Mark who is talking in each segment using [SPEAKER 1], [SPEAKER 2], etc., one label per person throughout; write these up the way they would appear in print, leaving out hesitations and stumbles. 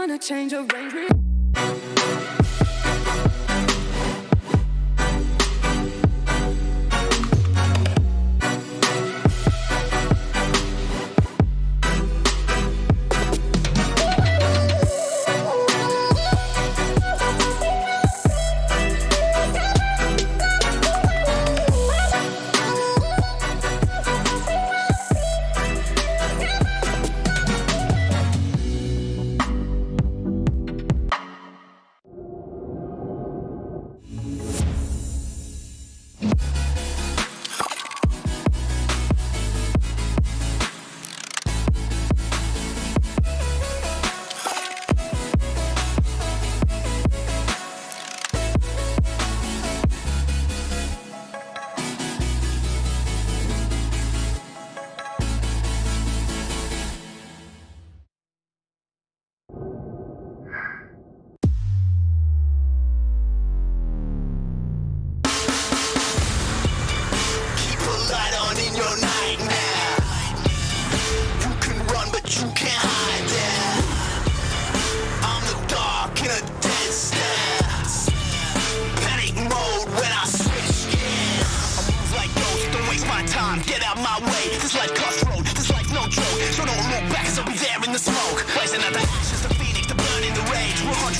[SPEAKER 1] wanna change arrangement.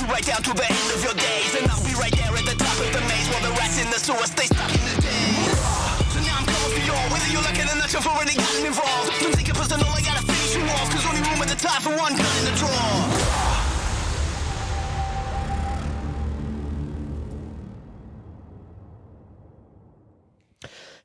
[SPEAKER 2] Right down to the end of your days, and I'll be right there at the top of the maze while the rats in the sewer stay stuck in the days. So now I'm coming for y'all, whether you like it or not, you've already gotten involved. Don't take it personal, I gotta finish you off, cause only room at the top for one gun in the drawer.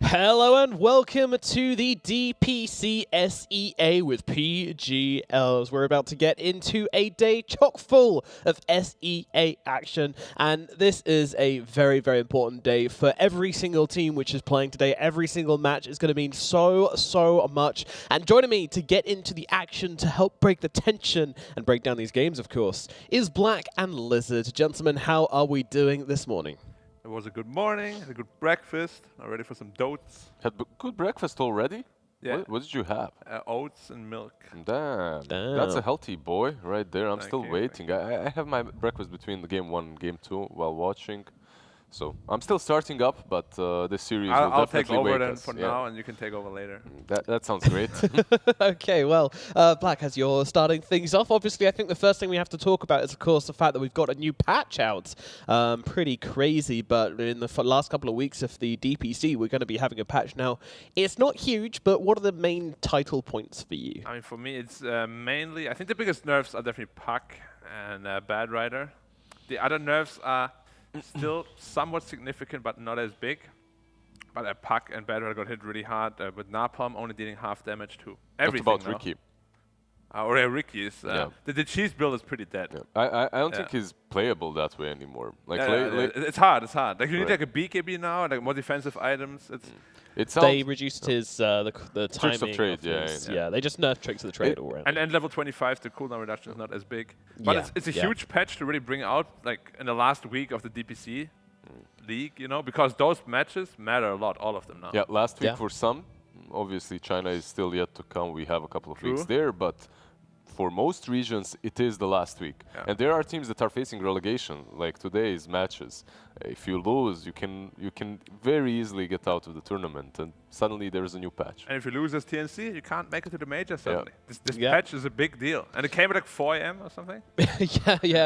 [SPEAKER 3] Hello and welcome to the DPC SEA with PGLs. We're about to get into a day chock full of SEA action, and this is a very, very important day for every single team which is playing today. Every single match is going to mean so much. And joining me to get into the action to help break the tension and break down these games, of course, is Black and Lizard. Gentlemen, how are we doing this morning?
[SPEAKER 4] It was a good morning, a good breakfast. I'm ready for some dotes.
[SPEAKER 5] Had good breakfast already?
[SPEAKER 4] Yeah.
[SPEAKER 5] What did you have?
[SPEAKER 4] Oats and milk.
[SPEAKER 5] Damn. That's a healthy boy right there. I'm still
[SPEAKER 4] you,
[SPEAKER 5] waiting. I have my breakfast between the game 1 and game 2 while watching. So I'm still starting up, but this series will
[SPEAKER 4] I'll
[SPEAKER 5] definitely
[SPEAKER 4] take over
[SPEAKER 5] wake
[SPEAKER 4] then
[SPEAKER 5] us.
[SPEAKER 4] for now, and you can take over later.
[SPEAKER 5] That sounds great.
[SPEAKER 3] Okay, well, Black, as you're starting things off, obviously I think the first thing we have to talk about is, of course, the fact that we've got a new patch out. Pretty crazy, but in the last couple of weeks of the DPC, we're going to be having a patch now. It's not huge, but what are the main title points for you?
[SPEAKER 4] I mean, for me, it's mainly, I think the biggest nerfs are definitely Puck and Bad Rider. The other nerfs are still somewhat significant, but not as big. But Puck and Bad Rider got hit really hard with Napalm, only dealing half damage to everything.
[SPEAKER 5] What about
[SPEAKER 4] now.
[SPEAKER 5] Ricky?
[SPEAKER 4] Ricky is the cheese build is pretty dead.
[SPEAKER 5] Yeah. I don't think he's playable that way anymore. Like
[SPEAKER 4] it's hard. It's hard. Like you need like a BKB now, like more defensive items.
[SPEAKER 3] They reduced his the timing
[SPEAKER 5] of trade.
[SPEAKER 3] Yeah, they just nerfed tricks of the trade all around.
[SPEAKER 4] And level 25, the cooldown reduction is not as big. But it's a huge patch to really bring out, like in the last week of the DPC league, you know, because those matches matter a lot, all of them now.
[SPEAKER 5] Yeah, last week for some, obviously China is still yet to come. We have a couple of weeks there, but for most regions, it is the last week. Yeah. And there are teams that are facing relegation, like today's matches. If you lose, you can very easily get out of the tournament, and suddenly there is a new patch.
[SPEAKER 4] And if you lose as TNC, you can't make it to the major suddenly. This patch is a big deal. And it came at like 4 AM or something?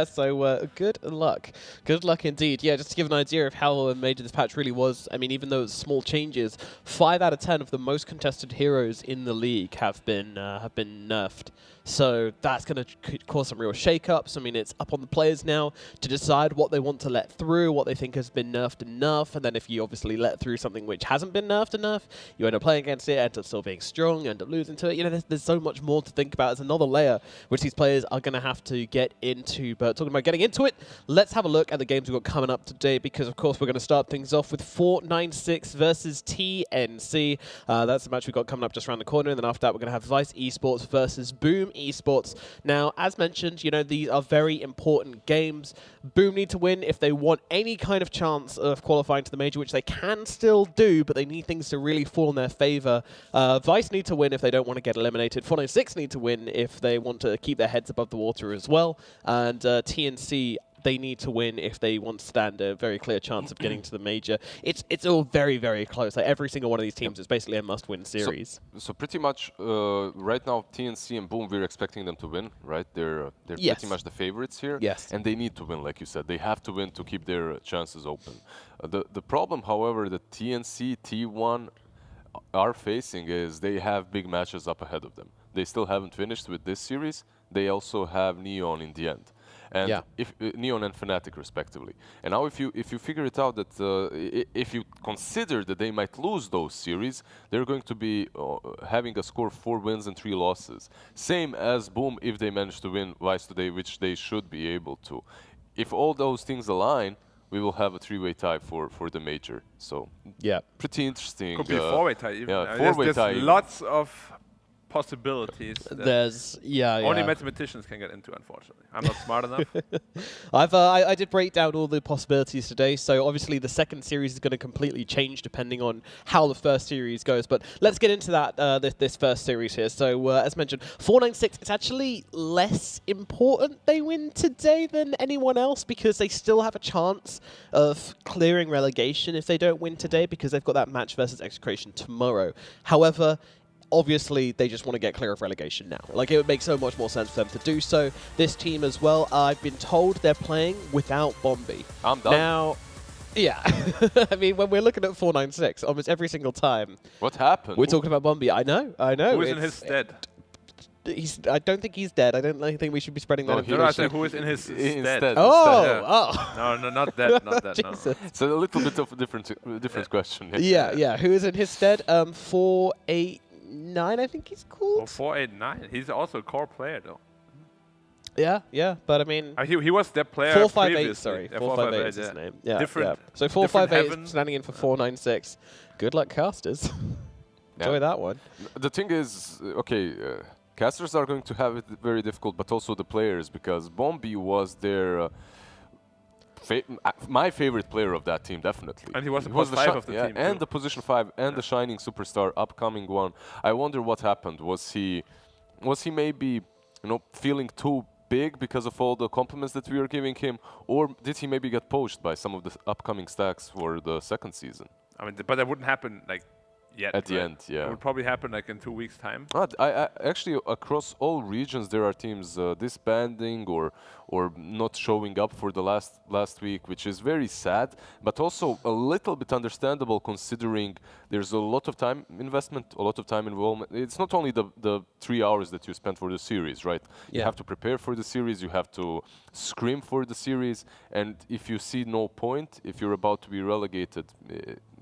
[SPEAKER 3] So good luck. Good luck indeed. Yeah, just to give an idea of how major this patch really was, I mean, even though it's small changes, 5 out of 10 of the most contested heroes in the league have been nerfed. So that's going to cause some real shake-ups. I mean, it's up on the players now to decide what they want to let through, what they think has been nerfed enough, and then if you obviously let through something which hasn't been nerfed enough, you end up playing against it, end up still being strong, end up losing to it. You know, there's so much more to think about. It's another layer which these players are going to have to get into. But talking about getting into it, let's have a look at the games we've got coming up today, because, of course, we're going to start things off with 496 versus TNC. That's the match we've got coming up just around the corner, and then after that, we're going to have Vice Esports versus Boom Esports. Esports. Now, as mentioned, you know, these are very important games. Boom need to win if they want any kind of chance of qualifying to the major, which they can still do, but they need things to really fall in their favor. Vice need to win if they don't want to get eliminated. 496 need to win if they want to keep their heads above the water as well. And TNC, they need to win if they want to stand a very clear chance of getting to the major. It's all very, very close. Like every single one of these teams is basically a must-win series.
[SPEAKER 5] So pretty much right now, TNC and Boom, we're expecting them to win, right? They're pretty much the favorites here.
[SPEAKER 3] Yes.
[SPEAKER 5] And they need to win, like you said. They have to win to keep their chances open. The problem, however, that TNC, T1 are facing is they have big matches up ahead of them. They still haven't finished with this series. They also have Neon in the end. And if Neon and Fnatic respectively. And now if you figure it out that if you consider that they might lose those series, they're going to be having a score of 4 wins and 3 losses. Same as Boom if they manage to win Vice today, which they should be able to. If all those things align, we will have a 3-way tie for the major. So pretty interesting.
[SPEAKER 4] Could be a 4-way tie even.
[SPEAKER 5] Yeah, 4-way tie.
[SPEAKER 4] There's lots of possibilities.
[SPEAKER 3] There's
[SPEAKER 4] only mathematicians can get into, unfortunately. I'm not smart enough.
[SPEAKER 3] I did break down all the possibilities today, so obviously the second series is going to completely change depending on how the first series goes. But let's get into that this first series here. So as mentioned, 496, it's actually less important they win today than anyone else because they still have a chance of clearing relegation if they don't win today because they've got that match versus Execration tomorrow. However, obviously, they just want to get clear of relegation now. Like, it would make so much more sense for them to do so. This team as well, I've been told they're playing without Bombi.
[SPEAKER 5] I'm done.
[SPEAKER 3] Now, yeah. I mean, when we're looking at 496, almost every single time...
[SPEAKER 5] What happened?
[SPEAKER 3] We're talking about Bombi. I know.
[SPEAKER 4] Who is in his stead?
[SPEAKER 3] I don't think he's dead. I don't think we should be spreading that information.
[SPEAKER 4] No, I said who is in his stead.
[SPEAKER 3] Oh.
[SPEAKER 4] No, not that. Not that. No.
[SPEAKER 5] It's a little bit of a different question.
[SPEAKER 3] Yeah. Who is in his stead? 489, I think he's called.
[SPEAKER 4] Oh, 489. He's also a core player, though.
[SPEAKER 3] Yeah, but I mean...
[SPEAKER 4] he was that player
[SPEAKER 3] 458, sorry. 458 is his name. Yeah,
[SPEAKER 4] different.
[SPEAKER 3] Yeah. So 458 standing in for 496. Good luck, casters. Enjoy that one.
[SPEAKER 5] The thing is, okay, casters are going to have it very difficult, but also the players, because Bombi was their... my favorite player of that team, definitely.
[SPEAKER 4] And he was the position 5 of the team.
[SPEAKER 5] And the position 5 and the shining superstar, upcoming one. I wonder what happened. Was he maybe, feeling too big because of all the compliments that we were giving him, or did he maybe get poached by some of the upcoming stacks for the second season?
[SPEAKER 4] I mean, but that wouldn't happen yet.
[SPEAKER 5] At the end, yeah.
[SPEAKER 4] It would probably happen in 2 weeks' time.
[SPEAKER 5] I actually, across all regions, there are teams disbanding or not showing up for the last week, which is very sad, but also a little bit understandable considering there's a lot of time investment, a lot of time involvement. It's not only the 3 hours that you spend for the series, right? You have to prepare for the series, you have to scrim for the series, and if you see no point, if you're about to be relegated,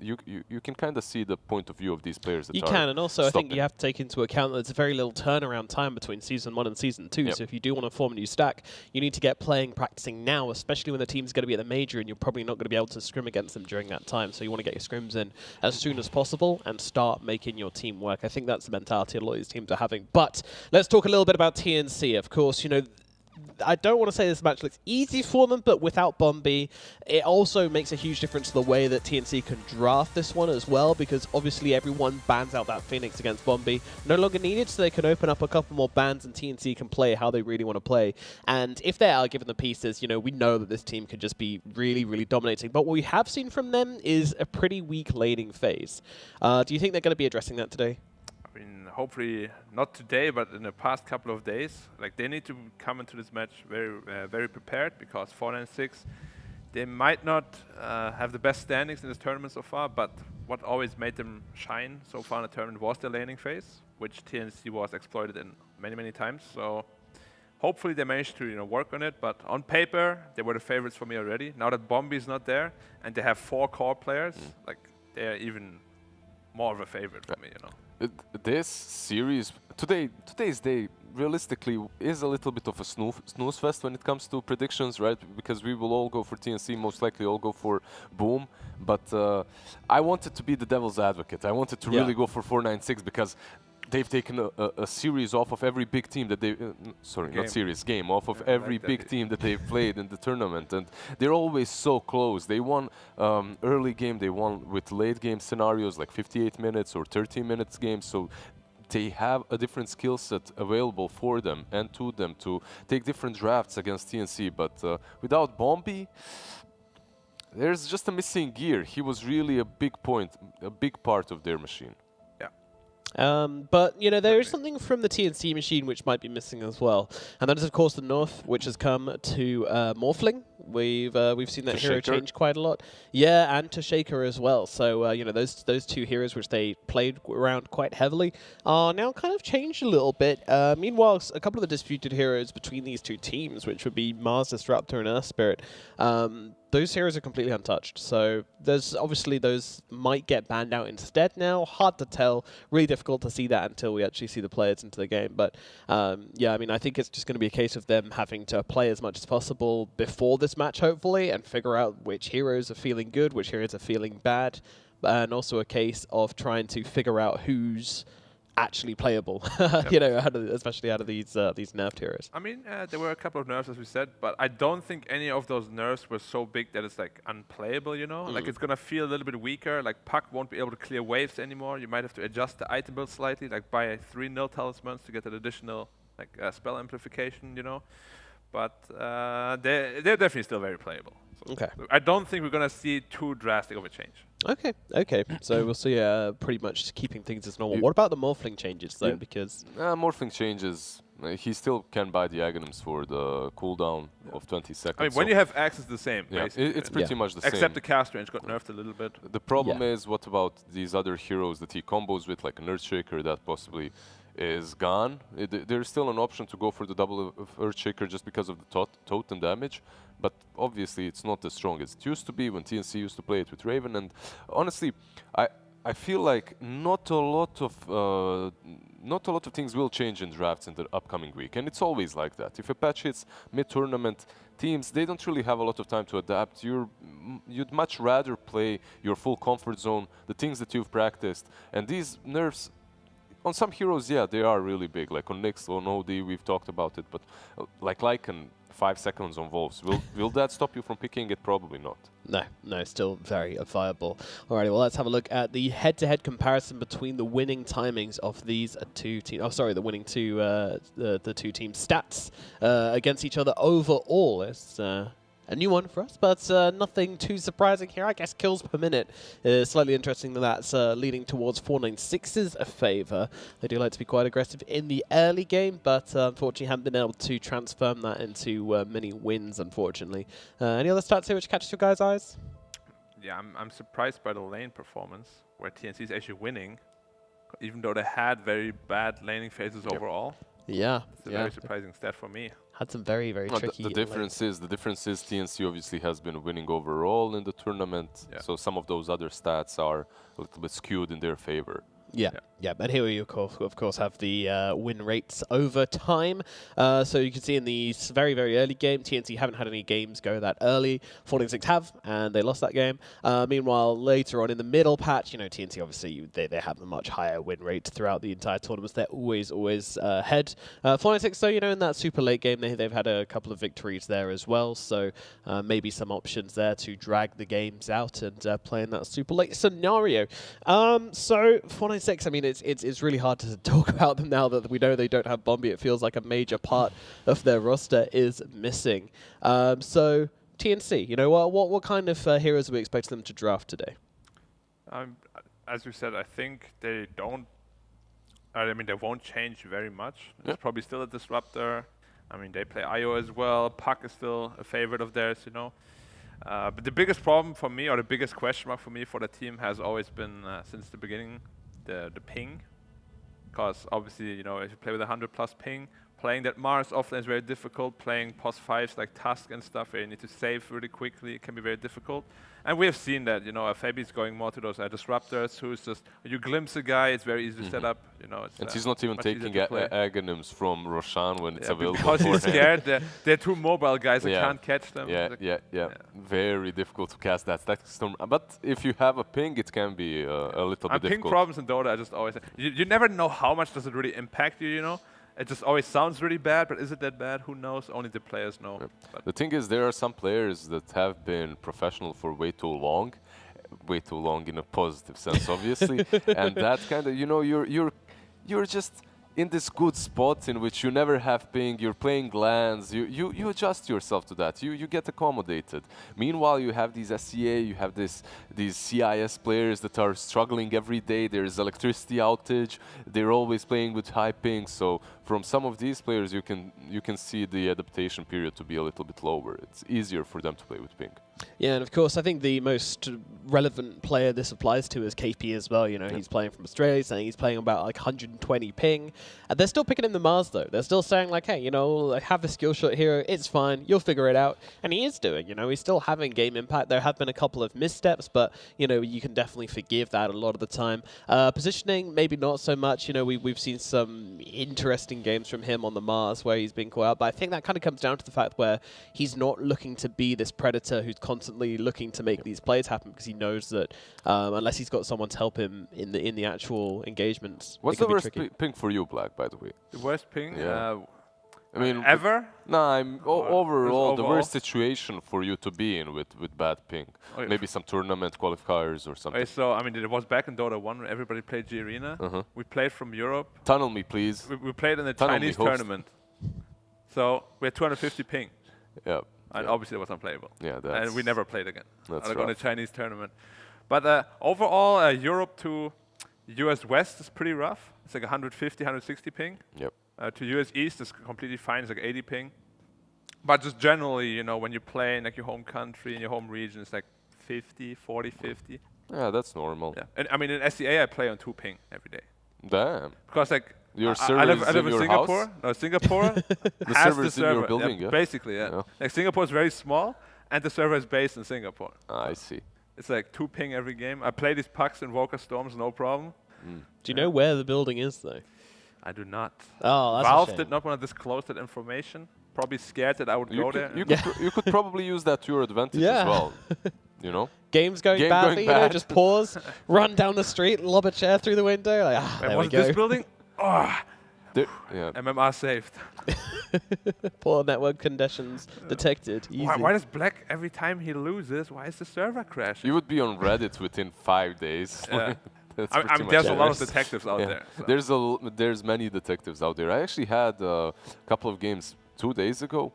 [SPEAKER 5] you can kind of see the point of view of these players. That
[SPEAKER 3] you can, and also I think you have to take into account that there's a very little turnaround time between Season 1 and Season 2, so if you do want to form a new stack, you need to get practicing now, especially when the team's going to be at the major and you're probably not going to be able to scrim against them during that time, so you want to get your scrims in as soon as possible and start making your team work. I think that's the mentality a lot of these teams are having. But let's talk a little bit about TNC. Of course, I don't want to say this match looks easy for them, but without Bombi, it also makes a huge difference to the way that TNC can draft this one as well, because obviously everyone bans out that Phoenix against Bombi. No longer needed, so they can open up a couple more bans and TNC can play how they really want to play. And if they are given the pieces, we know that this team could just be really, really dominating. But what we have seen from them is a pretty weak laning phase. Do you think they're going to be addressing that today?
[SPEAKER 4] I mean, hopefully not today, but in the past couple of days. They need to come into this match very, very prepared, because 496, they might not have the best standings in this tournament so far, but what always made them shine so far in the tournament was their laning phase, which TNC was exploited in many, many times. So hopefully they managed to work on it, but on paper, they were the favorites for me already. Now that Bombi is not there, and they have 4 core players, they're even more of a favorite for me,
[SPEAKER 5] This series, today's day, realistically, is a little bit of a snooze fest when it comes to predictions, right? Because we will all go for TNC, most likely all go for Boom. But I wanted to be the devil's advocate. I wanted to really go for 496 because they've taken a series off of every big team that they game off of every big team that they've played in the tournament, and they're always so close. They won early game, they won with late game scenarios like 58 minutes or 30 minutes games, so they have a different skill set available for them and to them to take different drafts against TNC, but without Bombi, there's just a missing gear. He was really a big part of their machine.
[SPEAKER 3] But, you know, there is something from the TNC machine which might be missing as well. And that is, of course, the North, which has come to Morphling. We've seen that hero change quite a lot. Yeah, and to Shaker as well. So, you know, those two heroes which they played around quite heavily are now kind of changed a little bit. Meanwhile, a couple of the disputed heroes between these two teams, which would be Mars Disruptor and Earth Spirit, those heroes are completely untouched. So there's obviously those might get banned out instead now. Hard to tell. Really difficult to see that until we actually see the players into the game. But yeah, I mean, I think it's just going to be a case of them having to play as much as possible before this match, hopefully, and figure out which heroes are feeling good, which heroes are feeling bad, and also a case of trying to figure out who's actually playable, you know, especially out of these nerfed heroes.
[SPEAKER 4] I mean, there were a couple of nerfs, as we said, but I don't think any of those nerfs were so big that it's like unplayable, you know? Like it's gonna feel a little bit weaker, like Puck won't be able to clear waves anymore. You might have to adjust the item build slightly, like buy 3 nil talismans to get an additional like spell amplification, you know? But they're definitely still very playable. So
[SPEAKER 3] Okay.
[SPEAKER 4] I don't think we're gonna see too drastic of a change.
[SPEAKER 3] Okay. So we'll see pretty much keeping things as normal. What about the Morphling changes, though? Because
[SPEAKER 5] Morphling changes. He still can buy the Aghanims for the cooldown of 20 seconds.
[SPEAKER 4] I mean, when you have access the same, basically.
[SPEAKER 5] It's pretty much the same.
[SPEAKER 4] Except the cast range got nerfed a little bit.
[SPEAKER 5] The problem is, what about these other heroes that he combos with, like an Earthshaker that possibly is gone? There's still an option to go for the double of Earthshaker just because of the totem damage, but obviously it's not as strong as it used to be when TNC used to play it with Raven, and honestly, I feel like not a lot of things will change in drafts in the upcoming week, and it's always like that. If a patch hits mid-tournament, teams, they don't really have a lot of time to adapt. You'd much rather play your full comfort zone, the things that you've practiced, and these nerfs, on some heroes, yeah, they are really big, like on Nyx, on OD, we've talked about it, but like Lycan, 5 seconds on Wolves. Will that stop you from picking it? Probably not.
[SPEAKER 3] No, still very viable. Alrighty, well, let's have a look at the head-to-head comparison between the winning timings of these two teams. Oh, sorry, the winning the two teams' stats against each other overall. It's a new one for us, but nothing too surprising here. I guess kills per minute is slightly interesting that that's leading towards 496's favor. They do like to be quite aggressive in the early game, but unfortunately haven't been able to transform that into many wins, unfortunately. Any other stats here which catches your guys' eyes?
[SPEAKER 4] Yeah, I'm surprised by the lane performance, where TNC is actually winning, even though they had very bad laning phases overall.
[SPEAKER 3] Yeah.
[SPEAKER 4] It's a very surprising stat for me.
[SPEAKER 3] Had some very tricky.
[SPEAKER 5] The difference is TNC obviously has been winning overall in the tournament, so some of those other stats are a little bit skewed in their favor.
[SPEAKER 3] Yeah, but here we of course have the win rates over time. So you can see in these very early game, TNC haven't had any games go that early. 496 have, and they lost that game. Meanwhile, later on in the middle patch, you know, TNC obviously they have a much higher win rate throughout the entire tournament. They're always ahead. 496, so you know, in that super late game, they've had a couple of victories there as well. So maybe some options there to drag the games out and play in that super late scenario. So 496. I mean, it's really hard to talk about them now that we know they don't have Bombi. It feels like a major part of their roster is missing. So TNC, you know, what kind of heroes are we expecting them to draft today?
[SPEAKER 4] As you said, I think they don't. I mean, they won't change very much. It's probably still a disruptor. I mean, they play IO as well. Puck is still a favorite of theirs, you know. But the biggest problem for me, or the biggest question mark for me for the team, has always been since the beginning the ping. Because obviously, you know, if you play with 100+ ping, Playing that Mars often is very difficult. Playing pos 5s like Tusk and stuff where you need to save really quickly, it can be very difficult. And we have seen that, Fabi's going more to those disruptors, who's just, you glimpse a guy, it's very easy to set up, it's
[SPEAKER 5] And he's not even
[SPEAKER 4] much
[SPEAKER 5] taking
[SPEAKER 4] easier to play.
[SPEAKER 5] Aghanims from Roshan when it's available.
[SPEAKER 4] Because he's
[SPEAKER 5] for him.
[SPEAKER 4] scared. They're two mobile guys, I can't catch them.
[SPEAKER 5] Yeah. Very difficult to cast that static storm. But if you have a ping, it can be a little bit
[SPEAKER 4] Ping
[SPEAKER 5] difficult.
[SPEAKER 4] problems in Dota, I just always say, you never know how much does it really impact you, It just always sounds really bad, but is it that bad? Who knows? Only the players know.
[SPEAKER 5] Yeah. The thing is, there are some players that have been professional for way too long in a positive sense, obviously, and that kind of, you're just in this good spot in which you never have ping, you're playing lands, you adjust yourself to that, you get accommodated. Meanwhile, you have these SCA, you have these CIS players that are struggling every day, there's electricity outage, they're always playing with high ping, so from some of these players you can see the adaptation period to be a little bit lower. It's easier for them to play with ping.
[SPEAKER 3] Yeah, and of course, I think the most relevant player this applies to is KP as well. He's playing from Australia, saying he's playing about like 120 ping. And they're still picking him the Mars, though. They're still saying, like, hey, I have a skill shot here. It's fine. You'll figure it out. And he is doing, he's still having game impact. There have been a couple of missteps, but, you can definitely forgive that a lot of the time. Positioning, maybe not so much. We've seen some interesting games from him on the Mars where he's been caught out. But I think that kind of comes down to the fact where he's not looking to be this predator who's constantly looking to make these plays happen, because he knows that unless he's got someone to help him in the actual engagements,
[SPEAKER 5] what's the worst ping for you, Black, by the way?
[SPEAKER 4] The worst ping?
[SPEAKER 5] Yeah. I mean,
[SPEAKER 4] ever?
[SPEAKER 5] No, overall, the
[SPEAKER 4] overall?
[SPEAKER 5] worst situation for you to be in with bad ping.
[SPEAKER 4] Oh, yeah.
[SPEAKER 5] Maybe some tournament qualifiers or something.
[SPEAKER 4] Okay, so, it was back in Dota 1 when everybody played G-Arena. We played from Europe.
[SPEAKER 5] Tunnel me, please.
[SPEAKER 4] We played in the
[SPEAKER 5] Tunnel
[SPEAKER 4] Chinese
[SPEAKER 5] me, host.
[SPEAKER 4] tournament. So we had 250 ping.
[SPEAKER 5] Yeah.
[SPEAKER 4] And obviously it was unplayable.
[SPEAKER 5] Yeah,
[SPEAKER 4] and we never played again.
[SPEAKER 5] That's
[SPEAKER 4] on a
[SPEAKER 5] rough.
[SPEAKER 4] Chinese tournament. But overall, Europe to US West is pretty rough. It's like 150, 160 ping.
[SPEAKER 5] Yep.
[SPEAKER 4] To US East is completely fine. It's like 80 ping. But just generally, when you play in like your home country, in your home region, it's like 50, 40, 50.
[SPEAKER 5] Yeah, that's normal.
[SPEAKER 4] Yeah. And in SCA, I play on 2 ping every day.
[SPEAKER 5] Damn.
[SPEAKER 4] Because like
[SPEAKER 5] Your
[SPEAKER 4] I
[SPEAKER 5] server
[SPEAKER 4] live
[SPEAKER 5] is
[SPEAKER 4] in
[SPEAKER 5] your
[SPEAKER 4] Singapore.
[SPEAKER 5] house?
[SPEAKER 4] No, Singapore
[SPEAKER 5] The
[SPEAKER 4] has
[SPEAKER 5] server
[SPEAKER 4] the
[SPEAKER 5] is in your
[SPEAKER 4] server.
[SPEAKER 5] building, yeah?
[SPEAKER 4] Basically, yeah.
[SPEAKER 5] Yeah.
[SPEAKER 4] Like Singapore is very small, and the server is based in Singapore.
[SPEAKER 5] I see.
[SPEAKER 4] It's like 2 ping every game. I play these pucks in Walker Storms, no problem.
[SPEAKER 3] Do you know where the building is, though?
[SPEAKER 4] I do not.
[SPEAKER 3] Oh, that's a
[SPEAKER 4] Valve
[SPEAKER 3] shame.
[SPEAKER 4] did not want to disclose that information. Probably scared that I would go there.
[SPEAKER 5] You could probably use that to your advantage
[SPEAKER 3] Yeah.
[SPEAKER 5] as well.
[SPEAKER 3] Game's going
[SPEAKER 5] Game
[SPEAKER 3] badly,
[SPEAKER 5] going bad.
[SPEAKER 3] just pause, run down the street, lob a chair through the window. Like,
[SPEAKER 4] And
[SPEAKER 3] there we
[SPEAKER 4] was
[SPEAKER 3] go.
[SPEAKER 4] this building? Oh,
[SPEAKER 5] Yeah.
[SPEAKER 4] MMR saved.
[SPEAKER 3] Poor network conditions detected. Easy.
[SPEAKER 4] Why does Black, every time he loses, why is the server crashing?
[SPEAKER 5] You would be on Reddit within 5 days.
[SPEAKER 4] Yeah.
[SPEAKER 5] That's
[SPEAKER 4] I
[SPEAKER 5] pretty
[SPEAKER 4] mean,
[SPEAKER 5] much
[SPEAKER 4] there's a lot of
[SPEAKER 5] generous.
[SPEAKER 4] detectives out
[SPEAKER 5] Yeah.
[SPEAKER 4] there. So.
[SPEAKER 5] There's many detectives out there. I actually had a couple of games 2 days ago.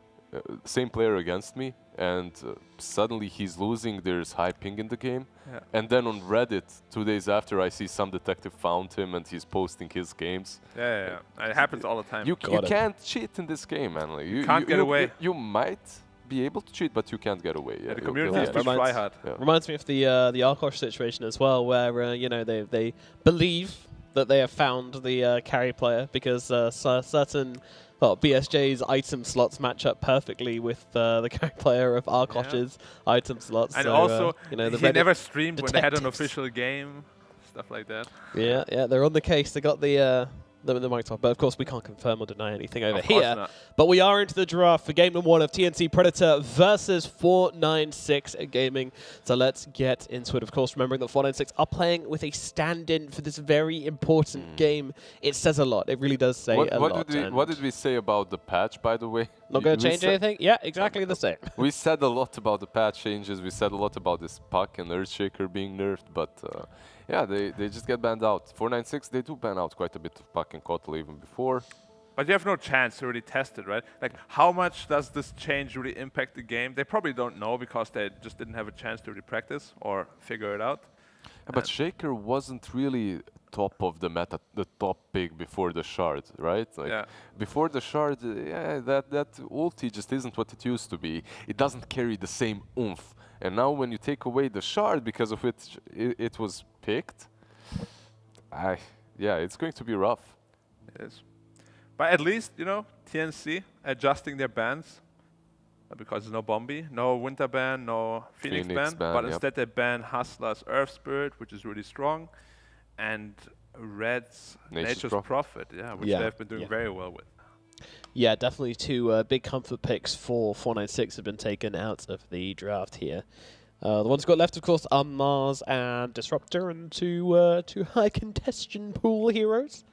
[SPEAKER 5] Same player against me, and suddenly he's losing. There's high ping in the game,
[SPEAKER 4] Yeah.
[SPEAKER 5] and then on Reddit 2 days after, I see some detective found him and he's posting his games.
[SPEAKER 4] Yeah. It happens all the time.
[SPEAKER 5] You
[SPEAKER 3] Got it.
[SPEAKER 5] can't cheat in this game, man. Like, you
[SPEAKER 4] can't get away.
[SPEAKER 5] You might be able to cheat, but you can't get away.
[SPEAKER 4] Yeah, the
[SPEAKER 5] You'll
[SPEAKER 4] community
[SPEAKER 5] get
[SPEAKER 4] is too
[SPEAKER 3] reminds-
[SPEAKER 4] try hard.
[SPEAKER 5] Yeah.
[SPEAKER 3] Reminds me of the Arkosh situation as well, where they believe that they have found the carry player because certain BSJ's item slots match up perfectly with the carry player of Arkosh's item slots.
[SPEAKER 4] And
[SPEAKER 3] so,
[SPEAKER 4] also,
[SPEAKER 3] the
[SPEAKER 4] he
[SPEAKER 3] Reddit
[SPEAKER 4] never streamed when they had an
[SPEAKER 3] detectives.
[SPEAKER 4] official game, stuff like that.
[SPEAKER 3] Yeah, they're on the case. They got the mics off, but of course we can't confirm or deny anything over
[SPEAKER 4] Of course
[SPEAKER 3] here.
[SPEAKER 4] not.
[SPEAKER 3] But we are into the draft for game number 1 of TNC Predator versus 496 Gaming. So let's get into it. Of course, remembering that 496 are playing with a stand-in for this very important game. It says a lot. It really does say a lot.
[SPEAKER 5] What did we say about the patch, by the way?
[SPEAKER 3] Not going to
[SPEAKER 5] We
[SPEAKER 3] change
[SPEAKER 5] said-
[SPEAKER 3] anything? Yeah, exactly the same.
[SPEAKER 5] We said a lot about the patch changes. We said a lot about this puck and Earthshaker being nerfed, but yeah, they just get banned out. 496, they do ban out quite a bit of puck and Kotal even before.
[SPEAKER 4] But you have no chance to really test it, right? Like, how much does this change really impact the game? They probably don't know because they just didn't have a chance to really practice or figure it out.
[SPEAKER 5] Yeah, but Shaker wasn't really top of the meta, the top pick before the shard, right? Like
[SPEAKER 4] Yeah.
[SPEAKER 5] Before the shard, that ulti just isn't what it used to be. It doesn't carry the same oomph. And now when you take away the shard because of which it was picked, yeah, it's going to be rough.
[SPEAKER 4] It is. But at least, TNC adjusting their bans because there's no Bombi, no Winter ban, no Phoenix ban, but instead they ban Hustler's Earth Spirit, which is really strong, and Red's Nature's Prophet, which they've been doing very well with.
[SPEAKER 3] Yeah, definitely two big comfort picks for 496 have been taken out of the draft here. The ones got left, of course, are Mars and Disruptor, and two high contestion pool heroes.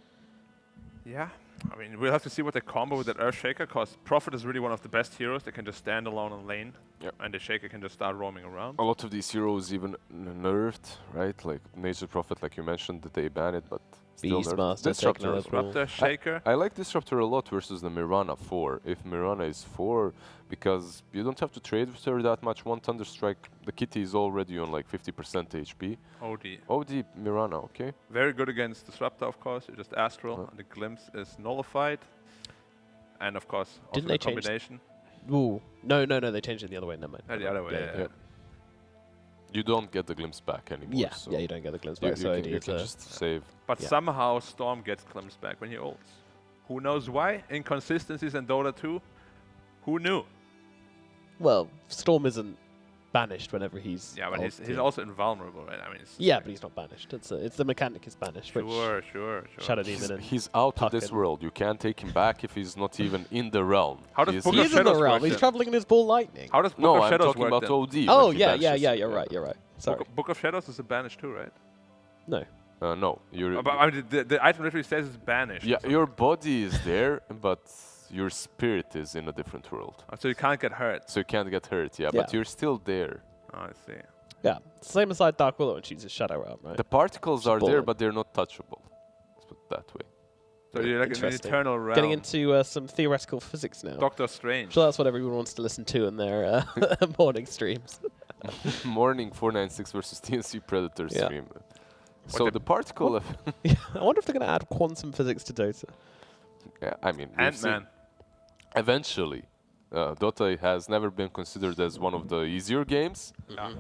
[SPEAKER 4] Yeah, I mean, we'll have to see what they combo with that Earthshaker, because Prophet is really one of the best heroes. They can just stand alone in lane, and the Shaker can just start roaming around.
[SPEAKER 5] A lot of these heroes even nerfed, right? Like Nature's Prophet, like you mentioned, that they banned it, but still nerfed.
[SPEAKER 4] Disruptor, Shaker.
[SPEAKER 5] I like Disruptor a lot versus the Mirana 4. If Mirana is 4, because you don't have to trade with her that much. One Thunderstrike, the kitty is already on like 50% HP. OD Mirana, okay.
[SPEAKER 4] Very good against Disruptor, of course. You just Astral, and the Glimpse is nullified. And of course,
[SPEAKER 3] didn't they
[SPEAKER 4] combination.
[SPEAKER 3] Ooh, no, they changed it the other way. Never mind.
[SPEAKER 4] The other way, yeah.
[SPEAKER 5] You don't get the Glimpse back anymore.
[SPEAKER 3] Yeah, so you don't get the Glimpse back. So
[SPEAKER 5] you can just save.
[SPEAKER 4] But somehow Storm gets Glimpse back when he ults. Who knows why? Inconsistencies in Dota 2. Who knew?
[SPEAKER 3] Well, Storm isn't banished whenever he's.
[SPEAKER 4] Yeah, but he's also invulnerable, right? I mean,
[SPEAKER 3] but he's not banished. It's the mechanic is banished.
[SPEAKER 4] Sure.
[SPEAKER 3] Shadow Demon.
[SPEAKER 5] He's out of this world. You can't take him back if he's not even in the realm.
[SPEAKER 4] How does Book
[SPEAKER 3] he
[SPEAKER 4] of
[SPEAKER 3] is in
[SPEAKER 4] Shadows
[SPEAKER 3] the realm.
[SPEAKER 4] work
[SPEAKER 3] He's traveling in his ball lightning.
[SPEAKER 4] How does Book of Shadows
[SPEAKER 5] work? I'm talking about
[SPEAKER 4] then?
[SPEAKER 5] OD.
[SPEAKER 3] Oh yeah. You're right. Sorry.
[SPEAKER 4] Book of Shadows is a banished too, right?
[SPEAKER 3] No.
[SPEAKER 5] No.
[SPEAKER 4] But I mean, the item literally says it's banished.
[SPEAKER 5] Yeah, your body is there, but your spirit is in a different world.
[SPEAKER 4] So you can't get hurt.
[SPEAKER 5] So you can't get hurt, but you're still there.
[SPEAKER 4] Oh, I see.
[SPEAKER 3] Yeah, same aside Dark Willow, and she's a Shadow Realm, right?
[SPEAKER 5] The particles are there, but they're not touchable. Let's put it that way.
[SPEAKER 4] So you're like in an eternal realm.
[SPEAKER 3] Getting into some theoretical physics now.
[SPEAKER 4] Doctor Strange.
[SPEAKER 3] So that's what everyone wants to listen to in their morning streams.
[SPEAKER 5] Morning 496 versus TNC Predator stream. So the particle...
[SPEAKER 3] I wonder if they're going to add quantum physics to Dota.
[SPEAKER 5] Yeah, I mean...
[SPEAKER 4] Ant-Man.
[SPEAKER 5] Eventually. Dota has never been considered as one of the easier games.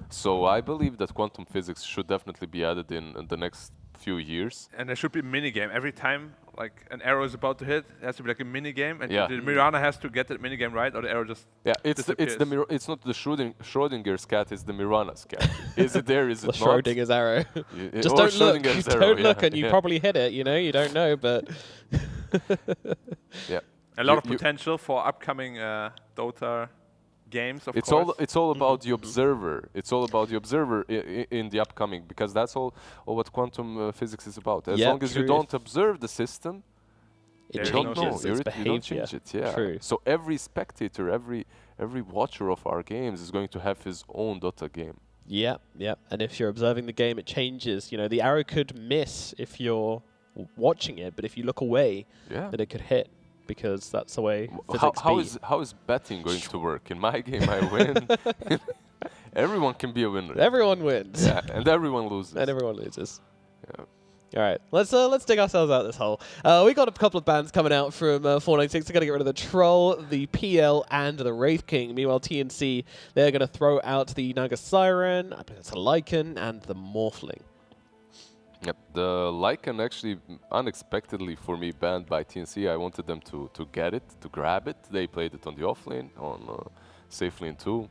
[SPEAKER 5] So I believe that quantum physics should definitely be added in the next few years.
[SPEAKER 4] And there should be a mini game. Every time like an arrow is about to hit, it has to be like a mini game, and the Mirana has to get that mini game right, or the arrow just
[SPEAKER 5] it's not the Schrodinger's cat, it's the Mirana's cat. Is it there? Is it not?
[SPEAKER 3] Schrodinger's arrow. Just don't look. Don't look, and you probably hit it. You know, you don't know, but
[SPEAKER 4] a lot of potential for upcoming Dota games, of course.
[SPEAKER 5] It's all about the observer. It's all about the observer in the upcoming, because that's all what quantum physics is about. As long as you don't observe the system,
[SPEAKER 3] you
[SPEAKER 5] don't know.
[SPEAKER 3] Its
[SPEAKER 5] you
[SPEAKER 3] behavior.
[SPEAKER 5] don't change it. Yeah.
[SPEAKER 3] True.
[SPEAKER 5] So every spectator, every watcher of our games is going to have his own Dota game.
[SPEAKER 3] Yeah. And if you're observing the game, it changes. You know, the arrow could miss if you're watching it, but if you look away, then it could hit. Because that's the way physics
[SPEAKER 5] how is betting going to work? In my game, I win. Everyone can be a winner.
[SPEAKER 3] Everyone wins.
[SPEAKER 5] Yeah, and everyone loses.
[SPEAKER 3] And everyone loses.
[SPEAKER 5] Yeah.
[SPEAKER 3] All right, let's dig ourselves out of this hole. We got a couple of bans coming out from 496. They're going to get rid of the Troll, the PL, and the Wraith King. Meanwhile, TNC, they're going to throw out the Naga Siren, I believe it's a Lycan, and the Morphling.
[SPEAKER 5] Yep, the Lycan actually unexpectedly for me banned by TNC. I wanted them to get it, to grab it. They played it on the offlane, on safe lane too.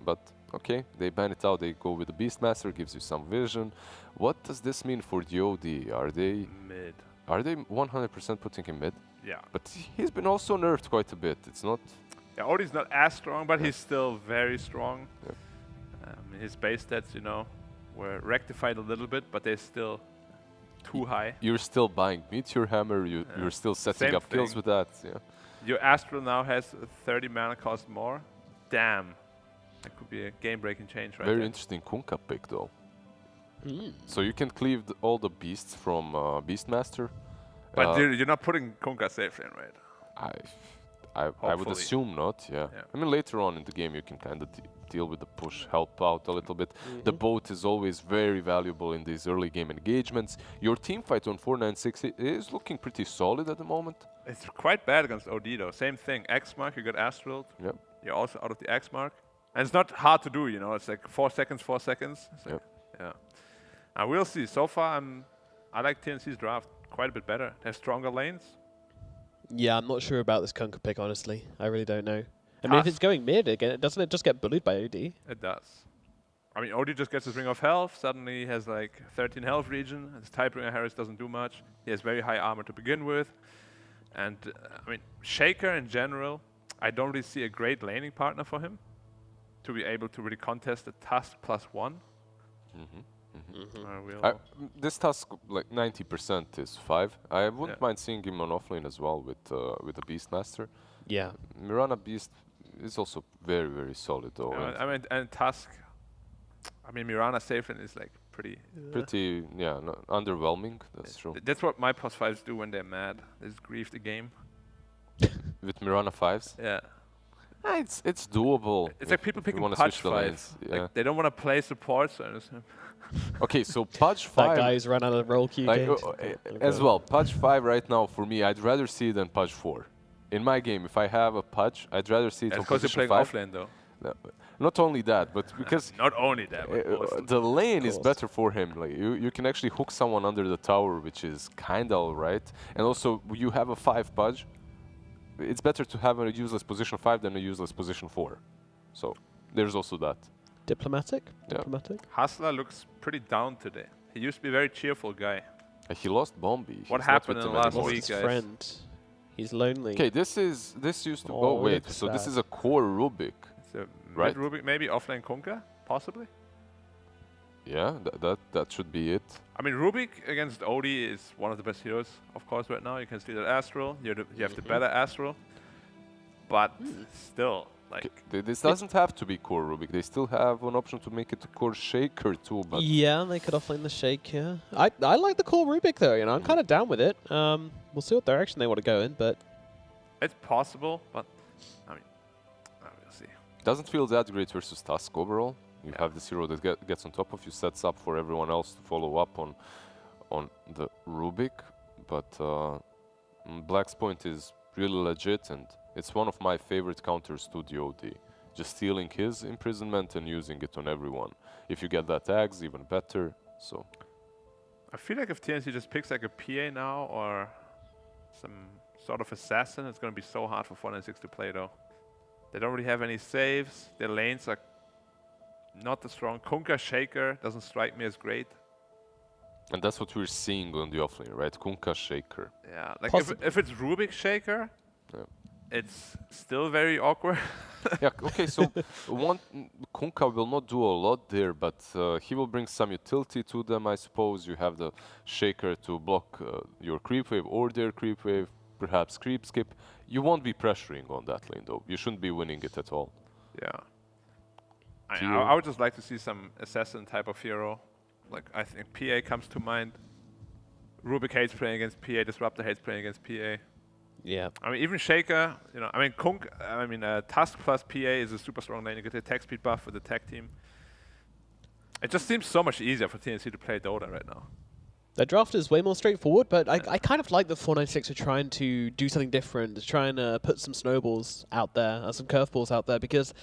[SPEAKER 5] But okay, they ban it out. They go with the Beastmaster, gives you some vision. What does this mean for the OD? Are they
[SPEAKER 4] mid?
[SPEAKER 5] Are they 100% putting him mid?
[SPEAKER 4] Yeah.
[SPEAKER 5] But he's been also nerfed quite a bit. It's not...
[SPEAKER 4] Yeah, OD's not as strong, but he's still very strong. Yeah. His base stats, you know, were rectified a little bit, but they're still too high.
[SPEAKER 5] You're still buying Meteor Hammer, you're still setting up kills with that. Yeah.
[SPEAKER 4] Your Astral now has 30 mana cost more. Damn. That could be a game-breaking change right
[SPEAKER 5] Very interesting Kunkka pick though. So you can cleave all the beasts from Beastmaster.
[SPEAKER 4] But you're not putting Kunkka safe lane, right?
[SPEAKER 5] I would assume not, yeah. I mean, later on in the game you can kind of deal with the push, help out a little bit. The boat is always very valuable in these early game engagements. Your team fight on 496 is looking pretty solid at the moment.
[SPEAKER 4] It's quite bad against OD though. Same thing, X mark, you got Astral.
[SPEAKER 5] Yep.
[SPEAKER 4] You're also out of the X mark. And it's not hard to do, you know, it's like 4 seconds, 4 seconds. Like, yeah. We'll see. So far, I like TNC's draft quite a bit better. They have stronger lanes.
[SPEAKER 3] Yeah, I'm not sure about this Kunkka pick, honestly. I really don't know. I mean, if it's going mid again, doesn't it just get bullied by OD?
[SPEAKER 4] It does. I mean, OD just gets his Ring of Health, suddenly he has like 13 health regen, his Typebringer Harris doesn't do much, he has very high armor to begin with, and I mean, Shaker in general, I don't really see a great laning partner for him to be able to really contest the Tusk +1.
[SPEAKER 5] This Tusk, like 90% is 5. I wouldn't mind seeing him on offlane as well with the Beastmaster.
[SPEAKER 3] Yeah.
[SPEAKER 5] Mirana Beast is also very, very solid though.
[SPEAKER 4] I mean, and Tusk, I mean, Mirana safe lane is like pretty...
[SPEAKER 5] Pretty, yeah, underwhelming, that's true.
[SPEAKER 4] That's what my +5s do when they're mad. They just grieve the game.
[SPEAKER 5] With Mirana 5s?
[SPEAKER 4] Yeah.
[SPEAKER 5] It's doable.
[SPEAKER 4] It's like people picking
[SPEAKER 5] wanna
[SPEAKER 4] Pudge
[SPEAKER 5] switch the
[SPEAKER 4] 5.
[SPEAKER 5] lanes, yeah.
[SPEAKER 4] Like, they don't want to play support, so I understand.
[SPEAKER 5] Okay, so Pudge 5...
[SPEAKER 3] That guy's run out of roll queue games.
[SPEAKER 5] As well, Pudge 5 right now, for me, I'd rather see it than Pudge 4. In my game, if I have a Pudge, I'd rather see it on
[SPEAKER 4] Because you're
[SPEAKER 5] position
[SPEAKER 4] playing
[SPEAKER 5] 5.
[SPEAKER 4] offlane, though.
[SPEAKER 5] No, not only that, but because...
[SPEAKER 4] Not only that, but
[SPEAKER 5] the lane is better for him. Like you can actually hook someone under the tower, which is kinda alright. And also, you have a 5 Pudge. It's better to have a useless position 5 than a useless position 4. So there's also that.
[SPEAKER 3] Diplomatic?
[SPEAKER 5] Yeah.
[SPEAKER 3] Diplomatic?
[SPEAKER 4] Hustler looks pretty down today. He used to be a very cheerful guy.
[SPEAKER 5] He lost Bombi.
[SPEAKER 4] What
[SPEAKER 5] He's not
[SPEAKER 4] happened
[SPEAKER 5] with
[SPEAKER 4] in
[SPEAKER 5] them
[SPEAKER 4] the last
[SPEAKER 5] anymore.
[SPEAKER 4] week,
[SPEAKER 3] His
[SPEAKER 4] guys?
[SPEAKER 3] friend. He's lonely.
[SPEAKER 5] Okay, this used to...
[SPEAKER 3] Oh,
[SPEAKER 5] Oh, wait,
[SPEAKER 3] look at
[SPEAKER 5] so this
[SPEAKER 3] that.
[SPEAKER 5] is a core Rubik.
[SPEAKER 4] It's a
[SPEAKER 5] Right.
[SPEAKER 4] mid-Rubik, maybe offlane Kunkka, possibly.
[SPEAKER 5] Yeah, that should be it.
[SPEAKER 4] I mean, Rubik against OD is one of the best heroes, of course, right now. You can steal that Astral. You have the better Astral. But still, like...
[SPEAKER 5] This doesn't have to be core Rubik. They still have an option to make it a core Shaker too, but...
[SPEAKER 3] Yeah, they could offlane the Shake, yeah. I like the core Rubik, though, you know. I'm kind of down with it. We'll see what direction they want to go in, but...
[SPEAKER 4] It's possible, but... I mean, we'll see.
[SPEAKER 5] Doesn't feel that great versus Tusk overall. You have this hero that gets on top of you, sets up for everyone else to follow up on the Rubik, but Black's point is really legit, and it's one of my favorite counters to the OD. Just stealing his imprisonment and using it on everyone. If you get that tags, even better. So
[SPEAKER 4] I feel like if TNC just picks like a PA now or some sort of assassin, it's going to be so hard for 496 to play though. They don't really have any saves. Their lanes are not as strong. Kunkka Shaker doesn't strike me as great.
[SPEAKER 5] and that's what we're seeing on the offlane, right? Kunkka Shaker.
[SPEAKER 4] Yeah, like
[SPEAKER 3] Possible.
[SPEAKER 4] if it's Rubik Shaker,
[SPEAKER 5] Yeah.
[SPEAKER 4] it's still very awkward.
[SPEAKER 5] Yeah, okay, so Kunkka will not do a lot there, but he will bring some utility to them, I suppose. You have the Shaker to block your creep wave or their creep wave, perhaps creep skip. You won't be pressuring on that lane, though. You shouldn't be winning it at all.
[SPEAKER 4] Yeah.
[SPEAKER 5] Do
[SPEAKER 4] I would just like to see some assassin type of hero. Like, I think PA comes to mind. Rubik hates playing against PA, Disruptor hates playing against PA.
[SPEAKER 3] Yeah.
[SPEAKER 4] I mean, even Shaker, you know, I mean, Tusk plus PA is a super strong lane. You get the attack speed buff with the tag team. It just seems so much easier for TNC to play Dota right now.
[SPEAKER 3] Their draft is way more straightforward, but I kind of like that 496 are trying to do something different, to try and put some snowballs out there, some curveballs out there, because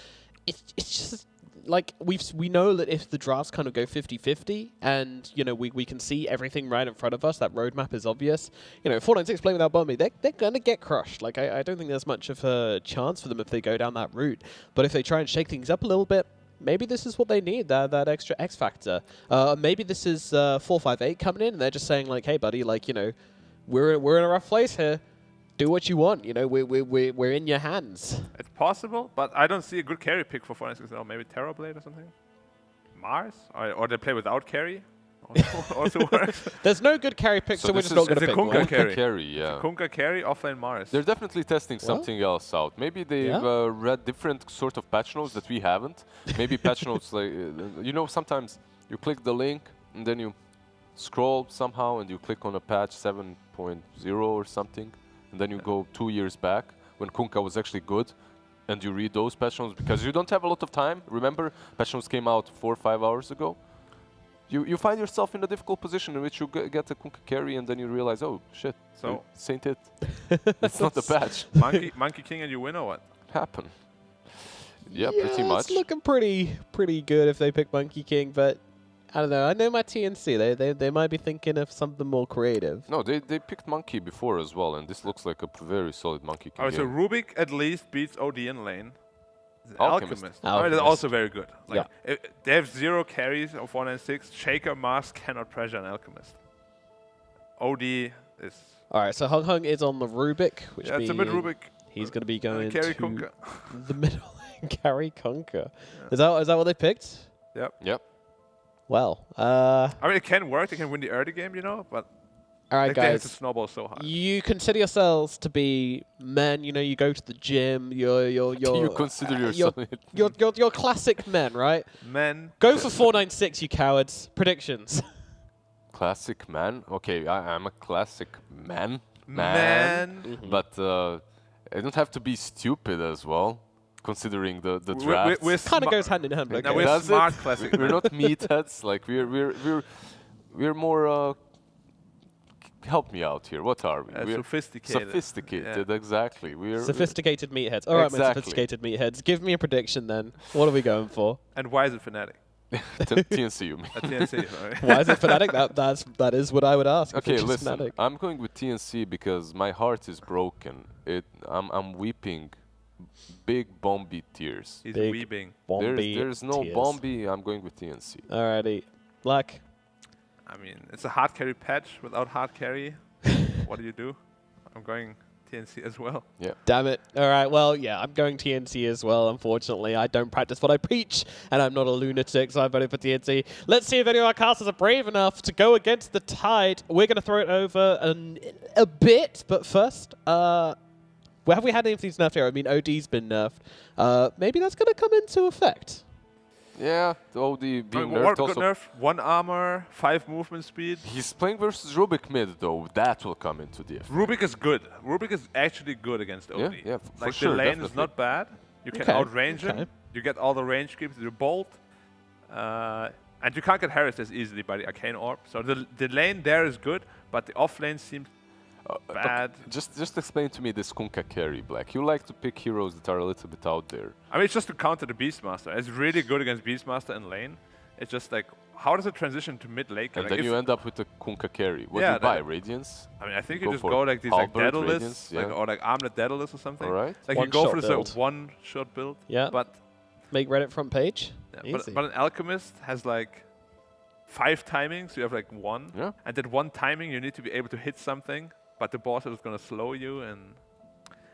[SPEAKER 3] it's just like we know that if the drafts kind of go 50-50 and you know we can see everything right in front of us, that roadmap is obvious. You know, 496 playing without Bombi, they're gonna get crushed. Like I don't think there's much of a chance for them if they go down that route. But if they try and shake things up a little bit, maybe this is what they need, that extra X factor. Maybe this is 458 coming in and they're just saying like, hey buddy, like, you know, we're in a rough place here. Do what you want, you know, we're in your hands.
[SPEAKER 4] It's possible, but I don't see a good carry pick for 496. No, maybe Terrorblade or something. Mars? Or they play without carry? Also works.
[SPEAKER 3] There's no good carry pick, so we're
[SPEAKER 5] this
[SPEAKER 3] just not
[SPEAKER 5] is-
[SPEAKER 3] going to
[SPEAKER 4] it's a
[SPEAKER 3] pick
[SPEAKER 4] Kunkka
[SPEAKER 3] one.
[SPEAKER 4] carry.
[SPEAKER 5] Carry, yeah.
[SPEAKER 4] Kunkka carry, offlane Mars.
[SPEAKER 5] They're definitely testing something else out. Maybe they've
[SPEAKER 3] Yeah.
[SPEAKER 5] read different sort of patch notes that we haven't. Maybe patch notes like, you know, sometimes you click the link and then you scroll somehow and you click on a patch 7.0 or something. And then you go 2 years back when Kunkka was actually good and you read those patch notes because you don't have a lot of time. Remember, patch notes came out 4 or 5 hours ago. You find yourself in a difficult position in which you get a Kunkka carry and then you realize, oh shit,
[SPEAKER 4] So-
[SPEAKER 5] this ain't it. It's not the patch.
[SPEAKER 4] Monkey King and you win or what?
[SPEAKER 5] Happen. Yeah, pretty much.
[SPEAKER 3] It's looking pretty good if they pick Monkey King, but I don't know. I know my TNC. They might be thinking of something more creative.
[SPEAKER 5] No, they picked Monkey before as well, and this looks like a very solid Monkey
[SPEAKER 4] Oh, so
[SPEAKER 5] game.
[SPEAKER 4] Rubik at least beats OD in lane.
[SPEAKER 5] Alchemist.
[SPEAKER 4] Alchemist. I mean, they're also very good. Like, they have 0 carries of 196. Shaker Mars cannot pressure an Alchemist. OD is...
[SPEAKER 3] All right, so Hung Hung is on the Rubik, which
[SPEAKER 4] Yeah, it's a mid Rubik.
[SPEAKER 3] He's going to be going
[SPEAKER 4] Carry
[SPEAKER 3] to
[SPEAKER 4] Kunkka.
[SPEAKER 3] the middle lane. Carry Kunkka. Is that what they picked?
[SPEAKER 5] Yep.
[SPEAKER 3] Well,
[SPEAKER 4] I mean, it can work. They can win the early game, you know, but
[SPEAKER 3] all right,
[SPEAKER 4] they have to
[SPEAKER 3] guys.
[SPEAKER 4] snowball so hard.
[SPEAKER 3] You consider yourselves to be men. You know, you go to the gym.
[SPEAKER 5] You consider yourself...
[SPEAKER 3] You're classic men, right?
[SPEAKER 4] Men.
[SPEAKER 3] Go for 496, you cowards. Predictions.
[SPEAKER 5] Classic man? Okay, I'm a classic man.
[SPEAKER 4] Man.
[SPEAKER 5] But I don't have to be stupid as well, considering the draft.
[SPEAKER 4] We're
[SPEAKER 3] Kind of goes hand in hand.
[SPEAKER 4] Now
[SPEAKER 3] Okay.
[SPEAKER 4] we're
[SPEAKER 5] Does
[SPEAKER 4] smart
[SPEAKER 5] it?
[SPEAKER 4] classic.
[SPEAKER 5] We're not meatheads. Like we're more. Help me out here. What are we? We're
[SPEAKER 4] sophisticated.
[SPEAKER 5] Sophisticated, exactly. We're
[SPEAKER 3] Sophisticated meatheads. All right, my
[SPEAKER 5] Exactly.
[SPEAKER 3] sophisticated meatheads. Give me a prediction then. What are we going for?
[SPEAKER 4] And why is it Fnatic?
[SPEAKER 5] TNC, you mean?
[SPEAKER 4] At TNC, sorry.
[SPEAKER 3] Why is it Fnatic? That is what I would ask. if
[SPEAKER 5] Okay,
[SPEAKER 3] it's just
[SPEAKER 5] listen.
[SPEAKER 3] Fnatic.
[SPEAKER 5] I'm going with TNC because my heart is broken. I'm weeping big Bombi tears.
[SPEAKER 4] He's
[SPEAKER 3] Big
[SPEAKER 4] weeping.
[SPEAKER 3] Bombi
[SPEAKER 5] There's no
[SPEAKER 3] tears.
[SPEAKER 5] Bombi. I'm going with TNC.
[SPEAKER 3] Alrighty. Black.
[SPEAKER 4] I mean, it's a hard carry patch without hard carry. What do? I'm going TNC as well.
[SPEAKER 5] Yeah.
[SPEAKER 3] Damn it. All right. Well, yeah, I'm going TNC as well. Unfortunately, I don't practice what I preach, and I'm not a lunatic, so I'm voting for TNC. Let's see if any of our casters are brave enough to go against the tide. We're going to throw it over a bit, but first, have we had any of these nerfed here? I mean, OD's been nerfed. Maybe that's going to come into effect.
[SPEAKER 5] Yeah, the OD being nerfed
[SPEAKER 4] What
[SPEAKER 5] also.
[SPEAKER 4] good nerf? 1 armor, 5 movement speed.
[SPEAKER 5] He's playing versus Rubik mid though. That will come into the effect.
[SPEAKER 4] Rubik is good. Rubik is actually good against OD.
[SPEAKER 5] Yeah, for
[SPEAKER 4] like
[SPEAKER 5] sure,
[SPEAKER 4] the lane is
[SPEAKER 5] definitely.
[SPEAKER 4] not bad. You can
[SPEAKER 3] Okay,
[SPEAKER 4] outrange
[SPEAKER 3] okay.
[SPEAKER 4] him. You get all the range creeps with your bolt. And you can't get harassed as easily by the arcane orb. So the lane there is good, but the off lane seems bad.
[SPEAKER 5] Just explain to me this Kunkka carry, Black. You like to pick heroes that are a little bit out there.
[SPEAKER 4] I mean, it's just to counter the Beastmaster. It's really good against Beastmaster in lane. It's just like, how does it transition to mid lane?
[SPEAKER 5] And
[SPEAKER 4] Like
[SPEAKER 5] then
[SPEAKER 4] if
[SPEAKER 5] you end up with a Kunkka carry. What do
[SPEAKER 4] Yeah,
[SPEAKER 5] you buy?
[SPEAKER 4] that-
[SPEAKER 5] Radiance?
[SPEAKER 4] I mean, I think you
[SPEAKER 5] Go
[SPEAKER 4] just
[SPEAKER 5] for
[SPEAKER 4] go like these like
[SPEAKER 5] Halberd,
[SPEAKER 4] Daedalus,
[SPEAKER 5] Radiance,
[SPEAKER 4] like,
[SPEAKER 5] yeah.
[SPEAKER 4] or like Armlet Daedalus or something.
[SPEAKER 5] Alright.
[SPEAKER 4] Like you go
[SPEAKER 3] One-shot
[SPEAKER 4] for this
[SPEAKER 3] build.
[SPEAKER 4] one-shot build.
[SPEAKER 3] Yeah.
[SPEAKER 4] But,
[SPEAKER 3] Make Reddit front page.
[SPEAKER 4] yeah,
[SPEAKER 3] Easy.
[SPEAKER 4] but an Alchemist has like 5 timings. You have like 1.
[SPEAKER 5] Yeah.
[SPEAKER 4] And that 1 timing, you need to be able to hit something. But the boss is going to slow you. And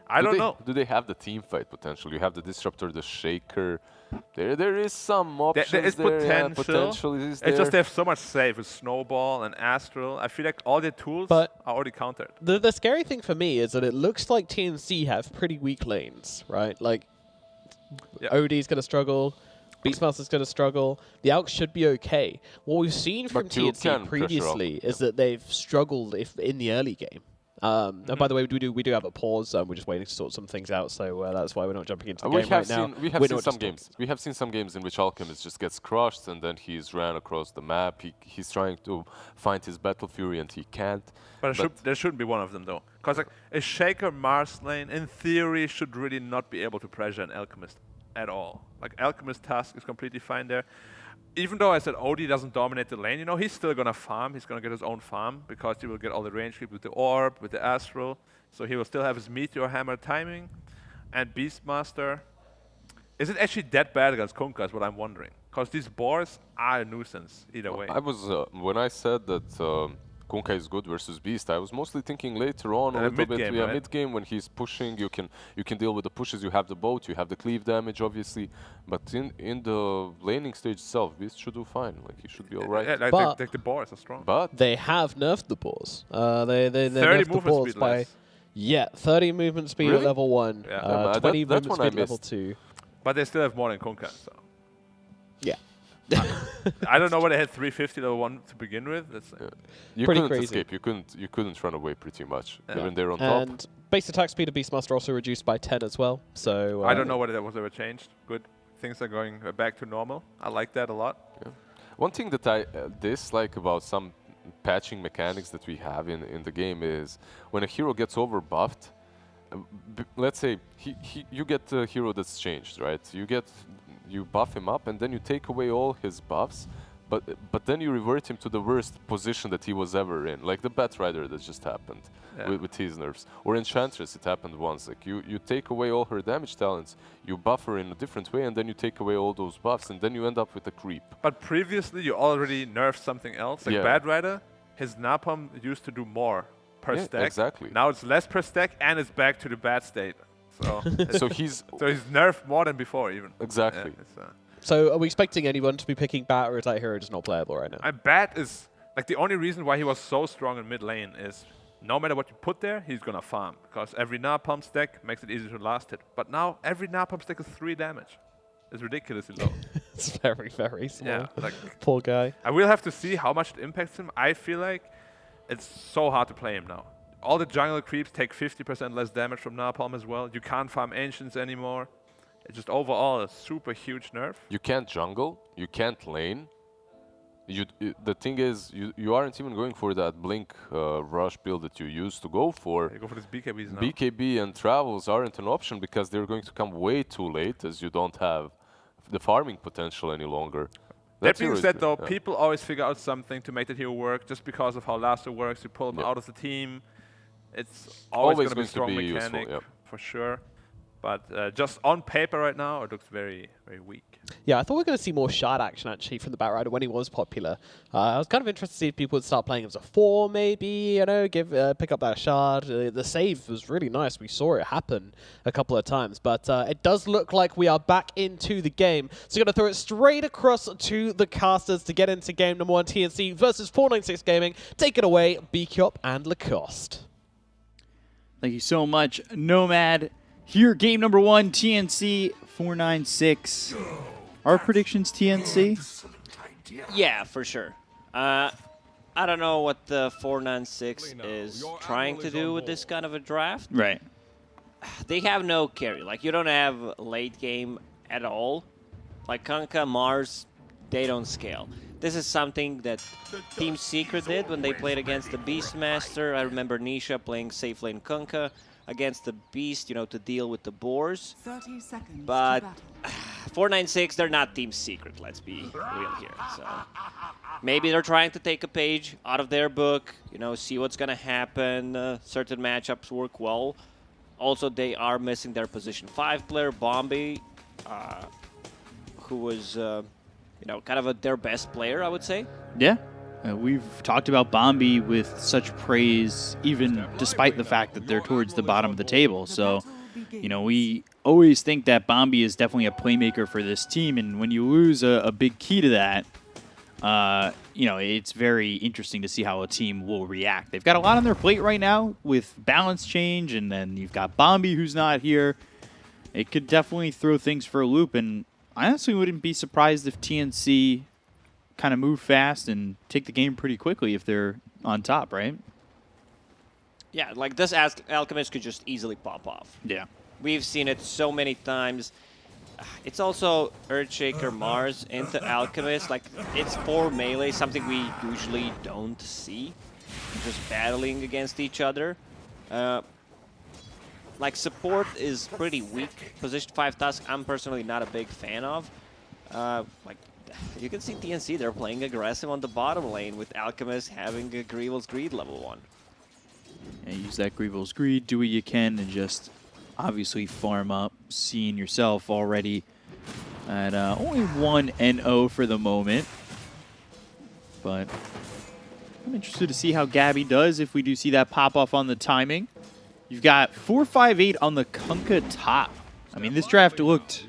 [SPEAKER 4] I don't know.
[SPEAKER 5] Do they have the team fight potential? You have the Disruptor, the Shaker. There is some options
[SPEAKER 4] There is
[SPEAKER 5] there. Yeah,
[SPEAKER 4] potential.
[SPEAKER 5] potential is there.
[SPEAKER 4] It's just they have so much save with Snowball and Astral. I feel like all their tools
[SPEAKER 3] But-
[SPEAKER 4] are already countered.
[SPEAKER 3] The scary thing for me is that it looks like TNC have pretty weak lanes, right? Like,
[SPEAKER 4] Yeah.
[SPEAKER 3] OD's going to struggle. Beastmaster's going to struggle. The Alcs should be okay. What we've seen from
[SPEAKER 5] But you
[SPEAKER 3] TNC
[SPEAKER 5] can pressure
[SPEAKER 3] previously
[SPEAKER 5] Alcs,
[SPEAKER 3] is that they've struggled in the early game. And by the way, we do have a pause. We're just waiting to sort some things out, so that's why we're not jumping into the
[SPEAKER 5] we
[SPEAKER 3] game
[SPEAKER 5] have
[SPEAKER 3] right now.
[SPEAKER 5] seen we have
[SPEAKER 3] We're
[SPEAKER 5] seen
[SPEAKER 3] not
[SPEAKER 5] some
[SPEAKER 3] just
[SPEAKER 5] games. We have seen some games in which Alchemist just gets crushed and then he's ran across the map. He's trying to find his Battle Fury and he can't.
[SPEAKER 4] But there shouldn't be one of them, though. Because like, a Shaker Mars lane, in theory, should really not be able to pressure an Alchemist at all. Like, Alchemist task is completely fine there. Even though I said OD doesn't dominate the lane, you know, he's still going to farm. He's going to get his own farm because he will get all the range creep with the Orb, with the Astral. So he will still have his Meteor Hammer timing. And Beastmaster, is it actually that bad against Kunkka is what I'm wondering. Because these boars are a nuisance either way.
[SPEAKER 5] I was when I said that Kunkka is good versus Beast, I was mostly thinking later on a little bit.
[SPEAKER 4] mid-game,
[SPEAKER 5] Yeah,
[SPEAKER 4] right?
[SPEAKER 5] mid-game when he's pushing, you can deal with the pushes. You have the boat, you have the cleave damage, obviously. But in the laning stage itself, Beast should do fine. Like he should be all right.
[SPEAKER 4] Yeah, like,
[SPEAKER 3] But-
[SPEAKER 4] the boars are strong.
[SPEAKER 5] But
[SPEAKER 3] They have nerfed the boars. They
[SPEAKER 4] 30
[SPEAKER 3] nerfed the
[SPEAKER 4] movement
[SPEAKER 3] boars
[SPEAKER 4] speed
[SPEAKER 3] by...
[SPEAKER 4] less.
[SPEAKER 3] Yeah, 30 movement speed at
[SPEAKER 5] Really?
[SPEAKER 3] level 1.
[SPEAKER 4] Yeah.
[SPEAKER 5] that-
[SPEAKER 3] 20
[SPEAKER 5] that
[SPEAKER 3] movement
[SPEAKER 5] one I
[SPEAKER 3] speed at level
[SPEAKER 5] missed.
[SPEAKER 3] 2.
[SPEAKER 4] But they still have more than Kunkka, so.
[SPEAKER 3] Yeah.
[SPEAKER 4] I don't know why they had 350 level 1 to begin with. That's
[SPEAKER 5] you
[SPEAKER 3] Pretty
[SPEAKER 5] couldn't
[SPEAKER 3] crazy.
[SPEAKER 5] escape. You couldn't run away pretty much.
[SPEAKER 4] Yeah.
[SPEAKER 5] Even they're on top.
[SPEAKER 3] And base attack speed of Beastmaster also reduced by 10 as well. So
[SPEAKER 4] I don't know whether that was ever changed. Good. Things are going back to normal. I like that a lot.
[SPEAKER 5] One thing that I dislike about some patching mechanics that we have in the game is when a hero gets overbuffed, let's say you get a hero that's changed, right? You buff him up and then you take away all his buffs, But then you revert him to the worst position that he was ever in, like the Bat Rider that just happened with his nerfs. Or Enchantress, it happened once. Like you take away all her damage talents, you buff her in a different way, and then you take away all those buffs, and then you end up with a creep.
[SPEAKER 4] But previously, you already nerfed something else. Like Bad Rider, his Napalm used to do more per stack.
[SPEAKER 5] Exactly.
[SPEAKER 4] Now it's less per stack, and it's back to the bad state. So,
[SPEAKER 5] so he's
[SPEAKER 4] nerfed more than before, even.
[SPEAKER 5] Exactly.
[SPEAKER 4] Yeah,
[SPEAKER 3] So are we expecting anyone to be picking Bat, or is that hero just not playable right now?
[SPEAKER 4] Bat is, like, the only reason why he was so strong in mid lane is no matter what you put there, he's going to farm. Because every Napalm stack makes it easy to last hit. But now every Napalm stack is 3 damage. It's ridiculously low.
[SPEAKER 3] It's very, very small.
[SPEAKER 4] Yeah, like,
[SPEAKER 3] poor guy.
[SPEAKER 4] I will have to see how much it impacts him. I feel like it's so hard to play him now. All the jungle creeps take 50% less damage from Napalm as well. You can't farm Ancients anymore. It's just overall a super huge nerf.
[SPEAKER 5] You can't jungle, you can't lane. The thing is, you aren't even going for that Blink rush build that you used to go for.
[SPEAKER 4] You go for this BKBs now.
[SPEAKER 5] BKB and travels aren't an option because they're going to come way too late, as you don't have the farming potential any longer.
[SPEAKER 4] That being said, though, people always figure out something to make that hero work just because of how Lasso works. You pull him out of the team. It's always going to be a strong mechanic,
[SPEAKER 5] useful,
[SPEAKER 4] for sure. But just on paper right now, it looks very, very weak.
[SPEAKER 3] Yeah, I thought we were going to see more shard action, actually, from the Bat Rider when he was popular. I was kind of interested to see if people would start playing as a 4, maybe, you know, pick up that shard. The save was really nice. We saw it happen a couple of times. But it does look like we are back into the game. So we're going to throw it straight across to the casters to get into game number 1, TNC versus 496 Gaming. Take it away, Bkyop and Lacoste.
[SPEAKER 1] Thank you so much, Nomad. Here, game number 1, TNC 496. Our predictions, TNC?
[SPEAKER 6] Yeah, for sure. I don't know what the 496 is trying to do with this kind of a draft.
[SPEAKER 1] Right.
[SPEAKER 6] They have no carry. Like, you don't have late game at all. Like, Kunkka, Mars, they don't scale. This is something that Team Secret did when they played against the Beastmaster. I remember Nisha playing safe lane Kunkka against the Beast, you know, to deal with the boars.
[SPEAKER 7] 30 seconds.
[SPEAKER 6] But 496, they're not Team Secret, let's be real here. So maybe they're trying to take a page out of their book, you know, see what's going to happen. Certain matchups work well. Also, they are missing their position 5 player, Bombi, who was, you know, kind of their best player, I would say.
[SPEAKER 1] Yeah. We've talked about Bombi with such praise, even despite the fact that they're towards the bottom of the table. So, you know, we always think that Bombi is definitely a playmaker for this team. And when you lose a big key to that, you know, it's very interesting to see how a team will react. They've got a lot on their plate right now with balance change, and then you've got Bombi who's not here. It could definitely throw things for a loop, and I honestly wouldn't be surprised if TNC kind of move fast and take the game pretty quickly if they're on top, right?
[SPEAKER 6] Yeah, like this Alchemist could just easily pop off.
[SPEAKER 1] Yeah.
[SPEAKER 6] We've seen it so many times. It's also Earthshaker Mars into Alchemist. Like, it's 4 melee, something we usually don't see. Just battling against each other. Like, support is pretty weak. Position 5 Tusk, I'm personally not a big fan of. Like, you can see TNC, they're playing aggressive on the bottom lane with Alchemist having a Grieval's Greed level 1.
[SPEAKER 1] And use that Grieval's Greed, do what you can, and just obviously farm up. Seeing yourself already at only 1 NO for the moment. But I'm interested to see how Gabby does if we do see that pop off on the timing. You've got 458 on the Kunkka top. I mean, this draft looked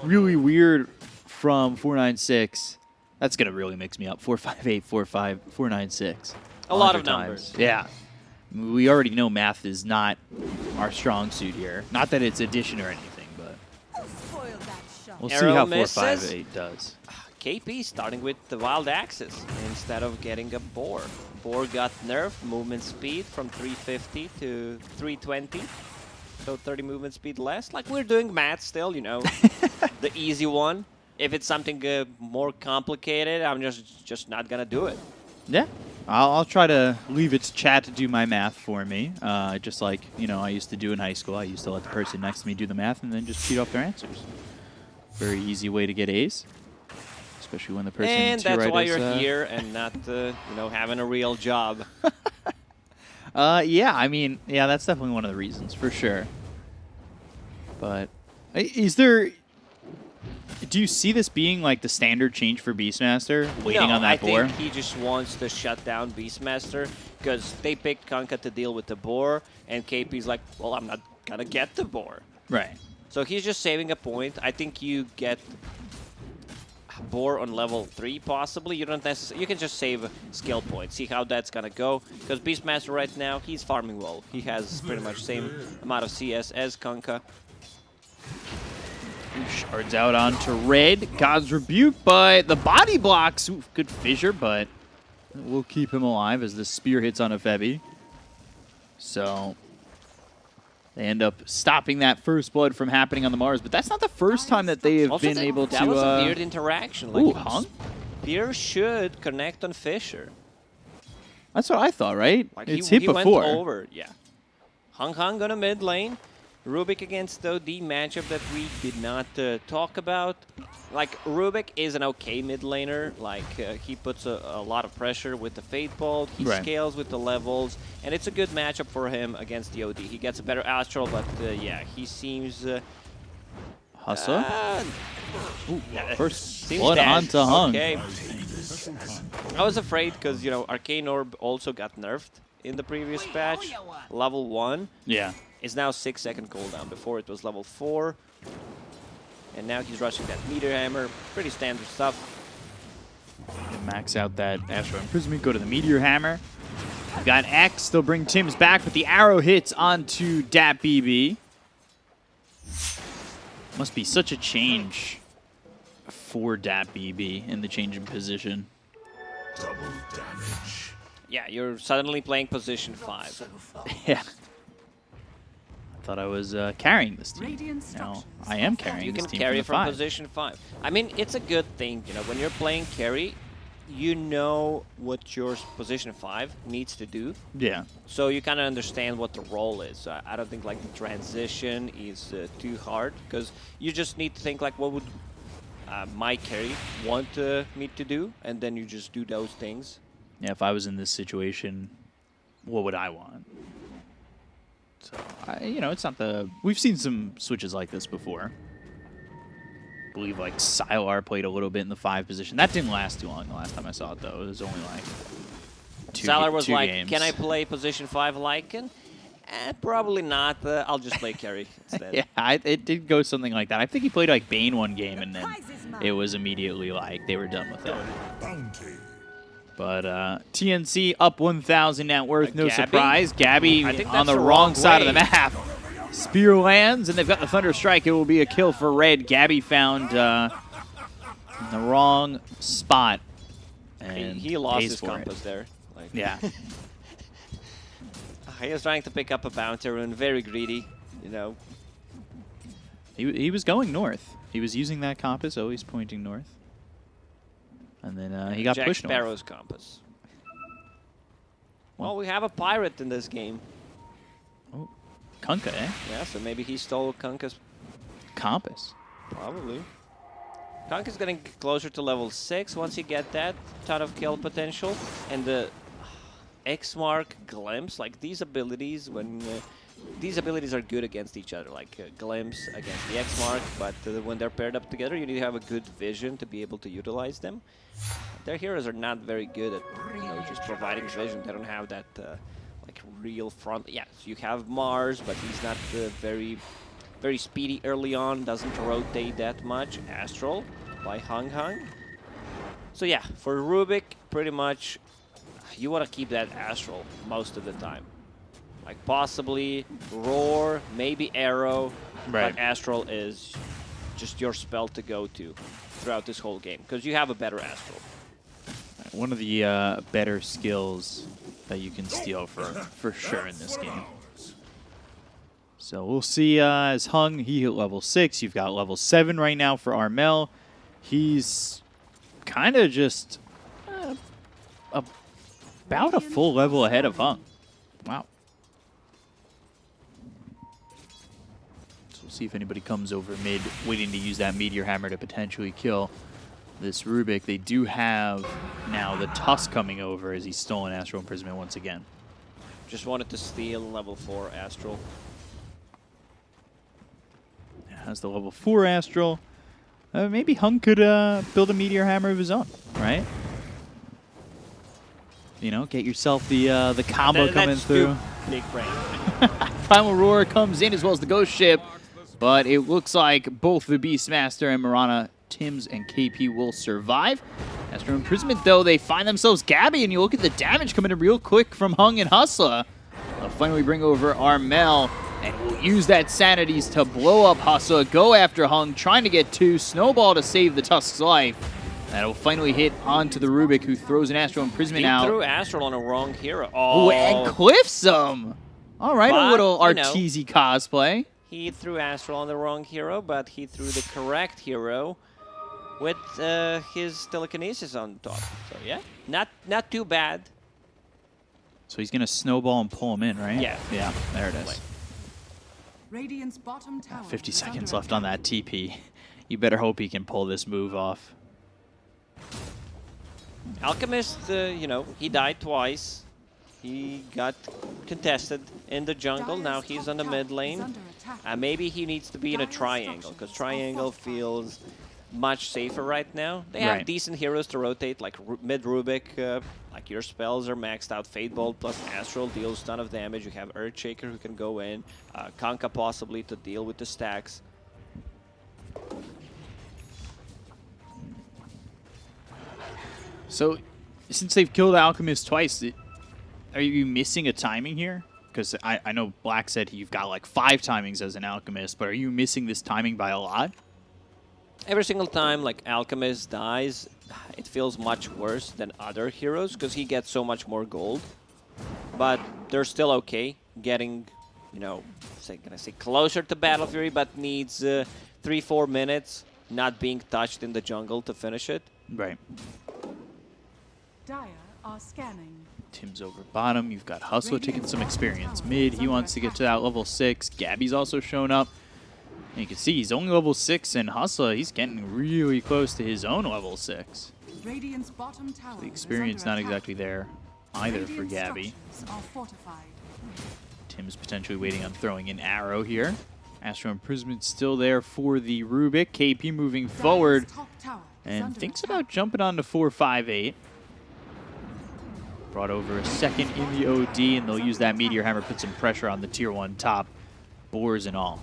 [SPEAKER 1] really weird from 496. That's going to really mix me up. 458, 496.
[SPEAKER 6] A lot of numbers.
[SPEAKER 1] Yeah. We already know math is not our strong suit here. Not that it's addition or anything, but we'll see how 458 does.
[SPEAKER 6] KP starting with the Wild Axis instead of getting a Boar. Boar got nerfed, movement speed from 350 to 320. So 30 movement speed less. Like, we're doing math still, you know, the easy one. If it's something more complicated, I'm just not going to do it.
[SPEAKER 1] Yeah. I'll try to leave it to chat to do my math for me. Just like, you know, I used to do in high school. I used to let the person next to me do the math and then just cheat off their answers. Very easy way to get A's. especially when the person
[SPEAKER 6] And
[SPEAKER 1] to your
[SPEAKER 6] that's
[SPEAKER 1] right
[SPEAKER 6] why
[SPEAKER 1] is,
[SPEAKER 6] you're here and not, having a real job.
[SPEAKER 1] Yeah, I mean, yeah, that's definitely one of the reasons, for sure. But is there... Do you see this being like the standard change for Beastmaster, waiting on that boar?
[SPEAKER 6] I think he just wants to shut down Beastmaster because they picked Kanka to deal with the boar, and KP's like, well, I'm not going to get the boar.
[SPEAKER 1] Right.
[SPEAKER 6] So he's just saving a point. I think you get boar on level 3 possibly. You don't necessarily, you can just save skill points, see how that's gonna go. Because Beastmaster right now, he's farming well. He has pretty much same amount of CS as Kanka.
[SPEAKER 1] Shards out onto red. God's Rebuke, but the body blocks. Ooh, good fissure, but we'll keep him alive as the spear hits on a Febby. So they end up stopping that first blood from happening on the Mars, but that's not the first time that they have
[SPEAKER 6] Also,
[SPEAKER 1] been able to...
[SPEAKER 6] That was a weird interaction. Like,
[SPEAKER 1] ooh, Hung?
[SPEAKER 6] Spear should connect on Fisher.
[SPEAKER 1] That's what I thought, right?
[SPEAKER 6] Like
[SPEAKER 1] It's
[SPEAKER 6] he
[SPEAKER 1] hit before.
[SPEAKER 6] Went over, yeah. Hung gonna mid lane. Rubik against the matchup that we did not talk about. Like, Rubik is an okay mid laner. Like, he puts a lot of pressure with the Fate Bolt. He scales with the levels. And it's a good matchup for him against the OD. He gets a better Astral, but yeah, he seems...
[SPEAKER 1] Hustle? Ooh, first
[SPEAKER 6] seems
[SPEAKER 1] blood
[SPEAKER 6] dead.
[SPEAKER 1] onto Hung.
[SPEAKER 6] Okay. I was afraid because, you know, Arcane Orb also got nerfed in the previous patch. Level 1.
[SPEAKER 1] Yeah.
[SPEAKER 6] Is now 6-second cooldown. Before it was level 4. And now he's rushing that Meteor Hammer. Pretty standard stuff.
[SPEAKER 1] And max out that Astral Imprisonment, go to the Meteor Hammer. We've got X, they'll bring Tim's back, but the arrow hits onto Dat BB. Must be such a change for Dat BB in the change in position.
[SPEAKER 2] Double damage.
[SPEAKER 6] Yeah, you're suddenly playing position 5.
[SPEAKER 1] Yeah. I thought I was carrying this team. No, I am carrying
[SPEAKER 6] You
[SPEAKER 1] this
[SPEAKER 6] can
[SPEAKER 1] team
[SPEAKER 6] carry
[SPEAKER 1] from the
[SPEAKER 6] from
[SPEAKER 1] 5.
[SPEAKER 6] position 5. I mean, it's a good thing, you know, when you're playing carry, you know what your position 5 needs to do.
[SPEAKER 1] Yeah.
[SPEAKER 6] So you kind of understand what the role is. I don't think like the transition is too hard because you just need to think like what would my carry want me to do, and then you just do those things.
[SPEAKER 1] Yeah, if I was in this situation, what would I want? So, you know, it's not the... We've seen some switches like this before. I believe, like, Sylar played a little bit in the 5 position. That didn't last too long the last time I saw it, though. It was only, like,
[SPEAKER 6] Sylar was
[SPEAKER 1] two
[SPEAKER 6] like,
[SPEAKER 1] games.
[SPEAKER 6] can I play position 5 Lycan? Probably not. I'll just play carry instead.
[SPEAKER 1] Yeah, it did go something like that. I think he played, like, Bane one game, and then it was immediately, like, they were done with it.
[SPEAKER 2] Bounty.
[SPEAKER 1] But TNC up 1,000 net worth, no
[SPEAKER 6] Gabby?
[SPEAKER 1] surprise. Gabby
[SPEAKER 6] I think
[SPEAKER 1] on
[SPEAKER 6] that's
[SPEAKER 1] the
[SPEAKER 6] the
[SPEAKER 1] wrong
[SPEAKER 6] wrong
[SPEAKER 1] side of the
[SPEAKER 6] way.
[SPEAKER 1] map. Spear lands, and they've got the Thunder Strike. It will be a kill for Red. Gabby found in the wrong spot. And
[SPEAKER 6] He lost
[SPEAKER 1] pays
[SPEAKER 6] his
[SPEAKER 1] for
[SPEAKER 6] compass
[SPEAKER 1] it.
[SPEAKER 6] there. Like,
[SPEAKER 1] Yeah.
[SPEAKER 6] he was trying to pick up a bounty rune, very greedy, you know.
[SPEAKER 1] He was going north. He was using that compass, always pointing north. And then he got
[SPEAKER 6] Jack
[SPEAKER 1] pushed north.
[SPEAKER 6] Sparrow's compass. Well, we have a pirate in this game.
[SPEAKER 1] Oh, Kunkka, eh?
[SPEAKER 6] Yeah, so maybe he stole Kanka's.
[SPEAKER 1] Compass.
[SPEAKER 6] Probably. Kanka's getting closer to level 6 once you get that. Ton of kill potential. And the X-Mark Glimpse, like these abilities, when these abilities are good against each other, like Glimpse against the X-Mark, but when they're paired up together, you need to have a good vision to be able to utilize them. Their heroes are not very good at, you know, just providing vision. They don't have that like real front. Yeah, so you have Mars, but he's not very speedy early on. Doesn't rotate that much. Astral by Hung. So yeah, for Rubik, pretty much you want to keep that Astral most of the time. Like possibly Roar, maybe Arrow, but Astral is just your spell to go to throughout this whole game because you have a better Astral.
[SPEAKER 1] One of the better skills that you can steal for sure in this game. So we'll see as Hung, he hit level 6. You've got level 7 right now for Armel. He's kind of just about a full level ahead of Hung. Wow. So we'll see if anybody comes over mid, waiting to use that Meteor Hammer to potentially kill this Rubik. They do have now the Tusk coming over as he's stolen Astral Imprisonment once again.
[SPEAKER 6] Just wanted to steal level 4 Astral.
[SPEAKER 1] Has the level 4 Astral. Maybe Hung could build a Meteor Hammer of his own, right? You know, get yourself the combo coming through.
[SPEAKER 6] Big brain.
[SPEAKER 1] Primal Roar comes in as well as the Ghost Ship, but it looks like both the Beastmaster and Mirana, Tims, and KP will survive. Astral Imprisonment, though, they find themselves Gabby, and you look at the damage coming in real quick from Hung and Hustler. They'll finally bring over Armel, and will use that Sanities to blow up Hustler, go after Hung, trying to get 2, Snowball to save the Tusk's life. That'll finally hit onto the Rubik, who throws an Astral Imprisonment out.
[SPEAKER 6] He threw Astral on a wrong hero.
[SPEAKER 1] Oh, and cliffs him! All right,
[SPEAKER 6] But,
[SPEAKER 1] a little
[SPEAKER 6] you know,
[SPEAKER 1] Arteezy cosplay.
[SPEAKER 6] He threw Astral on the wrong hero, but he threw the correct hero with his telekinesis on top. So yeah, not too bad.
[SPEAKER 1] So he's gonna snowball and pull him in, right?
[SPEAKER 6] Yeah.
[SPEAKER 1] Yeah, there it is.
[SPEAKER 7] Radiant's bottom tower
[SPEAKER 1] 50
[SPEAKER 7] is
[SPEAKER 1] seconds
[SPEAKER 7] under
[SPEAKER 1] left on that TP. You better hope he can pull this move off.
[SPEAKER 6] Alchemist, you know, he died twice. He got contested in the jungle. Now he's on the mid lane. Maybe he needs to be in a triangle, because triangle feels much safer right now. They have decent heroes to rotate, like mid Rubik. Like your spells are maxed out. Fate Bolt plus Astral deals a ton of damage. You have Earthshaker who can go in. Kanka possibly to deal with the stacks.
[SPEAKER 1] So, since they've killed Alchemist twice, are you missing a timing here? Because I know Black said you've got like 5 timings as an Alchemist, but are you missing this timing by a lot?
[SPEAKER 6] Every single time like Alchemist dies, it feels much worse than other heroes because he gets so much more gold. But they're still okay getting, you know, gonna say closer to Battle Fury, but needs 3-4 minutes not being touched in the jungle to finish it.
[SPEAKER 1] Right.
[SPEAKER 7] Dire are scanning.
[SPEAKER 1] Tim's over bottom. You've got Hustler taking some experience mid. He wants to get to that level 6. Gabby's also shown up. And you can see he's only level 6, and Hustler, he's getting really close to his own level 6.
[SPEAKER 7] Radiant's bottom tower
[SPEAKER 1] The experience
[SPEAKER 7] is
[SPEAKER 1] not
[SPEAKER 7] under attack.
[SPEAKER 1] exactly there either for
[SPEAKER 7] Radiant
[SPEAKER 1] Gabby.
[SPEAKER 7] structures are fortified.
[SPEAKER 1] Tim's potentially waiting on throwing an arrow here. Astral Imprisonment still there for the Rubik. KP moving forward
[SPEAKER 7] Dire's top tower is
[SPEAKER 1] and
[SPEAKER 7] under
[SPEAKER 1] thinks
[SPEAKER 7] attack.
[SPEAKER 1] about jumping on to 4-5-8. Brought over a second in the OD, and they'll use that Meteor Hammer, put some pressure on the Tier 1 top, boars and all.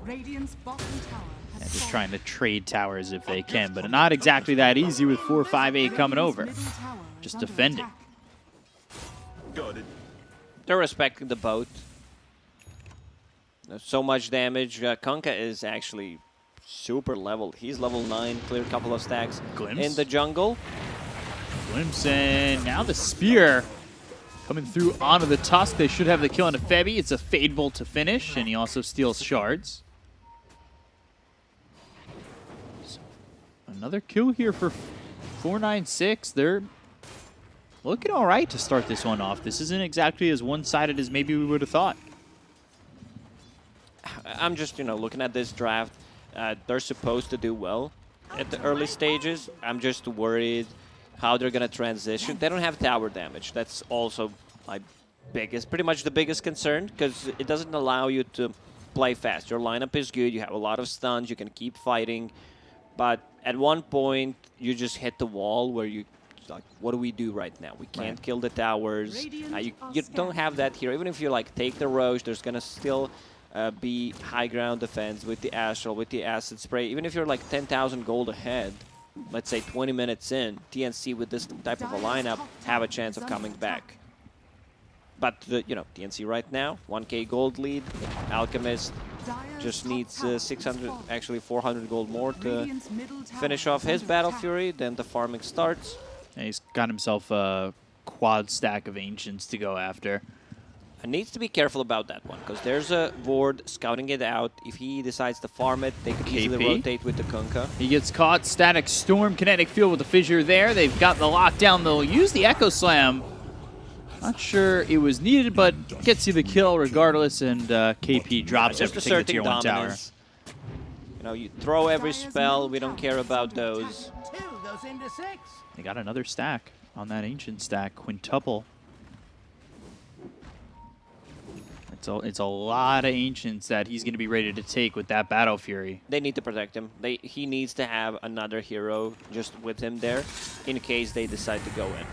[SPEAKER 7] Radiant's bottom tower has
[SPEAKER 1] And just
[SPEAKER 7] fallen.
[SPEAKER 1] trying to trade towers if they can, but not exactly that easy with 4-5-8 coming over.
[SPEAKER 7] Radiant's middle tower is
[SPEAKER 1] Just
[SPEAKER 7] under
[SPEAKER 1] defending.
[SPEAKER 7] attack.
[SPEAKER 6] They're respecting the boat. There's so much damage. Kanka is actually super leveled. He's level 9, cleared a couple of stacks
[SPEAKER 1] Glimpse.
[SPEAKER 6] in the jungle.
[SPEAKER 1] Glimpse, and now the Spear coming through onto the Tusk. They should have the kill on the Febby. It's a Fade Bolt to finish, and he also steals shards. So, another kill here for 496. They're looking all right to start this one off. This isn't exactly as one-sided as maybe we would have thought.
[SPEAKER 6] I'm just, you know, looking at this draft. They're supposed to do well at the early stages. I'm just worried how they're going to transition. They don't have tower damage. That's also my pretty much the biggest concern, because it doesn't allow you to play fast. Your lineup is good. You have a lot of stuns. You can keep fighting. But at one point, you just hit the wall where you, like, what do we do right now? We can't kill the towers. You don't have that here. Even if you, like, take the Roche, there's going to still be high ground defense with the Astral, with the Acid Spray. Even if you're, like, 10,000 gold ahead, let's say 20 minutes in, TNC with this type of a lineup have a chance of coming back. But, you know, TNC right now, 1k gold lead. Alchemist just needs 600, actually 400 gold more to finish off his Battle Fury. Then the farming starts.
[SPEAKER 1] And he's got himself a quad stack of Ancients to go after.
[SPEAKER 6] And needs to be careful about that one, because there's a ward scouting it out. If he decides to farm it, they could easily rotate with the Kunkka.
[SPEAKER 1] He gets caught. Static Storm, Kinetic Field with the fissure there. They've got the lockdown. They'll use the Echo Slam. Not sure it was needed, but gets you the kill regardless, and KP drops
[SPEAKER 6] just
[SPEAKER 1] after taking the
[SPEAKER 6] asserting
[SPEAKER 1] Tier 1 tower.
[SPEAKER 6] dominance. You know, you throw every spell. We don't care about those.
[SPEAKER 1] They got another stack on that ancient stack, quintuple. It's a lot of ancients that he's going to be ready to take with that Battle Fury.
[SPEAKER 6] They need to protect him. He needs to have another hero just with him there in case they decide to go in.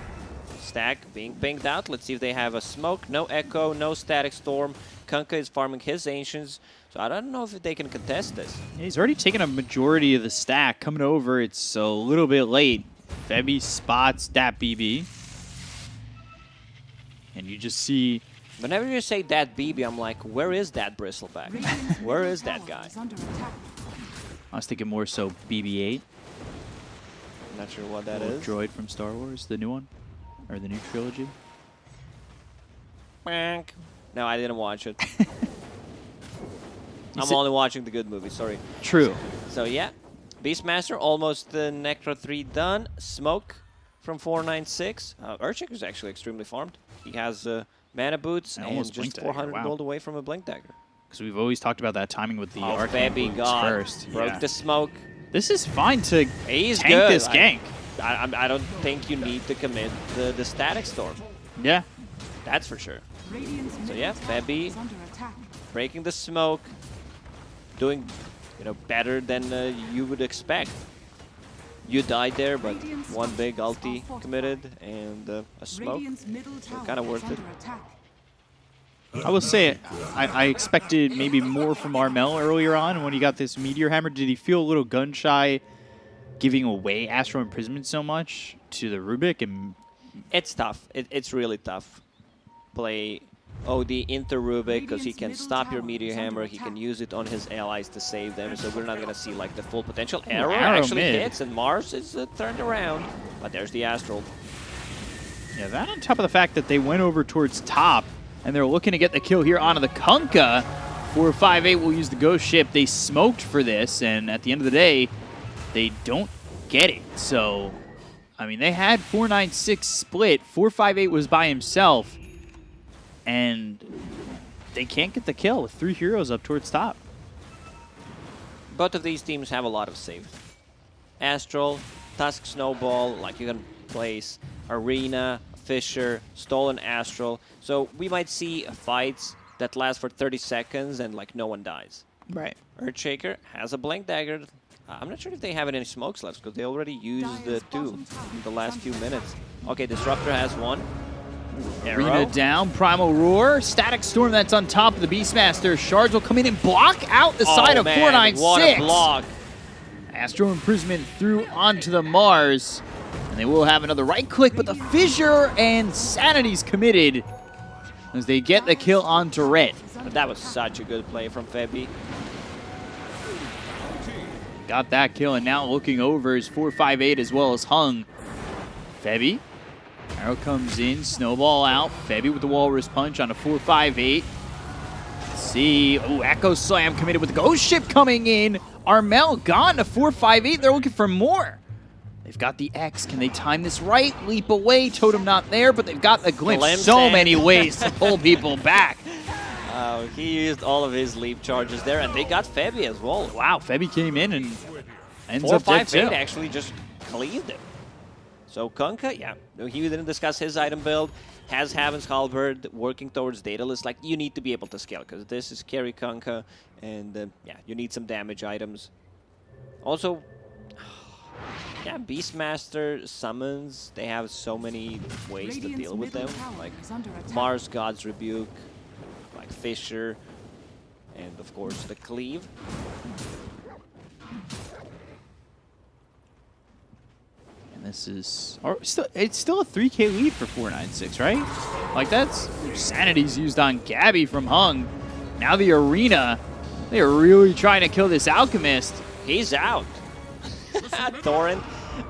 [SPEAKER 6] Stack being pinged out. Let's see if they have a smoke. No echo, no static storm. Kunkka is farming his ancients, so I don't know if they can contest this.
[SPEAKER 1] Yeah, he's already taken a majority of the stack. Coming over, it's a little bit late. Febby spots that BB. And you just see...
[SPEAKER 6] Whenever you say that BB, I'm like, where is that Bristleback? Where is that guy?
[SPEAKER 1] I was thinking more so BB-8.
[SPEAKER 6] Not sure what that
[SPEAKER 1] Little
[SPEAKER 6] is.
[SPEAKER 1] droid from Star Wars, the new one. Or the new trilogy.
[SPEAKER 6] Wank. No, I didn't watch it. I'm only watching the good movies, sorry.
[SPEAKER 1] True.
[SPEAKER 6] So yeah, Beastmaster almost Necro 3 done. Smoke from 496. Urchin is actually extremely farmed. He has mana boots and
[SPEAKER 1] almost
[SPEAKER 6] just
[SPEAKER 1] Blink Dagger,
[SPEAKER 6] 400
[SPEAKER 1] wow.
[SPEAKER 6] gold away from a Blink Dagger.
[SPEAKER 1] Because we've always talked about that timing with the
[SPEAKER 6] Oh,
[SPEAKER 1] arcane
[SPEAKER 6] Febby
[SPEAKER 1] boots
[SPEAKER 6] God.
[SPEAKER 1] first.
[SPEAKER 6] Broke
[SPEAKER 1] Yeah.
[SPEAKER 6] the smoke.
[SPEAKER 1] This is fine to
[SPEAKER 6] He's
[SPEAKER 1] tank
[SPEAKER 6] good.
[SPEAKER 1] this gank.
[SPEAKER 6] I don't think you need to commit the static storm.
[SPEAKER 1] Yeah.
[SPEAKER 6] That's for sure. So yeah, Febby
[SPEAKER 7] Under attack.
[SPEAKER 6] breaking the smoke, doing better than you would expect. You died there, but one big ulti committed and a smoke.
[SPEAKER 7] Radiant's middle tower
[SPEAKER 6] kinda
[SPEAKER 7] is
[SPEAKER 6] worth it.
[SPEAKER 7] under attack.
[SPEAKER 1] I will say, I expected maybe more from Armel earlier on when he got this Meteor Hammer. Did he feel a little gun-shy giving away Astral Imprisonment so much to the Rubik? And
[SPEAKER 6] It's tough. It's really tough. Play OD into Rubik because he can stop your Meteor Hammer. He can use it on his allies to save them. So we're not going to see like the full potential. Arrow
[SPEAKER 1] Arrow
[SPEAKER 6] actually
[SPEAKER 1] mid.
[SPEAKER 6] hits and Mars is turned around. But there's the Astral.
[SPEAKER 1] yeah, that on top of the fact that they went over towards top and they're looking to get the kill here onto the Kunkka. 458 will use the Ghost Ship. They smoked for this, and at the end of the day, they don't get it. So, I mean, they had 496 split. 458 was by himself, and they can't get the kill with 3 heroes up towards top.
[SPEAKER 6] Both of these teams have a lot of save. Astral, Tusk Snowball, like you can place Arena, Fisher, Stolen Astral. So we might see fights that last for 30 seconds and like no one dies.
[SPEAKER 1] Right.
[SPEAKER 6] Earthshaker has a Blink Dagger. I'm not sure if they have any smokes left because they already used the 2 in the last few minutes. Okay, Disruptor has 1.
[SPEAKER 1] Arena
[SPEAKER 6] Arrow.
[SPEAKER 1] down, Primal Roar, Static Storm that's on top of the Beastmaster. Shards will come in and block out the side of
[SPEAKER 6] man,
[SPEAKER 1] 496.
[SPEAKER 6] What a block.
[SPEAKER 1] Astral Imprisonment through onto the Mars. And they will have another right click, but the Fissure and Sanity's committed as they get the kill onto Red.
[SPEAKER 6] But that was such a good play from Febby.
[SPEAKER 1] Got that kill, and now looking over is 458 as well as Hung. Febby. Arrow comes in, Snowball out. Febby with the Walrus Punch on a 458. Let's see. Oh, Echo Slam committed with the Ghost Ship coming in. Armel gone to 458. They're looking for more. They've got the X. Can they time this right? Leap away. Totem not there, but they've got the glimpse.
[SPEAKER 6] Glimpse
[SPEAKER 1] So
[SPEAKER 6] and-
[SPEAKER 1] many ways to pull people back.
[SPEAKER 6] He used all of his leap charges there, and they got Febby as well.
[SPEAKER 1] Wow, Febby came in and ends up dead
[SPEAKER 6] 458
[SPEAKER 1] too.
[SPEAKER 6] actually just cleaved him. So Kunkka, yeah, he didn't discuss his item build. Has Haven's Halberd working towards Daedalus. Like, you need to be able to scale because this is carry Kunkka, and yeah, you need some damage items. Also, yeah, Beastmaster summons. They have so many ways to
[SPEAKER 7] Radiant's
[SPEAKER 6] deal with them,
[SPEAKER 7] middle tower
[SPEAKER 6] like
[SPEAKER 7] is under attack.
[SPEAKER 6] Mars God's Rebuke, like Fisher, and of course the Cleave.
[SPEAKER 1] And this is, it's still a 3K lead for 496, right? Like, that's Sanity's used on Gabby from Hung. Now the Arena, they are really trying to kill this Alchemist.
[SPEAKER 6] He's out. Torrent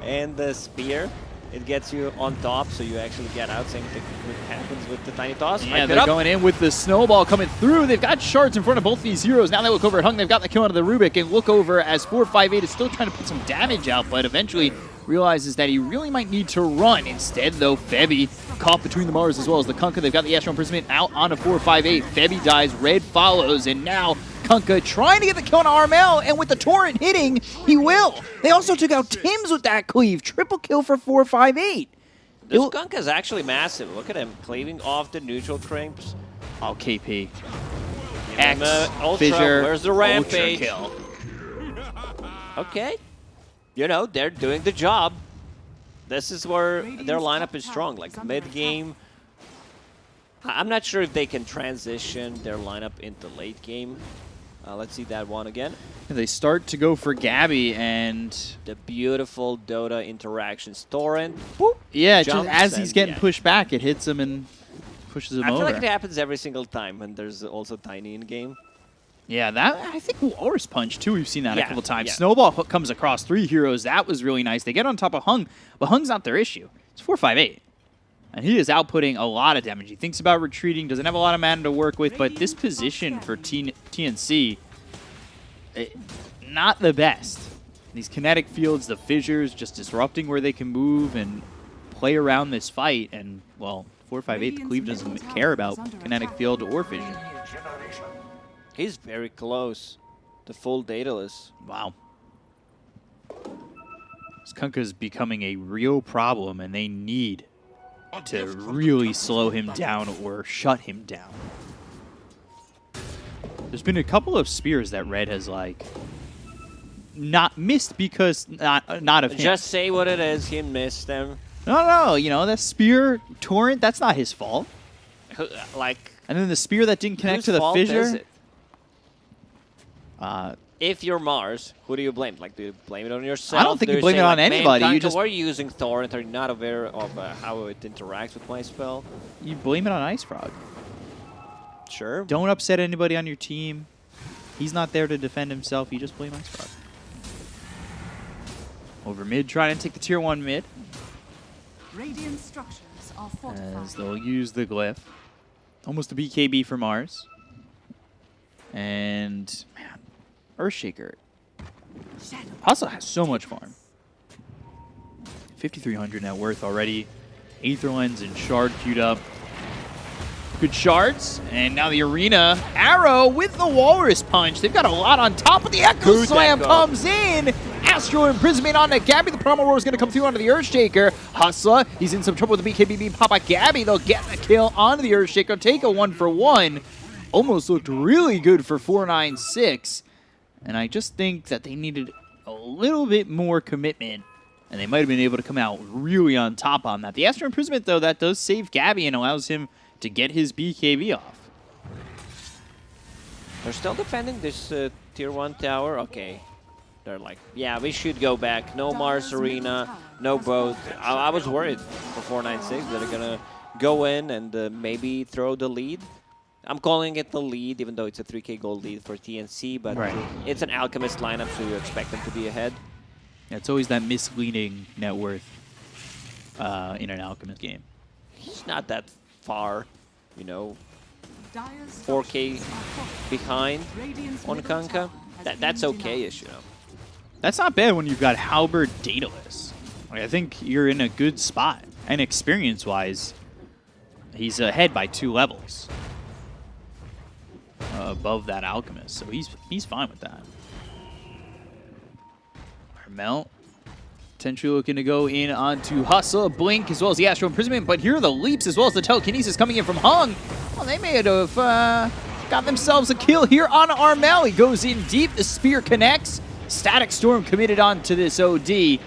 [SPEAKER 6] and the Spear. It gets you on top, so you actually get out. Same thing happens with the Tiny Toss.
[SPEAKER 1] Yeah,
[SPEAKER 6] Hype it
[SPEAKER 1] they're
[SPEAKER 6] up.
[SPEAKER 1] going in with the Snowball coming through. They've got Shards in front of both these heroes. Now they look over at Hung. They've got the kill out of the Rubik. And look over as 458 is still trying to put some damage out, but eventually realizes that he really might need to run. Instead, though, Febby caught between the Mars as well as the Kunkka. They've got the Astral Imprisonment out on a 458. Febby dies, Red follows, and now Kunkka trying to get the kill on Armel, and with the Torrent hitting, he will. They also took out Tim's with that cleave. Triple kill for 458.
[SPEAKER 6] This Kunkka is actually massive. Look at him cleaving off the neutral crimps.
[SPEAKER 1] Oh, KP.
[SPEAKER 6] And,
[SPEAKER 1] X,
[SPEAKER 6] Ultra,
[SPEAKER 1] Fissure,
[SPEAKER 6] where's the rampage?
[SPEAKER 1] Ultra kill.
[SPEAKER 6] Okay. You know, they're doing the job. This is where their lineup is strong. Like mid-game, I'm not sure if they can transition their lineup into late game. Let's see that one again.
[SPEAKER 1] They start to go for Gabby, and
[SPEAKER 6] The beautiful Dota interactions. Torrent, boop,
[SPEAKER 1] yeah, just
[SPEAKER 6] jumps
[SPEAKER 1] as he's
[SPEAKER 6] and-
[SPEAKER 1] getting
[SPEAKER 6] yeah.
[SPEAKER 1] pushed back, it hits him and pushes him
[SPEAKER 6] I
[SPEAKER 1] over.
[SPEAKER 6] feel like it happens every single time when there's also Tiny in game.
[SPEAKER 1] Yeah, that I think Walrus Punch too. We've seen that a
[SPEAKER 6] Yeah,
[SPEAKER 1] couple times.
[SPEAKER 6] yeah.
[SPEAKER 1] Snowball comes across 3 heroes. That was really nice. They get on top of Hung, but Hung's not their issue. It's 458, and he is outputting a lot of damage. He thinks about retreating, doesn't have a lot of mana to work with, but this position for TNC, not the best. These kinetic fields, the fissures, just disrupting where they can move and play around this fight. And well, 458, the Cleave doesn't care about kinetic field or fissure.
[SPEAKER 6] He's very close to full dataless.
[SPEAKER 1] Wow. Kunkka is becoming a real problem, and they need to really slow him down or shut him down. There's been a couple of spears that Red has, like, not missed because not of him.
[SPEAKER 6] Just say what it is. He missed them.
[SPEAKER 1] No, you know, that spear Torrent, that's not his fault.
[SPEAKER 6] Like,
[SPEAKER 1] And then the spear that didn't connect
[SPEAKER 6] whose
[SPEAKER 1] to the
[SPEAKER 6] fault is
[SPEAKER 1] fissure.
[SPEAKER 6] it?
[SPEAKER 1] Uh,
[SPEAKER 6] If you're Mars, who do you blame? Like, do you blame it on yourself?
[SPEAKER 1] I don't think
[SPEAKER 6] Do
[SPEAKER 1] you blame
[SPEAKER 6] say,
[SPEAKER 1] it on
[SPEAKER 6] like, "Man,
[SPEAKER 1] anybody, you
[SPEAKER 6] Kunkka,
[SPEAKER 1] just-
[SPEAKER 6] we're using Torrent. Are you not aware of how it interacts with my spell?
[SPEAKER 1] you blame it on Ice Frog.
[SPEAKER 6] Sure.
[SPEAKER 1] Don't upset anybody on your team. He's not there to defend himself. You just blame Ice Frog. Over mid, trying to take the tier 1 mid.
[SPEAKER 7] Radiant structures are fortified.
[SPEAKER 1] As they'll use the glyph. Almost a BKB for Mars. And, man, Earthshaker. Hustle has so much farm. 5,300 net worth already. Aether Lens and Shard queued up. Good shards. And now the Arena. Arrow with the Walrus Punch. They've got a lot on top of the Echo
[SPEAKER 6] Good
[SPEAKER 1] Slam
[SPEAKER 6] echo.
[SPEAKER 1] comes in. Astral Imprisonment on the Gabby. The Promo Roar is going to come through onto the Earthshaker. Hustler, he's in some trouble with the BKB Papa Gabby. They'll get the kill onto the Earthshaker. Take a 1-for-1. Almost looked really good for 496. And I just think that they needed a little bit more commitment. And they might have been able to come out really on top on that. The Astral Imprisonment, though, that does save Gabby and allows him to get his BKB off.
[SPEAKER 6] They're still defending this tier 1 tower. Okay. They're like, yeah, we should go back. No Mars Arena, no boat. I was worried for 496 that they're going to go in and maybe throw the lead. I'm calling it the lead, even though it's a 3k gold lead for TNC, but
[SPEAKER 1] Right.
[SPEAKER 6] it's an Alchemist lineup, so you expect them to be ahead.
[SPEAKER 1] Yeah, it's always that misleading net worth in an Alchemist game.
[SPEAKER 6] He's not that far, you know,
[SPEAKER 7] Dire's
[SPEAKER 6] 4k
[SPEAKER 7] structures are fortified.
[SPEAKER 6] behind
[SPEAKER 7] Radiant's
[SPEAKER 6] on
[SPEAKER 7] middle
[SPEAKER 6] Kunkka.
[SPEAKER 7] tower has
[SPEAKER 6] That's
[SPEAKER 7] been
[SPEAKER 6] okay-ish, you
[SPEAKER 7] denied.
[SPEAKER 6] know.
[SPEAKER 1] That's not bad when you've got Halberd Daedalus. Like, I think you're in a good spot. And experience-wise, he's ahead by 2 levels above that Alchemist. So he's fine with that. Armel potentially looking to go in onto Hustle, Blink, as well as the Astral Imprisonment. But here are the leaps as well as the telekinesis coming in from Hung. Well, they may have got themselves a kill here on Armel. He goes in deep. The spear connects. Static Storm committed onto this OD.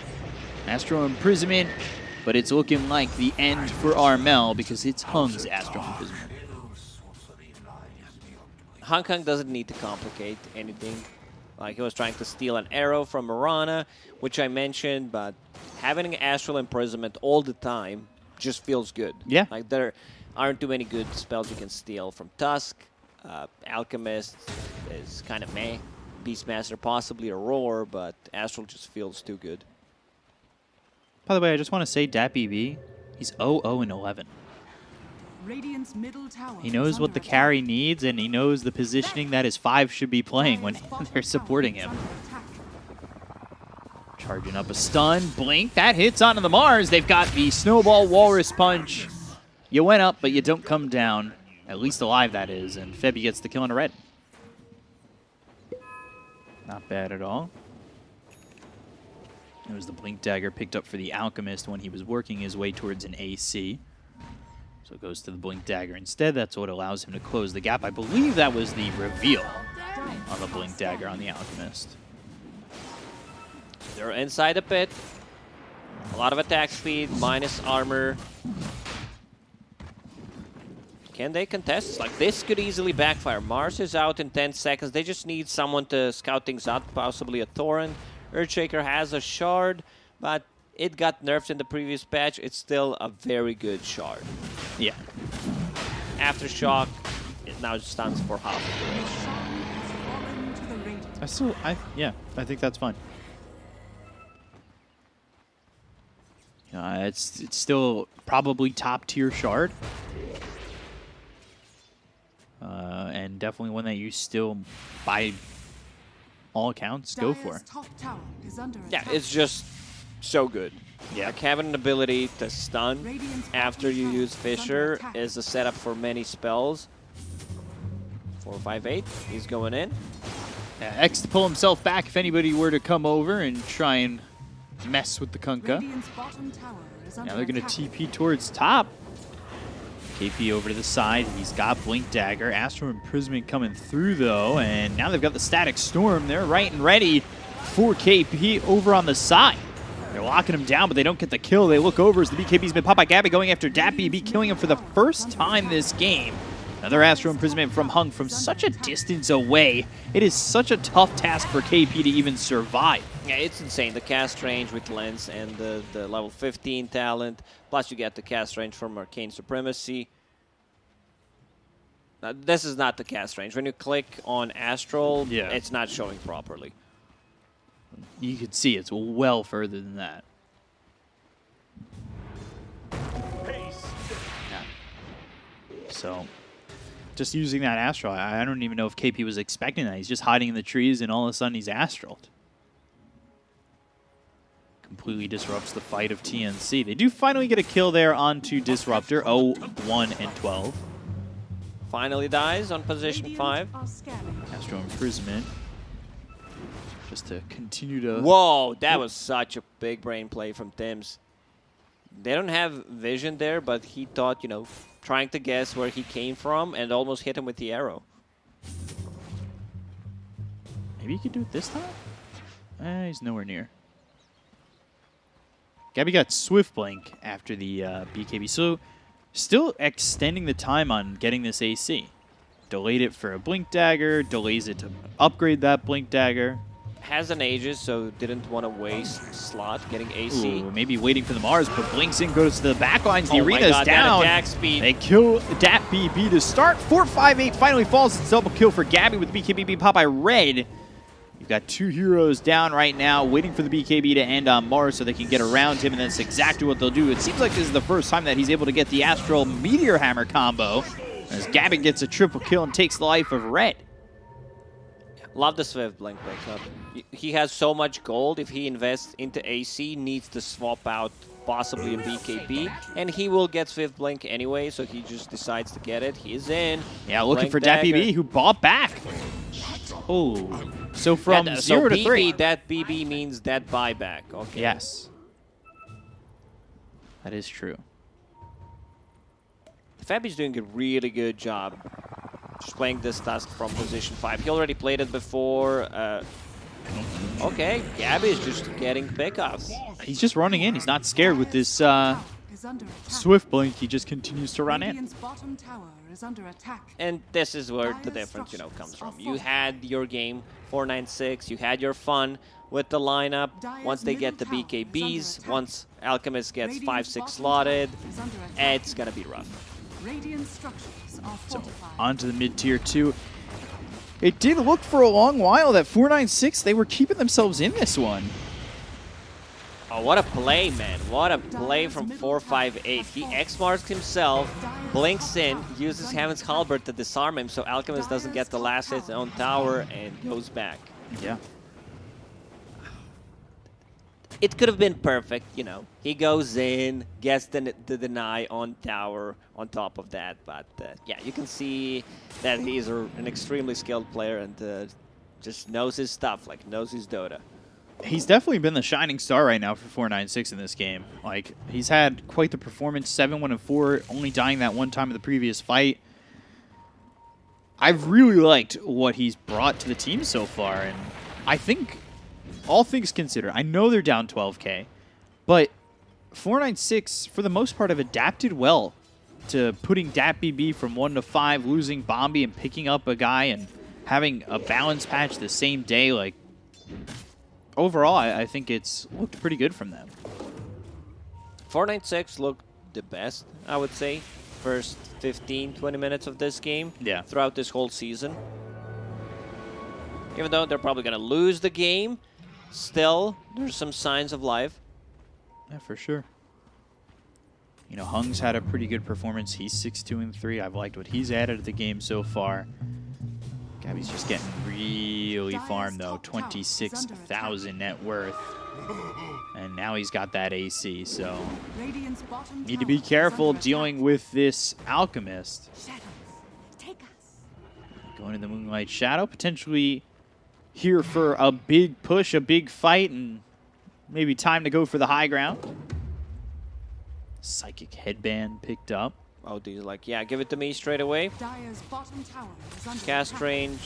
[SPEAKER 1] Astral Imprisonment, but it's looking like the end for Armel because it's Hung's Astral Imprisonment.
[SPEAKER 6] Hong Kong doesn't need to complicate anything. Like, he was trying to steal an arrow from Mirana, which I mentioned, but having an Astral Imprisonment all the time just feels good.
[SPEAKER 1] Yeah.
[SPEAKER 6] Like, there aren't too many good spells you can steal from Tusk. Alchemist is kind of meh. Beastmaster possibly a Roar, but Astral just feels too good.
[SPEAKER 1] By the way, I just want to say DatBB, he's 0-0-11.
[SPEAKER 7] Radiant's middle tower
[SPEAKER 1] He
[SPEAKER 7] is
[SPEAKER 1] knows what
[SPEAKER 7] under
[SPEAKER 1] the
[SPEAKER 7] attack.
[SPEAKER 1] carry needs, and he knows the positioning that his 5 should be playing when
[SPEAKER 7] Dire's bottom
[SPEAKER 1] they're
[SPEAKER 7] tower
[SPEAKER 1] supporting
[SPEAKER 7] is
[SPEAKER 1] him.
[SPEAKER 7] under attack.
[SPEAKER 1] Charging up a stun, Blink, that hits onto the Mars. They've got the Snowball Walrus Punch. You went up, but you don't come down. At least alive, that is, and Febby gets the kill on a red. Not bad at all. It was the Blink Dagger picked up for the Alchemist when he was working his way towards an AC. So it goes to the Blink Dagger instead. That's what allows him to close the gap. I believe that was the reveal on the Blink Dagger on the Alchemist.
[SPEAKER 6] They're inside the pit. A lot of attack speed, minus armor. Can they contest? Like, this could easily backfire. Mars is out in 10 seconds. They just need someone to scout things out, possibly a Thoran. Earthshaker has a shard, but it got nerfed in the previous patch. It's still a very good shard.
[SPEAKER 1] Yeah.
[SPEAKER 6] Aftershock, it now stands for half the duration.
[SPEAKER 1] Yeah, I think that's fine. It's still probably top tier shard. And definitely one that you still, by all accounts, go for.
[SPEAKER 7] Top tower is under
[SPEAKER 6] Yeah,
[SPEAKER 7] attack.
[SPEAKER 6] it's just so good.
[SPEAKER 1] Yeah.
[SPEAKER 6] Like, having an ability to stun
[SPEAKER 7] Radiant's
[SPEAKER 6] after
[SPEAKER 7] bottom
[SPEAKER 6] you
[SPEAKER 7] tower
[SPEAKER 6] use
[SPEAKER 7] is under
[SPEAKER 6] Fissure
[SPEAKER 7] attack.
[SPEAKER 6] is a setup for many spells. 458, he's going in.
[SPEAKER 1] X to pull himself back if anybody were to come over and try and mess with the Kunkka.
[SPEAKER 7] Radiant's bottom tower is under
[SPEAKER 1] Now they're going to
[SPEAKER 7] attack.
[SPEAKER 1] TP towards top. KP over to the side. He's got Blink Dagger. Astral Imprisonment coming through, though. And now they've got the Static Storm. They're right and ready for KP over on the side. They're locking him down, but they don't get the kill. They look over as the BKB's been popped by Gabby going after DatBB, killing him for the first time this game. Another Astral Imprisonment from Hung from such a distance away. It is such a tough task for KP to even survive.
[SPEAKER 6] Yeah, it's insane. The cast range with Lens and the level 15 talent. Plus you get the cast range from Arcane Supremacy. Now, this is not the cast range. When you click on Astral,
[SPEAKER 1] Yeah.
[SPEAKER 6] it's not showing properly.
[SPEAKER 1] You can see it's well further than that. Yeah. So, just using that Astral, I don't even know if KP was expecting that. He's just hiding in the trees, and all of a sudden he's Astraled. Completely disrupts the fight of TNC. They do finally get a kill there onto Disruptor, 0-1 and 12.
[SPEAKER 6] Finally dies on position
[SPEAKER 7] Radiant
[SPEAKER 6] 5.
[SPEAKER 7] are scanning.
[SPEAKER 1] Astral Imprisonment. Just to continue to...
[SPEAKER 6] Whoa, that was such a big brain play from Tims. They don't have vision there, but he thought, you know, trying to guess where he came from and almost hit him with the arrow.
[SPEAKER 1] Maybe he could do it this time? He's nowhere near. Gabby got Swift Blink after the BKB, so still extending the time on getting this AC. Delayed it for a Blink Dagger, delays it to upgrade that Blink Dagger.
[SPEAKER 6] Has an Aegis, so didn't want to waste slot getting AC.
[SPEAKER 1] Ooh, maybe waiting for the Mars, but blinks in, goes to the back lines. The
[SPEAKER 6] Oh my
[SPEAKER 1] arena's
[SPEAKER 6] God, that
[SPEAKER 1] down.
[SPEAKER 6] attack speed.
[SPEAKER 1] They kill DatBB to start. 4-5-8 finally falls. It's double kill for Gabby with the BKB being popped by Red. You've got two heroes down right now, waiting for the BKB to end on Mars so they can get around him, and that's exactly what they'll do. It seems like this is the first time that he's able to get the Astral Meteor Hammer combo, as Gabby gets a triple kill and takes the life of Red.
[SPEAKER 6] Love the Swift Blink pickup. He has so much gold. If he invests into AC, needs to swap out possibly a BKB, and he will get Swift Blink anyway, so he just decides to get it. He's in.
[SPEAKER 1] Yeah, looking
[SPEAKER 6] Blink
[SPEAKER 1] for
[SPEAKER 6] dagger.
[SPEAKER 1] DatBB, who bought back. Oh, so from
[SPEAKER 6] Yeah,
[SPEAKER 1] 0 to
[SPEAKER 6] BB,
[SPEAKER 1] 3.
[SPEAKER 6] that BB means that buyback. Okay.
[SPEAKER 1] Yes. That is true.
[SPEAKER 6] Fabi's doing a really good job just playing this task from position 5. He already played it before. Okay, Gabby is just getting pickups.
[SPEAKER 1] He's just running in. He's not scared with this
[SPEAKER 7] Is under attack.
[SPEAKER 1] Swift Blink. He just continues to run in.
[SPEAKER 7] Radiant's bottom tower is under attack.
[SPEAKER 6] And this is where the difference, comes from. You had your game 4-9-6. You had your fun with the lineup. Once they get the BKBs, once Alchemist gets 5-6 slotted, it's gonna be rough.
[SPEAKER 7] Radiant structures are fortified.
[SPEAKER 1] Onto the mid-tier 2. It did look for a long while that 4-9-6, they were keeping themselves in this one.
[SPEAKER 6] Oh, what a play, man. What a play from 4-5-8. He X-marks himself, blinks in, uses Heaven's Halberd to disarm him so Alchemist doesn't get the last hit on tower and goes back.
[SPEAKER 1] Yeah.
[SPEAKER 6] It could have been perfect, He goes in, gets the deny on tower on top of that. But, yeah, you can see that he's an extremely skilled player and just knows his stuff, like knows his Dota.
[SPEAKER 1] He's definitely been the shining star right now for 496 in this game. Like, he's had quite the performance, 7-1-4, only dying that one time in the previous fight. I've really liked what he's brought to the team so far, and I think, all things considered, I know they're down 12K, but 496, for the most part, have adapted well to putting DAPBB from 1 to 5, losing Bombi and picking up a guy and having a balance patch the same day. Like, overall, I think it's looked pretty good from them.
[SPEAKER 6] 496 looked the best, I would say, first 15-20 minutes of this game.
[SPEAKER 1] Yeah.
[SPEAKER 6] Throughout this whole season. Even though they're probably going to lose the game, still, there's some signs of life.
[SPEAKER 1] Yeah, for sure. You know, Hung's had a pretty good performance. He's 6-2-3. I've liked what he's added to the game so far. Gabby's just getting really farmed, though. 26,000 net worth. And now he's got that AC, so
[SPEAKER 7] Radiant's bottom
[SPEAKER 1] need to
[SPEAKER 7] tower
[SPEAKER 1] be
[SPEAKER 7] is
[SPEAKER 1] careful
[SPEAKER 7] under
[SPEAKER 1] dealing
[SPEAKER 7] attack.
[SPEAKER 1] with this Alchemist.
[SPEAKER 7] Shadows, take us.
[SPEAKER 1] Going in the Moonlight Shadow, potentially here for a big push, a big fight, and maybe time to go for the high ground. Psychic Headband picked up.
[SPEAKER 6] Oh, these like, yeah, give it to me straight away.
[SPEAKER 7] Dire's bottom tower is under
[SPEAKER 6] Cast
[SPEAKER 7] attack.
[SPEAKER 6] range,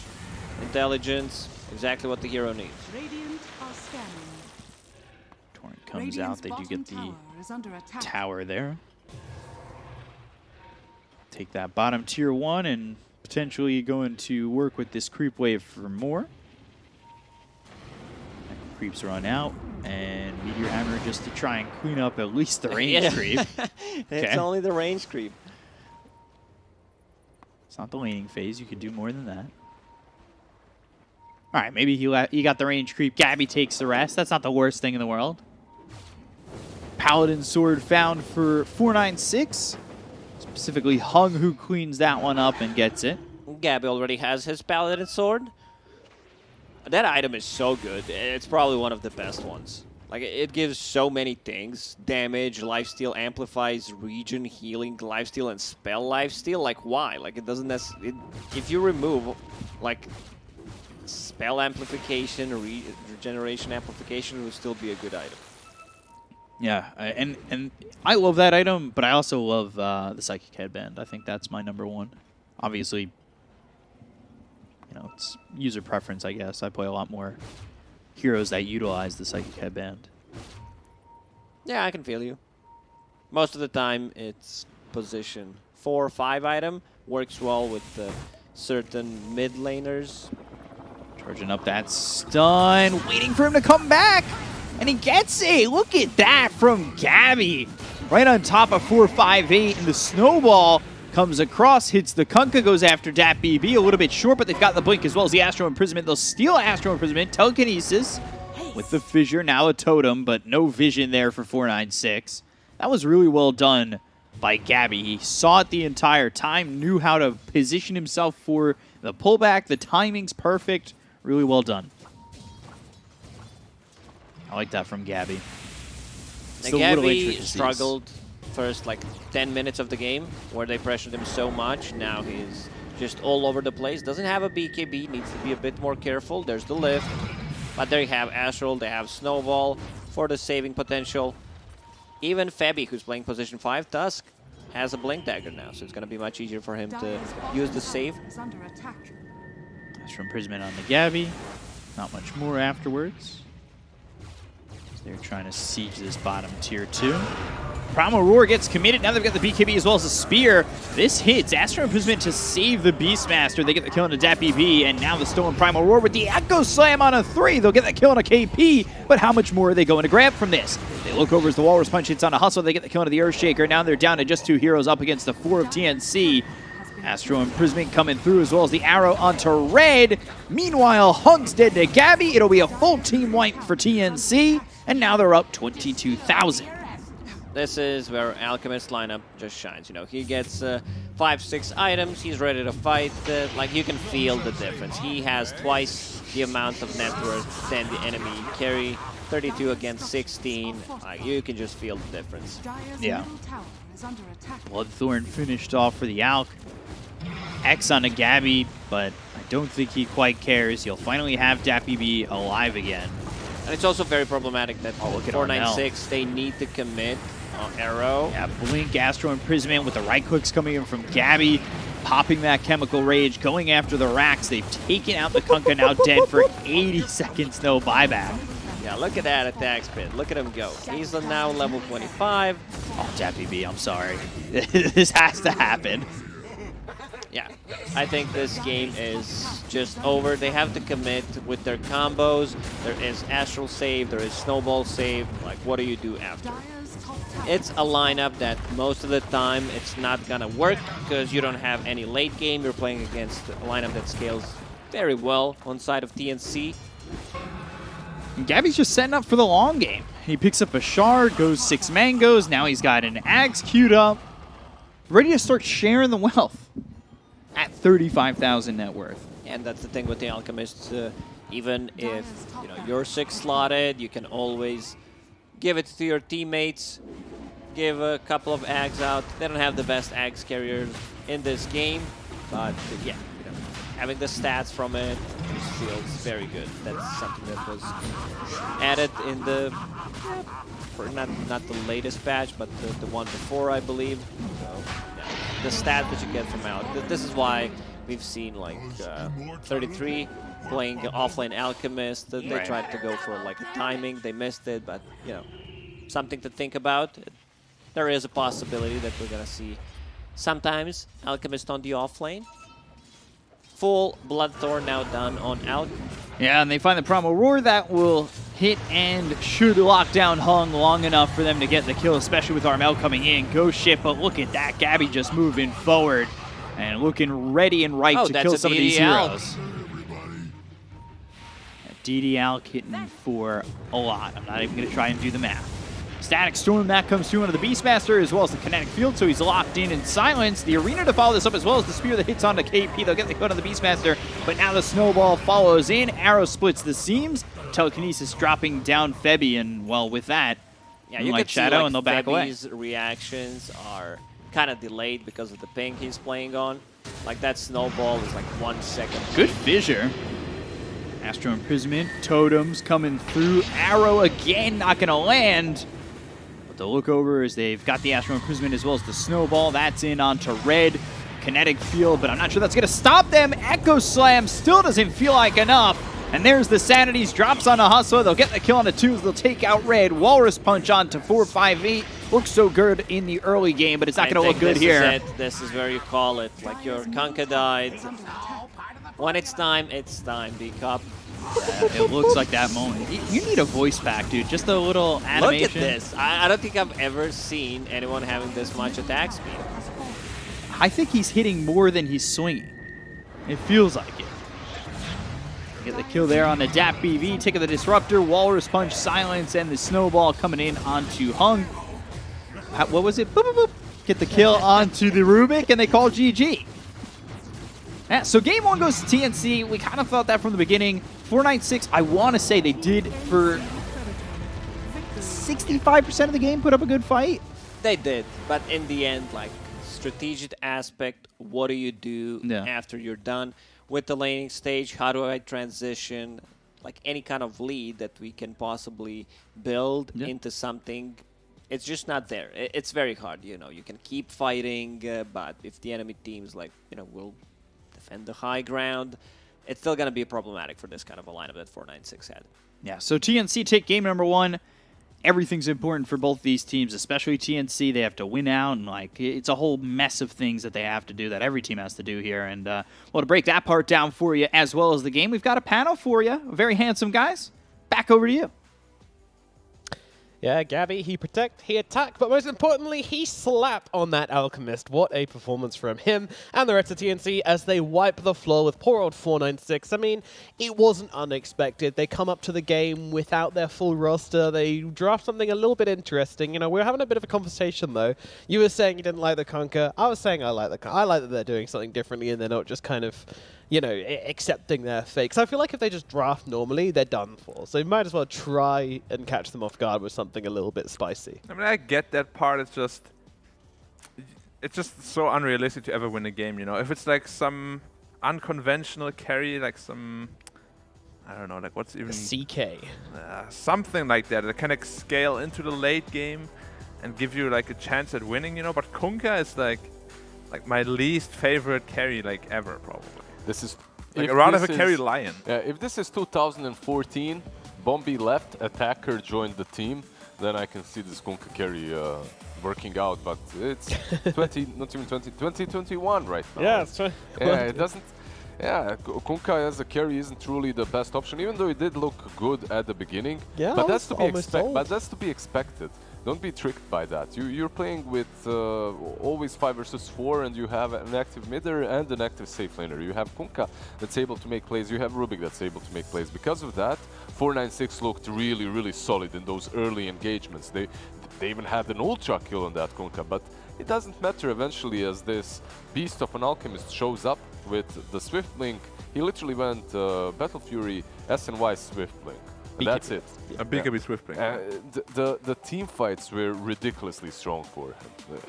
[SPEAKER 6] intelligence, exactly what the hero needs.
[SPEAKER 7] Radiant are scanning.
[SPEAKER 1] Torrent comes
[SPEAKER 7] Radiant's
[SPEAKER 1] out, they do
[SPEAKER 7] bottom
[SPEAKER 1] get the
[SPEAKER 7] tower is under attack.
[SPEAKER 1] tower there. Take that bottom tier 1 and potentially going to work with this creep wave for more. Creeps run out, and Meteor Hammer just to try and clean up at least the range creep.
[SPEAKER 6] It's
[SPEAKER 1] Okay.
[SPEAKER 6] only the range creep.
[SPEAKER 1] It's not the laning phase. You could do more than that. All right, maybe he got the range creep. Gabby takes the rest. That's not the worst thing in the world. Paladin Sword found for 496. Specifically Hung, who cleans that one up and gets it.
[SPEAKER 6] Gabby already has his Paladin Sword. That item is so good. It's probably one of the best ones. Like, it gives so many things. Damage, lifesteal, amplifies, region, healing, lifesteal, and spell lifesteal. Like, why? Like, it doesn't necessarily... If you remove, like, spell amplification, regeneration amplification, it would still be a good item.
[SPEAKER 1] Yeah, and I love that item, but I also love the Psychic Headband. I think that's my #1. Obviously, you know, it's user preference, I guess. I play a lot more heroes that utilize the Psychic Headband.
[SPEAKER 6] Yeah, I can feel you. Most of the time, it's position 4 or 5 item. Works well with certain mid laners.
[SPEAKER 1] Charging up that stun, waiting for him to come back. And he gets it. Look at that from Gabby. Right on top of 458, and the snowball comes across, hits the Kunkka, goes after DAPBB. A little bit short, but they've got the blink as well as the Astro Imprisonment. They'll steal Astro Imprisonment. Telekinesis with the fissure. Now a totem, but no vision there for 496. That was really well done by Gabby. He saw it the entire time, knew how to position himself for the pullback. The timing's perfect. Really well done. I like that from Gabby. Still little
[SPEAKER 6] Gabby
[SPEAKER 1] intricacies.
[SPEAKER 6] struggled first like 10 minutes of the game where they pressured him so much. Now he's just all over the place. Doesn't have a BKB, needs to be a bit more careful. There's the lift. But there you have Astral, they have Snowball for the saving potential. Even Febby, who's playing position 5, Tusk, has a Blink Dagger now, so it's going to be much easier for him to
[SPEAKER 7] Dire's bottom
[SPEAKER 6] use the
[SPEAKER 7] tower
[SPEAKER 6] save.
[SPEAKER 7] is under attack.
[SPEAKER 1] Astro Imprisonment on the Gabby. Not much more afterwards. They're trying to siege this bottom tier 2. Primal Roar gets committed. Now they've got the BKB as well as a Spear. This hits Astro Imprisonment to save the Beastmaster. They get the kill on a DAPBB, and now the stolen Primal Roar with the Echo Slam on a 3. They'll get that kill on a KP, but how much more are they going to grab from this? They look over as the Walrus Punch hits on a Hustle. They get the kill on the Earthshaker. Now they're down to just 2 heroes up against the 4 of TNC. Astro Imprisonment coming through as well as the arrow onto Red. Meanwhile, Hung's dead to Gabby. It'll be a full team wipe for TNC, and now they're up 22,000.
[SPEAKER 6] This is where Alchemist's lineup just shines. You know, he gets 5-6 items. He's ready to fight. Like, you can feel the difference. He has twice the amount of net worth than the enemy carry. 32 against 16. Like, you can just feel the difference.
[SPEAKER 7] Dire's
[SPEAKER 1] Yeah.
[SPEAKER 7] middle tower is under attack.
[SPEAKER 1] Bloodthorn finished off for the Alk. X onto Gabby, but I don't think he quite cares. He'll finally have DPC alive again.
[SPEAKER 6] And it's also very problematic that
[SPEAKER 1] look at
[SPEAKER 6] 496, they need to commit on Arrow.
[SPEAKER 1] Yeah, Blink, Astro Imprisonment with the right clicks coming in from Gabby, popping that Chemical Rage, going after the racks. They've taken out the Kunkka, now dead for 80 seconds, no buyback.
[SPEAKER 6] Yeah, look at that attack speed. Look at him go. He's now level 25.
[SPEAKER 1] Oh, DPC, I'm sorry. This has to happen.
[SPEAKER 6] Yeah, I think this game is just over. They have to commit with their combos. There is Astral save, there is Snowball save. Like, what do you do after?
[SPEAKER 7] Dire's top tower.
[SPEAKER 6] It's a lineup that most of the time it's not gonna work because you don't have any late game. You're playing against a lineup that scales very well on side of TNC.
[SPEAKER 1] And Gabby's just setting up for the long game. He picks up a shard, goes 6 mangoes. Now he's got an Axe queued up, ready to start sharing the wealth at 35,000 net worth.
[SPEAKER 6] And that's the thing with the Alchemists. Even if you're 6 slotted, you can always give it to your teammates. Give a couple of Ags out. They don't have the best Ags carriers in this game, but yeah, having the stats from it just feels very good. That's something that was added in the for not the latest patch, but the one before, I believe. So yeah, the stat that you get from out. This is why we've seen like 33 playing offlane Alchemist. They tried to go for like the timing, they missed it, but something to think about. There is a possibility that we're gonna see sometimes Alchemist on the offlane. Full Bloodthorn now done on Alch.
[SPEAKER 1] Yeah, and they find the Primal Roar that will hit and should lock down Hung long enough for them to get the kill, especially with Armel coming in. Ghost ship, but look at that. Gabby just moving forward and looking ready and right to kill some of these heroes. DD Alch hitting for a lot. I'm not even going to try and do the math. Static Storm, that comes through onto the Beastmaster as well as the Kinetic Field, so he's locked in silence. The Arena to follow this up as well as the Spear that hits onto KP. They'll get the cut on the Beastmaster, but now the Snowball follows in. Arrow splits the seams. Telekinesis dropping down Febby, and well, with that,
[SPEAKER 6] yeah, you
[SPEAKER 1] like
[SPEAKER 6] can
[SPEAKER 1] Shadow,
[SPEAKER 6] see, like,
[SPEAKER 1] and they'll back away.
[SPEAKER 6] Febby's reactions are kind of delayed because of the ping he's playing on. Like that Snowball is like 1 second.
[SPEAKER 1] Good fissure. Astro Imprisonment, Totems coming through. Arrow again, not going to land. The look over is they've got the Astro Imprisonment as well as the Snowball. That's in onto Red. Kinetic Field, but I'm not sure that's going to stop them. Echo Slam still doesn't feel like enough. And there's the Sanities. Drops on a Hustler. They'll get the kill on the 2s. They'll take out Red. Walrus Punch on to 4-5-8. Looks so good in the early game, but it's not going to look good here.
[SPEAKER 6] This is where you call it. Like your Kunkka died. When it's time, B-Cup.
[SPEAKER 1] It looks like that moment. You need a voice pack, dude. Just a little animation.
[SPEAKER 6] Look at this. I don't think I've ever seen anyone having this much attack speed.
[SPEAKER 1] I think he's hitting more than he's swinging. It feels like it. Get the kill there on the DPC. Take of the Disruptor, Walrus Punch, Silence, and the Snowball coming in onto Hung. What was it? Boop, boop, boop. Get the kill onto the Rubik, and they call GG. Yeah, so game 1 goes to TNC. We kind of thought that from the beginning. 496, I want to say they did for 65% of the game put up a good fight.
[SPEAKER 6] They did, but in the end, like, strategic aspect, what do you do after you're done with the laning stage? How do I transition, like, any kind of lead that we can possibly build into something? It's just not there. It's very hard, you can keep fighting, but if the enemy team's like, will defend the high ground, it's still going to be problematic for this kind of a lineup that 496 had.
[SPEAKER 1] Yeah, so TNC take game number 1. Everything's important for both these teams, especially TNC. They have to win out, and it's a whole mess of things that they have to do, that every team has to do here. And well, to break that part down for you as well as the game, we've got a panel for you. Very handsome guys. Back over to you.
[SPEAKER 3] Yeah, Gabby, he protect, he attack, but most importantly, he slap on that Alchemist. What a performance from him and the rest of TNC as they wipe the floor with poor old 496. I mean, it wasn't unexpected. They come up to the game without their full roster. They draft something a little bit interesting. We were having a bit of a conversation, though. You were saying you didn't like the Kunkka. I was saying I like the Kunkka. I like that they're doing something differently and they're not just kind of, accepting their fate. Because I feel like if they just draft normally, they're done for. So you might as well try and catch them off guard with something a little bit spicy.
[SPEAKER 4] I mean, I get that part. It's just, it's just so unrealistic to ever win a game, you know. If it's like some unconventional carry, like some, I don't know, like what's even
[SPEAKER 3] CK.
[SPEAKER 4] something like that can like scale into the late game and give you like a chance at winning, you know. But Kunkka is like my least favorite carry like ever, probably.
[SPEAKER 5] This is
[SPEAKER 4] Like
[SPEAKER 5] if
[SPEAKER 4] I'd rather
[SPEAKER 5] this
[SPEAKER 4] have a carry
[SPEAKER 5] is-
[SPEAKER 4] Lion.
[SPEAKER 5] If this is 2014, Bombi left, Attacker joined the team, then I can see this Kunkka carry working out. But it's 2021 right now.
[SPEAKER 3] Yeah, it's
[SPEAKER 5] Yeah, it doesn't. Yeah, Kunkka as a carry isn't truly the best option, even though it did look good at the beginning.
[SPEAKER 3] Yeah,
[SPEAKER 5] but that's to be
[SPEAKER 3] almost old.
[SPEAKER 5] But that's to be expected. Don't be tricked by that. You're playing with always 5 versus 4, and you have an active midder and an active safe laner. You have Kunkka that's able to make plays. You have Rubik that's able to make plays. Because of that, 496 looked really, really solid in those early engagements. They even had an ultra kill on that Kunkka, but it doesn't matter eventually as this beast of an alchemist shows up with the Swift Blink. He literally went Battle Fury SNY Swift Blink. And that's it.
[SPEAKER 4] A BKB Swift Blink.
[SPEAKER 5] The team fights were ridiculously strong for him.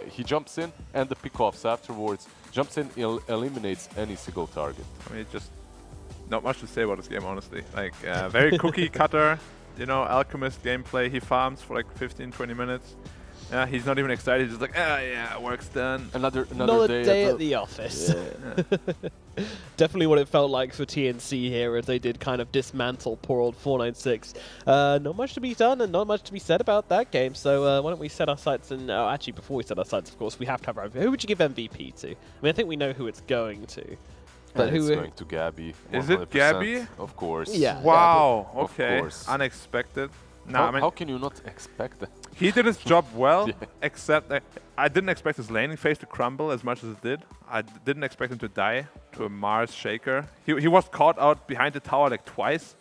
[SPEAKER 5] He jumps in and the pick-offs afterwards. Jumps in, eliminates any single target.
[SPEAKER 4] I mean, just not much to say about this game, honestly. Like, very cookie cutter, you know, Alchemist gameplay. He farms for like 15-20 minutes. Yeah, he's not even excited. He's just like, yeah, work's done.
[SPEAKER 5] Another
[SPEAKER 3] day at the office. Definitely what it felt like for TNC here as they did kind of dismantle poor old 496. Not much to be done and not much to be said about that game. So why don't we set our sights and actually before we set our sights, of course, we have to have our who would you give MVP to? I mean, I think we know who it's going to. But
[SPEAKER 5] It's
[SPEAKER 3] who
[SPEAKER 5] going to Gabby.
[SPEAKER 4] Is it
[SPEAKER 5] 100%,
[SPEAKER 4] Gabby?
[SPEAKER 5] Of course.
[SPEAKER 3] Yeah.
[SPEAKER 4] Wow,
[SPEAKER 5] Of
[SPEAKER 4] okay.
[SPEAKER 5] course.
[SPEAKER 4] Unexpected. Nah, I mean,
[SPEAKER 5] How can you not expect that?
[SPEAKER 4] he did his job well,
[SPEAKER 5] Yeah.
[SPEAKER 4] except I didn't expect his laning phase to crumble as much as it did. I didn't expect him to die to a Mars Shaker. He was caught out behind the tower like twice,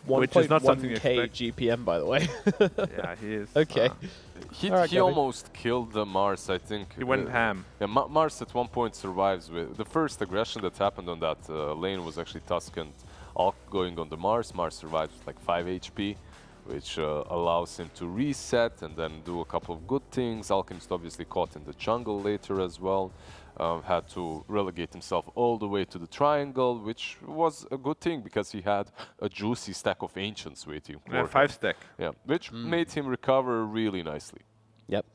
[SPEAKER 4] which is not something you
[SPEAKER 3] 1.1k
[SPEAKER 4] expect.
[SPEAKER 3] GPM, by the way.
[SPEAKER 4] Yeah, he is.
[SPEAKER 3] Okay.
[SPEAKER 5] He
[SPEAKER 3] Alright,
[SPEAKER 5] he
[SPEAKER 3] Gabby.
[SPEAKER 5] almost killed the Mars, I think.
[SPEAKER 4] He went ham.
[SPEAKER 5] Yeah, Mars at one point survives with the first aggression that happened on that lane was actually Tusk and Alk going on the Mars. Mars survives with like 5 HP, which allows him to reset and then do a couple of good things. Alchemist obviously caught in the jungle later as well. Had to relegate himself all the way to the triangle, which was a good thing because he had a juicy stack of ancients waiting for
[SPEAKER 4] Yeah,
[SPEAKER 5] him.
[SPEAKER 4] 5 stack.
[SPEAKER 5] Yeah, which made him recover really nicely.
[SPEAKER 3] Yep.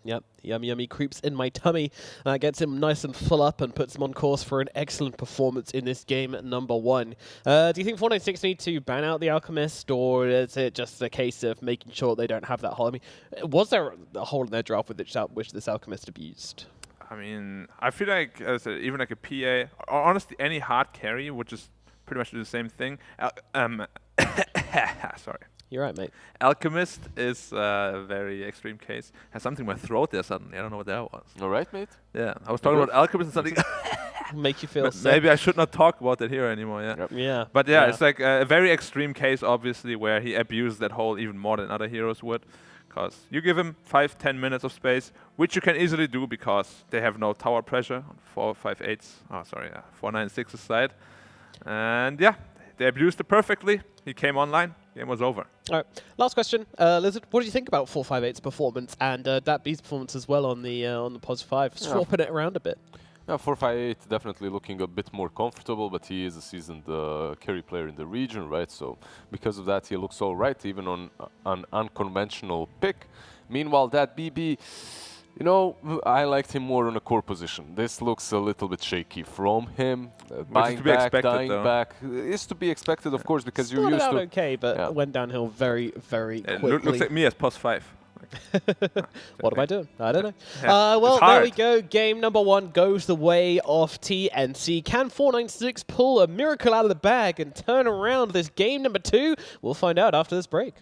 [SPEAKER 3] Yummy, yummy creeps in my tummy. Gets him nice and full up and puts him on course for an excellent performance in this game at number 1. Do you think 496 need to ban out the Alchemist, or is it just a case of making sure they don't have that hole? I mean, was there a hole in their draft with which this Alchemist abused?
[SPEAKER 4] I mean, I feel like as even like a PA, or honestly, any hard carry would just pretty much do the same thing. Sorry.
[SPEAKER 3] You're right, mate.
[SPEAKER 4] Alchemist is a very extreme case. Has something in my throat there suddenly. I don't know what that was.
[SPEAKER 5] All right, mate?
[SPEAKER 4] Yeah, I was talking about Alchemist and something.
[SPEAKER 3] Make you feel
[SPEAKER 4] But
[SPEAKER 3] sick.
[SPEAKER 4] maybe I should not talk about it here anymore. Yeah.
[SPEAKER 5] Yep.
[SPEAKER 3] Yeah.
[SPEAKER 4] But yeah, it's like a very extreme case, obviously, where he abused that hole even more than other heroes would. Because you give him 5-10 minutes of space, which you can easily do because they have no tower pressure on 496's side. And yeah, they abused it perfectly. He came online. Game was over.
[SPEAKER 3] All right. Last question, Lizard. What do you think about 458's performance and that B's performance as well on the Pos 5? Swapping it around a bit.
[SPEAKER 5] Yeah, 458 definitely looking a bit more comfortable, but he is a seasoned carry player in the region, right? So because of that, he looks all right, even on an unconventional pick. Meanwhile, that BB, you know, I liked him more on a core position. This looks a little bit shaky from him. Buying
[SPEAKER 4] to be
[SPEAKER 5] back,
[SPEAKER 4] expected,
[SPEAKER 5] dying
[SPEAKER 4] though.
[SPEAKER 5] back. Is to be expected, of course, because you're
[SPEAKER 3] Started
[SPEAKER 5] used
[SPEAKER 3] out
[SPEAKER 5] to...
[SPEAKER 3] okay, but went downhill very, very
[SPEAKER 4] It
[SPEAKER 3] quickly.
[SPEAKER 4] looks like me as Pos 5.
[SPEAKER 3] What am I doing? I don't know.
[SPEAKER 4] Yeah,
[SPEAKER 3] Well,
[SPEAKER 4] it's
[SPEAKER 3] there we
[SPEAKER 4] hard.
[SPEAKER 3] go. Game number 1 goes the way of TNC. Can 496 pull a miracle out of the bag and turn around this game number 2? We'll find out after this break.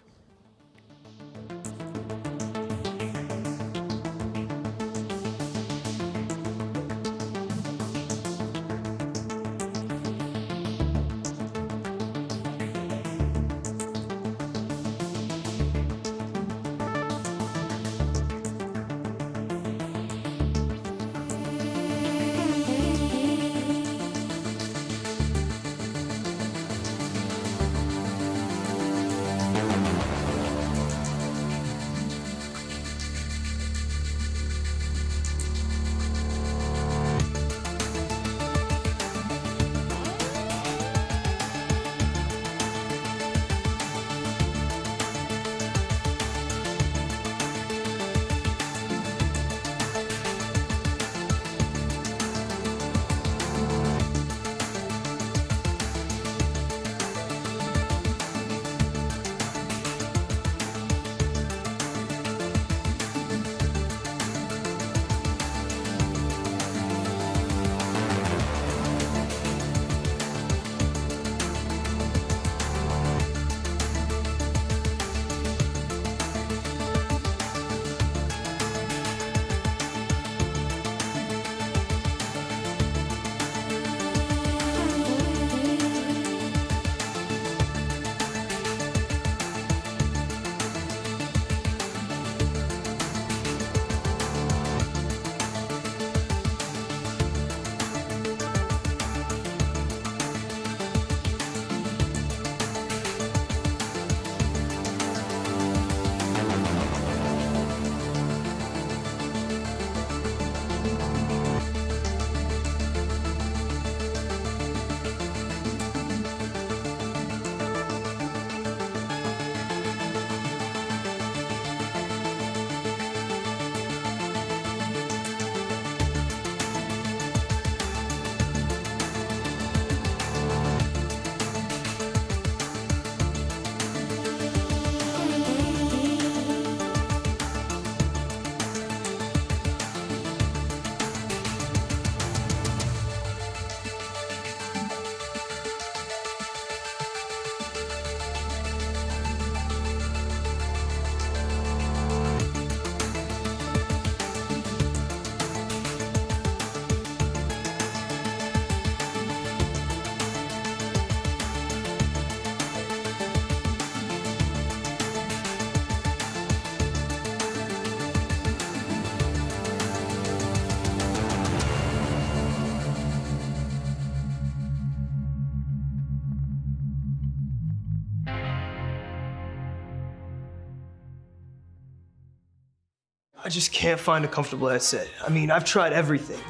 [SPEAKER 8] I just can't find a comfortable headset. I mean, I've tried everything.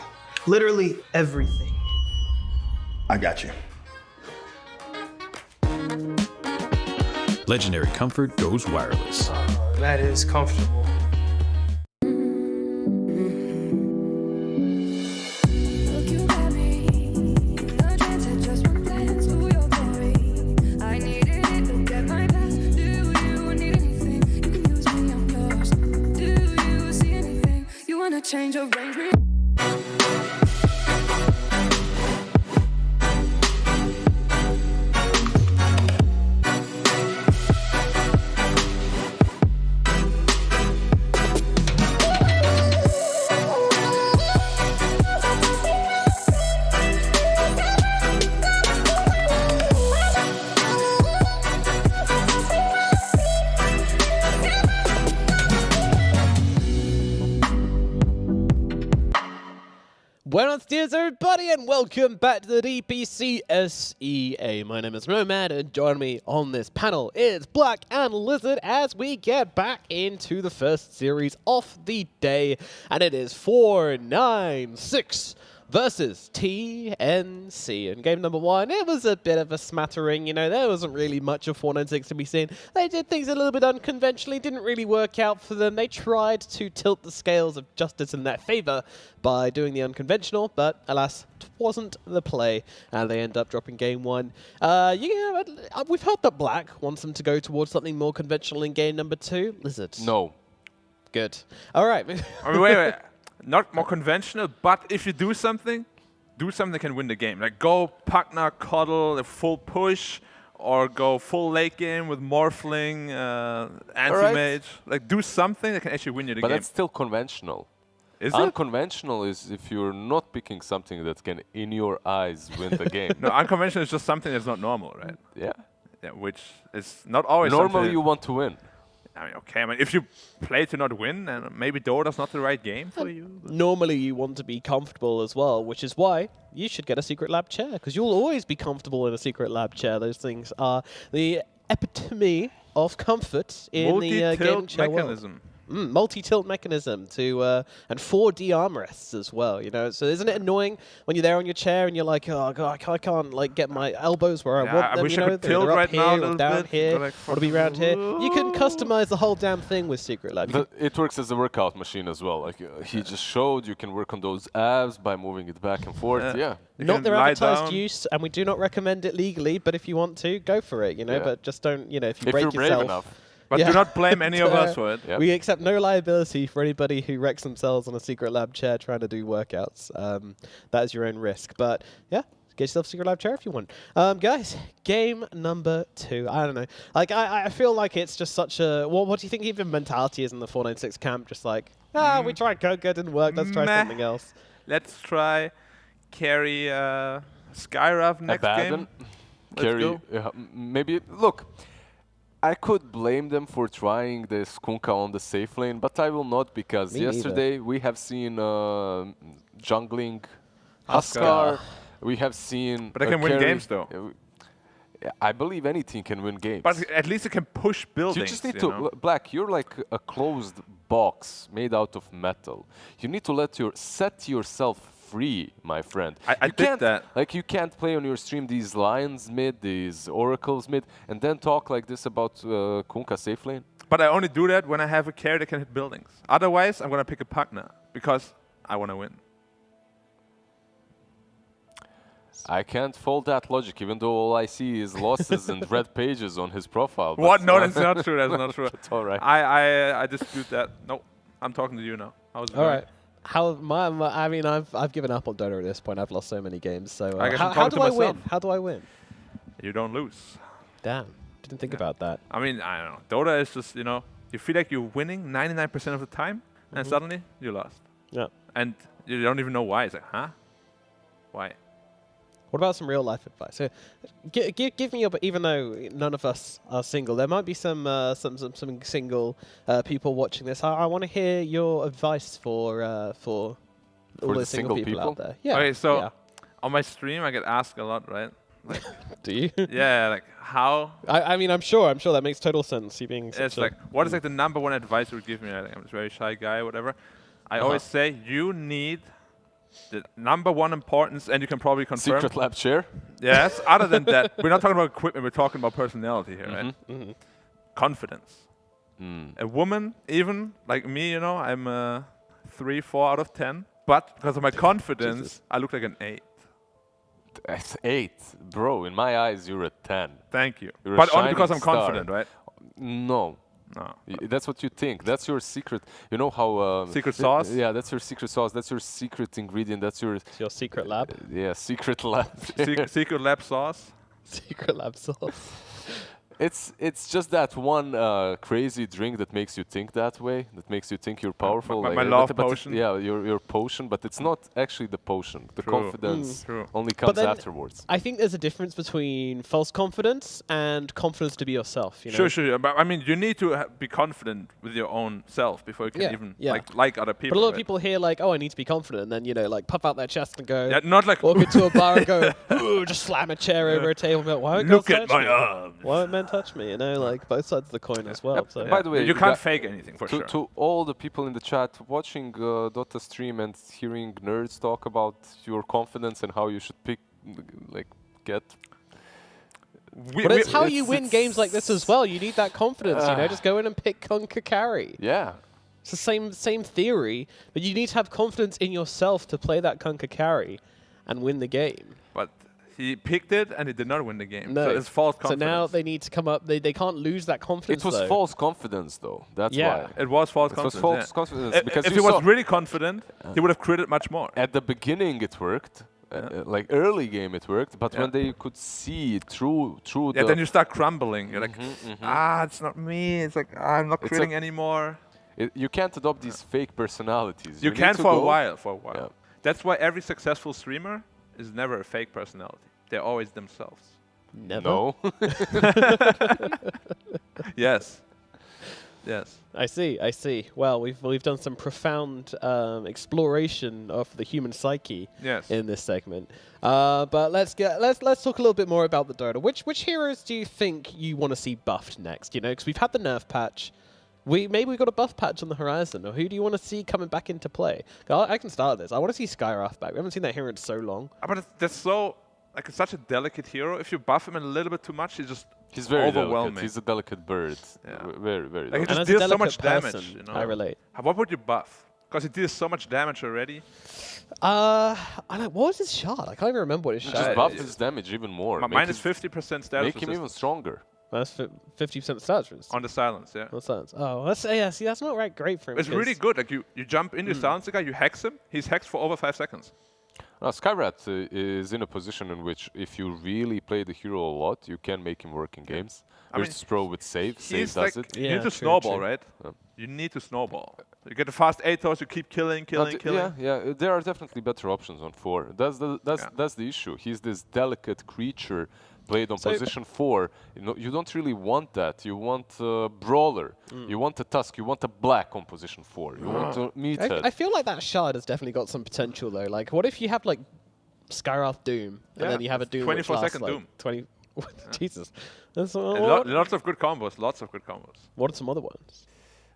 [SPEAKER 8] Literally everything.
[SPEAKER 9] I got you.
[SPEAKER 10] Legendary comfort goes wireless.
[SPEAKER 8] That is comfortable.
[SPEAKER 2] Change of range.
[SPEAKER 3] Buenos dias, everybody, and welcome back to the DPC SEA. My name is Nomad, and joining me on this panel is Black and Lizard as we get back into the first series of the day, and it is 496 versus TNC. In game number 1, it was a bit of a smattering, you know, there wasn't really much of 496 to be seen. They did things a little bit unconventionally, didn't really work out for them. They tried to tilt the scales of justice in their favor by doing the unconventional, but alas, it wasn't the play, and they end up dropping game 1. We've heard that Black wants them to go towards something more conventional in game number 2. Lizard?
[SPEAKER 5] No.
[SPEAKER 3] Good. All right.
[SPEAKER 4] I mean, wait. Not more conventional, but if you do something that can win the game. Like go partner, cuddle, a full push, or go full late game with Morphling, anti-mage. Like do something that can actually win you the game.
[SPEAKER 5] But that's still conventional.
[SPEAKER 4] Is it?
[SPEAKER 5] Unconventional is if you're not picking something that can, in your eyes, win the game.
[SPEAKER 4] No, unconventional is just something that's not normal, right?
[SPEAKER 5] Yeah.
[SPEAKER 4] Yeah, which is not always
[SPEAKER 5] Normally
[SPEAKER 4] something.
[SPEAKER 5] you want to win.
[SPEAKER 4] I mean, okay. I mean, if you play to not win, then maybe Dota's not the right game for you.
[SPEAKER 3] Normally you want to be comfortable as well, which is why you should get a secret lab chair, because you'll always be comfortable in a secret lab chair. Those things are the epitome of comfort in the gaming chair
[SPEAKER 4] mechanism.
[SPEAKER 3] world. Multi-tilt mechanism to and 4D armrests as well, you know. So isn't it annoying when you're there on your chair and you're like, oh god, I can't like get my elbows where I want them.
[SPEAKER 4] I wish
[SPEAKER 3] you
[SPEAKER 4] I
[SPEAKER 3] know,
[SPEAKER 4] could
[SPEAKER 3] they're
[SPEAKER 4] tilt
[SPEAKER 3] up
[SPEAKER 4] right
[SPEAKER 3] here
[SPEAKER 4] now a
[SPEAKER 3] or
[SPEAKER 4] little
[SPEAKER 3] down
[SPEAKER 4] bit.
[SPEAKER 3] here,
[SPEAKER 4] Like
[SPEAKER 3] want to be around here. You can customize the whole damn thing with Secret Lab.
[SPEAKER 5] It works as a workout machine as well. Like he just showed, you can work on those abs by moving it back and forth. Yeah.
[SPEAKER 3] Not their advertised use, and we do not recommend it legally. But if you want to, go for it. You know, but just don't. You know, if you break
[SPEAKER 5] you're brave
[SPEAKER 3] yourself.
[SPEAKER 5] enough.
[SPEAKER 4] But do not blame any of us for it.
[SPEAKER 5] Yep.
[SPEAKER 3] We accept no liability for anybody who wrecks themselves on a secret lab chair trying to do workouts. That is your own risk. But yeah, get yourself a secret lab chair if you want. Guys, game number 2. I don't know. Like I feel like it's just such a. Well, what do you think even mentality is in the 496 camp? Just like we tried Go Good, didn't work. Let's try something else.
[SPEAKER 4] Let's try carry Skyrav next game.
[SPEAKER 5] Carry maybe look. I could blame them for trying the Skunka on the safe lane, but I will not, because yesterday we have seen jungling Huskar. We have seen.
[SPEAKER 4] But they can win games though.
[SPEAKER 5] I believe anything can win games.
[SPEAKER 4] But at least it can push buildings.
[SPEAKER 5] You just need to Black. You're like a closed box made out of metal. You need to set yourself free, my friend.
[SPEAKER 4] I did that.
[SPEAKER 5] Like you can't play on your stream these lions mid, these oracles mid, and then talk like this about Kunkka safe lane.
[SPEAKER 4] But I only do that when I have a carry that can hit buildings. Otherwise, I'm gonna pick a partner because I want to win.
[SPEAKER 5] I can't fault that logic, even though all I see is losses and red pages on his profile.
[SPEAKER 4] What? No, that's not true. That's not true.
[SPEAKER 5] It's all right.
[SPEAKER 4] I dispute that. No, I'm talking to you now. How's it going?
[SPEAKER 3] All right. I mean, I've given up on Dota at this point. I've lost so many games. So
[SPEAKER 4] how
[SPEAKER 3] do I win? How do I win?
[SPEAKER 4] You don't lose.
[SPEAKER 3] Damn, didn't think about that.
[SPEAKER 4] I mean, I don't know. Dota is just, you know, you feel like you're winning 99% of the time, and suddenly you lost.
[SPEAKER 3] Yeah.
[SPEAKER 4] And you don't even know why. It's like, huh? Why?
[SPEAKER 3] What about some real life advice? So, give me even though none of us are single, there might be some single people watching this. I want to hear your advice for all those single people out there. Yeah.
[SPEAKER 4] Okay, so on my stream I get asked a lot, right? Like,
[SPEAKER 3] Do you?
[SPEAKER 4] yeah, like how?
[SPEAKER 3] I mean, I'm sure that makes total sense. You being such
[SPEAKER 4] It's like, what is like the number one advice you would give me? I think I'm a very shy guy, whatever. I always say you need the number one importance, and you can probably confirm.
[SPEAKER 5] Secret lab chair.
[SPEAKER 4] Yes. Other than that, we're not talking about equipment. We're talking about personality here, right? Confidence. A woman, even like me, you know, I'm 3, 4 out of 10. But because of my confidence, I look like an 8.
[SPEAKER 5] That's 8, bro. In my eyes, you're a 10.
[SPEAKER 4] Thank you.
[SPEAKER 5] You're a
[SPEAKER 4] But only because
[SPEAKER 5] shining
[SPEAKER 4] I'm confident, right?
[SPEAKER 5] No.
[SPEAKER 4] No.
[SPEAKER 5] That's what you think. That's your secret. You know how...
[SPEAKER 4] Secret sauce?
[SPEAKER 5] Yeah, that's your secret sauce. That's your secret ingredient. That's your...
[SPEAKER 3] It's your secret lab.
[SPEAKER 5] Yeah, secret lab.
[SPEAKER 4] Secret lab sauce.
[SPEAKER 3] Secret lab sauce.
[SPEAKER 5] It's just that one crazy drink that makes you think that way, that makes you think you're powerful.
[SPEAKER 4] My love
[SPEAKER 5] but
[SPEAKER 4] potion.
[SPEAKER 5] yeah, your potion, but it's not actually the potion. The
[SPEAKER 4] True.
[SPEAKER 5] confidence
[SPEAKER 4] True.
[SPEAKER 5] only comes
[SPEAKER 3] then
[SPEAKER 5] afterwards.
[SPEAKER 3] I think there's a difference between false confidence and confidence to be yourself. You know?
[SPEAKER 4] Sure, sure. But I mean, you need to be confident with your own self before you can even like other people.
[SPEAKER 3] But a lot of
[SPEAKER 4] right?
[SPEAKER 3] people hear like, oh, I need to be confident, and then like puff out their chest and go.
[SPEAKER 4] Yeah, not like
[SPEAKER 3] walk into a bar and go, ooh, just slam a chair over a table. And be like, why won't
[SPEAKER 4] look
[SPEAKER 3] girls
[SPEAKER 4] at
[SPEAKER 3] touch
[SPEAKER 4] my
[SPEAKER 3] me?
[SPEAKER 4] arms.
[SPEAKER 3] Why won't men touch me? You know, like both sides of the coin as well. So.
[SPEAKER 5] By the way,
[SPEAKER 4] you can't fake anything for sure.
[SPEAKER 5] To all the people in the chat watching Dota stream and hearing nerds talk about your confidence and how you should pick, get.
[SPEAKER 3] But it's how you win games like this as well. You need that confidence, you know. Just go in and pick, conquer, carry.
[SPEAKER 5] Yeah.
[SPEAKER 3] It's the same theory, but you need to have confidence in yourself to play that conquer, carry, and win the game.
[SPEAKER 4] But he picked it and he did not win the game.
[SPEAKER 3] No.
[SPEAKER 4] So it's false confidence.
[SPEAKER 3] So now they need to come up. They can't lose that confidence.
[SPEAKER 5] It was false confidence, though. That's why.
[SPEAKER 4] It was false
[SPEAKER 5] It
[SPEAKER 4] confidence.
[SPEAKER 5] was false
[SPEAKER 4] yeah.
[SPEAKER 5] confidence because
[SPEAKER 4] if
[SPEAKER 5] you
[SPEAKER 4] he was
[SPEAKER 5] saw
[SPEAKER 4] really confident, he would have created much more.
[SPEAKER 5] at the beginning it worked. Like early game it worked, but when they could see through
[SPEAKER 4] Yeah,
[SPEAKER 5] the
[SPEAKER 4] then you start crumbling. You're like, it's not me. It's like, I'm not creating anymore.
[SPEAKER 5] you can't adopt these fake personalities.
[SPEAKER 4] You
[SPEAKER 5] need
[SPEAKER 4] can
[SPEAKER 5] to
[SPEAKER 4] for a
[SPEAKER 5] go-
[SPEAKER 4] while,
[SPEAKER 5] Yeah.
[SPEAKER 4] That's why every successful streamer is never a fake personality. They're always themselves.
[SPEAKER 3] Never.
[SPEAKER 5] No.
[SPEAKER 4] Yes. Yes.
[SPEAKER 3] I see. Well, we've done some profound exploration of the human psyche in this segment. But let's talk a little bit more about the Dota. Which heroes do you think you want to see buffed next? You know, because we've had the nerf patch. Maybe we got a buff patch on the horizon. Or who do you want to see coming back into play? I can start this. I want to see Skywrath back. We haven't seen that hero in so long.
[SPEAKER 4] But that's so it's such a delicate hero. If you buff him a little bit too much, he's
[SPEAKER 5] very
[SPEAKER 4] overwhelming.
[SPEAKER 5] delicate. He's a delicate bird.
[SPEAKER 4] Yeah.
[SPEAKER 5] Very, very
[SPEAKER 4] Like he
[SPEAKER 5] delicate.
[SPEAKER 4] just
[SPEAKER 3] as a
[SPEAKER 4] deals so
[SPEAKER 3] delicate
[SPEAKER 4] much damage.
[SPEAKER 3] person,
[SPEAKER 4] You know?
[SPEAKER 3] I relate.
[SPEAKER 4] What would you buff? Because he deals so much damage already.
[SPEAKER 3] What was his shard? I can't even remember what his shard
[SPEAKER 5] Just
[SPEAKER 3] is.
[SPEAKER 5] buff his damage even more. Make
[SPEAKER 4] Minus
[SPEAKER 5] him-
[SPEAKER 4] 50% status
[SPEAKER 5] Make him even
[SPEAKER 4] resistance
[SPEAKER 5] stronger.
[SPEAKER 3] That's 50% stats.
[SPEAKER 4] on the silence. Yeah.
[SPEAKER 3] On silence. Oh, see, that's not great for him.
[SPEAKER 4] It's really good. Like you jump into silence the guy, you hex him. He's hexed for over 5 seconds.
[SPEAKER 5] Now, Skywrath is in a position in which if you really play the hero a lot, you can make him work in games. Versus Pro with save. Save
[SPEAKER 4] He's
[SPEAKER 5] does
[SPEAKER 4] like,
[SPEAKER 5] it.
[SPEAKER 4] you
[SPEAKER 3] Yeah,
[SPEAKER 4] need to
[SPEAKER 3] true,
[SPEAKER 4] snowball,
[SPEAKER 3] true.
[SPEAKER 4] right? You need to snowball. You get the fast 8 toes, you keep killing.
[SPEAKER 5] Yeah. There are definitely better options on 4. That's the issue. He's this delicate creature played on position 4. You don't really want that. You want a brawler. You want a Tusk. You want a black on position 4. You want a meathead.
[SPEAKER 3] I feel like that shard has definitely got some potential though. Like, what if you have like Skywrath Doom, and then you have a Doom
[SPEAKER 4] 24
[SPEAKER 3] which lasts,
[SPEAKER 4] second
[SPEAKER 3] like,
[SPEAKER 4] Doom.
[SPEAKER 3] 20. Jesus. That's
[SPEAKER 4] Lots of good combos. Lots of good combos.
[SPEAKER 3] What are some other ones?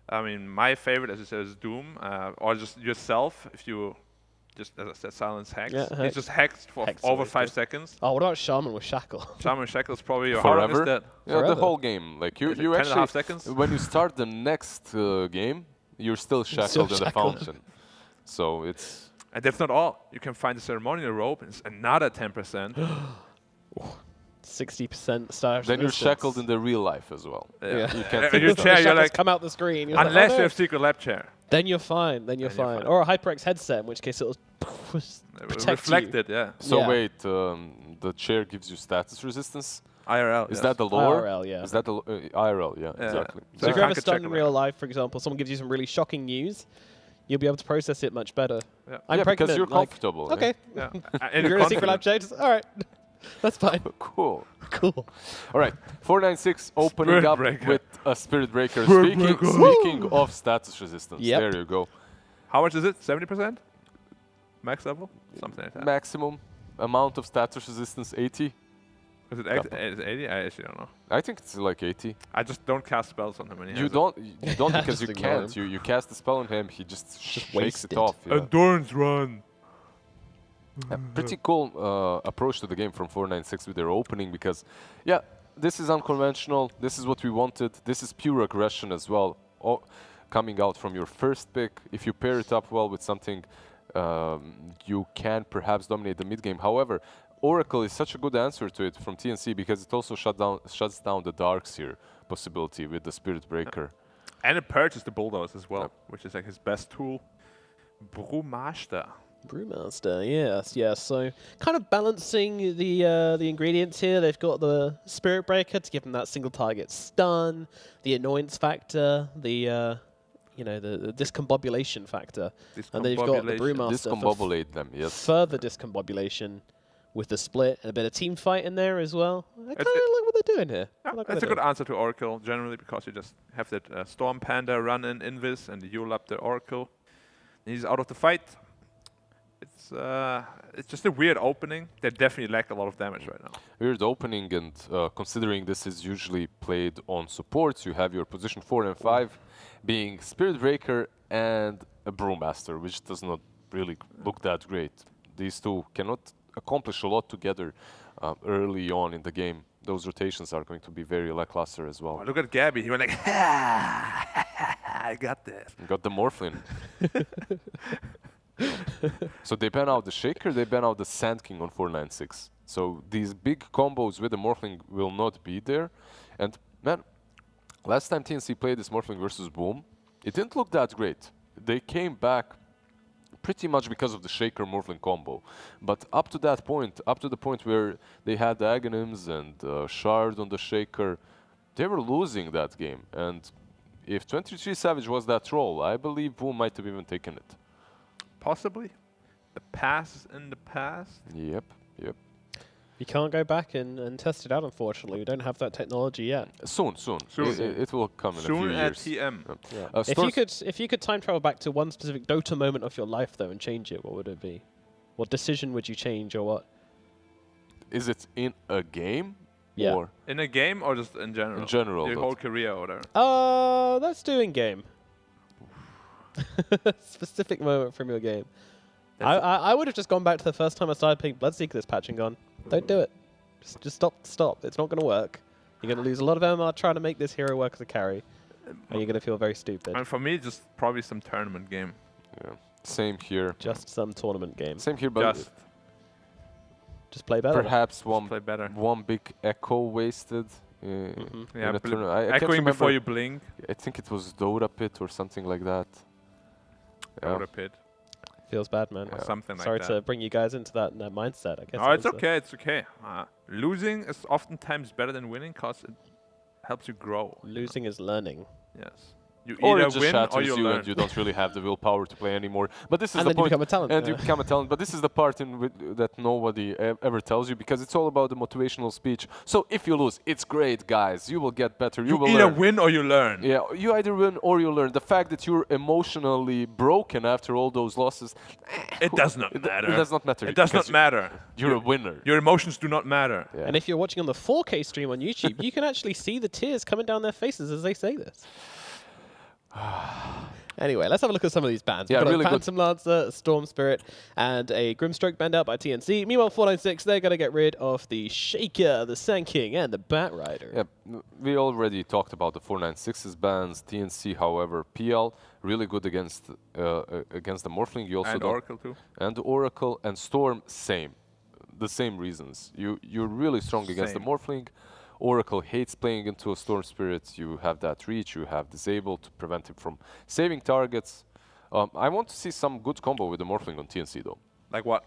[SPEAKER 4] I mean, my favorite, as you said, is Doom, or just yourself. If you just, as I said, silence hex.
[SPEAKER 3] Yeah,
[SPEAKER 4] He's
[SPEAKER 3] hex.
[SPEAKER 4] just hexed for
[SPEAKER 3] Hex
[SPEAKER 4] over
[SPEAKER 3] always
[SPEAKER 4] 5
[SPEAKER 3] good.
[SPEAKER 4] seconds.
[SPEAKER 3] Oh, what about Shaman with Shackle?
[SPEAKER 4] Shaman Shackle's probably your how long is
[SPEAKER 5] Forever.
[SPEAKER 4] that?
[SPEAKER 5] Yeah, the
[SPEAKER 3] Forever.
[SPEAKER 5] whole game. Like you
[SPEAKER 4] 10.5
[SPEAKER 5] actually,
[SPEAKER 4] seconds?
[SPEAKER 5] when you start the next game, you're still shackled in the
[SPEAKER 3] shackled.
[SPEAKER 5] fountain. So it's.
[SPEAKER 4] And that's not all. You can find the ceremonial rope. It's another 10%.
[SPEAKER 3] 60% star.
[SPEAKER 5] Then you're shackled in the real life as well.
[SPEAKER 3] Yeah.
[SPEAKER 5] You can't
[SPEAKER 4] And your
[SPEAKER 5] take
[SPEAKER 4] chair,
[SPEAKER 3] The
[SPEAKER 4] you're
[SPEAKER 3] shackles
[SPEAKER 4] like,
[SPEAKER 3] come out the screen. You're
[SPEAKER 4] unless
[SPEAKER 3] like, oh,
[SPEAKER 4] you
[SPEAKER 3] no.
[SPEAKER 4] have secret lab chair.
[SPEAKER 3] Then you're fine. Then you're fine. Or a HyperX headset, in which case it'll protect
[SPEAKER 4] Reflected, yeah.
[SPEAKER 5] So
[SPEAKER 3] Yeah.
[SPEAKER 5] wait, the chair gives you status resistance.
[SPEAKER 4] IRL.
[SPEAKER 5] Is
[SPEAKER 4] yes.
[SPEAKER 5] that the lore?
[SPEAKER 3] IRL, yeah.
[SPEAKER 5] Is that the IRL? Yeah,
[SPEAKER 4] Yeah.
[SPEAKER 5] exactly.
[SPEAKER 3] So if
[SPEAKER 4] you
[SPEAKER 3] you're ever
[SPEAKER 4] can't
[SPEAKER 3] stunned
[SPEAKER 4] check
[SPEAKER 3] in
[SPEAKER 4] them
[SPEAKER 3] real
[SPEAKER 4] out.
[SPEAKER 3] life, for example, someone gives you some really shocking news, you'll be able to process it much better.
[SPEAKER 4] Yeah.
[SPEAKER 3] I'm
[SPEAKER 5] Yeah,
[SPEAKER 3] pregnant.
[SPEAKER 5] because you're
[SPEAKER 3] like,
[SPEAKER 5] comfortable. eh?
[SPEAKER 3] Okay.
[SPEAKER 4] Yeah.
[SPEAKER 3] You're in a secret lab chain. All right. That's fine.
[SPEAKER 5] Cool.
[SPEAKER 3] Cool.
[SPEAKER 5] All right, 496 opening
[SPEAKER 4] Spirit
[SPEAKER 5] up
[SPEAKER 4] Breaker.
[SPEAKER 5] with a Spirit Breaker.
[SPEAKER 4] Spirit
[SPEAKER 5] Speaking,
[SPEAKER 4] Breaker.
[SPEAKER 5] speaking of status resistance,
[SPEAKER 3] Yep.
[SPEAKER 5] there you go.
[SPEAKER 4] How much is it? 70%? Max level? Something like that.
[SPEAKER 5] Maximum amount of status resistance 80.
[SPEAKER 4] Was it
[SPEAKER 5] Kappa.
[SPEAKER 4] 80? I actually don't know.
[SPEAKER 5] I think it's like 80.
[SPEAKER 4] I just don't cast spells on him. When he
[SPEAKER 5] You
[SPEAKER 4] has
[SPEAKER 5] don't because
[SPEAKER 3] Just
[SPEAKER 5] you
[SPEAKER 3] ignore
[SPEAKER 5] can't.
[SPEAKER 3] him.
[SPEAKER 5] You cast the spell on him, he just shakes
[SPEAKER 3] wasted.
[SPEAKER 5] it off.
[SPEAKER 4] it.
[SPEAKER 5] Yeah.
[SPEAKER 4] Endurance run.
[SPEAKER 5] A pretty cool approach to the game from 496 with their opening because, yeah, this is unconventional. This is what we wanted. This is pure aggression as well. Coming out from your first pick, if you pair it up well with something, you can perhaps dominate the mid game. However, Oracle is such a good answer to it from TNC because it also shuts down the Darkseer possibility with the Spirit Breaker.
[SPEAKER 4] And it purchased the Bulldoze as well, which is like his best tool. Brewmaster.
[SPEAKER 3] Brewmaster, yes. So kind of balancing the ingredients here. They've got the Spirit Breaker to give them that single target stun, the annoyance factor, the the discombobulation factor, and then you've got the Brewmaster for
[SPEAKER 5] Discombobulate them, yes.
[SPEAKER 3] further discombobulation with the split and a bit of team fight in there as well. I kind of like what they're doing here.
[SPEAKER 4] That's a good answer to Oracle generally because you just have that Storm Panda run in Invis and you up the Oracle. He's out of the fight. It's just a weird opening. They definitely lack a lot of damage right now.
[SPEAKER 5] Weird opening, and considering this is usually played on supports, you have your position 4 and 5 being Spirit Breaker and a Brewmaster, which does not really look that great. These two cannot accomplish a lot together early on in the game. Those rotations are going to be very lackluster as well.
[SPEAKER 4] Oh, look at Gabby. He went like, I got this.
[SPEAKER 5] Got the Morphlin. So they ban out the Shaker, they ban out the Sand King on 496. So these big combos with the Morphling will not be there. And man, last time TNC played this Morphling versus Boom, it didn't look that great. They came back pretty much because of the Shaker Morphling combo. But up to that point, up to the point where they had the Aghanims and Shard on the Shaker, they were losing that game. And if 23 Savage was that troll, I believe Boom might have even taken it.
[SPEAKER 4] Possibly. The past is in the past.
[SPEAKER 5] Yep.
[SPEAKER 3] You can't go back and test it out, unfortunately. We don't have that technology yet.
[SPEAKER 5] Soon. It will come in a few
[SPEAKER 4] Soon at
[SPEAKER 5] years.
[SPEAKER 4] TM.
[SPEAKER 5] Yeah.
[SPEAKER 3] If you could time travel back to one specific Dota moment of your life, though, and change it, what would it be? What decision would you change, or what?
[SPEAKER 5] Is it in a game?
[SPEAKER 3] Yeah.
[SPEAKER 5] Or
[SPEAKER 4] In a game or just in general?
[SPEAKER 5] in general?
[SPEAKER 4] Your
[SPEAKER 5] Dota?
[SPEAKER 4] whole career or whatever.
[SPEAKER 3] Let's do in game. Specific moment from your game. I would have just gone back to the first time I started playing Bloodseeker this patch and gone, don't do it. Just stop. It's not going to work. You're going to lose a lot of MR trying to make this hero work as a carry. And you're going to feel very stupid.
[SPEAKER 4] And for me, just probably some tournament game.
[SPEAKER 5] Yeah. Same here.
[SPEAKER 3] Just some tournament game.
[SPEAKER 5] Same here, but
[SPEAKER 3] Just play better.
[SPEAKER 5] perhaps
[SPEAKER 4] play better.
[SPEAKER 5] one big echo wasted.
[SPEAKER 4] Yeah,
[SPEAKER 5] in a tournament. I can't
[SPEAKER 4] echoing before
[SPEAKER 5] remember.
[SPEAKER 4] you blink.
[SPEAKER 5] I think it was Dota Pit or something like that.
[SPEAKER 4] Dota Pit.
[SPEAKER 3] Feels bad, man.
[SPEAKER 4] Or something like
[SPEAKER 3] Sorry
[SPEAKER 4] that.
[SPEAKER 3] to bring you guys into that mindset, I guess.
[SPEAKER 4] No, it's okay. It's okay. Losing is oftentimes better than winning because it helps you grow.
[SPEAKER 3] Losing is learning.
[SPEAKER 4] Yes. You
[SPEAKER 5] Or it
[SPEAKER 4] either
[SPEAKER 5] just
[SPEAKER 4] win or
[SPEAKER 5] shatters
[SPEAKER 4] you
[SPEAKER 5] you
[SPEAKER 4] learn.
[SPEAKER 5] and you don't really have the willpower to play anymore. But this is
[SPEAKER 3] And
[SPEAKER 5] the
[SPEAKER 3] then you
[SPEAKER 5] point.
[SPEAKER 3] become a talent.
[SPEAKER 5] And
[SPEAKER 3] Yeah.
[SPEAKER 5] you become a talent. But this is the part that nobody ever tells you because it's all about the motivational speech. So if you lose, it's great, guys. You will get better. You will
[SPEAKER 4] either
[SPEAKER 5] learn.
[SPEAKER 4] win or you learn.
[SPEAKER 5] Yeah, you either win or you learn. The fact that you're emotionally broken after all those losses,
[SPEAKER 4] It does not matter.
[SPEAKER 5] It does not matter.
[SPEAKER 4] It does not
[SPEAKER 5] because
[SPEAKER 4] matter.
[SPEAKER 5] You're a winner.
[SPEAKER 4] Your emotions do not matter.
[SPEAKER 5] Yeah.
[SPEAKER 3] And if you're watching on the 4K stream on YouTube, you can actually see the tears coming down their faces as they say this. Anyway, let's have a look at some of these bans.
[SPEAKER 5] Yeah,
[SPEAKER 3] We've got
[SPEAKER 5] really
[SPEAKER 3] a
[SPEAKER 5] good.
[SPEAKER 3] Phantom Lancer, Storm Spirit, and a Grimstroke banned out by TNC. Meanwhile, 496, they're going to get rid of the Shaker, the Sand King, and the Bat Rider.
[SPEAKER 5] Yeah, we already talked about the 496's bans. TNC, however, PL really good against the Morphling. You also
[SPEAKER 4] And
[SPEAKER 5] don't-
[SPEAKER 4] Oracle too.
[SPEAKER 5] And Oracle and Storm, same, the same reasons. You're really strong against the
[SPEAKER 4] Same.
[SPEAKER 5] Morphling. Oracle hates playing into a Storm Spirit. You have that reach. You have Disable to prevent him from saving targets. I want to see some good combo with the Morphling on TNC though.
[SPEAKER 4] Like what?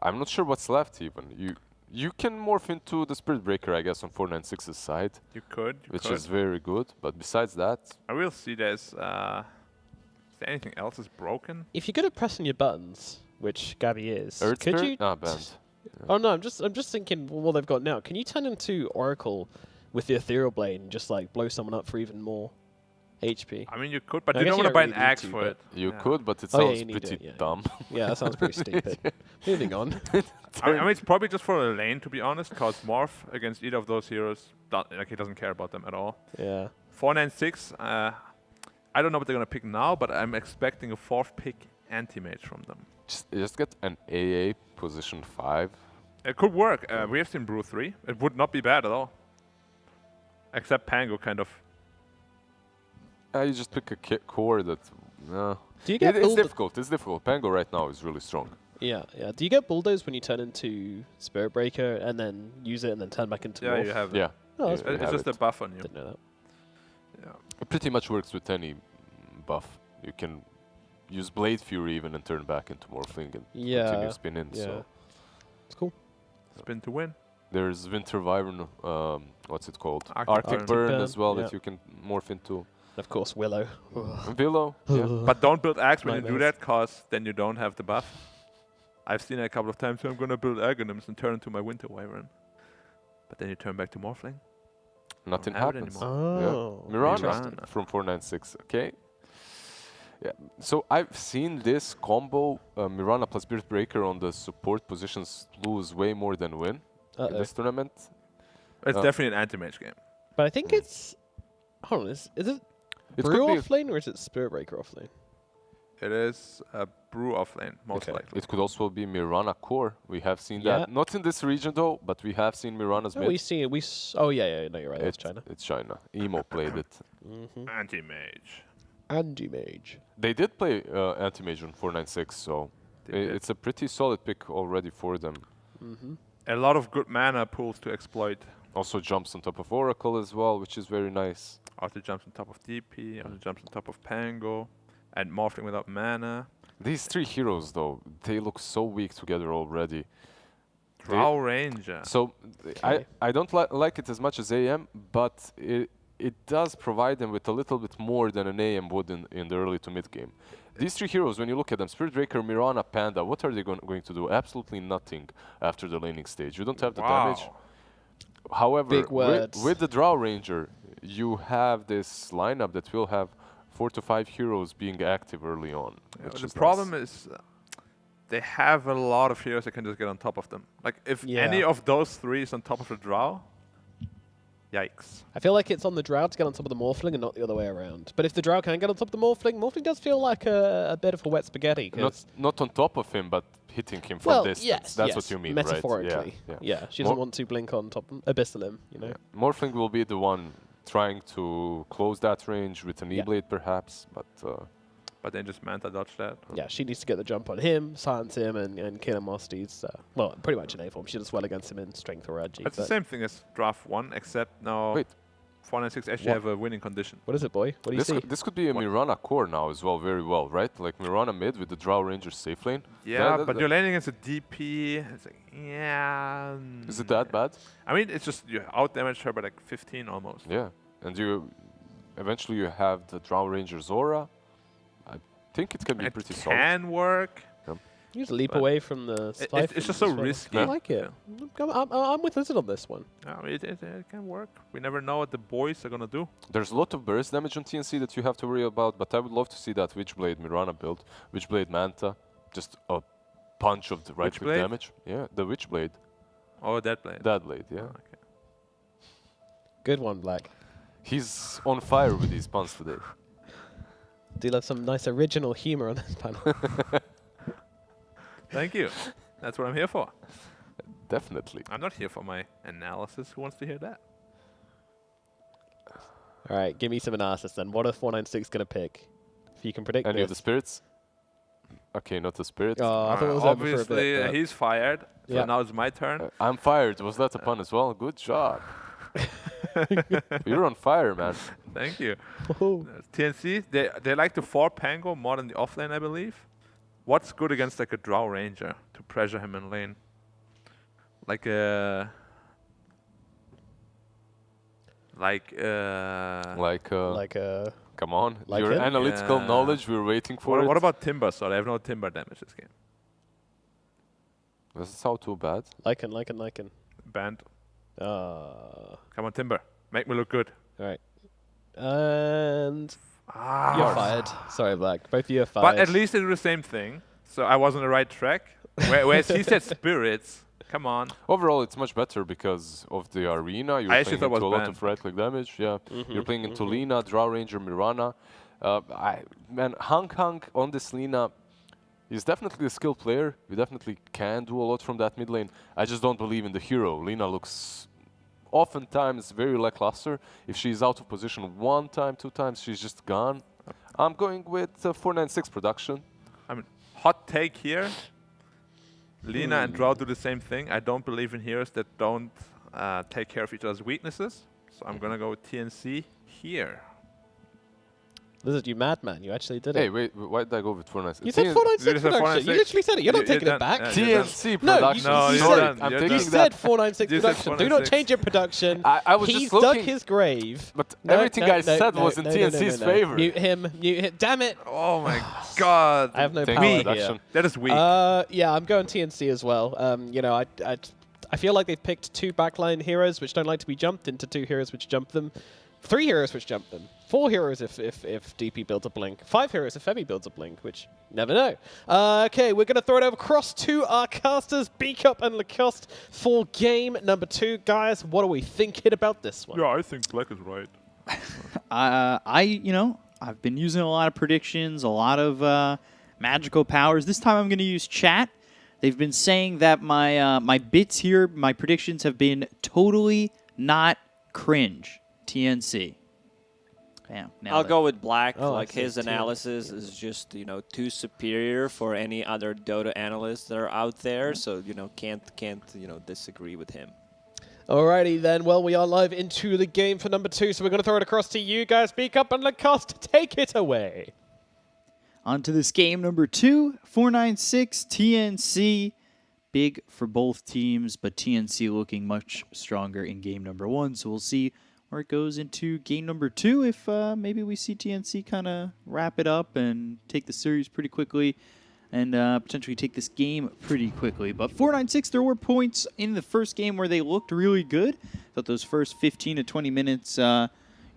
[SPEAKER 5] I'm not sure what's left even. You can morph into the Spirit Breaker, I guess, on 496's side,
[SPEAKER 4] You could.
[SPEAKER 5] which is very good. But besides that,
[SPEAKER 4] I will see there's. Is there anything else is broken?
[SPEAKER 3] If you're good at pressing your buttons, which Gabby is,
[SPEAKER 5] Earth
[SPEAKER 3] could
[SPEAKER 5] Spirit?
[SPEAKER 3] you...
[SPEAKER 5] Banned.
[SPEAKER 3] Oh no, I'm just thinking what they've got now. Can you turn into Oracle with the Ethereal Blade and just like blow someone up for even more? HP.
[SPEAKER 4] I mean, you could, but
[SPEAKER 3] I
[SPEAKER 4] you
[SPEAKER 3] guess
[SPEAKER 4] don't
[SPEAKER 3] you
[SPEAKER 4] want to buy
[SPEAKER 3] don't
[SPEAKER 4] an
[SPEAKER 3] really need
[SPEAKER 4] axe
[SPEAKER 3] to,
[SPEAKER 4] for
[SPEAKER 3] but-
[SPEAKER 4] it.
[SPEAKER 5] You
[SPEAKER 4] Yeah.
[SPEAKER 5] could, but it
[SPEAKER 3] Oh, yeah,
[SPEAKER 5] sounds
[SPEAKER 3] you need
[SPEAKER 5] pretty
[SPEAKER 3] it, yeah.
[SPEAKER 5] dumb.
[SPEAKER 3] Yeah, that sounds pretty stupid. Moving on.
[SPEAKER 4] I mean, it's probably just for a lane, to be honest, because Morph against either of those heroes, he doesn't care about them at all.
[SPEAKER 3] Yeah.
[SPEAKER 4] 496, I don't know what they're going to pick now, but I'm expecting a 4th pick anti-mage from them.
[SPEAKER 5] Just get an AA position 5.
[SPEAKER 4] It could work. We have seen Brew 3. It would not be bad at all. Except Pango kind of.
[SPEAKER 5] You just pick a core that.
[SPEAKER 3] Do you get
[SPEAKER 5] it's
[SPEAKER 3] build-
[SPEAKER 5] difficult. It's difficult. Pango right now is really strong.
[SPEAKER 3] Yeah, yeah. Do you get bulldoze when you turn into Spirit Breaker and then use it and then turn back into
[SPEAKER 4] Yeah,
[SPEAKER 3] Morph?
[SPEAKER 4] you have it.
[SPEAKER 5] Yeah.
[SPEAKER 3] Oh, that's
[SPEAKER 5] you
[SPEAKER 3] pretty
[SPEAKER 4] It's
[SPEAKER 5] have
[SPEAKER 4] just a
[SPEAKER 5] it.
[SPEAKER 4] buff on you.
[SPEAKER 3] Didn't know that.
[SPEAKER 4] Yeah.
[SPEAKER 5] It pretty much works with any buff. You can use Blade Fury even and turn back into Morphling and continue spinning.
[SPEAKER 3] Yeah.
[SPEAKER 5] So
[SPEAKER 3] It's cool.
[SPEAKER 4] Spin to win.
[SPEAKER 5] there's Winter Wyvern. What's it called?
[SPEAKER 4] Arctic
[SPEAKER 5] Burn
[SPEAKER 3] Burn,
[SPEAKER 5] as well
[SPEAKER 3] yeah.
[SPEAKER 5] that you can morph into.
[SPEAKER 3] And of course, Willow.
[SPEAKER 5] Willow. Yeah.
[SPEAKER 4] But don't build axe when you do
[SPEAKER 3] Nightmares.
[SPEAKER 4] that, because then you don't have the buff. I've seen it a couple of times, so I'm going to build Aghanim's and turn into my Winter Wyvern. But then you turn back to Morphling.
[SPEAKER 5] Nothing
[SPEAKER 4] Don't have it
[SPEAKER 5] happens.
[SPEAKER 4] anymore.
[SPEAKER 3] Oh.
[SPEAKER 5] Mirana
[SPEAKER 4] Interesting.
[SPEAKER 5] from 496. Okay. Yeah. So I've seen this combo Mirana plus Spirit Breaker on the support positions lose way more than win in
[SPEAKER 3] Uh-oh.
[SPEAKER 5] this tournament.
[SPEAKER 4] It's definitely an anti-mage game.
[SPEAKER 3] But I think it's... Hold on, is it
[SPEAKER 5] It
[SPEAKER 3] Brew
[SPEAKER 5] could be.
[SPEAKER 3] offlane or is it Spirit Breaker offlane?
[SPEAKER 4] It is a Brew offlane, most
[SPEAKER 3] Okay.
[SPEAKER 4] likely.
[SPEAKER 5] It could also be Mirana core. We have seen
[SPEAKER 3] Yeah.
[SPEAKER 5] that. Not in this region though, but we have seen Mirana's
[SPEAKER 3] Oh,
[SPEAKER 5] mid.
[SPEAKER 3] we see it. Oh, yeah, no, you're right. That's China.
[SPEAKER 5] It's China. Emo played it.
[SPEAKER 4] Anti-mage.
[SPEAKER 3] Anti-mage.
[SPEAKER 5] They did play anti-mage on 496, so
[SPEAKER 4] They did.
[SPEAKER 5] it's a pretty solid pick already for them.
[SPEAKER 4] A lot of good mana pools to exploit.
[SPEAKER 5] Also jumps on top of Oracle as well, which is very nice.
[SPEAKER 4] Arthur jumps on top of DP, Arthur jumps on top of Pango, and Morphling without mana.
[SPEAKER 5] These three heroes though, they look so weak together already.
[SPEAKER 4] Drow Ranger.
[SPEAKER 5] So I don't like it as much as AM, but it does provide them with a little bit more than an AM would in the early to mid game. These three heroes, when you look at them, Spirit Breaker, Mirana, Panda, what are they going to do? Absolutely nothing after the laning stage. You don't have the damage. However,
[SPEAKER 3] Big words.
[SPEAKER 5] with the Drow Ranger, you have this lineup that will have 4 to 5 heroes being active early on. which
[SPEAKER 4] The
[SPEAKER 5] is
[SPEAKER 4] problem
[SPEAKER 5] nice.
[SPEAKER 4] is they have a lot of heroes that can just get on top of them. Like, if any
[SPEAKER 3] Yeah.
[SPEAKER 4] of those three is on top of the Drow, yikes.
[SPEAKER 3] I feel like it's on the Drow to get on top of the Morphling and not the other way around. But if the Drow can get on top of the Morphling does feel like a bit of a wet spaghetti.
[SPEAKER 5] Not on top of him, but hitting him from
[SPEAKER 3] Well,
[SPEAKER 5] distance.
[SPEAKER 3] yes,
[SPEAKER 5] That's
[SPEAKER 3] yes,
[SPEAKER 5] what you mean,
[SPEAKER 3] metaphorically.
[SPEAKER 5] right? Yeah.
[SPEAKER 3] She doesn't want to blink on top Abyssal him, you know.
[SPEAKER 5] Yeah. Morphling will be the one trying to close that range with an E-Blade perhaps, but
[SPEAKER 4] But then just Manta dodge that.
[SPEAKER 3] Yeah, she needs to get the jump on him, silence him, and kill him whilst he's, well, pretty much in A form. She does well against him in strength or edgy.
[SPEAKER 4] It's the same thing as draft 1, except now
[SPEAKER 5] Wait.
[SPEAKER 4] 496 actually
[SPEAKER 3] What?
[SPEAKER 4] have a winning condition.
[SPEAKER 3] What is it, boy? What do you see?
[SPEAKER 5] this could be a Mirana core now as well, very well, right? Like Mirana mid with the Drow Ranger safe lane.
[SPEAKER 4] Yeah, but you're laning against a DP. It's like, yeah.
[SPEAKER 5] Is it that bad?
[SPEAKER 4] I mean, it's just you out-damage her by like 15 almost.
[SPEAKER 5] Yeah, and eventually you have the Drow Ranger Zora. I think it can be
[SPEAKER 4] It
[SPEAKER 5] pretty solid.
[SPEAKER 4] can work.
[SPEAKER 3] You just leap
[SPEAKER 4] but
[SPEAKER 3] away from the spy.
[SPEAKER 4] it's just so risky.
[SPEAKER 3] I like it. I'm with Lizard on this one.
[SPEAKER 4] I mean, it can work. We never know what the boys are going to do.
[SPEAKER 5] There's a lot of burst damage on TNC that you have to worry about, but I would love to see that Witchblade Mirana build. Witchblade Manta, just a punch of the right click
[SPEAKER 4] Witchblade?
[SPEAKER 5] damage. Yeah, the Witchblade.
[SPEAKER 4] Oh, that blade.
[SPEAKER 5] That blade, yeah.
[SPEAKER 4] Oh, okay.
[SPEAKER 3] Good one, Black.
[SPEAKER 5] He's on fire with these puns today.
[SPEAKER 3] Do love some nice original humor on this panel.
[SPEAKER 4] Thank you. That's what I'm here for.
[SPEAKER 5] Definitely.
[SPEAKER 4] I'm not here for my analysis. Who wants to hear that?
[SPEAKER 3] All right, give me some analysis then. What are 496 going to pick? If you can predict
[SPEAKER 5] Any of the
[SPEAKER 3] this.
[SPEAKER 5] spirits? Okay, not the spirits.
[SPEAKER 3] Oh, I thought it was over for a
[SPEAKER 4] Obviously,
[SPEAKER 3] bit. but-
[SPEAKER 4] he's fired. So
[SPEAKER 3] Yeah.
[SPEAKER 4] now it's my turn.
[SPEAKER 5] I'm fired. Was that a pun as well? Good job. You're on fire, man.
[SPEAKER 4] Thank you.
[SPEAKER 3] Oh.
[SPEAKER 4] TNC, they like to 4 Pango more than the offlane, I believe. What's good against like a Drow Ranger to pressure him in lane? Like a... Like
[SPEAKER 5] Come on.
[SPEAKER 3] Like
[SPEAKER 5] Your
[SPEAKER 3] him?
[SPEAKER 5] analytical
[SPEAKER 4] Yeah.
[SPEAKER 5] knowledge, we're waiting for
[SPEAKER 4] what
[SPEAKER 5] it.
[SPEAKER 4] about Timber? So they have no Timber damage this game.
[SPEAKER 5] Doesn't sound too bad.
[SPEAKER 3] Lycan.
[SPEAKER 4] Banned.
[SPEAKER 3] All
[SPEAKER 4] Come on, Timber. Make me look good.
[SPEAKER 3] right. And You're fired. Sorry, Black. Both of you are fired.
[SPEAKER 4] But at least they do the same thing. So I was on the right track. Whereas he said spirits. Come on.
[SPEAKER 5] Overall, it's much better because of the arena. You're playing into a lot of right-click damage. Yeah, you're playing into Lina, Drow Ranger, Mirana. Man, Hang on this Lina is definitely a skilled player. You definitely can do a lot from that mid lane. I just don't believe in the hero. Lina looks oftentimes very lackluster. If she's out of position 1 time, 2 times, she's just gone. I'm going with 496 production.
[SPEAKER 4] I mean, hot take here. Lina and Drow do the same thing. I don't believe in heroes that don't take care of each other's weaknesses. So I'm going to go with TNC here.
[SPEAKER 3] Lizard, you madman. You actually did it.
[SPEAKER 5] Hey, wait, why did I go with 496?
[SPEAKER 3] You said 496 production. You literally said it. You're not taking it back.
[SPEAKER 5] TNC
[SPEAKER 3] No,
[SPEAKER 5] production.
[SPEAKER 3] you
[SPEAKER 5] Sorry,
[SPEAKER 3] said,
[SPEAKER 5] I'm
[SPEAKER 3] you
[SPEAKER 5] taking
[SPEAKER 3] said
[SPEAKER 5] that.
[SPEAKER 3] 496 production. Do not change your production.
[SPEAKER 5] I was
[SPEAKER 3] He's
[SPEAKER 5] just looking,
[SPEAKER 3] dug his grave.
[SPEAKER 5] But everything I said was in TNC's favor.
[SPEAKER 3] Mute him. Mute him. Damn it.
[SPEAKER 4] Oh my god.
[SPEAKER 3] I have no
[SPEAKER 5] Take
[SPEAKER 3] power
[SPEAKER 5] production.
[SPEAKER 3] here.
[SPEAKER 4] That is weak.
[SPEAKER 3] Yeah, I'm going TNC as well. You know, I feel like they've picked 2 backline heroes which don't like to be jumped into 2 heroes which jump them. 3 heroes which jump them. 4 heroes if DP builds a blink. 5 heroes if Femi builds a blink, which never know. Okay, we're going to throw it over across to our casters, Beakup and Lacoste, for game number 2. Guys, what are we thinking about this one?
[SPEAKER 4] Yeah, I think Black is right.
[SPEAKER 1] I've been using a lot of predictions, a lot of magical powers. This time I'm going to use chat. They've been saying that my bits here, my predictions have been totally not cringe. TNC. Bam,
[SPEAKER 6] I'll go with Black.
[SPEAKER 3] Oh,
[SPEAKER 6] like his analysis is just, too superior for any other Dota analysts that are out there. So, can't disagree with him.
[SPEAKER 3] Alrighty then, well, we are live into the game for number 2, so we're going to throw it across to you guys. Beakup and Lacoste, take it away.
[SPEAKER 1] On to this game number 2, 496 TNC. Big for both teams, but TNC looking much stronger in game number 1, so we'll see where it goes into game number 2 if maybe we see TNC kind of wrap it up and take the series pretty quickly and potentially take this game pretty quickly. But 496, there were points in the first game where they looked really good. Thought those first 15 to 20 minutes, they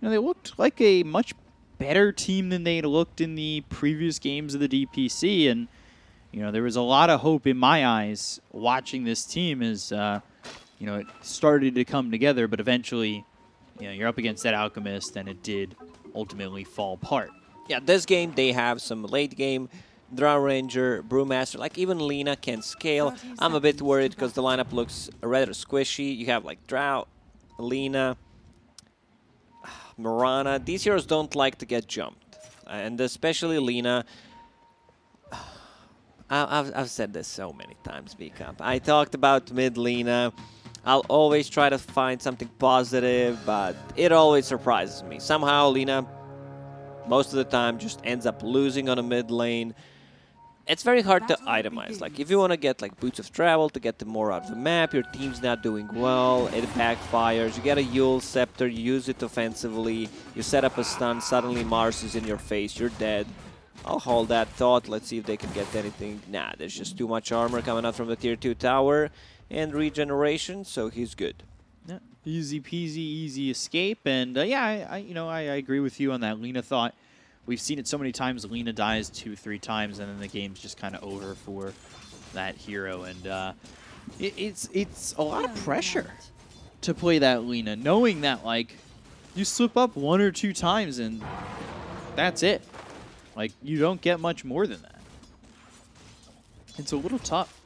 [SPEAKER 1] looked like a much better team than they had looked in the previous games of the DPC. And, there was a lot of hope in my eyes watching this team as, it started to come together, but eventually you're up against that Alchemist, and it did ultimately fall apart.
[SPEAKER 6] Yeah, this game, they have some late game. Drow Ranger, Brewmaster, like even Lina can scale. I'm a bit worried because the lineup looks rather squishy. You have like Drow, Lina, Mirana. These heroes don't like to get jumped. And especially Lina. I've said this so many times, Beakup. I talked about mid Lina. I'll always try to find something positive, but it always surprises me. Somehow, Lina, most of the time, just ends up losing on a mid lane. It's very hard to itemize. Like, if you want to get like Boots of Travel to get the more out of the map, your team's not doing well, it backfires. You get a Yule Scepter, you use it offensively, you set up a stun, suddenly Mars is in your face, you're dead. I'll hold that thought. Let's see if they can get anything. Nah, there's just too much armor coming out from the tier 2 tower. And regeneration, so he's good.
[SPEAKER 1] Yeah, easy peasy, easy escape, and I agree with you on that Lina thought. We've seen it so many times. Lina dies 2-3 times, and then the game's just kind of over for that hero, and it's a lot of pressure to play that Lina, knowing that like you slip up 1 or 2 times, and that's it. Like you don't get much more than that. It's a little tough.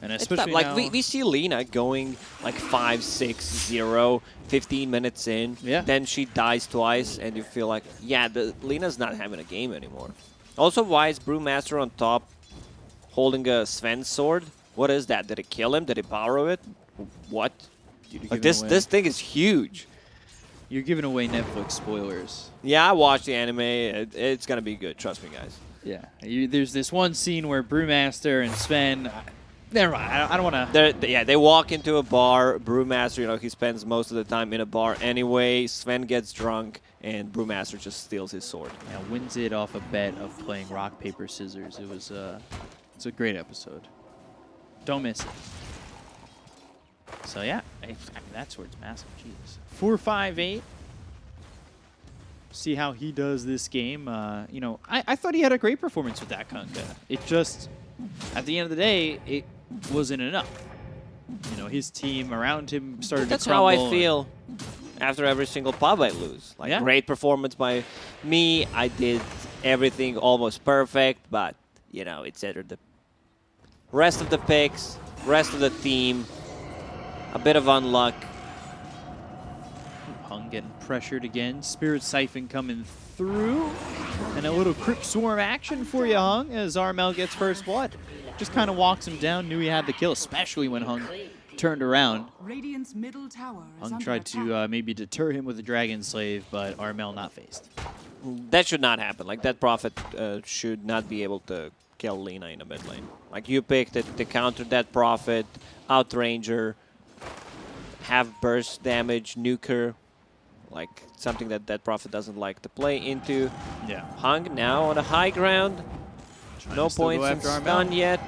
[SPEAKER 1] And especially
[SPEAKER 6] like we see Lina going like 5-6-0, 15 minutes in.
[SPEAKER 1] Yeah.
[SPEAKER 6] Then she dies twice, and you feel like, yeah, Lina's not having a game anymore. Also, why is Brewmaster on top holding a Sven sword? What is that? Did it kill him? Did he borrow it? What? Like this thing is huge.
[SPEAKER 1] You're giving away Netflix spoilers.
[SPEAKER 6] Yeah, I watched the anime. It's gonna be good. Trust me, guys.
[SPEAKER 1] Yeah. There's this one scene where Brewmaster and Sven. Never mind. I don't want to.
[SPEAKER 6] They walk into a bar. Brewmaster, he spends most of the time in a bar anyway. Sven gets drunk, and Brewmaster just steals his sword.
[SPEAKER 1] Yeah, wins it off a bet of playing rock, paper, scissors. It's a great episode. Don't miss it. So yeah, I mean, that sword's massive. Jesus. 4-5-8. see how he does this game. You know, I thought he had a great performance with that Kunkka. It just, at the end of the day, it wasn't enough. You know, his team around him started
[SPEAKER 6] That's
[SPEAKER 1] to crumble.
[SPEAKER 6] how I feel after every single pub I lose. Like, great performance by me. I did everything almost perfect, but, you know, it's either the rest of the picks, rest of the team, a bit of unluck.
[SPEAKER 1] Hung getting pressured again. Spirit Siphon coming through. And a little Crypt Swarm action for you, Hung, as Armel gets first blood. Just kind of walks him down, knew he had the kill, especially when Hung turned around.
[SPEAKER 7] Radiant's middle tower is
[SPEAKER 1] Hung
[SPEAKER 7] under
[SPEAKER 1] tried
[SPEAKER 7] attack.
[SPEAKER 1] to maybe deter him with a Dragon Slave, but Armel not faced.
[SPEAKER 6] That should not happen. Like, that Prophet should not be able to kill Lina in the mid lane. Like, you picked it to counter that Prophet, Outranger, have burst damage, nuker. Like, something that that Prophet doesn't like to play into.
[SPEAKER 1] Yeah.
[SPEAKER 6] Hung now on the high ground. No
[SPEAKER 1] to still go
[SPEAKER 6] points in
[SPEAKER 1] after Armel.
[SPEAKER 6] stun yet.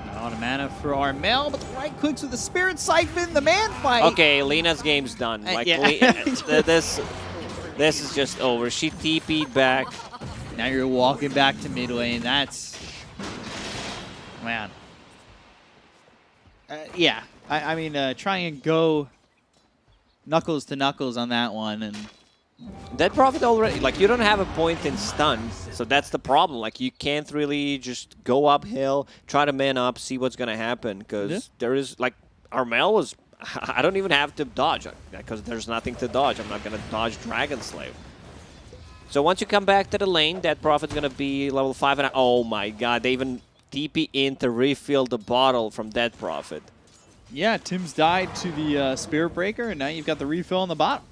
[SPEAKER 1] Not a lot of mana for Armel, but the right clicks with the Spirit Siphon, the man fight.
[SPEAKER 6] Okay, Lina's game's done. Like, this is just over. She TP'd back.
[SPEAKER 1] Now you're walking back to mid lane. That's, man. Yeah, I mean, try and go knuckles to knuckles on that one, and
[SPEAKER 6] That Prophet already, like, you don't have a point in stun, so that's the problem. Like, you can't really just go uphill, try to man up, see what's going to happen, because there is, like, Armel was, I don't even have to dodge, because there's nothing to dodge. I'm not going to dodge Dragon Slave. So once you come back to the lane, that Prophet's going to be level 5, and oh my god, they even TP in to refill the bottle from that Prophet.
[SPEAKER 1] yeah, Tim's died to the Spirit Breaker, and now you've got the refill on the bottom.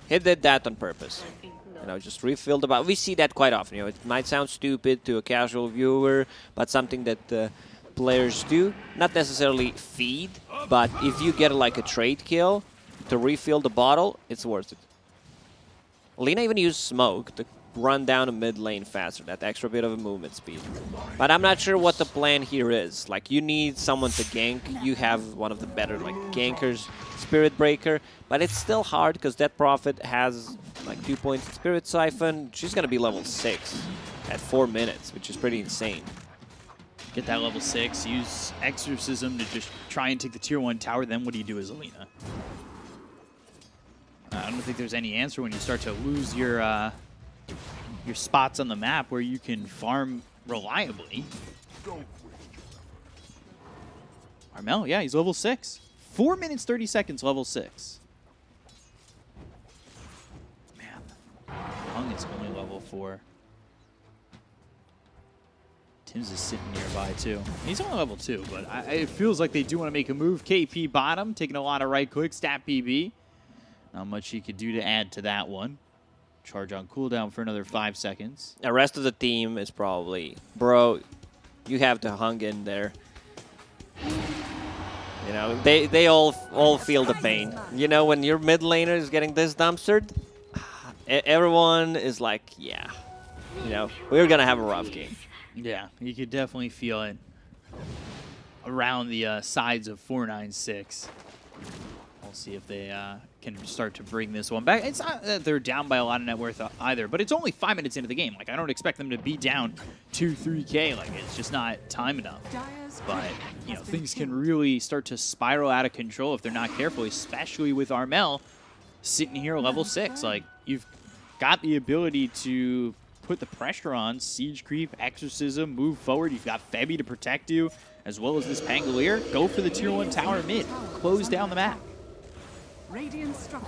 [SPEAKER 6] He did that on purpose. You know, just refill the bottle. We see that quite often. You know, it might sound stupid to a casual viewer, but something that players do. Not necessarily feed, but if you get like a trade kill to refill the bottle, it's worth it. Lina even used smoke to run down a mid lane faster, that extra bit of a movement speed. But I'm not sure what the plan here is. Like, you need someone to gank. You have one of the better, like, gankers, Spirit Breaker, but it's still hard because that Prophet has, like, 2 points in Spirit Siphon. She's going to be level 6 at 4 minutes, which is pretty insane.
[SPEAKER 1] Get that level 6, use Exorcism to just try and take the tier 1 tower, then what do you do as Alina? I don't think there's any answer when you start to lose your spots on the map where you can farm reliably. Armel, yeah, he's level 6. 4 minutes, 30 seconds, level 6. Man, Hung is only level 4. Tim's is sitting nearby, too. He's only level 2, but it feels like they do want to make a move. KP bottom, taking a lot of right clicks, stat PB. Not much he could do to add to that one. Charge on cooldown for another 5 seconds.
[SPEAKER 6] The rest of the team is probably, bro, you have to hung in there. You know, they all feel the pain. You know, when your mid laner is getting this dumpstered, everyone is like, yeah, you know, we're going to have a rough game.
[SPEAKER 1] Yeah, you could definitely feel it around the sides of 496. We'll see if they can start to bring this one back. It's not that they're down by a lot of net worth either, but it's only 5 minutes into the game. Like, I don't expect them to be down 2-3K. Like, it's just not time enough. But, you know, things can really start to spiral out of control if they're not careful, especially with Armel sitting here level 6. Like, you've got the ability to put the pressure on, siege creep, exorcism, move forward. You've got Febby to protect you, as well as this Pangolier. Go for the tier 1 tower mid. Close down the map.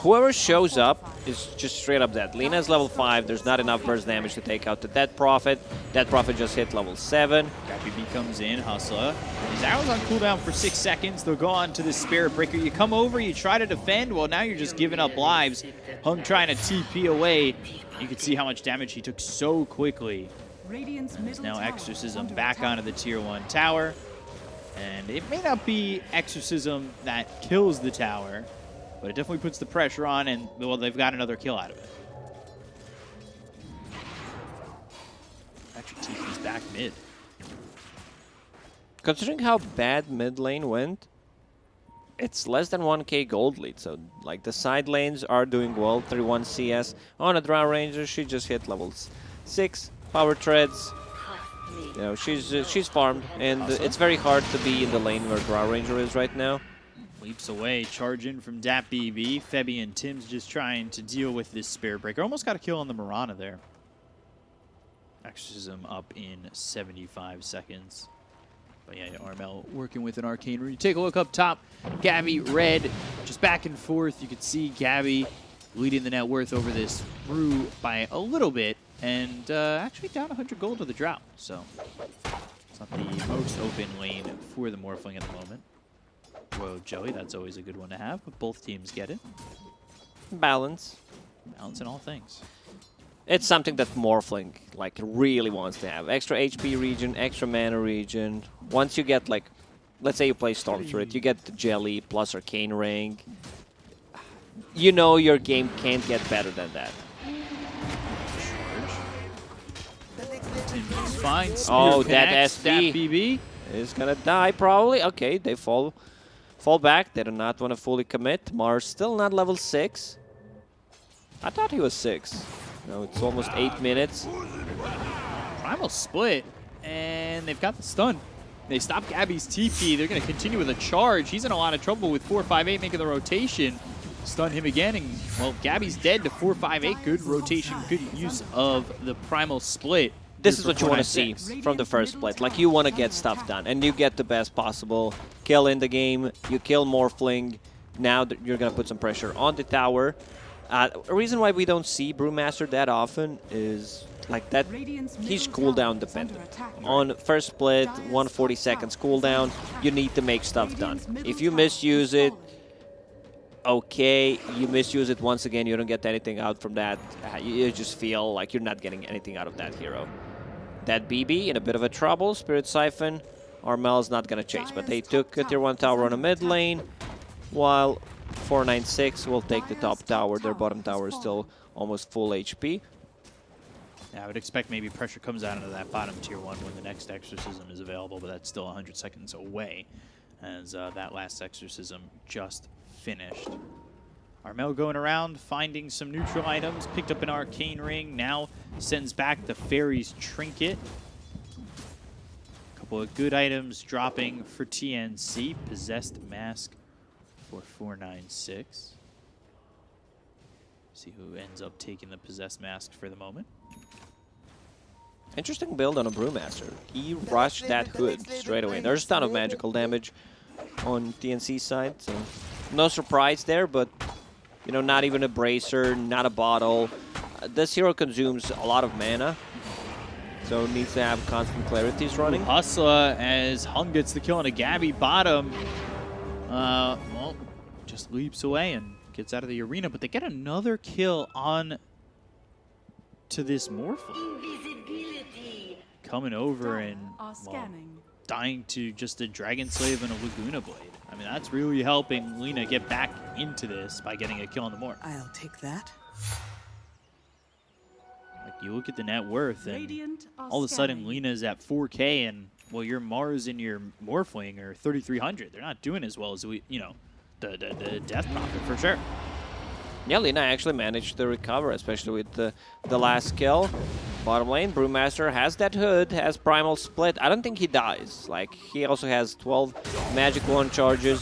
[SPEAKER 6] Whoever shows up is just straight up dead. Lina's level 5. There's not enough burst damage to take out the Dead Prophet. Dead Prophet just hit level 7.
[SPEAKER 1] BB comes in, Hustler. His arrow's on cooldown for 6 seconds. They'll go on to the Spirit Breaker. You come over, you try to defend. Well, now you're just giving up lives. Hung trying to TP away. You can see how much damage he took so quickly. There's now Exorcism back onto the tier 1 tower. And it may not be Exorcism that kills the tower, but it definitely puts the pressure on, and, well, they've got another kill out of it. Actually, TP's back mid.
[SPEAKER 6] Considering how bad mid lane went, it's less than 1k gold lead, so like the side lanes are doing well. 31 CS on a Drow Ranger. She just hit levels 6 power treads. You know, she's farmed, and it's very hard to be in the lane where Drow Ranger is right now.
[SPEAKER 1] Leaps away, charge in from DapBB. Febby and Tim's just trying to deal with this Spirit Breaker. Almost got a kill on the Mirana there. Exorcism up in 75 seconds. But yeah, Armel working with an Arcane Rune. Take a look up top. Gabby, Red, just back and forth. You can see Gabby leading the net worth over this Brew by a little bit. And actually down 100 gold to the Drought. So it's not the most open lane for the Morphling at the moment. Royal Joey, that's always a good one to have, but both teams get it.
[SPEAKER 6] Balance.
[SPEAKER 1] Balance in all things.
[SPEAKER 6] It's something that Morphling like really wants to have. Extra HP regen, extra mana regen. Once you get like, let's say you play Storm Turret, you get the Jelly plus Arcane Ring. You know your game can't get better than that.
[SPEAKER 1] Tim's fine.
[SPEAKER 6] Oh,
[SPEAKER 1] Spear
[SPEAKER 6] that
[SPEAKER 1] connects.
[SPEAKER 6] SB is gonna die probably. Okay, they fall back. They do not want to fully commit. Mars still not level 6. I thought he was 6. No, it's almost 8 minutes.
[SPEAKER 1] Primal split, and they've got the stun. They stop Gabby's TP. They're going to continue with a charge. He's in a lot of trouble with 458 making the rotation. Stun him again, and, well, Gabby's dead to 458. Good rotation, good use of the Primal split.
[SPEAKER 6] This is what you want to see from the first split. Like, you want to get stuff done, and you get the best possible kill in the game. You kill Morphling. Now you're going to put some pressure on the tower. A reason why we don't see Brewmaster that often is like that he's cooldown dependent. On first split, 140 seconds cooldown, you need to make stuff done. If you misuse it, okay, you misuse it once again, you don't get anything out from that. You just feel like you're not getting anything out of that hero. That BB in a bit of a trouble. Spirit Siphon, Armel's not going to chase, but they took a tier 1 tower on a mid lane, while 496 will take the top tower. Their bottom tower is still almost full HP.
[SPEAKER 1] Yeah, I would expect maybe pressure comes out into that bottom tier 1 when the next Exorcism is available, but that's still 100 seconds away, as that last Exorcism just finished. Armel going around, finding some neutral items, picked up an Arcane Ring, now sends back the Fairy's Trinket. A couple of good items dropping for TNC. Possessed Mask for 496. See who ends up taking the Possessed Mask for the moment.
[SPEAKER 6] Interesting build on a Brewmaster. He rushed that hood straight away. There's a ton of magical damage on TNC's side, so no surprise there, but you know, not even a bracer, not a bottle. This hero consumes a lot of mana, so needs to have constant clarities running.
[SPEAKER 1] Hustler as Hung gets the kill on a Gabby bottom. Well, just leaps away and gets out of the arena, but they get another kill on to this Morphling. Coming over and well, dying to just a Dragon Slave and a Laguna Blade. I mean, that's really helping Lina get back into this by getting a kill on the Morph.
[SPEAKER 7] I'll take that.
[SPEAKER 1] Like, you look at the net worth, and all of a sudden Lina's at 4K, and, well, your Mars and your Morphling are 3,300. They're not doing as well as, the Death Prophet, for sure.
[SPEAKER 6] Yeah, Lina actually managed to recover, especially with the last kill. Bottom lane, Brewmaster has that hood, has Primal Split. I don't think he dies. Like, he also has 12 Magic Wand charges.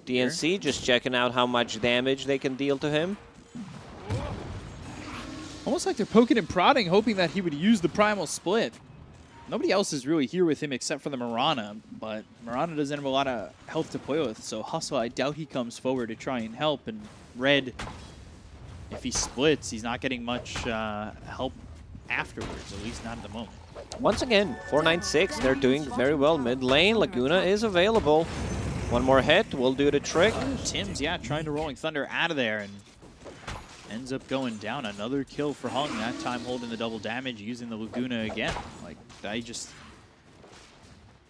[SPEAKER 6] DNC just checking out how much damage they can deal to him.
[SPEAKER 1] Almost like they're poking and prodding, hoping that he would use the Primal Split. Nobody else is really here with him except for the Mirana, but Mirana doesn't have a lot of health to play with, so Hustle, I doubt he comes forward to try and help, and Red, if he splits, he's not getting much help afterwards, at least not at the moment.
[SPEAKER 6] Once again, 496, they're doing very well. Mid lane, Laguna is available. One more hit will do the trick.
[SPEAKER 1] Tim's, yeah, trying to Rolling Thunder out of there, and ends up going down. Another kill for Hung, that time holding the double damage, using the Laguna again. Like, I just...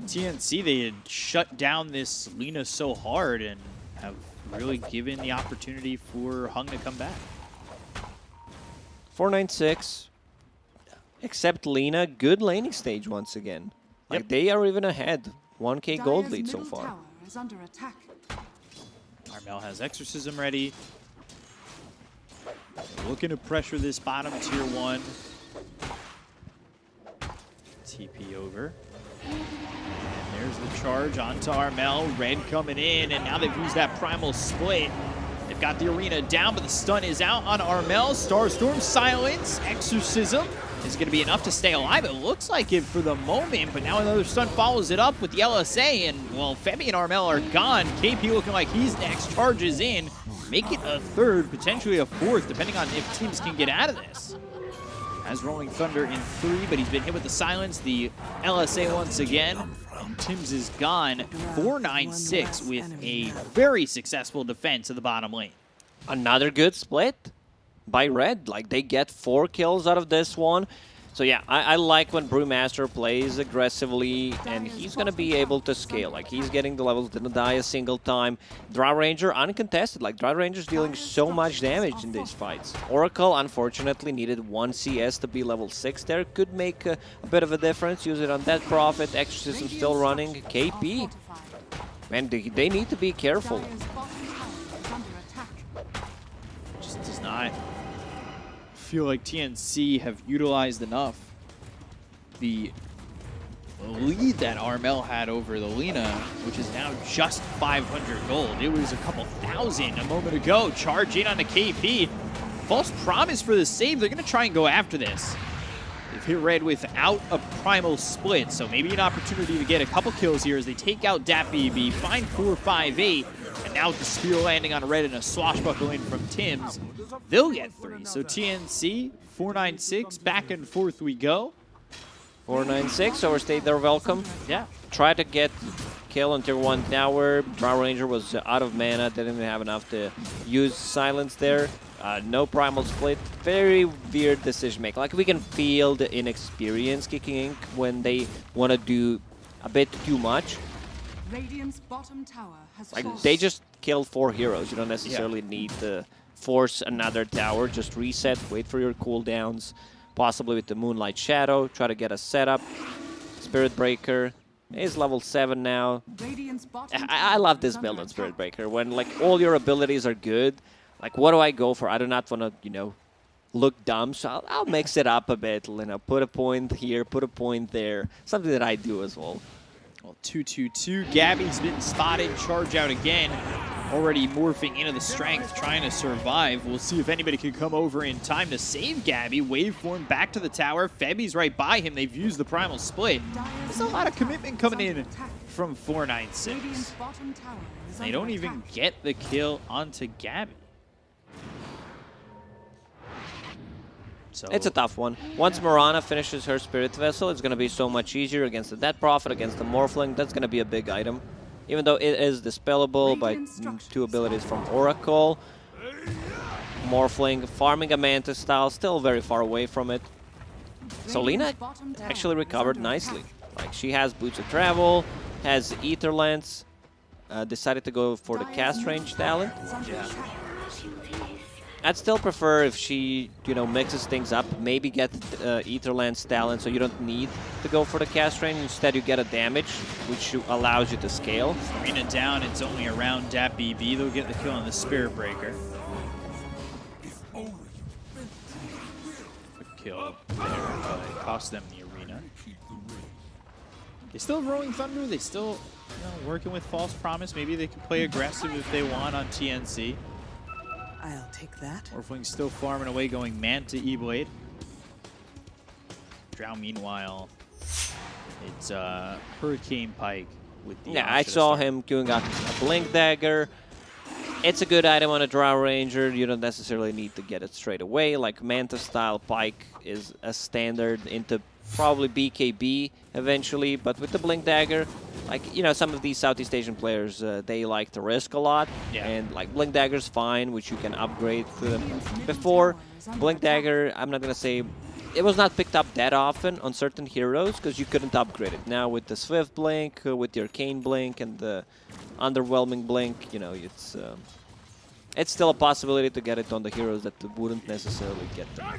[SPEAKER 1] TNC, they had shut down this Lina so hard and have really given the opportunity for Hung to come back.
[SPEAKER 6] 496, except Lina, good laning stage once again. Like, they are even ahead. 1k gold lead so far.
[SPEAKER 7] is under attack.
[SPEAKER 1] Armel has Exorcism ready. Looking to pressure this bottom tier 1. TP over. And there's the charge onto Armel. Red coming in, and now they've used that primal split. They've got the arena down, but the stun is out on Armel. Starstorm, silence, Exorcism is going to be enough to stay alive. It looks like it for the moment, but now another stun follows it up with the LSA, and, well, Femi and Armel are gone. KP looking like he's next, charges in. Make it a third, potentially a fourth, depending on if teams can get out of this. Has Rolling Thunder in 3, but he's been hit with the silence. The LSA once again. And Tims is gone. 4-9-6 with a very successful defense of the bottom lane.
[SPEAKER 6] Another good split by Red. Like, they get 4 kills out of this one. So yeah, I like when Brewmaster plays aggressively, and he's going to be able to scale. Like, he's getting the levels, didn't die a single time. Drow Ranger, uncontested. Like, Drow Ranger's dealing so much damage in these fights. Oracle, unfortunately, needed 1 CS to be level 6 there. Could make a bit of a difference. Use it on that Prophet. Exorcism still running. KP. Man, they need to be careful.
[SPEAKER 1] Just does not feel like TNC have utilized enough the lead that Armel had over the Lina, which is now just 500 gold. It was a couple thousand a moment ago. Charge in on the KP. False promise for the save. They're going to try and go after this. They've hit Red without a primal split, so maybe an opportunity to get a couple kills here as they take out DatBB, find 4-5-8, and now with the spear landing on Red and a swashbuckle in from Tims, they'll get 3. So TNC, 4-9-6, back and forth we go.
[SPEAKER 6] 4-9-6, overstayed their welcome.
[SPEAKER 1] Yeah.
[SPEAKER 6] Try to get kill on tier 1 tower. Drow Ranger was out of mana, didn't even have enough to use silence there. No primal split. Very weird decision making. Like, we can feel the inexperience kicking in when they want to do a bit too much.
[SPEAKER 7] Radiant's bottom tower has
[SPEAKER 6] Like,
[SPEAKER 7] fallen.
[SPEAKER 6] they just killed 4 heroes. You don't necessarily need to force another tower. Just reset, wait for your cooldowns. Possibly with the Moonlight Shadow. Try to get a setup. Spirit Breaker is level 7 now.
[SPEAKER 7] Radiant's bottom
[SPEAKER 6] I
[SPEAKER 7] tower
[SPEAKER 6] love
[SPEAKER 7] is
[SPEAKER 6] this
[SPEAKER 7] under
[SPEAKER 6] build on Spirit
[SPEAKER 7] attack.
[SPEAKER 6] Breaker. When, like, all your abilities are good. Like, what do I go for? I do not want to, you know, look dumb. So I'll mix it up a bit. You know, put a point here, put a point there. Something that I do as well.
[SPEAKER 1] Well, 2-2-2. Gabby's been spotted. Charge out again. Already morphing into the strength, trying to survive. We'll see if anybody can come over in time to save Gabby. Waveform back to the tower. Femi's right by him. They've used the primal split. There's a lot of commitment coming in from 4-9-6.
[SPEAKER 7] Radiant's bottom tower is
[SPEAKER 1] They
[SPEAKER 7] under
[SPEAKER 1] don't even
[SPEAKER 7] attack.
[SPEAKER 1] get the kill onto Gabby. So
[SPEAKER 6] It's a tough one. Once Mirana finishes her Spirit Vessel, it's going to be so much easier against the Dead Prophet, against the Morphling. That's going to be a big item. Even though it is dispellable by 2 abilities from Oracle. Morphling, farming a Mantis style, still very far away from it. So Lina actually recovered nicely. Like, she has Boots of Travel, has Ether Lance, decided to go for the cast range talent.
[SPEAKER 1] yeah.
[SPEAKER 6] I'd still prefer if she, you know, mixes things up, maybe get Ether Lance talent so you don't need to go for the cast range. Instead, you get a damage, which allows you to scale.
[SPEAKER 1] Arena down, it's only around DatBB. They'll get the kill on the Spirit Breaker. Quick kill there, but it cost them the arena. They still have Rolling Thunder. They still, you know, working with False Promise. Maybe they can play aggressive if they want on TNC.
[SPEAKER 7] I'll take that.
[SPEAKER 1] Orphling's still farming away, going Manta E-Blade. Drow, meanwhile, it's Hurricane Pike with the
[SPEAKER 6] Yeah, I
[SPEAKER 1] option to
[SPEAKER 6] saw
[SPEAKER 1] start.
[SPEAKER 6] him doing a Blink Dagger. It's a good item on a Drow Ranger. You don't necessarily need to get it straight away. Like, Manta-style Pike is a standard into probably BKB eventually, but with the Blink Dagger, like, you know, some of these Southeast Asian players, they like to risk a lot.
[SPEAKER 1] Yeah.
[SPEAKER 6] And, like, Blink Dagger's fine, which you can upgrade to them. Before, Blink Dagger, I'm not going to say... It was not picked up that often on certain heroes because you couldn't upgrade it. Now with the Swift Blink, with the Arcane Blink, and the Underwhelming Blink, you know, it's still a possibility to get it on the heroes that wouldn't necessarily get them.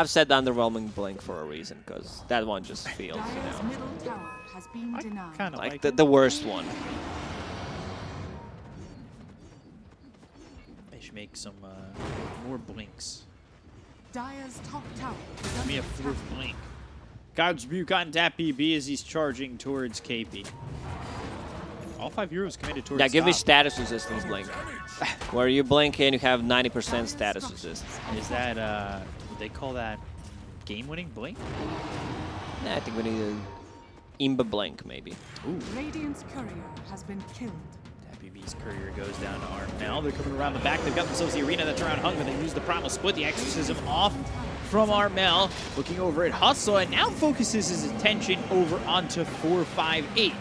[SPEAKER 6] I've said underwhelming Blink for a reason, because that one just feels, you
[SPEAKER 7] Dire's
[SPEAKER 6] know,
[SPEAKER 7] middle tower has been denied.
[SPEAKER 1] Kind of
[SPEAKER 6] like
[SPEAKER 1] like
[SPEAKER 6] the worst one.
[SPEAKER 1] They should make some more blinks.
[SPEAKER 7] Dire's top tower is
[SPEAKER 1] Give me a
[SPEAKER 7] under
[SPEAKER 1] fourth
[SPEAKER 7] attack.
[SPEAKER 1] blink. God's rebuke on DPB as he's charging towards KP. All 5 heroes committed towards
[SPEAKER 6] Yeah, give me
[SPEAKER 1] top.
[SPEAKER 6] status resistance Blink. Where you blink and you have 90% status resist.
[SPEAKER 1] Is that, would they call that game-winning blink?
[SPEAKER 6] Nah, I think we need an Imba Blink, maybe.
[SPEAKER 7] Radiant's courier has been killed.
[SPEAKER 1] DPB's courier goes down to Armel. They're coming around the back. They've got themselves the arena that's around Hung, but they use the primal split. The exorcism off from Armel. Looking over at Hustle, and now focuses his attention over onto 458.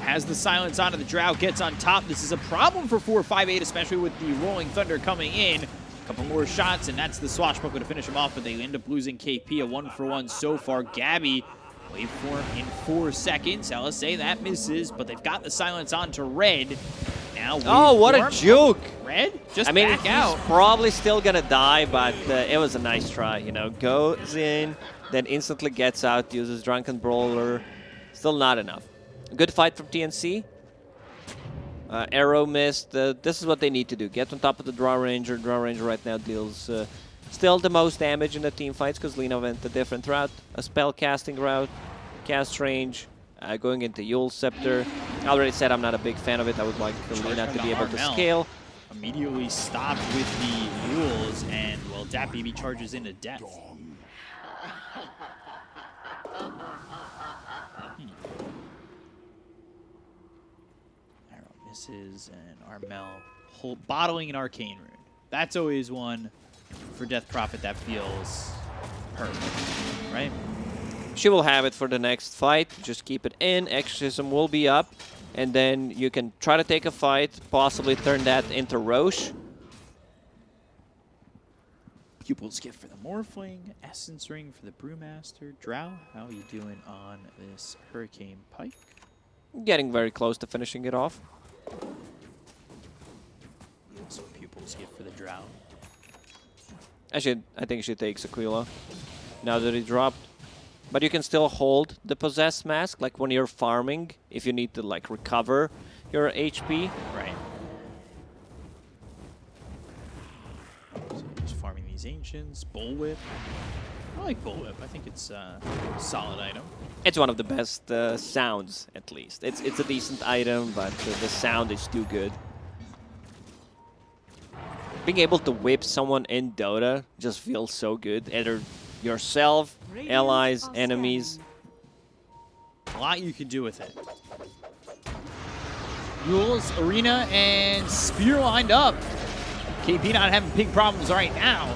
[SPEAKER 1] Has the silence onto the Drow, gets on top. This is a problem for 458, especially with the Rolling Thunder coming in. A couple more shots, and that's the swashbuckler to finish him off, but they end up losing KP, a 1-for-1 so far. Gabby, wait for him in 4 seconds. LSA, that misses, but they've got the silence onto Red. Now
[SPEAKER 6] Oh, what a juke!
[SPEAKER 1] Red, just
[SPEAKER 6] I mean,
[SPEAKER 1] back
[SPEAKER 6] he's
[SPEAKER 1] out.
[SPEAKER 6] probably still gonna die, but it was a nice try, you know. Goes in, then instantly gets out, uses Drunken Brawler. Still not enough. Good fight from TNC. Arrow missed. This is what they need to do. Get on top of the Draw Ranger. Draw Ranger right now deals still the most damage in the team fights because Lina went a different route. A spell casting route, cast range, going into Yule Scepter. I already said I'm not a big fan of it. I would like Lina to be able to
[SPEAKER 1] Armel
[SPEAKER 6] scale.
[SPEAKER 1] Immediately stopped with the Mules, and, well, DPB charges into death. Arrow misses, and Armel bottling an Arcane Rune. That's always one for Death Prophet that feels perfect, right?
[SPEAKER 6] She will have it for the next fight. Just keep it in. Exorcism will be up. And then you can try to take a fight, possibly turn that into Roche.
[SPEAKER 1] Pupil's Gift for the Morphling, Essence Ring for the Brewmaster. Drow, how are you doing on this Hurricane Pike?
[SPEAKER 6] Getting very close to finishing it off.
[SPEAKER 1] Also Pupil's Gift for the Drow.
[SPEAKER 6] I think she takes Aquila now that he dropped. But you can still hold the Possessed Mask, like when you're farming, if you need to like recover your HP.
[SPEAKER 1] Right. So just farming these Ancients. Bullwhip. I like Bullwhip. I think it's a solid item.
[SPEAKER 6] It's one of the best sounds, at least. It's a decent item, but the sound is too good. Being able to whip someone in Dota just feels so good. Either yourself, allies, enemies.
[SPEAKER 1] A lot you can do with it. Mules, Arena, and Spear lined up. KP not having big problems right now.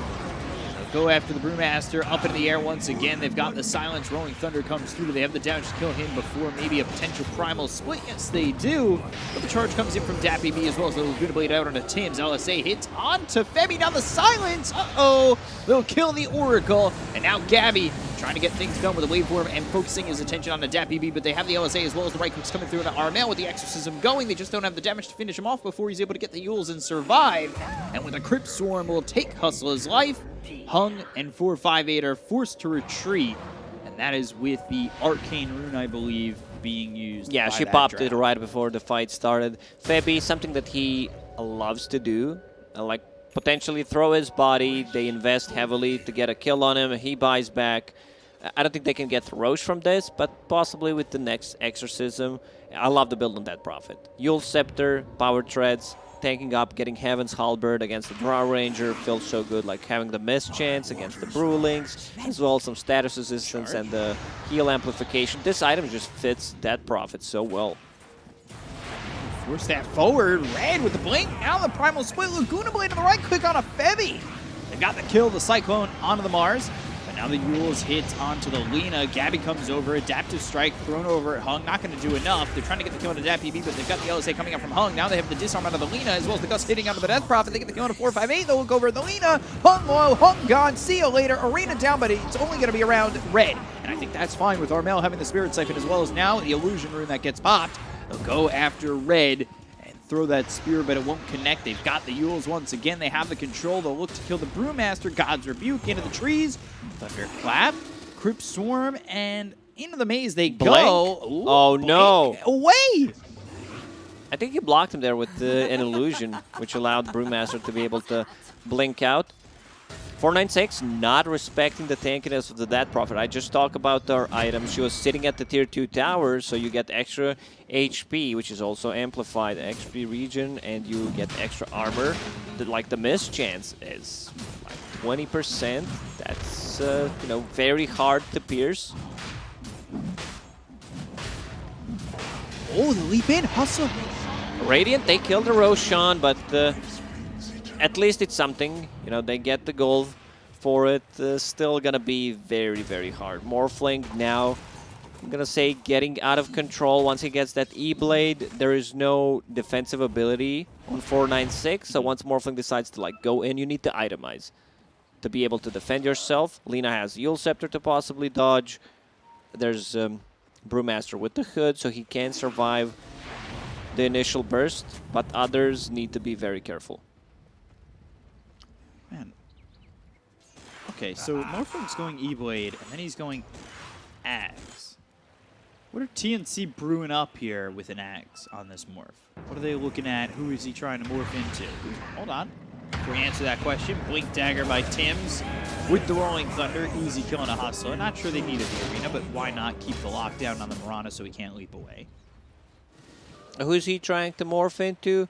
[SPEAKER 1] They'll go after the Brewmaster up into the air once again. They've got the silence. Rolling Thunder comes through. Do they have the damage to kill him before maybe a potential primal split? Yes, they do. But the charge comes in from DPB as well as the Laguna Blade out onto Tim's. LSA hits onto Femi. Now the silence. Uh-oh. They'll kill the Oracle. And now Gabby trying to get things done with the waveform and focusing his attention on the DPB, but they have the LSA as well as the right clicks coming through into Armel with the Exorcism going. They just don't have the damage to finish him off before he's able to get the Yules and survive. And with a Crypt Swarm will take Hustler's life. Hung and 458 are forced to retreat, and that is with the Arcane Rune, I believe, being used.
[SPEAKER 6] Yeah,
[SPEAKER 1] by
[SPEAKER 6] she
[SPEAKER 1] that
[SPEAKER 6] popped it
[SPEAKER 1] Drow.
[SPEAKER 6] right before the fight started. Febby, something that he loves to do, like potentially throw his body. They invest heavily to get a kill on him. He buys back. I don't think they can get Roche from this, but possibly with the next Exorcism. I love the build on that Prophet. Yule Scepter, Power Treads, tanking up, getting Heaven's Halberd against the Draw Ranger feels so good, like having the Miss Chance against the Brewlings, as well as some status resistance and the heal amplification. This item just fits that Prophet so well.
[SPEAKER 1] Force that forward. Red with the blink. Now the Primal Split. Laguna Blade on the right click on a Febby. They got the kill, the Cyclone onto the Mars. But now the Yules hits onto the Lina. Gabby comes over. Adaptive Strike thrown over at Hung. Not going to do enough. They're trying to get the kill on the DPB, but they've got the LSA coming up from Hung. Now they have the disarm out of the Lina, as well as the Gust hitting onto the Death Prophet. They get the kill on a 458. They'll look over at the Lina. Hung low. Hung gone. See you later. Arena down, but it's only going to be around Red. And I think that's fine with Armel having the Spirit Siphon, as well as now the Illusion Rune that gets popped. They'll go after Red. throw that spear, but it won't connect. They've got the Yules once again. They have the control. They'll look to kill the Brewmaster. God's Rebuke into the trees. Thunderclap, Crypt Swarm, and into the maze they go. Ooh,
[SPEAKER 6] oh, no.
[SPEAKER 1] Away!
[SPEAKER 6] I think he blocked him there with an illusion, which allowed Brewmaster to be able to blink out. 496 not respecting the tankiness of the Death Prophet. I just talked about their items. She was sitting at the tier 2 tower, so you get extra HP, which is also amplified XP region, and you get extra armor. Like the miss chance is like 20%. That's you know, very hard to pierce.
[SPEAKER 1] Oh, the leap in, hustle.
[SPEAKER 6] Radiant, they killed the Roshan, but at least it's something. You know, they get the gold for it. Still gonna be very, very hard. Morphling now, I'm gonna say, getting out of control. Once he gets that E-Blade, there is no defensive ability on 496. So once Morphling decides to like go in, you need to itemize to be able to defend yourself. Lina has Yule Scepter to possibly dodge. There's Brewmaster with the hood, so he can survive the initial burst, but others need to be very careful.
[SPEAKER 1] Man. Okay, so Morphling's going E-Blade, and then he's going Axe. What are TNC brewing up here with an Axe on this morph? What are they looking at? Who is he trying to morph into? Hold on. Before we answer that question, Blink Dagger by Tims with the Rolling Thunder. Easy killing a Hustler. Not sure they needed the arena, but why not keep the lockdown on the Mirana so he can't leap away?
[SPEAKER 6] Who is he trying to morph into?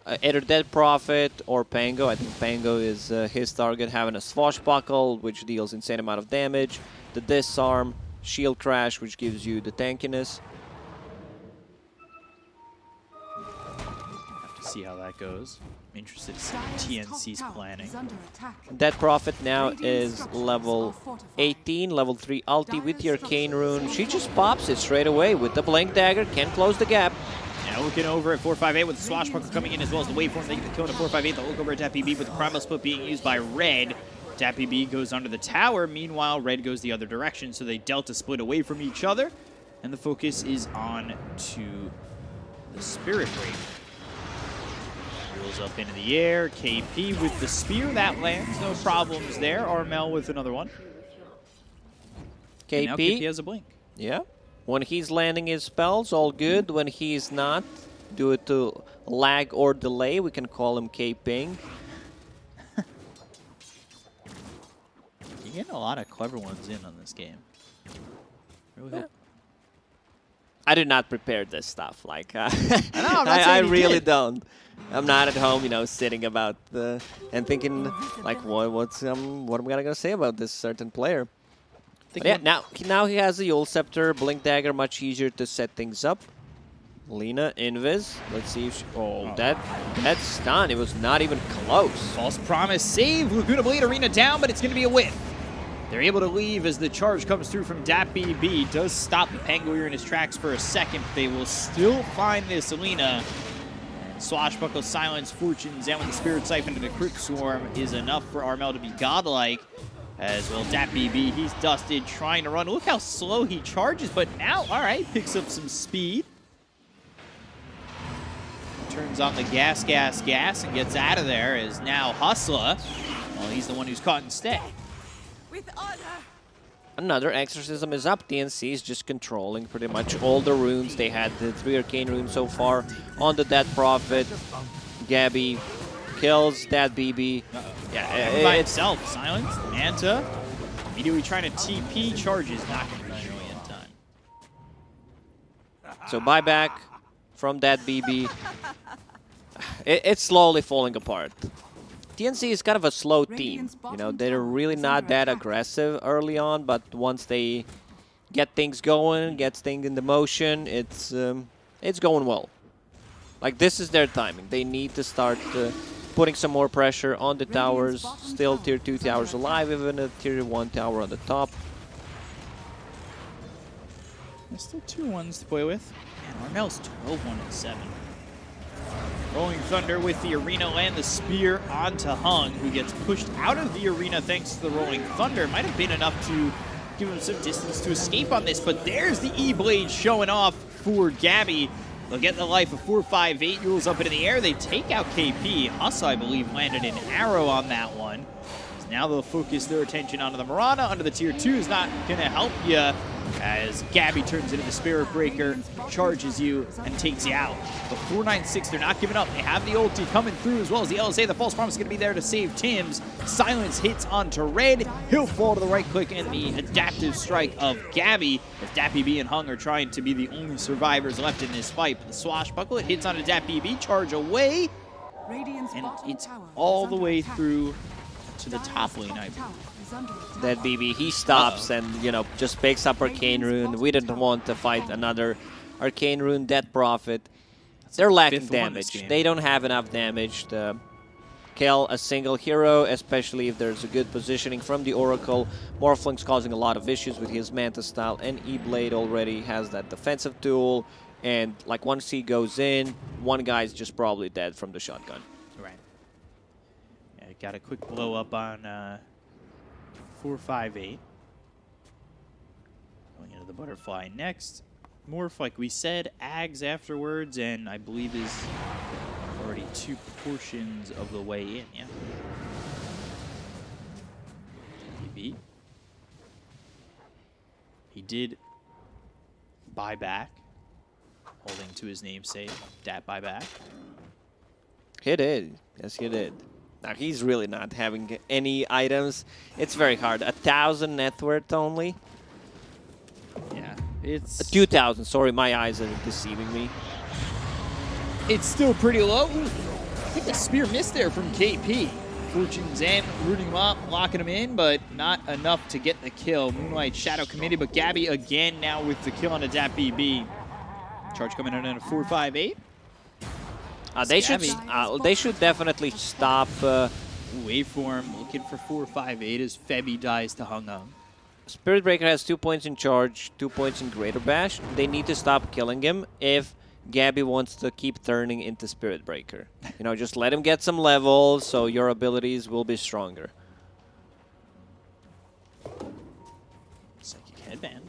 [SPEAKER 6] Either Dead Prophet or Pango. I think Pango is his target, having a Swashbuckle, which deals insane amount of damage. The Disarm, Shield Crash, which gives you the tankiness.
[SPEAKER 1] Have to see how that goes. I'm interested to see what TNC's planning.
[SPEAKER 6] Dead Prophet now is level 18, level 3 ulti with the Arcane Rune. She just pops it straight away with the Blink Dagger, can close the gap.
[SPEAKER 1] Now looking over at 458 with the Swashbuckle coming in as well as the Waveform. They get the kill into 458. They'll look over at DPB with the Primal Split being used by Red. DPB goes under the tower. Meanwhile, Red goes the other direction, so they Delta split away from each other. And the focus is on to the Spirit Raven. Rolls up into the air. KP with the spear. That lands. No problems there. Armel with another one.
[SPEAKER 6] KP.
[SPEAKER 1] And now KP has a blink.
[SPEAKER 6] Yeah. When he's landing his spells, all good. When he's not, due to lag or delay, we can call him K-Ping.
[SPEAKER 1] You're getting a lot of clever ones in on this game. Really hope.
[SPEAKER 6] I did not prepare this stuff. Like,
[SPEAKER 1] I
[SPEAKER 6] really don't. I'm not at home, you know, sitting about and thinking, like, what am I gonna say about this certain player? But yeah, now he has the Yule Scepter, Blink Dagger, much easier to set things up. Lina, Invis. Let's see if she... Oh, that stun. It was not even close.
[SPEAKER 1] False Promise save. Laguna Blade Arena down, but it's going to be a whiff. They're able to leave as the charge comes through from DapBB. Does stop the Penguin in his tracks for a second, but they will still find this Lina. Swashbuckle, Silence, Fortunes, and with the Spirit Siphon to the Crypt Swarm is enough for Armel to be godlike. As well, DapBB, he's dusted, trying to run. Look how slow he charges, but now, all right, picks up some speed. Turns on the gas, and gets out of there as now Hustler, well, he's the one who's caught instead.
[SPEAKER 7] With honor.
[SPEAKER 6] Another Exorcism is up. TNC is just controlling pretty much all the runes. They had the 3 Arcane runes so far on the Dead Prophet. Gabby kills DapBB.
[SPEAKER 1] Yeah, by itself. Silence, Manta, immediately trying to TP, charges, not going to be really in time.
[SPEAKER 6] So buyback from DapBB. It's slowly falling apart. TNC is kind of a slow team. You know, they're really not that aggressive early on, but once they get things going, get things into motion, it's going well. Like, this is their timing. They need to start putting some more pressure on the towers. Still tier 2 towers alive, even a tier 1 tower on the top.
[SPEAKER 1] There's still 2 ones to play with. Man, Armel's 12-1-7. Rolling Thunder with the arena land the spear onto Hung, who gets pushed out of the arena thanks to the Rolling Thunder. Might have been enough to give him some distance to escape on this, but there's the E-Blade showing off for Gabby. They'll get the life of 4-5-8. Yule's up in the air. They take out KP. Huss, I believe, landed an arrow on that one. So now they'll focus their attention onto the Mirana. Under the tier 2 is not going to help you as Gabby turns into the Spirit Breaker, charges you, and takes you out. But 496, they're not giving up. They have the ulti coming through as well as the LSA. The False Promise is going to be there to save Tim's. Silence hits onto Red. He'll fall to the right click, and the adaptive strike of Gabby, as DPB and Hung are trying to be the only survivors left in this fight. But the Swashbuckle, it hits onto DPB, charge away, and it's all the way through to the top lane, I believe.
[SPEAKER 6] That BB, he stops and, you know, just picks up Arcane Rune. We didn't want to fight another Arcane Rune Death Prophet. They're lacking damage. They don't have enough damage to kill a single hero, especially if there's a good positioning from the Oracle. Morphling's causing a lot of issues with his Manta style, and E-Blade already has that defensive tool. And, like, once he goes in, one guy's just probably dead from the shotgun.
[SPEAKER 1] Right. Yeah, got a quick blow up on 4-5-8. Going into the Butterfly next. Morph, like we said, Ags afterwards, and I believe is already 2 portions of the way in, yeah. DB. He did buy back, holding to his namesake, dat buyback.
[SPEAKER 6] He did. Yes, he did. Now, he's really not having any items. It's very hard. 1,000 net worth only.
[SPEAKER 1] Yeah, it's
[SPEAKER 6] 2,000. Sorry, my eyes are deceiving me.
[SPEAKER 1] It's still pretty low. Ooh, I think the spear missed there from KP. Fortune's in, rooting him up, locking him in, but not enough to get the kill. Moonlight Shadow committed, but Gabby again now with the kill on a DPB. Charge coming in at a 4-5-8.
[SPEAKER 6] They should definitely stop.
[SPEAKER 1] Waveform looking for 4-5-8 as Febby dies to Hung Hung.
[SPEAKER 6] Spirit Breaker has 2 points in charge, 2 points in Greater Bash. They need to stop killing him if Gabby wants to keep turning into Spirit Breaker. You know, just let him get some levels so your abilities will be stronger.
[SPEAKER 1] Psychic Headband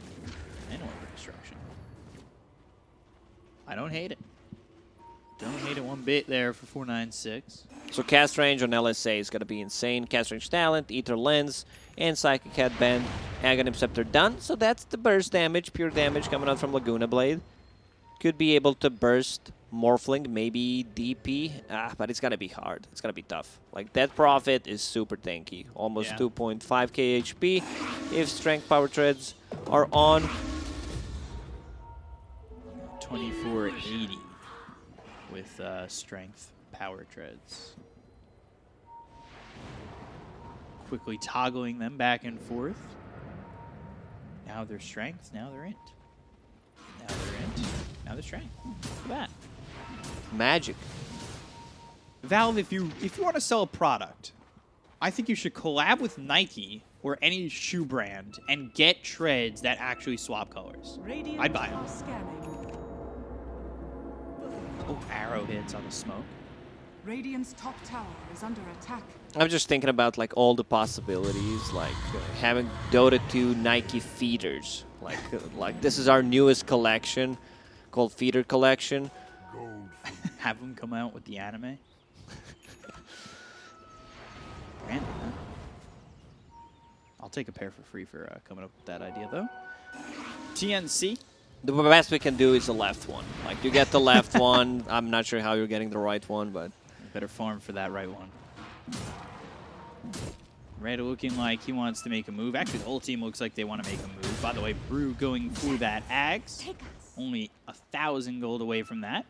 [SPEAKER 1] and Order Destruction. I don't hate it. Don't hate it one bit there for 496.
[SPEAKER 6] So cast range on LSA is going to be insane. Cast range talent, Ether Lens, and Psychic Headband. Aghanim Scepter done. So that's the burst damage, pure damage coming out from Laguna Blade. Could be able to burst Morphling, maybe DP, but it's going to be hard. It's going to be tough. Like, Death Prophet is super tanky. Almost 2.5k HP. If Strength Power Treads are on.
[SPEAKER 1] 2480 with Strength Power Treads. Quickly toggling them back and forth. Now they're Strength, now they're Int. Now they're Int, now they're Strength. Look at that.
[SPEAKER 6] Magic.
[SPEAKER 1] Valve, if you want to sell a product, I think you should collab with Nike or any shoe brand and get treads that actually swap colors. I'd buy them. Oh, arrow hits on the smoke.
[SPEAKER 7] Radiant's top tower is under attack.
[SPEAKER 6] I'm just thinking about like all the possibilities, like having Dota 2 Nike feeders. Like this is our newest collection called Feeder Collection.
[SPEAKER 1] Have them come out with the anime. Brandon, huh? I'll take a pair for free for coming up with that idea, though. TNC.
[SPEAKER 6] The best we can do is the left one. Like, you get the left one. I'm not sure how you're getting the right one, but...
[SPEAKER 1] You better farm for that right one. Red looking like he wants to make a move. Actually, the whole team looks like they want to make a move. By the way, Brew going for that Axe. Only 1,000 gold away from that.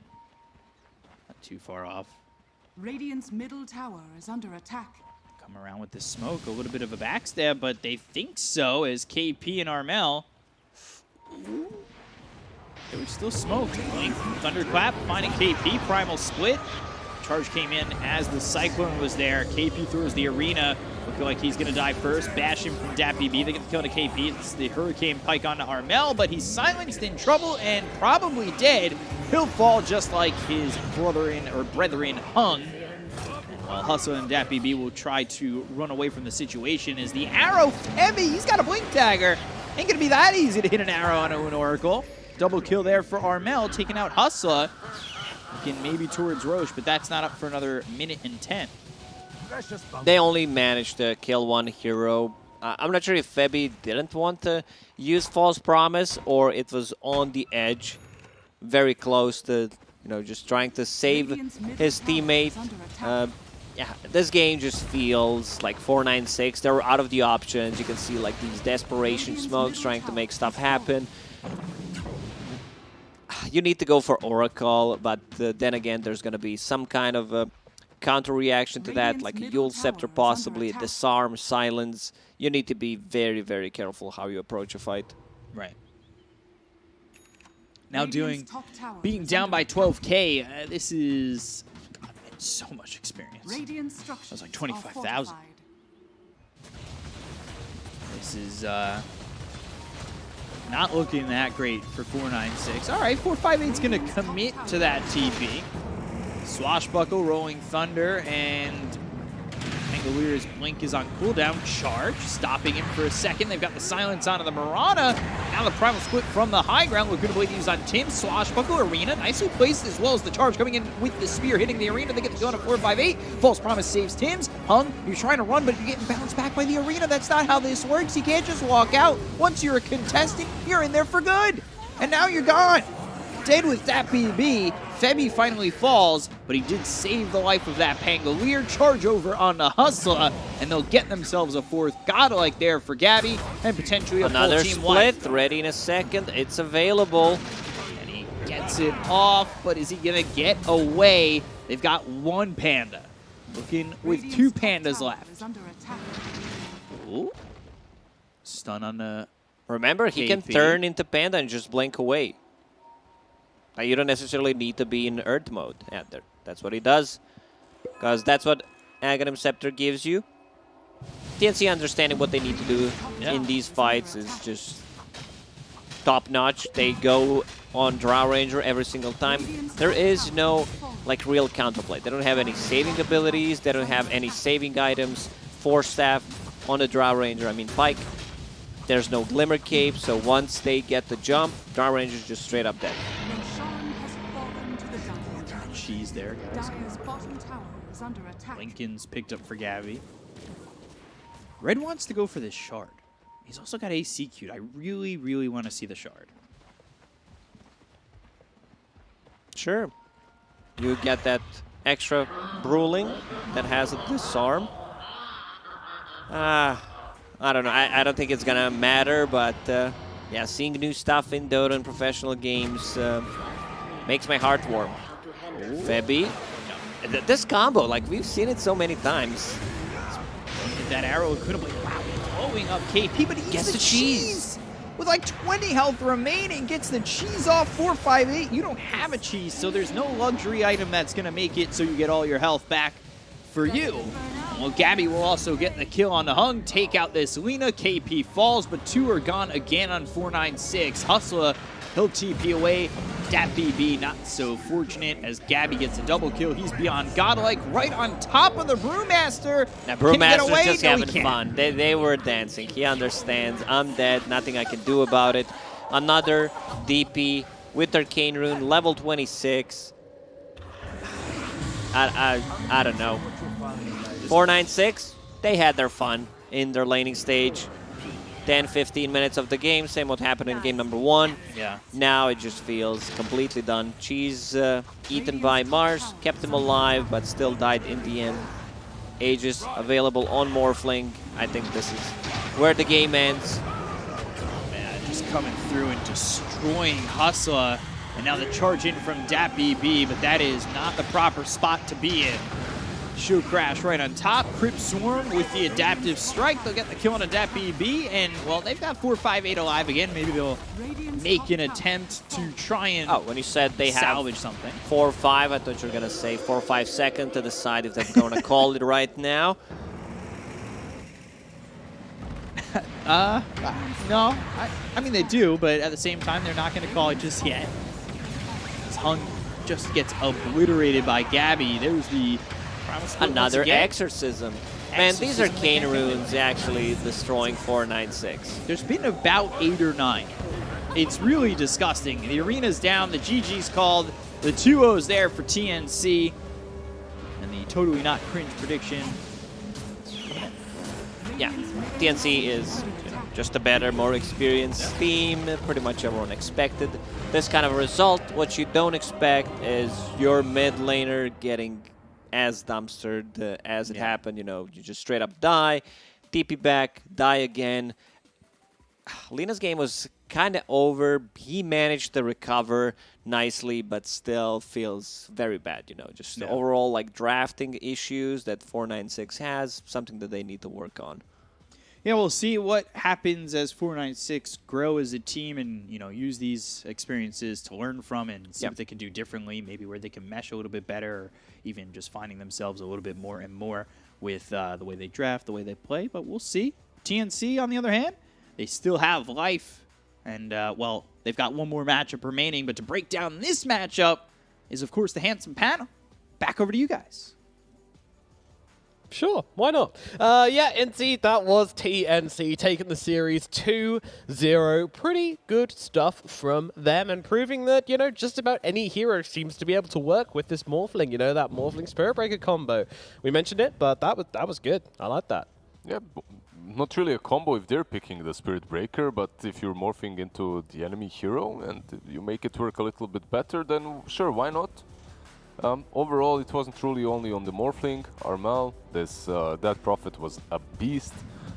[SPEAKER 1] Not too far off.
[SPEAKER 7] Radiant's middle tower is under attack.
[SPEAKER 1] Come around with the smoke. A little bit of a backstab, but they think so as KP and Armel. They were still smoked. Thunderclap finding KP. Primal split. Charge came in as the Cyclone was there. KP throws the arena. Looking like he's going to die first. Bash him from DPB. They get the kill to KP. It's the Hurricane Pike onto Armel, but he's silenced, in trouble, and probably dead. He'll fall just like his brethren Hung. While Hustle and DPB will try to run away from the situation as the arrow heavy. He's got a blink dagger. Ain't going to be that easy to hit an arrow on an Oracle. double kill there for Armel, taking out Hustla. Looking maybe towards Roche, but that's not up for another minute and 10.
[SPEAKER 6] They only managed to kill one hero. I'm not sure if Febby didn't want to use False Promise or it was on the edge, very close to, just trying to save his teammate. Yeah, this game just feels like 496. They're out of the options. You can see like these desperation smokes trying to make stuff happen. You need to go for Oracle, but then again, there's going to be some kind of a counter reaction to that, like a Yule Scepter possibly, disarm, silence. You need to be very, very careful how you approach a fight.
[SPEAKER 1] Right. Now being down by 12K, this is so much experience. That was like 25,000. This is not looking that great for 496. All right, 458's going to commit to that TP. Swashbuckle, Rolling Thunder, and Pangoliers' Blink is on cooldown. Charge, stopping him for a second. They've got the silence onto the Mirana. Now the Primal Split from the high ground. Looking to blade used on Tim. Swashbuckle, Arena, nicely placed, as well as the charge coming in with the spear hitting the Arena. They get the kill on a 458. False Promise saves Tim's. Hung, you're trying to run, but you're getting bounced back by the Arena. That's not how this works. You can't just walk out. Once you're a contestant, you're in there for good. And now you're gone. Dead with that BB. Febby finally falls, but he did save the life of that Pangolier. Charge over on the Hustla, and they'll get themselves a fourth godlike there for Gabby, and potentially a
[SPEAKER 6] another
[SPEAKER 1] full team
[SPEAKER 6] split,
[SPEAKER 1] wipe.
[SPEAKER 6] ready in a second. It's available.
[SPEAKER 1] And he gets it off, but is he going to get away? They've got one Panda. Looking with two Pandas left. Ooh. Stun on the...
[SPEAKER 6] Remember, he can turn into Panda and just blink away. You don't necessarily need to be in Earth mode. Yeah, that's what he does. Because that's what Aghanim Scepter gives you. TNC understanding what they need to do in these fights is just top-notch. They go on Drow Ranger every single time. There is no real counterplay. They don't have any saving abilities. They don't have any saving items. Force Staff on the Drow Ranger. I mean, Pike. There's no Glimmer Cape, so once they get the jump, Drow Ranger's just straight up dead.
[SPEAKER 1] Cheese there, guys. Lincoln's picked up for Gabby. Red wants to go for this shard. He's also got AC queued. I really, really want to see the shard.
[SPEAKER 6] Sure. You get that extra Bruling that has a disarm. I don't know. I don't think it's going to matter, but yeah, seeing new stuff in Dota and professional games makes my heart warm. Febby. This combo, we've seen it so many times.
[SPEAKER 1] That arrow couldn't be blowing up KP, but he gets the cheese. With 20 health remaining, gets the cheese off 458. You don't have a cheese, so there's no luxury item that's going to make it so you get all your health back for you. Well, Gabby will also get the kill on the Hung, take out this Lina. KP falls, but two are gone again on 496. Hustler, he'll TP away. Dat BB not so fortunate as Gabby gets a double kill. He's beyond godlike, right on top of the Brewmaster.
[SPEAKER 6] Now, Brewmaster's just having fun. They were dancing. He understands. I'm dead. Nothing I can do about it. Another DP with Arcane Rune, level 26. I don't know. 496, they had their fun in their laning stage. 10-15 minutes of the game, same what happened in game number 1.
[SPEAKER 1] Yeah.
[SPEAKER 6] Now it just feels completely done. Cheese eaten by Mars, kept him alive, but still died in the end. Aegis available on Morphling. I think this is where the game ends.
[SPEAKER 1] Man, just coming through and destroying Hustla. And now the charge in from Dat BB, but that is not the proper spot to be in. Show Crash right on top. Crypt Swarm with the adaptive strike. They'll get the kill on a Dat BB, and well, they've got 458 alive again. Maybe they'll make an attempt to try and
[SPEAKER 6] when you said they
[SPEAKER 1] salvage
[SPEAKER 6] have
[SPEAKER 1] something.
[SPEAKER 6] 4-5, I thought you were gonna say 4-5 second to decide if they're gonna call it right now.
[SPEAKER 1] No, I mean they do, but at the same time, they're not gonna call it just yet. This Hung just gets obliterated by Gabby. There's the
[SPEAKER 6] another exorcism. Man, these Arcane Runes actually destroying 496.
[SPEAKER 1] There's been about 8 or 9 it's really disgusting. The arena's down, the GG's called, the 2-0's there for TNC, and the totally not cringe prediction.
[SPEAKER 6] Yeah, TNC is just a better, more experienced team. Pretty much everyone expected this kind of a result. What you don't expect is your mid laner getting as dumpstered as it happened. You know, you just straight up die, TP back, die again. Lina's game was kind of over. He managed to recover nicely, but still feels very bad. You know, just overall like drafting issues that 496 has, something that they need to work on.
[SPEAKER 1] Yeah, we'll see what happens as 496 grow as a team and, you know, use these experiences to learn from and see what they can do differently, maybe where they can mesh a little bit better, or even just finding themselves a little bit more and more with the way they draft, the way they play. But we'll see. TNC, on the other hand, they still have life. And, well, they've got one more matchup remaining. But to break down this matchup is, of course, the handsome panel. Back over to you guys.
[SPEAKER 3] Sure, why not? Yeah, indeed, that was TNC taking the series 2-0. Pretty good stuff from them and proving that, you know, just about any hero seems to be able to work with this Morphling, you know, that Morphling Spirit Breaker combo. We mentioned it, but that was good. I like that.
[SPEAKER 5] Yeah, not really a combo if they're picking the Spirit Breaker, but if you're morphing into the enemy hero and you make it work a little bit better, then sure, why not? Overall, it wasn't truly only on the Morphling. Armel, this Dead Prophet was a beast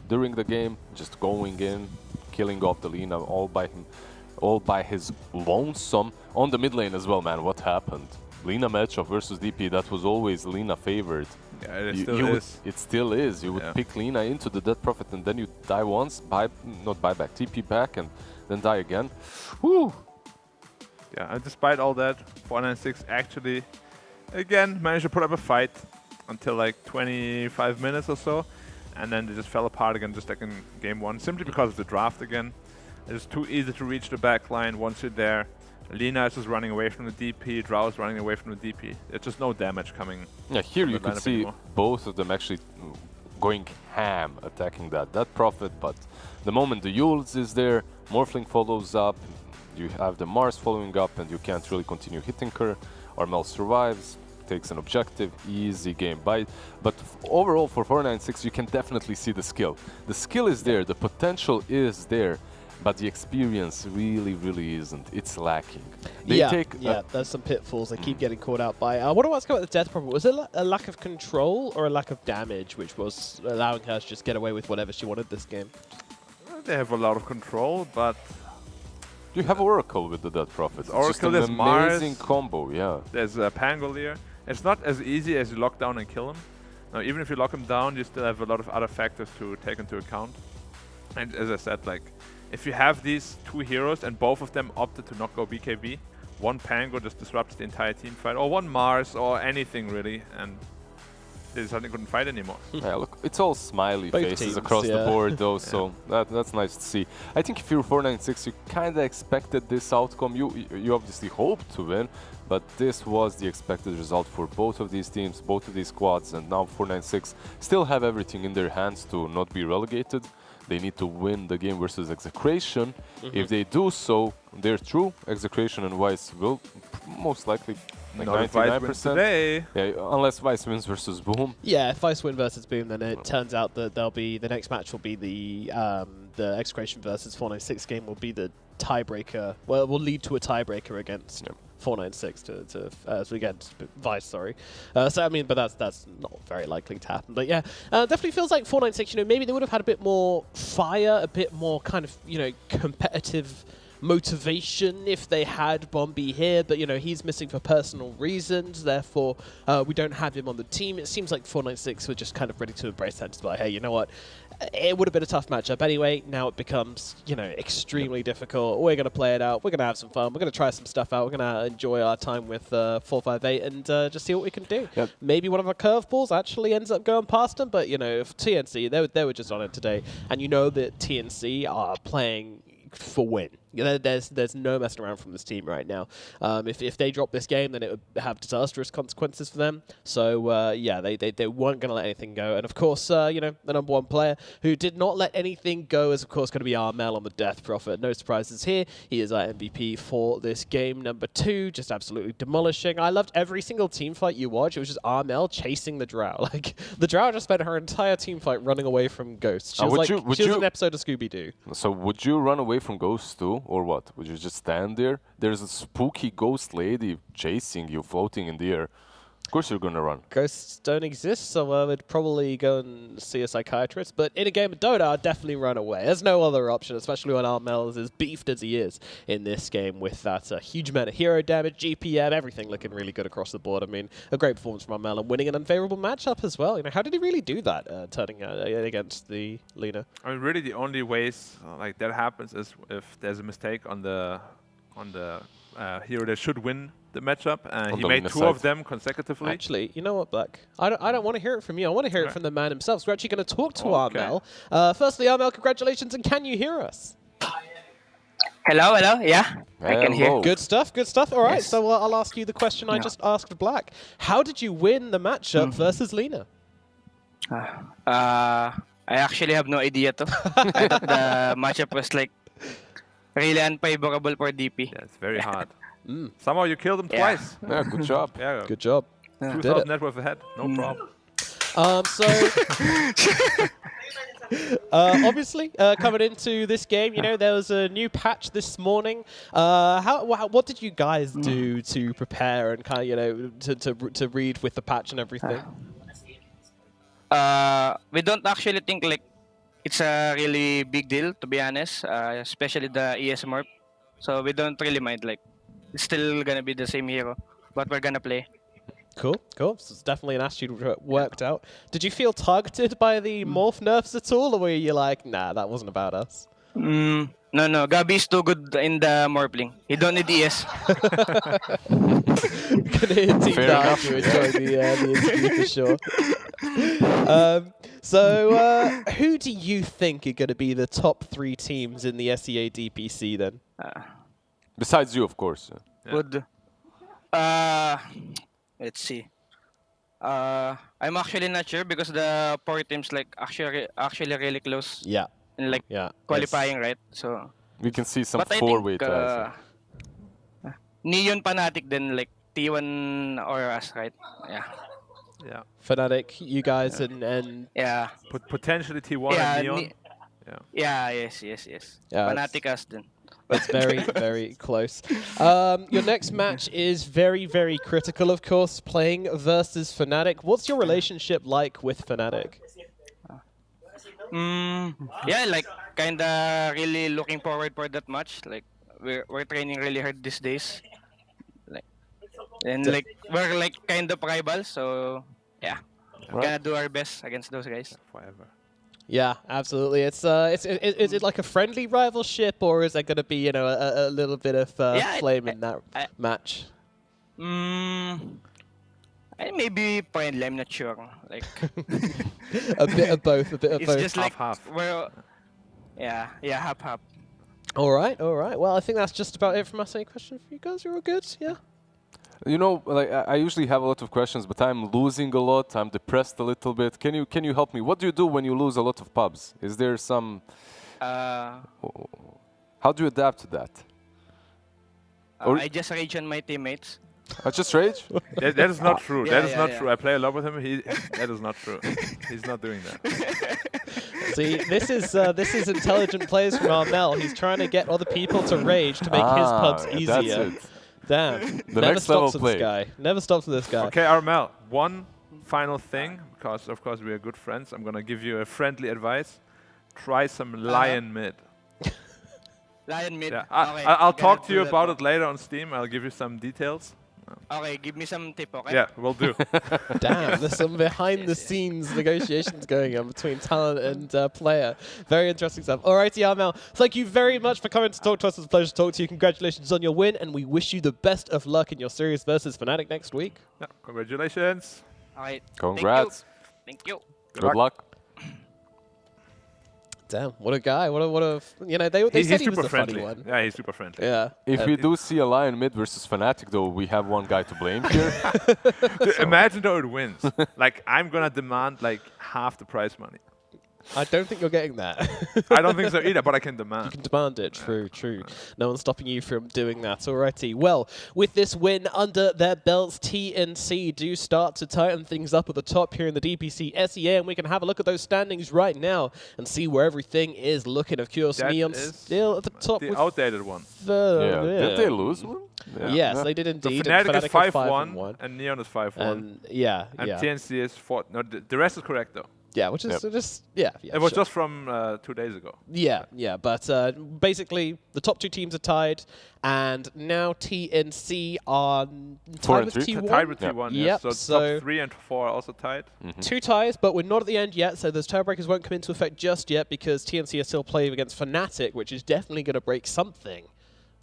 [SPEAKER 5] during the game, just going in, killing off the Lina all by his lonesome. On the mid lane as well, man, what happened? Lina matchup versus DP, that was always Lina favored.
[SPEAKER 4] Yeah, it still is.
[SPEAKER 5] It still is. You would pick Lina into the Dead Prophet and then you die once, not buy back, TP back and then die again. Whew!
[SPEAKER 4] Yeah, and despite all that, 496 actually again managed to put up a fight until like 25 minutes or so, and then they just fell apart again just like in game one, simply because of the draft again. It's too easy to reach the back line once you're there. Lina is just running away from the DP, Drow is running away from the DP. There's just no damage coming.
[SPEAKER 5] Yeah, here you can see
[SPEAKER 4] anymore.
[SPEAKER 5] Both of them actually going ham attacking that Prophet, but the moment the Yules is there, Morphling follows up, you have the Mars following up, and you can't really continue hitting her. Armel survives, takes an objective, easy game. But overall for 496 you can definitely see the skill. The skill is there, the potential is there, but the experience really isn't. It's lacking.
[SPEAKER 3] There's some pitfalls they keep getting caught out by. I want to ask about the Death Prophet. Was it a lack of control or a lack of damage which was allowing her to just get away with whatever she wanted this game?
[SPEAKER 4] They have a lot of control, but
[SPEAKER 5] you have Oracle with the Dead Prophet.
[SPEAKER 4] Oracle,
[SPEAKER 5] it's just
[SPEAKER 4] an
[SPEAKER 5] amazing
[SPEAKER 4] Mars,
[SPEAKER 5] combo, yeah.
[SPEAKER 4] There's a Pangolier. It's not as easy as you lock down and kill him. Now, even if you lock him down, you still have a lot of other factors to take into account. And as I said, like, if you have these two heroes and both of them opted to not go BKB, one Pango just disrupts the entire team fight, or one Mars, or anything really, and they suddenly couldn't fight anymore.
[SPEAKER 5] Yeah, look, it's all smiley
[SPEAKER 3] Both
[SPEAKER 5] faces
[SPEAKER 3] teams,
[SPEAKER 5] across the board though, so that's nice to see. I think if you're 496, you kind of expected this outcome. You obviously hoped to win, but this was the expected result for both of these teams, both of these squads, and now 496 still have everything in their hands to not be relegated. They need to win the game versus Execration. If they do so, they're through. Execration and Vice will most likely, like 99%.
[SPEAKER 4] Today.
[SPEAKER 5] Yeah, unless Vice wins versus Boom.
[SPEAKER 3] Yeah, if Vice win versus Boom, then it turns out that the next match will be the Execration versus 496 game will be the tiebreaker. Well, it will lead to a tiebreaker against 496 as against Vice, sorry. So I mean, but that's not very likely to happen. But yeah, definitely feels like 496. You know, maybe they would have had a bit more fire, a bit more kind of competitive motivation if they had Bombi here, but you know, he's missing for personal reasons, therefore we don't have him on the team. It seems like 496 were just kind of ready to embrace that, just like, hey, you know what, it would have been a tough matchup anyway. Now it becomes, extremely difficult. We're going to play it out, we're going to have some fun, we're going to try some stuff out, we're going to enjoy our time with 458 and just see what we can do. Maybe one of our curveballs actually ends up going past them, but if TNC, they were just on it today, and you know that TNC are playing for win. There's no messing around from this team right now. If they drop this game, then it would have disastrous consequences for them. So yeah, they weren't going to let anything go. And of course, you know, the number 1 player who did not let anything go is of course going to be Armel on the Death Prophet. No surprises here. He is our MVP for this game. Number 2, just absolutely demolishing. I loved every single team fight you watch. It was just Armel chasing the Drow. Like the Drow just spent her entire team fight running away from Ghost. She was she was an episode of Scooby-Doo.
[SPEAKER 5] So would you run away from Ghost too? Or what? Would you just stand there? There's a spooky ghost lady chasing you, floating in the air. Of course you're gonna run.
[SPEAKER 3] Ghosts don't exist, so I would probably go and see a psychiatrist. But in a game of Dota, I'd definitely run away. There's no other option, especially when Armel is as beefed as he is in this game with that huge amount of hero damage, GPM, everything looking really good across the board. I mean, a great performance from Armel and winning an unfavorable matchup as well. You know, how did he really do that, turning against the Lina?
[SPEAKER 4] I mean, really, the only ways like that happens is if there's a mistake on the hero that should win the matchup. He made 2 of them consecutively.
[SPEAKER 3] Actually, you know what, Black? I don't want to hear it from you. I want to hear it from the man himself. So we're actually going to talk to Armel. Firstly, Armel, congratulations, and can you hear us?
[SPEAKER 11] Hello, yeah, I can hear.
[SPEAKER 3] Good stuff, good stuff. All right, so I'll ask you the question I just asked Black. How did you win the matchup versus Lina?
[SPEAKER 11] I actually have no idea to. I thought the matchup was like really unfavorable for DP.
[SPEAKER 4] Yeah, it's very hard. Somehow you killed him twice.
[SPEAKER 5] Yeah, good job.
[SPEAKER 4] Yeah,
[SPEAKER 3] good job.
[SPEAKER 4] 2,000 net worth ahead, no problem.
[SPEAKER 3] Obviously, coming into this game, you know, there was a new patch this morning. What did you guys do to prepare and kind of, you know, to read with the patch and everything?
[SPEAKER 11] We don't actually think like it's a really big deal, to be honest, especially the ES Morph. So we don't really mind, like, it's still gonna be the same hero, but we're gonna play.
[SPEAKER 3] Cool, cool. So it's definitely an attitude worked out. Did you feel targeted by the morph nerfs at all, or were you like, nah, that wasn't about us?
[SPEAKER 11] No, Gabi's too good in the morphling. He don't need ES.
[SPEAKER 3] Gonna hit Team Dark to enjoy the interview for sure. So, who do you think are going to be the top 3 teams in the SEA DPC then?
[SPEAKER 5] Besides you, of course.
[SPEAKER 11] Good. Let's see. I'm actually not sure because the 4 teams like actually really close.
[SPEAKER 3] Yeah.
[SPEAKER 11] In like qualifying, right? So
[SPEAKER 5] we can see some
[SPEAKER 11] but
[SPEAKER 5] 4-way
[SPEAKER 11] ties. Neon Fnatic then like T1 or us, right? Yeah.
[SPEAKER 4] Yeah.
[SPEAKER 3] Fnatic, you guys and
[SPEAKER 11] yeah.
[SPEAKER 4] Potentially T1 and Neon.
[SPEAKER 11] Yes.
[SPEAKER 3] Yeah,
[SPEAKER 11] Fnatic us then.
[SPEAKER 3] It's very, very close. Your next match is very, very critical, of course, playing versus Fnatic. What's your relationship like with Fnatic?
[SPEAKER 11] Yeah, like kinda really looking forward for that match. Like we're training really hard these days. Like like we're like kind of rivals, so yeah. We're gonna do our best against those guys.
[SPEAKER 4] Forever.
[SPEAKER 3] Yeah, absolutely. Is it like a friendly rivalship, or is there going to be, you know, a little bit of flame in that match?
[SPEAKER 11] Maybe friendly. I'm not sure. Like
[SPEAKER 3] a bit of both. A bit of
[SPEAKER 11] it's
[SPEAKER 3] both.
[SPEAKER 11] just like
[SPEAKER 4] half.
[SPEAKER 11] Well, yeah, half.
[SPEAKER 3] All right. Well, I think that's just about it from us. Any questions for you guys? You're all good? Yeah.
[SPEAKER 5] You know, like I usually have a lot of questions, but I'm losing a lot. I'm depressed a little bit. Can you help me? What do you do when you lose a lot of pubs? Is there some? How do you adapt to that?
[SPEAKER 11] I just rage on my teammates.
[SPEAKER 5] I just rage?
[SPEAKER 4] That is not true. That is not true. I play a lot with him. That is not true. He's not doing that.
[SPEAKER 3] See, this is intelligent plays from Armel. He's trying to get other people to rage to make his pubs easier.
[SPEAKER 5] That's it.
[SPEAKER 3] Damn.
[SPEAKER 5] The
[SPEAKER 3] Never
[SPEAKER 5] next level
[SPEAKER 3] stops with
[SPEAKER 5] play.
[SPEAKER 3] this guy. Never stops with this guy.
[SPEAKER 4] Okay, Armel, one final thing, because of course we are good friends. I'm gonna give you a friendly advice. Try some Lion mid.
[SPEAKER 11] Lion mid.
[SPEAKER 4] Yeah.
[SPEAKER 11] Okay,
[SPEAKER 4] I'll talk to you about it later on Steam. I'll give you some details.
[SPEAKER 11] Okay, give me some tip, okay?
[SPEAKER 4] Yeah, will do.
[SPEAKER 3] Damn, there's some behind-the-scenes negotiations going on between talent and player. Very interesting stuff. Alrighty, Armel, thank you very much for coming to talk to us. It's a pleasure to talk to you. Congratulations on your win, and we wish you the best of luck in your series versus Fnatic next week.
[SPEAKER 4] Yeah, congratulations.
[SPEAKER 11] Alright.
[SPEAKER 5] Congrats.
[SPEAKER 11] Thank you.
[SPEAKER 5] Good luck.
[SPEAKER 3] Damn, what a guy. What a you know, they
[SPEAKER 4] He's
[SPEAKER 3] said he was
[SPEAKER 4] super
[SPEAKER 3] the
[SPEAKER 4] friendly.
[SPEAKER 3] funny one.
[SPEAKER 4] Yeah, he's super friendly.
[SPEAKER 3] Yeah.
[SPEAKER 5] If we do see a Lion mid versus Fnatic, though, we have one guy to blame here.
[SPEAKER 4] Dude, imagine though it wins. Like, I'm going to demand like half the prize money.
[SPEAKER 3] I don't think you're getting that.
[SPEAKER 4] I don't think so either, but I can demand.
[SPEAKER 3] You can demand it. True, true. No one's stopping you from doing that. Alrighty. Well, with this win under their belts, TNC do start to tighten things up at the top here in the DPC SEA, and we can have a look at those standings right now and see where everything is looking. Of course,
[SPEAKER 4] That
[SPEAKER 3] Neon
[SPEAKER 4] is
[SPEAKER 3] still at the top.
[SPEAKER 4] the
[SPEAKER 3] with
[SPEAKER 4] outdated one.
[SPEAKER 5] Yeah. Did they lose one? Yeah.
[SPEAKER 3] Yes, they did
[SPEAKER 4] So
[SPEAKER 3] indeed.
[SPEAKER 4] Fnatic is
[SPEAKER 3] 5-1,
[SPEAKER 4] 5-1 and Neon is 5-1.
[SPEAKER 3] and yeah,
[SPEAKER 4] And
[SPEAKER 3] yeah,
[SPEAKER 4] TNC is 4. No, the rest is correct though.
[SPEAKER 3] yeah, which is just yeah.
[SPEAKER 4] It was
[SPEAKER 3] sure.
[SPEAKER 4] just from 2 days ago.
[SPEAKER 3] Yeah, yeah, but basically the top two teams are tied, and now TNC are tied with T1.
[SPEAKER 4] Tied with T1, yes.
[SPEAKER 3] Yep,
[SPEAKER 4] So top 3 and 4 are also tied.
[SPEAKER 3] Two ties, but we're not at the end yet, so those tiebreakers won't come into effect just yet because TNC are still playing against Fnatic, which is definitely going to break something.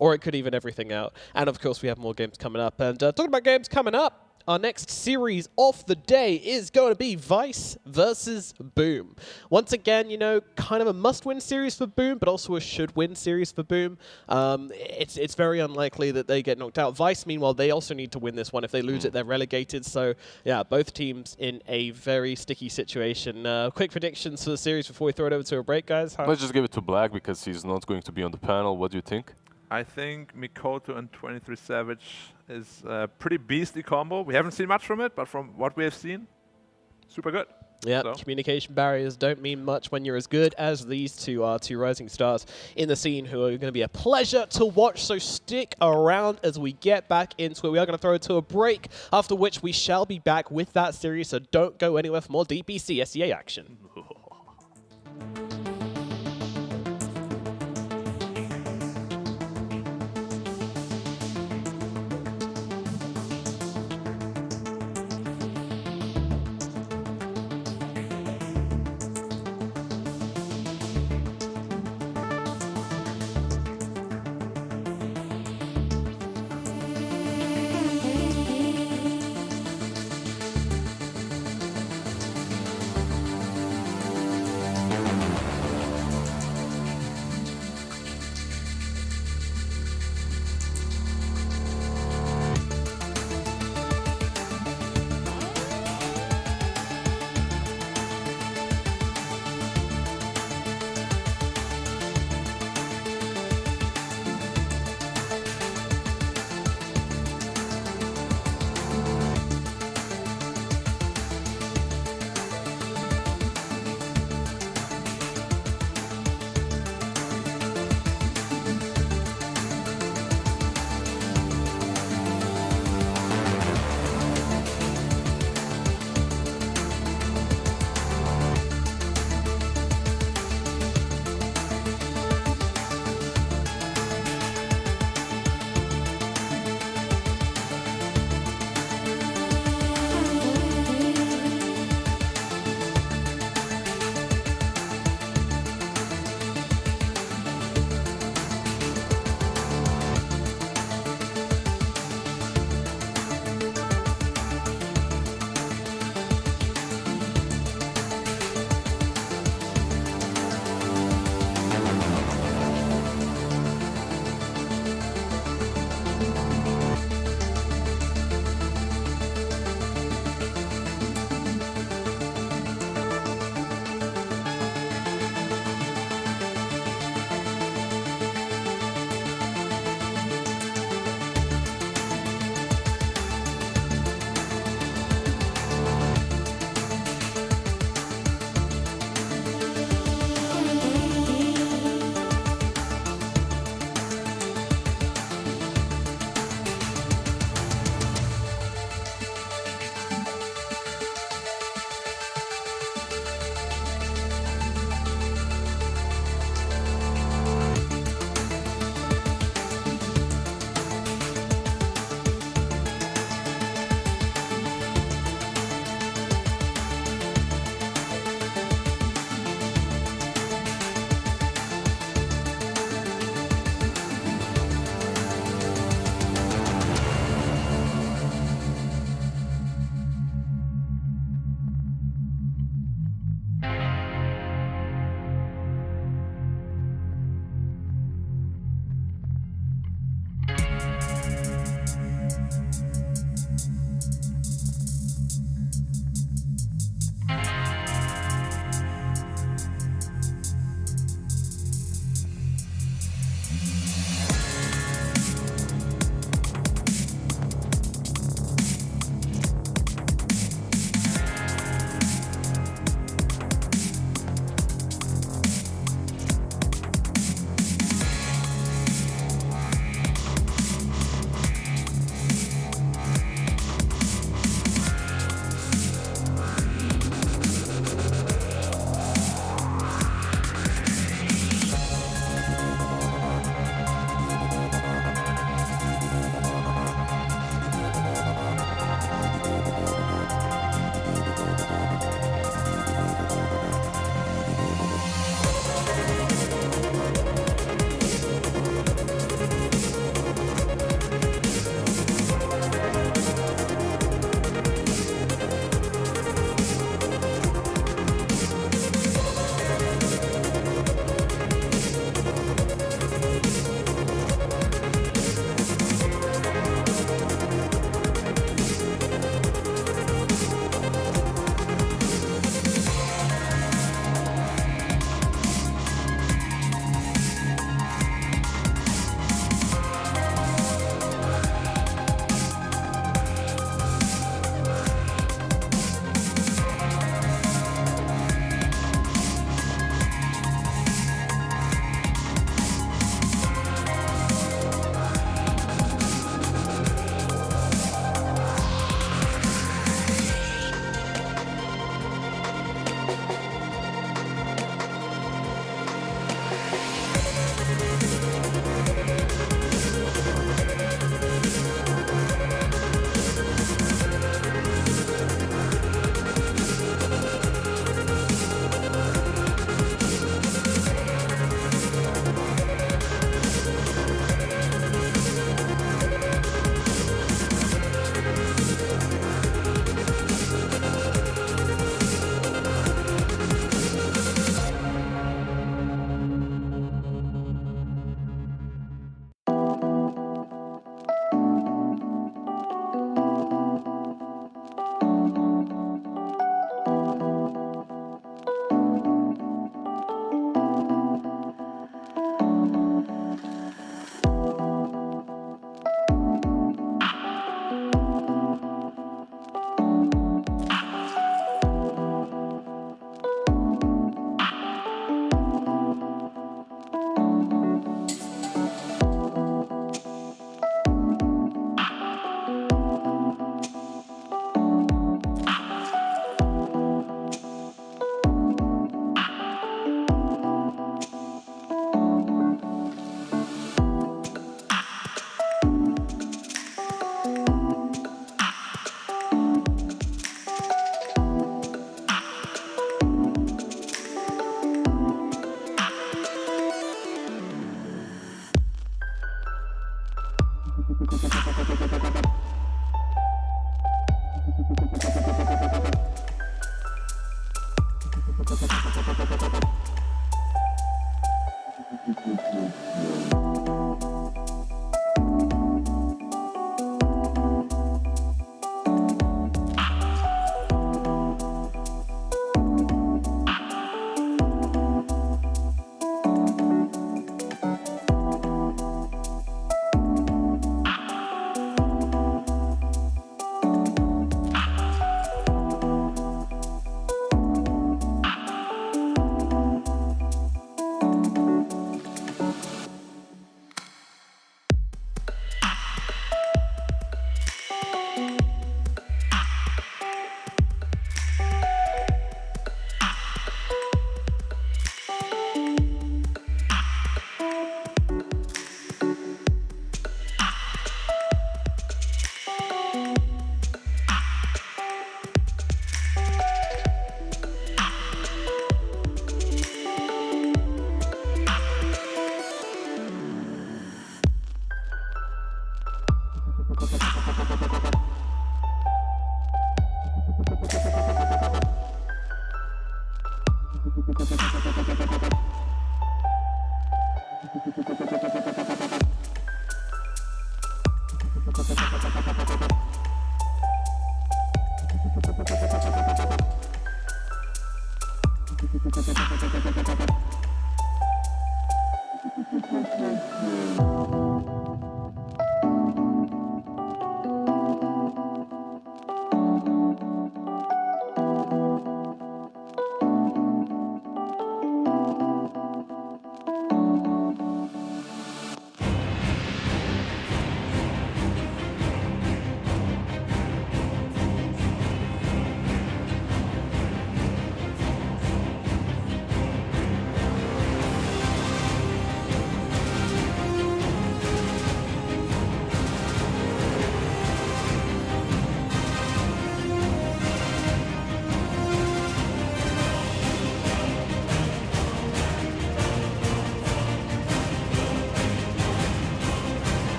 [SPEAKER 3] Or it could even everything out. And of course, we have more games coming up. And talking about games coming up, our next series of the day is going to be Vice versus Boom. Once again, you know, kind of a must-win series for Boom, but also a should-win series for Boom. It's very unlikely that they get knocked out. Vice, meanwhile, they also need to win this one. If they lose it, they're relegated. So, yeah, both teams in a very sticky situation. Quick predictions for the series before we throw it over to a break, guys.
[SPEAKER 5] Let's just give it to Black because he's not going to be on the panel. What do you think?
[SPEAKER 4] I think Mikoto and 23 Savage is a pretty beastly combo. We haven't seen much from it, but from what we have seen, super good.
[SPEAKER 3] Yeah,
[SPEAKER 4] So.
[SPEAKER 3] communication barriers don't mean much when you're as good as these two are, two rising stars in the scene who are going to be a pleasure to watch. So stick around as we get back into it. We are going to throw it to a break, after which we shall be back with that series. So don't go anywhere for more DPC SEA action.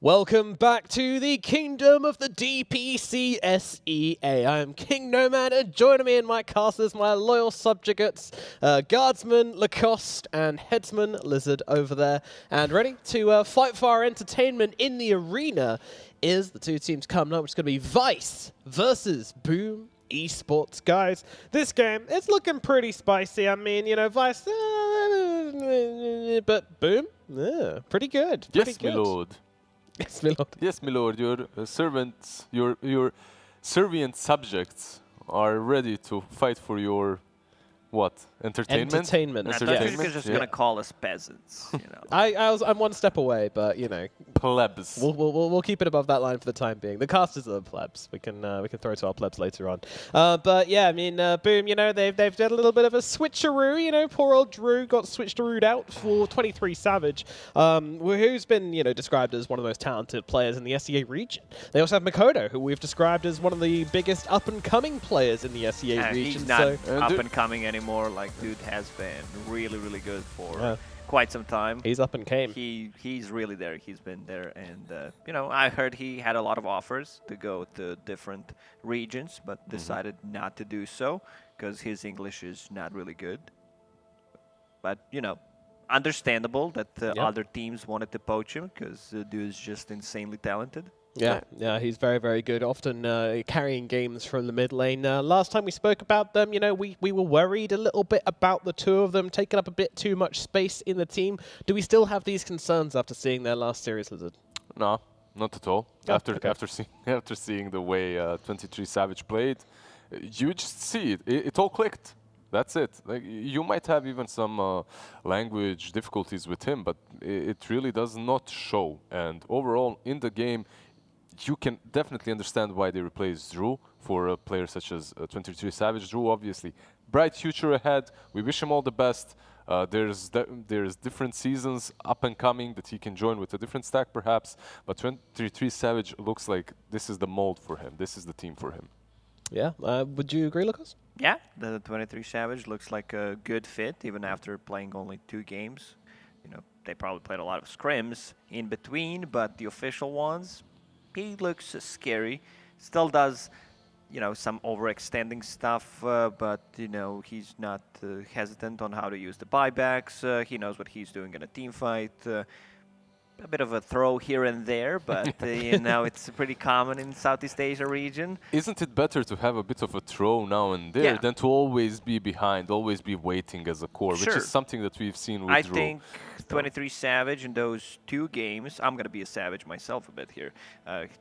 [SPEAKER 3] Welcome back to the kingdom of the DPC SEA. I am King Nomad, and joining me in my cast is my loyal subjugates, Guardsman Lacoste and Headsman Lizard over there. And ready to fight for our entertainment in the arena is the two teams coming up, which is going to be Vice versus Boom Esports. Guys, this game, it's looking pretty spicy. I mean, you know, Vice, but Boom, pretty good. Pretty
[SPEAKER 5] Yes,
[SPEAKER 3] good.
[SPEAKER 5] my lord.
[SPEAKER 3] Yes, my lord.
[SPEAKER 5] Yes, my lord. Your servants, your servient subjects are ready to fight for your what? Entertainment.
[SPEAKER 3] Entertainment.
[SPEAKER 6] I thought you were just gonna call us peasants. You know.
[SPEAKER 3] I'm one step away, but you know,
[SPEAKER 5] Plebs.
[SPEAKER 3] we'll keep it above that line for the time being. The casters are the plebs. We can throw to our plebs later on. But yeah, I mean, Boom. You know, they've done a little bit of a switcheroo. You know, poor old Drew got switcherooed out for 23 Savage, who's been described as one of the most talented players in the SEA region. They also have Makoto, who we've described as one of the biggest up and coming players in the SEA region.
[SPEAKER 6] He's not up and coming anymore. Like, dude has been really, really good for quite some time.
[SPEAKER 3] He's up and came.
[SPEAKER 6] He's really there. He's been there, and you know, I heard he had a lot of offers to go to different regions, but decided not to do so because his English is not really good. But you know, understandable that other teams wanted to poach him because the dude is just insanely talented.
[SPEAKER 3] Yeah, he's very, very good, often carrying games from the mid lane. Last time we spoke about them, you know, we were worried a little bit about the two of them taking up a bit too much space in the team. Do we still have these concerns after seeing their last series, Lizard?
[SPEAKER 5] No, not at all. After seeing the way 23 Savage played, you just see it. It all clicked. That's it. Like, you might have even some language difficulties with him, but it really does not show. And overall, in the game, you can definitely understand why they replaced Drew for a player such as 23 Savage. Drew, obviously, bright future ahead. We wish him all the best. There's different seasons up and coming that he can join with a different stack, perhaps. But 23 Savage looks like this is the mold for him. This is the team for him.
[SPEAKER 3] Yeah. Would you agree, Lucas?
[SPEAKER 6] Yeah, the 23 Savage looks like a good fit, even after playing only 2 games. You know, they probably played a lot of scrims in between, but the official ones, he looks scary. Still does, you know, some overextending stuff, but, you know, he's not hesitant on how to use the buybacks. He knows what he's doing in a team fight. A bit of a throw here and there, but you know, it's pretty common in Southeast Asia region.
[SPEAKER 5] Isn't it better to have a bit of a throw now and there than to always be behind, always be waiting as a core, which is something that we've seen with Drew.
[SPEAKER 6] I think 23 Savage in those 2 games, I'm going to be a Savage myself a bit here.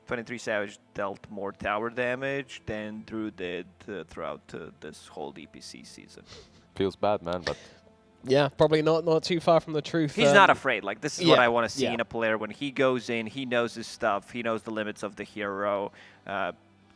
[SPEAKER 6] 23 Savage dealt more tower damage than Drew did throughout this whole DPC season.
[SPEAKER 5] Feels bad, man, but...
[SPEAKER 3] Yeah, probably not too far from the truth.
[SPEAKER 6] He's not afraid. Like, this is what I want to see in a player. When he goes in, he knows his stuff. He knows the limits of the hero.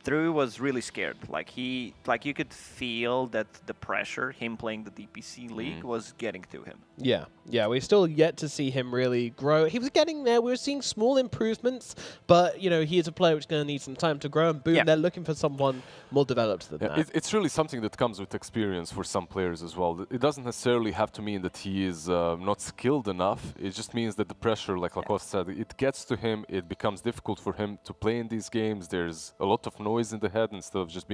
[SPEAKER 6] Drew was really scared. Like, you could feel that the pressure, him playing the DPC league, was getting to him.
[SPEAKER 3] Yeah, we're still yet to see him really grow. He was getting there. We were seeing small improvements, but, you know, he is a player which is going to need some time to grow, and Boom, they're looking for someone more developed than that.
[SPEAKER 5] It's really something that comes with experience for some players as well. It doesn't necessarily have to mean that he is not skilled enough. It just means that the pressure, like Lacoste said, it gets to him. It becomes difficult for him to play in these games. There's a lot of noise in the head instead of just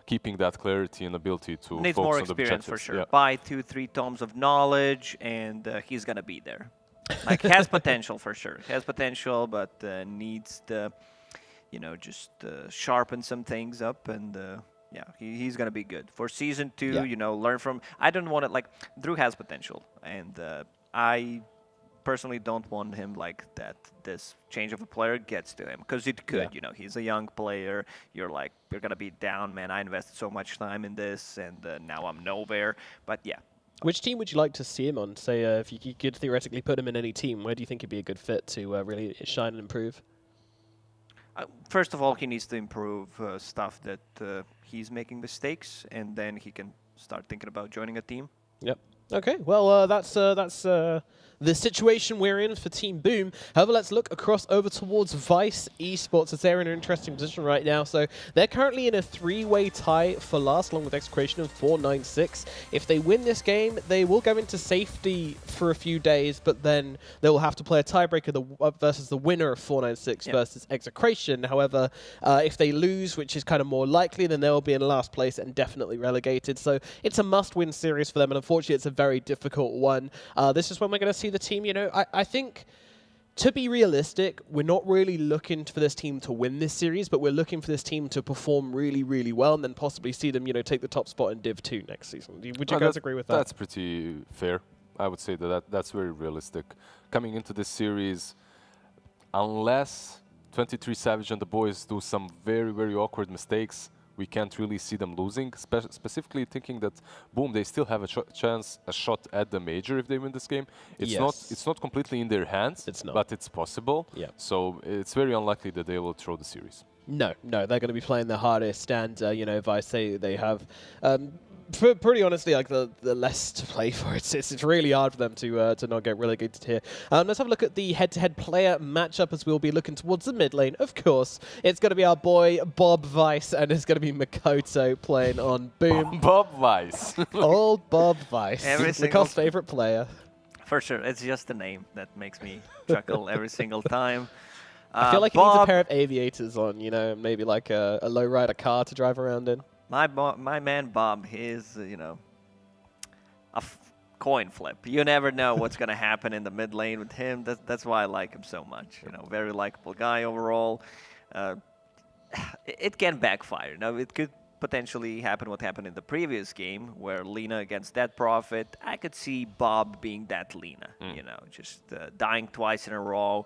[SPEAKER 5] keeping that clarity and ability to
[SPEAKER 6] Needs
[SPEAKER 5] focus
[SPEAKER 6] more
[SPEAKER 5] on the
[SPEAKER 6] experience for
[SPEAKER 5] objectives.
[SPEAKER 6] sure. Buy 2-3 tomes of knowledge, and he's gonna be there. Like, has potential for sure. Has potential, but needs to, you know, just sharpen some things up, and yeah, he's gonna be good for season 2. You know, learn from. I don't want it like Drew has potential, and I personally don't want him like that. This change of a player gets to him because it could. You know, he's a young player. You're gonna be down, man. I invested so much time in this, and now I'm nowhere. But yeah.
[SPEAKER 3] Which team would you like to see him on? Say, if you could theoretically put him in any team, where do you think he'd be a good fit to really shine and improve?
[SPEAKER 6] First of all, he needs to improve stuff that he's making mistakes, and then he can start thinking about joining a team.
[SPEAKER 3] Yep. Okay, well, that's the situation we're in for Team Boom. However, let's look across over towards Vice Esports, as they're in an interesting position right now. So they're currently in a 3-way tie for last, along with Execration of 4-9-6. If they win this game, they will go into safety for a few days, but then they will have to play a tiebreaker versus the winner of 4-9-6 versus Execration. However, if they lose, which is kind of more likely, then they'll be in last place and definitely relegated. So it's a must-win series for them, and unfortunately, it's a very difficult one. This is when we're going to see the team. You know, I think, to be realistic, we're not really looking for this team to win this series, but we're looking for this team to perform really, really well, and then possibly see them, you know, take the top spot in Div 2 next season. Would you guys agree with that?
[SPEAKER 5] That's pretty fair. I would say that's very realistic. Coming into this series, unless 23 Savage and the boys do some very, very awkward mistakes, we can't really see them losing, specifically thinking that, boom, they still have a shot at the major if they win this game. It's not completely in their hands, but it's possible.
[SPEAKER 3] Yeah.
[SPEAKER 5] So it's very unlikely that they will throw the series.
[SPEAKER 3] No, they're going to be playing their hardest, and, you know, if I say they have... pretty honestly, like the less to play for, it's really hard for them to not get relegated here. Let's have a look at the head-to-head player matchup, as we'll be looking towards the mid lane. Of course, it's going to be our boy Bob Vice, and it's going to be Makoto playing on Boom.
[SPEAKER 5] Bob Vice.
[SPEAKER 3] Old Bob Vice, Nicole's favorite player.
[SPEAKER 6] For sure, it's just the name that makes me chuckle every single time.
[SPEAKER 3] I feel like he needs a pair of aviators on, you know, maybe like a lowrider car to drive around in.
[SPEAKER 6] My man Bob, he's, you know, a coin flip. You never know what's going to happen in the mid lane with him. That's why I like him so much. You know, very likable guy overall. It can backfire. Now, it could potentially happen what happened in the previous game, where Lina against Dead Prophet. I could see Bob being that Lina, you know, just dying twice in a row.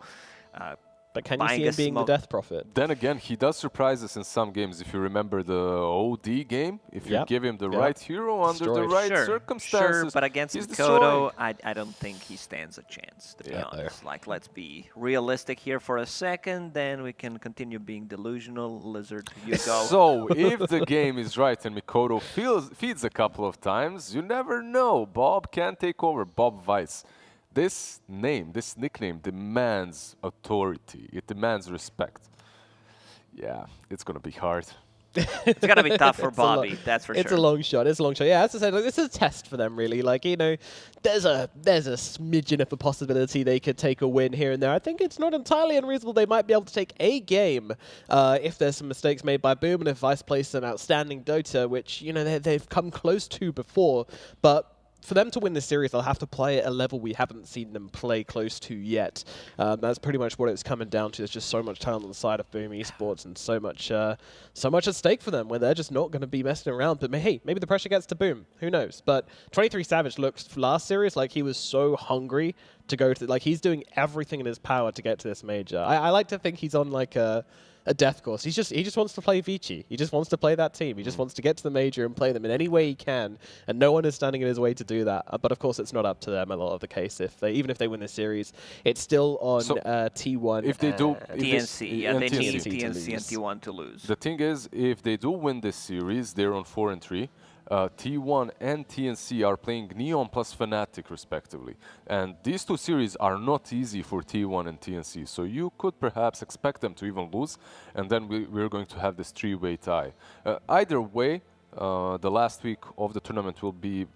[SPEAKER 3] But can you see him being the Death Prophet?
[SPEAKER 5] Then again, he does surprise us in some games. If you remember the OD game, if you give him the right hero under the right circumstances,
[SPEAKER 6] sure, but against Makoto, I don't think he stands a chance, to be honest. Like, let's be realistic here for a second, then we can continue being delusional. Lizard, you go.
[SPEAKER 5] So, if the game is right and Makoto feeds a couple of times, you never know. Bob can take over. Bob Vice. This name, this nickname demands authority. It demands respect. Yeah, it's going to be hard.
[SPEAKER 6] It's going to be tough for Bobby, that's for sure.
[SPEAKER 3] It's a long shot. It's a long shot. Yeah, as I said, like, this is a test for them, really. Like, you know, there's a smidgen of a possibility they could take a win here and there. I think it's not entirely unreasonable they might be able to take a game if there's some mistakes made by Boom and if Vice plays some outstanding Dota, which, you know, they've come close to before. But for them to win this series, they'll have to play at a level we haven't seen them play close to yet. That's pretty much what it's coming down to. There's just so much talent on the side of Boom Esports and so much at stake for them, where they're just not going to be messing around. But hey, maybe the pressure gets to Boom. Who knows? But 23 Savage looked last series like he was so hungry to go to, like he's doing everything in his power to get to this major. I like to think he's on like a death course. He just wants to play Vici. He just wants to play that team. He just wants to get to the major and play them in any way he can, and no one is standing in his way to do that. But of course, it's not up to them a lot of the case. Even if they win the series, it's still on T1.
[SPEAKER 5] If they do,
[SPEAKER 6] TNC, yeah, they need TNC and T1 to lose.
[SPEAKER 5] The thing is, if they do win this series, they're on 4-3. T1 and TNC are playing Neon plus Fnatic respectively. And these two series are not easy for T1 and TNC, so you could perhaps expect them to even lose, and then we're going to have this 3-way tie. Either way, the last week of the tournament will be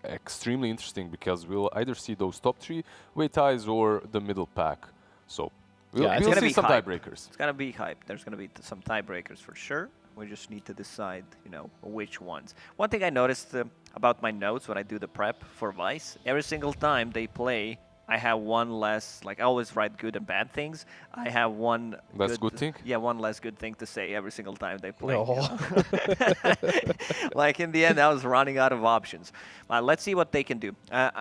[SPEAKER 5] extremely interesting because we'll either see those top 3-way ties or the middle pack. So we'll see some tiebreakers.
[SPEAKER 6] It's going to be hype. There's going to be some tiebreakers for sure. We just need to decide, you know, which ones. One thing I noticed about my notes when I do the prep for Vice, every single time they play, I have one less, like I always write good and bad things. I have one
[SPEAKER 5] less good thing?
[SPEAKER 6] Yeah, one less good thing to say every single time they play.
[SPEAKER 3] Oh.
[SPEAKER 6] You know? Like in the end, I was running out of options. Let's see what they can do.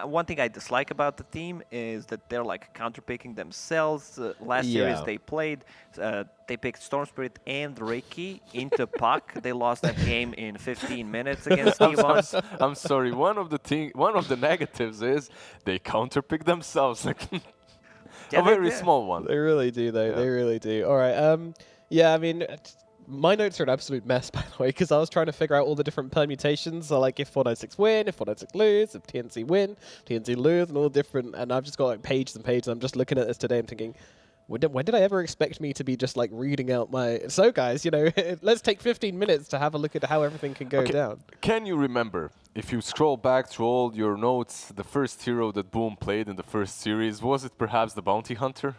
[SPEAKER 6] One thing I dislike about the team is that they're like counterpicking themselves. Last series they played, they picked Storm Spirit and Ricky into Puck. They lost that game in 15 minutes against T1.
[SPEAKER 5] I'm sorry. One of the negatives is they counterpick themselves. A very small one.
[SPEAKER 3] They really do, though. Yeah. They really do. All right. Yeah, I mean, my notes are an absolute mess, by the way, because I was trying to figure out all the different permutations. So, like, if 496 win, if 496 lose, if TNC win, TNC lose, and all different. And I've just got like pages and pages. I'm just looking at this today and thinking, when did I ever expect me to be just like reading out my... So, guys, you know, let's take 15 minutes to have a look at how everything can go down.
[SPEAKER 5] Can you remember, if you scroll back through all your notes, the first hero that Boom played in the first series, was it perhaps the Bounty Hunter?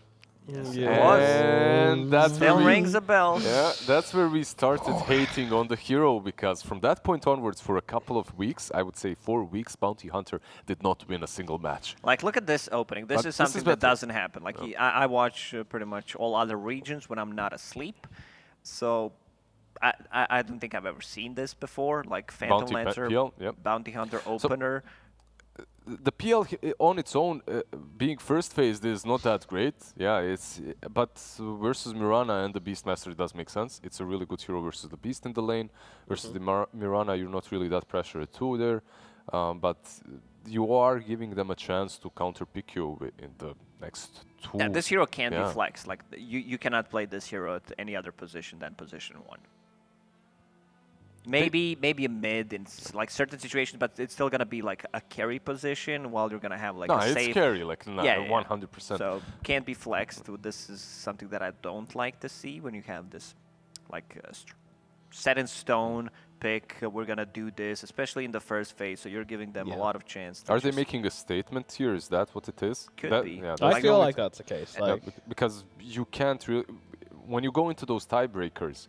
[SPEAKER 6] Yes,
[SPEAKER 3] Yeah.
[SPEAKER 6] it was.
[SPEAKER 5] And that's
[SPEAKER 6] Still
[SPEAKER 5] where
[SPEAKER 6] rings a bell.
[SPEAKER 5] Yeah, that's where we started hating on the hero, because from that point onwards, for a couple of weeks, I would say 4 weeks, Bounty Hunter did not win a single match.
[SPEAKER 6] Like, look at this opening. This is something that doesn't happen. Like, I watch pretty much all other regions when I'm not asleep. So I don't think I've ever seen this before. Like, Phantom Lancer, Bounty Hunter opener.
[SPEAKER 5] The PL on its own, being first phased, is not that great. Yeah, but versus Mirana and the Beastmaster, it does make sense. It's a really good hero versus the Beast in the lane. Versus the Mirana, you're not really that pressured too there. But you are giving them a chance to counter pick you in the next 2.
[SPEAKER 6] Yeah, this hero can't be flexed. Like, you cannot play this hero at any other position than position 1. Maybe a mid in like certain situations, but it's still gonna be like a carry position while you're gonna have like a safe.
[SPEAKER 5] It's carry, like 100%.
[SPEAKER 6] So can't be flexed. This is something that I don't like to see when you have this like set in stone pick. We're gonna do this, especially in the first phase. So you're giving them a lot of chance.
[SPEAKER 5] Are they making a statement here? Is that what it is?
[SPEAKER 6] Could be.
[SPEAKER 5] Yeah,
[SPEAKER 3] I feel like that's the case. Like,
[SPEAKER 5] because you can't really, when you go into those tiebreakers.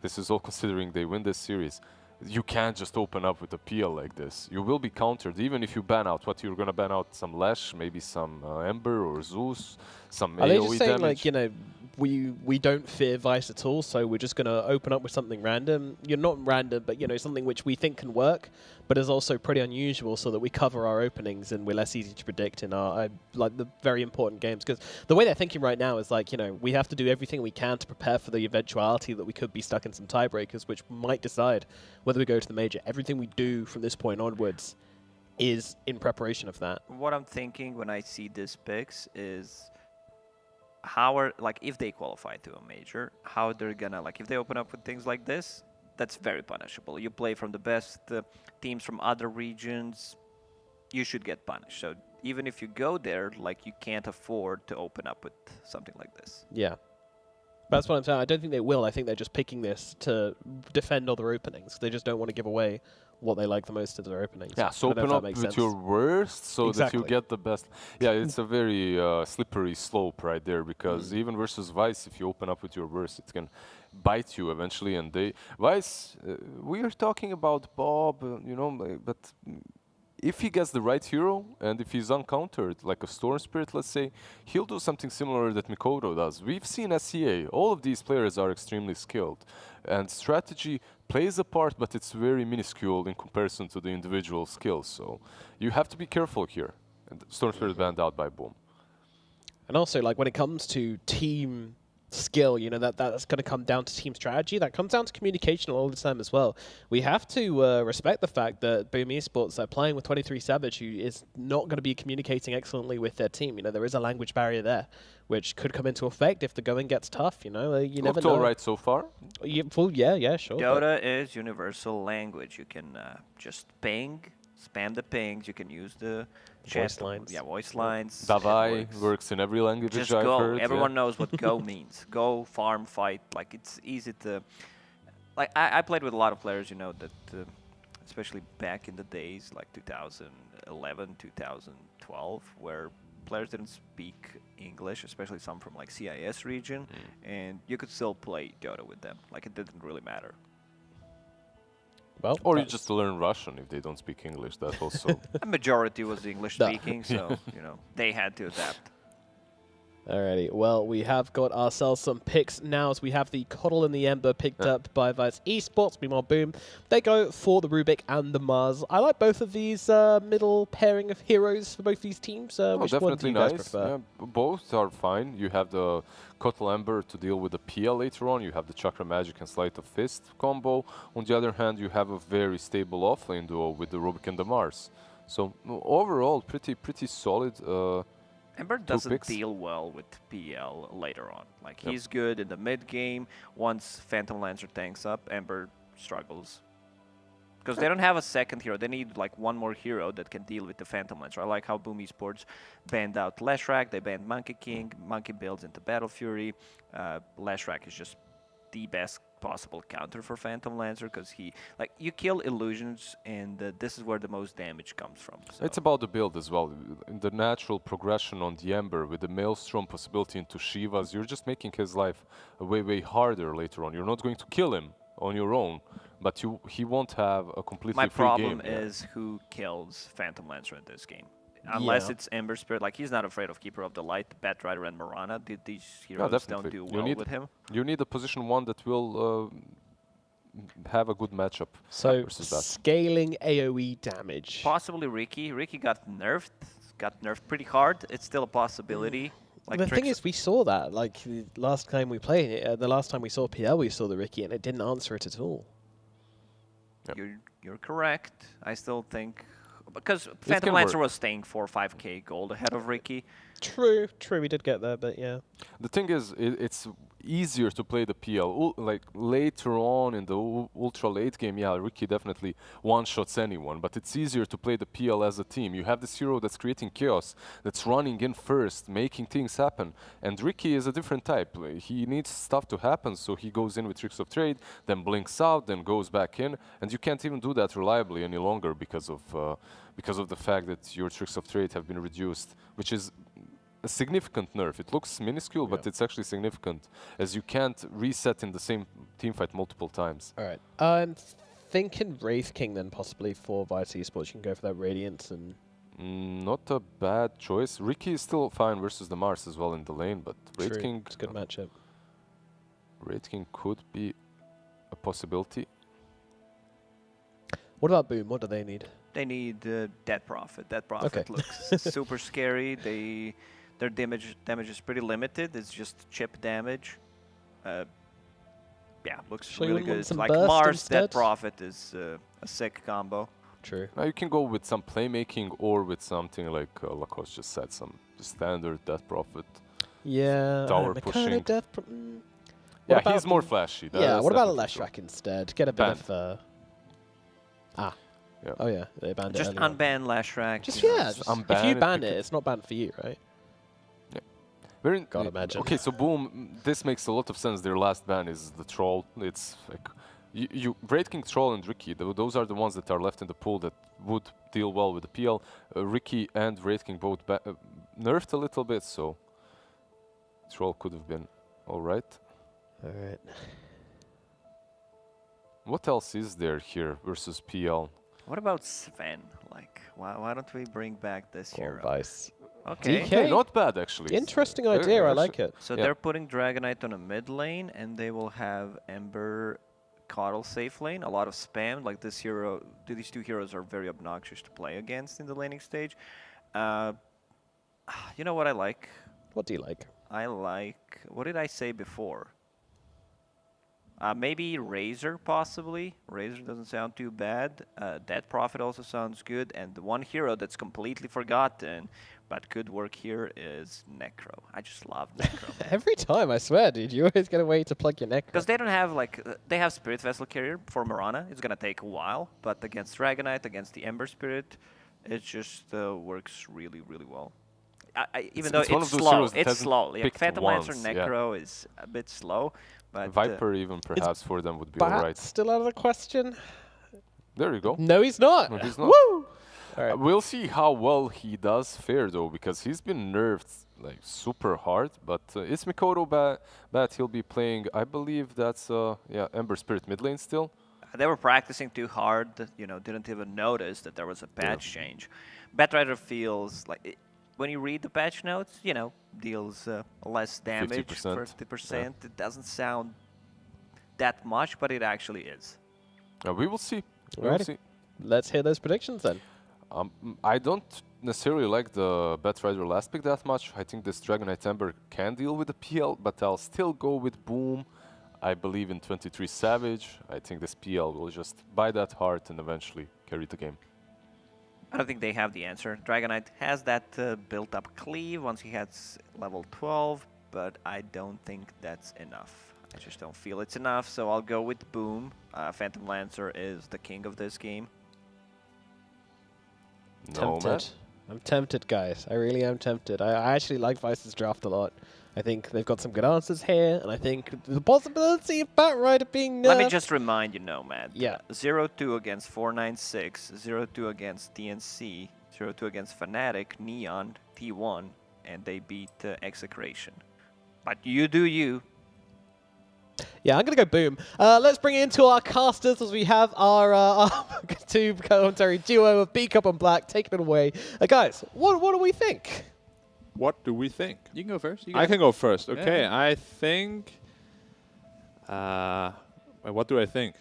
[SPEAKER 5] This is all considering they win this series. You can't just open up with a PL like this. You will be countered, even if you ban out. What, you're going to ban out some Lash, maybe some Ember or Zeus, some AoE damage?
[SPEAKER 3] Are they just saying, like, you know, we don't fear Vice at all, so we're just going to open up with something random? You're not random, but, you know, something which we think can work, but is also pretty unusual, so that we cover our openings and we're less easy to predict in our, like, the very important games. Because the way they're thinking right now is, like, you know, we have to do everything we can to prepare for the eventuality that we could be stuck in some tiebreakers, which might decide whether we go to the major. Everything we do from this point onwards is in preparation of that.
[SPEAKER 6] What I'm thinking when I see these picks is how are, like, if they qualify to a major, how they're gonna, like, if they open up with things like this, that's very punishable. You play from the best teams from other regions, you should get punished. So even if you go there, like, you can't afford to open up with something like this.
[SPEAKER 3] Yeah. That's what I'm saying. I don't think they will. I think they're just picking this to defend other openings. They just don't want to give away what they like the most of their openings.
[SPEAKER 5] Yeah, so open up with your worst so that you get the best. Yeah, it's a very slippery slope right there, because even versus Vice, if you open up with your worst, it can bite you eventually. And Vice, we are talking about Bob, you know, but if he gets the right hero, and if he's uncountered, like a Storm Spirit, let's say, he'll do something similar that Mikoto does. We've seen SEA. All of these players are extremely skilled. And strategy plays a part, but it's very minuscule in comparison to the individual skills. So you have to be careful here. And Storm Spirit banned out by Boom.
[SPEAKER 3] And also, like, when it comes to team skill, you know, that's going to come down to team strategy. That comes down to communication all the time as well. We have to respect the fact that Boom Esports are playing with 23 Savage, who is not going to be communicating excellently with their team. You know, there is a language barrier there, which could come into effect if the going gets tough. You know, you never know.
[SPEAKER 5] All right so far.
[SPEAKER 3] Yeah, sure.
[SPEAKER 6] Dota is universal language. You can just ping, spam the pings. You can use the
[SPEAKER 3] voice lines.
[SPEAKER 6] Yeah, voice lines.
[SPEAKER 5] Davai works in every language.
[SPEAKER 6] Just
[SPEAKER 5] I've
[SPEAKER 6] go.
[SPEAKER 5] heard,
[SPEAKER 6] Everyone knows what go means. Go, farm, fight. Like, it's easy to... Like, I played with a lot of players, you know, that... especially back in the days, like 2011, 2012, where players didn't speak English, especially some from, like, CIS region, and you could still play Dota with them. Like, it didn't really matter.
[SPEAKER 3] Well,
[SPEAKER 5] or you just learn Russian if they don't speak English. That also.
[SPEAKER 6] A majority was English speaking, so you know they had to adapt.
[SPEAKER 3] Alrighty, well, we have got ourselves some picks now, as we have the Coddle and the Ember picked up by Vice Esports. Meanwhile, Boom, they go for the Rubik and the Mars. I like both of these middle pairing of heroes for both these teams. Which one do you guys prefer?
[SPEAKER 5] Yeah, both are fine. You have the Coddle Ember to deal with the PL later on. You have the Chakra Magic and Sleight of Fist combo. On the other hand, you have a very stable offlane duo with the Rubik and the Mars. So overall, pretty solid.
[SPEAKER 6] Ember doesn't
[SPEAKER 5] picks.
[SPEAKER 6] deal well with PL later on. Like, he's good in the mid game. Once Phantom Lancer tanks up, Ember struggles. Because they don't have a second hero. They need like one more hero that can deal with the Phantom Lancer. I like how Boom Esports banned out Leshrac. They banned Monkey King. Monkey builds into Battle Fury. Leshrac is just the best possible counter for Phantom Lancer because you kill illusions and this is where the most damage comes from. So.
[SPEAKER 5] It's about the build as well. In the natural progression on the Ember with the Maelstrom possibility into Shivas, you're just making his life way, way harder later on. You're not going to kill him on your own, but he won't have a completely
[SPEAKER 6] My
[SPEAKER 5] free game.
[SPEAKER 6] problem is who kills Phantom Lancer in this game. Unless it's Ember Spirit, like he's not afraid of Keeper of the Light, Batrider and Mirana. These heroes don't do well with him.
[SPEAKER 5] You need a position 1 that will have a good matchup.
[SPEAKER 3] So scaling AoE damage.
[SPEAKER 6] Possibly Ricky. Ricky got nerfed pretty hard. It's still a possibility. Like
[SPEAKER 3] the thing is, we saw that. Like the last time we played it, the last time we saw PL, we saw the Ricky, and it didn't answer it at all.
[SPEAKER 5] Yep.
[SPEAKER 6] You're correct. I still think because Phantom Lancer was staying 4 or 5k gold ahead of Ricky.
[SPEAKER 3] True, we did get there, but yeah.
[SPEAKER 5] The thing is, it's easier to play the PL. Like later on in the ultra late game, yeah, Ricky definitely one-shots anyone, but it's easier to play the PL as a team. You have this hero that's creating chaos, that's running in first, making things happen. And Ricky is a different type. He needs stuff to happen, so he goes in with Tricks of Trade, then blinks out, then goes back in, and you can't even do that reliably any longer because of the fact that your Tricks of Trade have been reduced, which is a significant nerf. It looks minuscule, but it's actually significant, as you can't reset in the same teamfight multiple times.
[SPEAKER 3] All right. I'm thinking Wraith King then possibly for Vice Esports. You can go for that Radiance and...
[SPEAKER 5] Not a bad choice. Ricky is still fine versus the Mars as well in the lane, but Wraith King...
[SPEAKER 3] It's a good matchup.
[SPEAKER 5] Wraith King could be a possibility.
[SPEAKER 3] What about Boom? What do they need?
[SPEAKER 6] They need Dead Prophet. Dead Prophet looks super scary. Their damage is pretty limited. It's just chip damage. Yeah, looks really good. It's like Mars Dead Prophet is a sick combo.
[SPEAKER 3] True.
[SPEAKER 5] Now you can go with some playmaking or with something like Lacoste just said, some standard Death Prophet.
[SPEAKER 3] Yeah.
[SPEAKER 5] Tower pushing.
[SPEAKER 3] Yeah,
[SPEAKER 5] he's more flashy.
[SPEAKER 3] Yeah, what about a Leshrac instead? Get a bit of...
[SPEAKER 5] Yeah.
[SPEAKER 3] Oh yeah, they banned
[SPEAKER 6] just
[SPEAKER 3] it.
[SPEAKER 6] Just unban Leshrac.
[SPEAKER 3] Just if you ban it, it's not banned for you, right?
[SPEAKER 5] Yeah.
[SPEAKER 3] Gotta imagine.
[SPEAKER 5] Okay, so Boom, this makes a lot of sense. Their last ban is the Troll. It's like Wraith King, Troll, and Ricky. Those are the ones that are left in the pool that would deal well with the PL. Ricky and Wraith King both nerfed a little bit, so Troll could have been all right.
[SPEAKER 3] All right.
[SPEAKER 5] What else is there here versus PL?
[SPEAKER 6] What about Sven? Like, why don't we bring back this hero?
[SPEAKER 3] Vice.
[SPEAKER 6] Okay.
[SPEAKER 3] DK.
[SPEAKER 5] Not bad, actually.
[SPEAKER 3] Interesting idea. I like it.
[SPEAKER 6] So they're putting Dragonite on a mid lane, and they will have Ember Coddle safe lane. A lot of spam. Like this hero, these two heroes are very obnoxious to play against in the laning stage. You know what I like?
[SPEAKER 3] What do you like?
[SPEAKER 6] I like... What did I say before? Maybe Razor, possibly. Razor doesn't sound too bad. Dead Prophet also sounds good. And the one hero that's completely forgotten, but could work here, is Necro. I just love Necro.
[SPEAKER 3] Every time, I swear, dude. You always get a way to plug your Necro.
[SPEAKER 6] Because they don't have, like... they have Spirit Vessel Carrier for Mirana. It's going to take a while. But against Dragonite, against the Ember Spirit, it just works really, really well. Even though it's slow. It's slow. Yeah, Phantom Lancer Necro is a bit slow. But
[SPEAKER 5] Viper even perhaps for them would be alright.
[SPEAKER 3] Still out of the question?
[SPEAKER 5] There you go.
[SPEAKER 3] No, he's not.
[SPEAKER 5] No, he's not.
[SPEAKER 3] Woo! All right.
[SPEAKER 5] We'll see how well he does fare though, because he's been nerfed like super hard. But it's Mikoto bad. He'll be playing. I believe that's Ember Spirit mid lane still.
[SPEAKER 6] They were practicing too hard. You know, didn't even notice that there was a patch change. Batrider feels like. When you read the patch notes, you know, deals less damage, 50%. Yeah. It doesn't sound that much, but it actually is.
[SPEAKER 5] We will see.
[SPEAKER 3] Let's hear those predictions then.
[SPEAKER 5] I don't necessarily like the Batrider last pick that much. I think this Dragonite Ember can deal with the PL, but I'll still go with Boom. I believe in 23 Savage. I think this PL will just buy that heart and eventually carry the game.
[SPEAKER 6] I don't think they have the answer. Dragonite has that built-up cleave once he hits level 12, but I don't think that's enough. I just don't feel it's enough, so I'll go with Boom. Phantom Lancer is the king of this game.
[SPEAKER 5] No,
[SPEAKER 3] Tempted.
[SPEAKER 5] man.
[SPEAKER 3] I'm tempted, guys. I really am tempted. I actually like Vice's draft a lot. I think they've got some good answers here, and I think the possibility of Batrider being nerfed.
[SPEAKER 6] Let me just remind you, Nomad.
[SPEAKER 3] Yeah.
[SPEAKER 6] 0-2 against 496, 0-2 against TNC, 0-2 against Fnatic, Neon, T1, and they beat Execration. But you do you.
[SPEAKER 3] Yeah, I'm going to go Boom. Let's bring it into our casters as we have our two commentary duo of B-Cup and Black taking it away. Guys, what do we think?
[SPEAKER 4] What do we think?
[SPEAKER 1] You can go first.
[SPEAKER 4] I can go first.
[SPEAKER 1] Yeah.
[SPEAKER 4] Okay, I think... what do I think?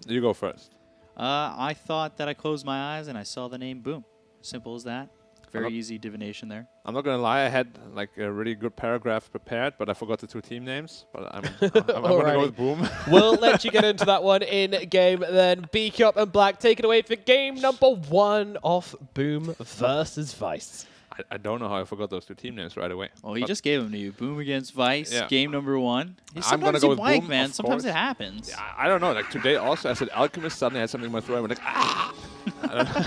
[SPEAKER 4] You go first.
[SPEAKER 1] I thought that I closed my eyes and I saw the name Boom. Simple as that. Very
[SPEAKER 4] not-
[SPEAKER 1] easy divination there.
[SPEAKER 4] I'm not gonna lie, I had like a really good paragraph prepared, but I forgot the two team names. But I'm gonna go with Boom.
[SPEAKER 3] We'll let you get into that one in game then. B-Cup and Black take it away for game number 1 of Boom versus Vice.
[SPEAKER 4] I don't know how I forgot those two team names right away.
[SPEAKER 1] Well, he
[SPEAKER 4] But
[SPEAKER 1] just gave them to you. Boom against Vice,
[SPEAKER 4] Yeah.
[SPEAKER 1] game number 1.
[SPEAKER 4] I'm gonna go with
[SPEAKER 1] blank,
[SPEAKER 4] Boom,
[SPEAKER 1] man.
[SPEAKER 4] of
[SPEAKER 1] Sometimes
[SPEAKER 4] course.
[SPEAKER 1] it happens.
[SPEAKER 4] I don't know. Like today also, I said Alchemist. Suddenly I had something in my throat. I went like, ah!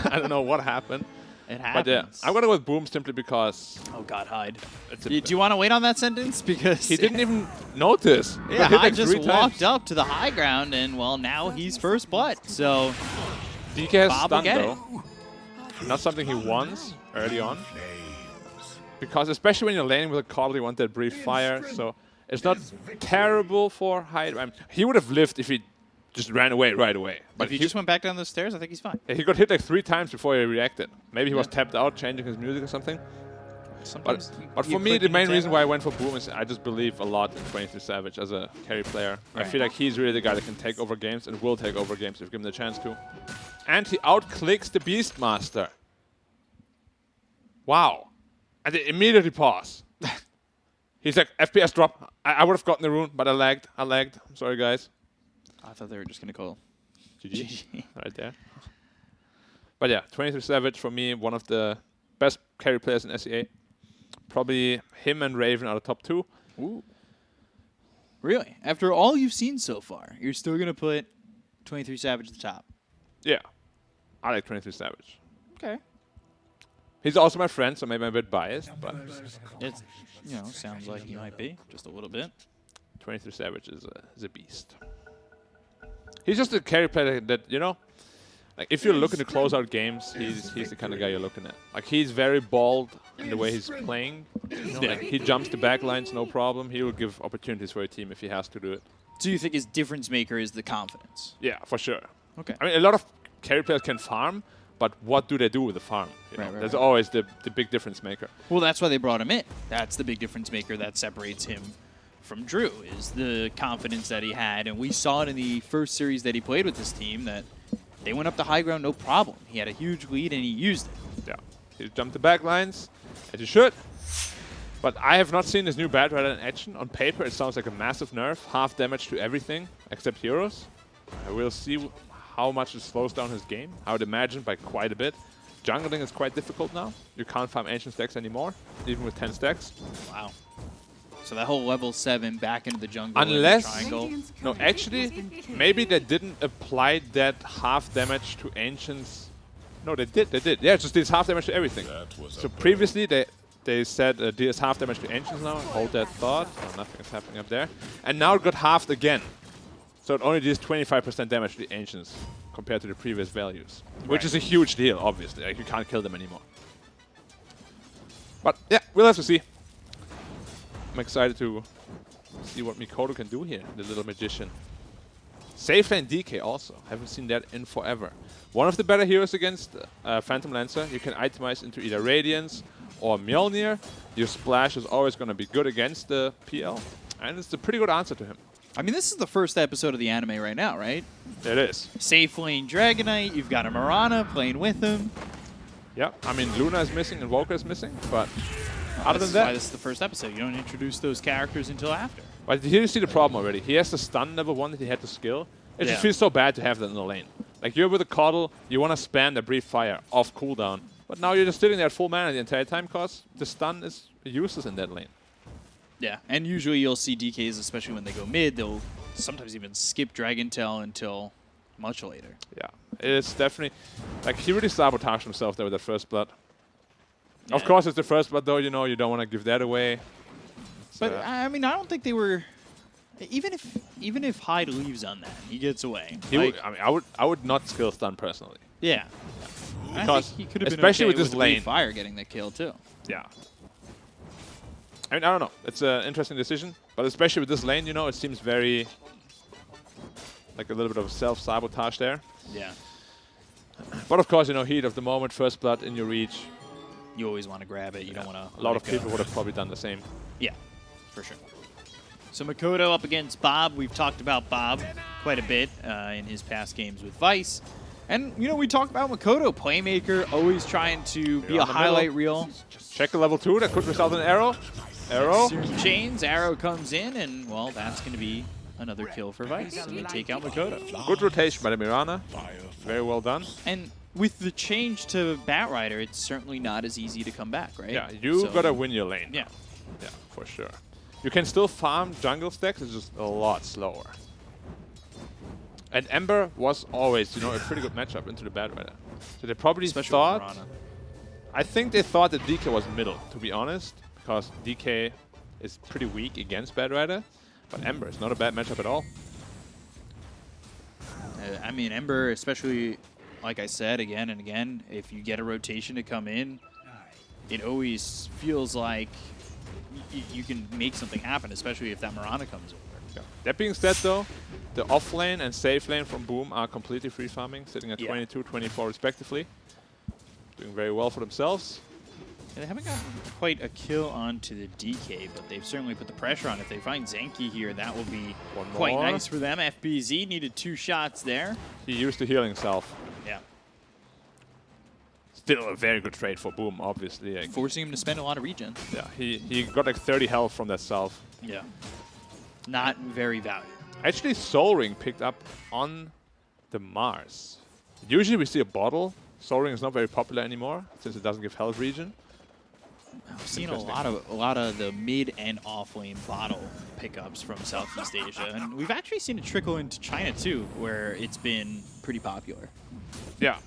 [SPEAKER 4] I don't know what happened.
[SPEAKER 1] It
[SPEAKER 4] But yeah,
[SPEAKER 1] happens.
[SPEAKER 4] I'm gonna go with Boom simply because
[SPEAKER 1] Oh, God, hide.
[SPEAKER 4] it's
[SPEAKER 1] Do you want to wait on that sentence? Because
[SPEAKER 4] he didn't even notice. He
[SPEAKER 1] Yeah,
[SPEAKER 4] hit,
[SPEAKER 1] I
[SPEAKER 4] like,
[SPEAKER 1] just
[SPEAKER 4] 3
[SPEAKER 1] walked
[SPEAKER 4] times.
[SPEAKER 1] up to the high ground, and, well, now he's first blood. So,
[SPEAKER 4] DK has
[SPEAKER 1] Bob will
[SPEAKER 4] stun
[SPEAKER 1] get
[SPEAKER 4] though. Not something he wants early on. Because especially when you're laning with a Coddle, you want that brief fire. So it's not terrible for Hyde. I mean, he would have lived if he just ran away right away. But
[SPEAKER 1] if he just went back down the stairs, I think he's fine.
[SPEAKER 4] he got hit like 3 times before he reacted. Maybe he was
[SPEAKER 1] Yeah.
[SPEAKER 4] tapped out, changing his music or something.
[SPEAKER 1] Sometimes
[SPEAKER 4] But
[SPEAKER 1] you
[SPEAKER 4] for me,
[SPEAKER 1] click
[SPEAKER 4] the
[SPEAKER 1] and
[SPEAKER 4] main
[SPEAKER 1] you
[SPEAKER 4] reason
[SPEAKER 1] tap
[SPEAKER 4] why I
[SPEAKER 1] out.
[SPEAKER 4] went for Boom is I just believe a lot in 23 Savage as a carry player. I
[SPEAKER 1] Right.
[SPEAKER 4] feel like he's really the guy that can take over games and will take over games if given the chance to. And he outclicks the Beastmaster. Wow. And they immediately pause. He's like, FPS drop. I would have gotten the rune, but I lagged. I'm sorry, guys.
[SPEAKER 1] I thought they were just going to call
[SPEAKER 4] GG. Right there. But yeah, 23 Savage for me, one of the best carry players in SEA. Probably him and Raven are the top 2.
[SPEAKER 1] Ooh. Really? After all you've seen so far, you're still going to put 23 Savage at the top?
[SPEAKER 4] Yeah. I like 23 Savage.
[SPEAKER 1] Okay.
[SPEAKER 4] He's also my friend, so maybe I'm a bit biased, but
[SPEAKER 1] It, sounds like he might be, just a little bit.
[SPEAKER 4] 23 Savage is a beast. He's just a carry player that, like if you're looking to close out games, he's the kind of guy you're looking at. Like he's very bold in the way he's playing. Like, he jumps the back lines, no problem. He will give opportunities for a team if he has to do it.
[SPEAKER 1] So you think his difference maker is the confidence?
[SPEAKER 4] Yeah, for sure.
[SPEAKER 1] Okay.
[SPEAKER 4] I mean, a lot of carry players can farm, but what do they do with the farm?
[SPEAKER 1] Right,
[SPEAKER 4] That's
[SPEAKER 1] right.
[SPEAKER 4] always the big difference maker.
[SPEAKER 1] Well, that's why they brought him in. That's the big difference maker that separates him from Drew, is the confidence that he had. And we saw it in the first series that he played with this team that they went up to high ground no problem. He had a huge lead and he used it.
[SPEAKER 4] Yeah, he jumped the back lines, as he should. But I have not seen this new Batrider in action. On paper, it sounds like a massive nerf. Half damage to everything except heroes. We'll see how much it slows down his game. I would imagine by quite a bit. Jungling is quite difficult now. You can't farm ancient stacks anymore, even with 10 stacks.
[SPEAKER 1] Wow. So that whole level 7 back into the jungle in the
[SPEAKER 4] Unless,
[SPEAKER 1] triangle.
[SPEAKER 4] no, actually, maybe they didn't apply that half damage to ancients. No, they did. Yeah, it just did half damage to everything. So previously they said deals half damage to ancients now. Hold that thought. Oh, nothing is happening up there. And now it got halved again. So it only deals 25% damage to the ancients compared to the previous values, which is a huge deal, obviously. Like, you can't kill them anymore. But yeah, we'll have to see. I'm excited to see what Mikoto can do here, the little magician. Safe lane DK also. Haven't seen that in forever. One of the better heroes against Phantom Lancer. You can itemize into either Radiance or Mjolnir. Your splash is always going to be good against the PL. And it's a pretty good answer to him.
[SPEAKER 1] I mean, this is the first episode of the anime right now, right?
[SPEAKER 4] It is.
[SPEAKER 1] Safe lane Dragonite, you've got a Mirana playing with him.
[SPEAKER 4] Yeah, I mean, Luna is missing, Invoker is missing, but other
[SPEAKER 1] That's
[SPEAKER 4] than
[SPEAKER 1] why
[SPEAKER 4] that...
[SPEAKER 1] this is the first episode. You don't introduce those characters until after.
[SPEAKER 4] But here you see the problem already. He has the stun level 1 that he had to skill. It just
[SPEAKER 1] Yeah.
[SPEAKER 4] feels so bad to have that in the lane. Like you're with a Coddle, you want to spam the Brief Fire off cooldown. But now you're just sitting there at full mana the entire time because the stun is useless in that lane.
[SPEAKER 1] Yeah, and usually you'll see DKs, especially when they go mid, they'll sometimes even skip Dragon Tail until much later.
[SPEAKER 4] Yeah, it's definitely... Like, he really sabotaged himself there with the first blood.
[SPEAKER 1] Yeah.
[SPEAKER 4] Of course, it's the first blood, though, you know, you don't want to give that away.
[SPEAKER 1] But, I mean, I don't think they were... Even if Hyde leaves on that, he gets away.
[SPEAKER 4] He would, I mean, I would not skill stun personally.
[SPEAKER 1] Yeah.
[SPEAKER 4] Because,
[SPEAKER 1] I think he could have been
[SPEAKER 4] especially
[SPEAKER 1] okay
[SPEAKER 4] with this lane.
[SPEAKER 1] Fire getting the kill, too.
[SPEAKER 4] Yeah. I mean, I don't know. It's an interesting decision. But especially with this lane, you know, it seems very... Like a little bit of self-sabotage there.
[SPEAKER 1] Yeah.
[SPEAKER 4] But of course, you know, heat of the moment, first blood in your reach.
[SPEAKER 1] You always want to grab it. You don't want to...
[SPEAKER 4] A lot of people would have probably done the same.
[SPEAKER 1] Yeah, for sure. So Makoto up against Bob. We've talked about Bob quite a bit in his past games with Vice. And, you know, we talked about Makoto, playmaker, always trying to be a highlight reel.
[SPEAKER 4] Check the level 2. That could result in arrow. Arrow.
[SPEAKER 1] Serum chains. Arrow comes in, and, well, that's going to be another kill for Vice. And they take out Makoto.
[SPEAKER 4] Good rotation by the Mirana. Very well done.
[SPEAKER 1] And with the change to Batrider, it's certainly not as easy to come back, right?
[SPEAKER 4] Yeah, you gotta win your lane.
[SPEAKER 1] Yeah.
[SPEAKER 4] Yeah, for sure. You can still farm jungle stacks, it's just a lot slower. And Ember was always, you know, a pretty good matchup into the Batrider. So they probably thought... I think they thought that DK was middle, to be honest, because DK is pretty weak against Batrider. But Ember is not a bad matchup at all.
[SPEAKER 1] I mean, Ember, especially, like I said, again and again, if you get a rotation to come in, it always feels like you can make something happen, especially if that Mirana comes over.
[SPEAKER 4] Yeah. That being said, though, the off lane and safe lane from Boom are completely free farming, sitting at 22, 24 respectively. Doing very well for themselves.
[SPEAKER 1] And they haven't gotten quite a kill onto the DK, but they've certainly put the pressure on. If they find Zenki here, that will be quite nice for them. FBZ needed 2 shots there.
[SPEAKER 4] He used to heal himself.
[SPEAKER 1] Yeah.
[SPEAKER 4] Still a very good trade for Boom, obviously. Like,
[SPEAKER 1] forcing him to spend a lot of regen.
[SPEAKER 4] Yeah, he got like 30 health from that self.
[SPEAKER 1] Yeah. Not very valuable.
[SPEAKER 4] Actually, Soul Ring picked up on the Mars. Usually we see a bottle. Soul Ring is not very popular anymore since it doesn't give health regen.
[SPEAKER 1] I've seen a lot of the mid and off lane bottle pickups from Southeast Asia, and we've actually seen it trickle into China too, where it's been pretty popular.
[SPEAKER 4] Yeah,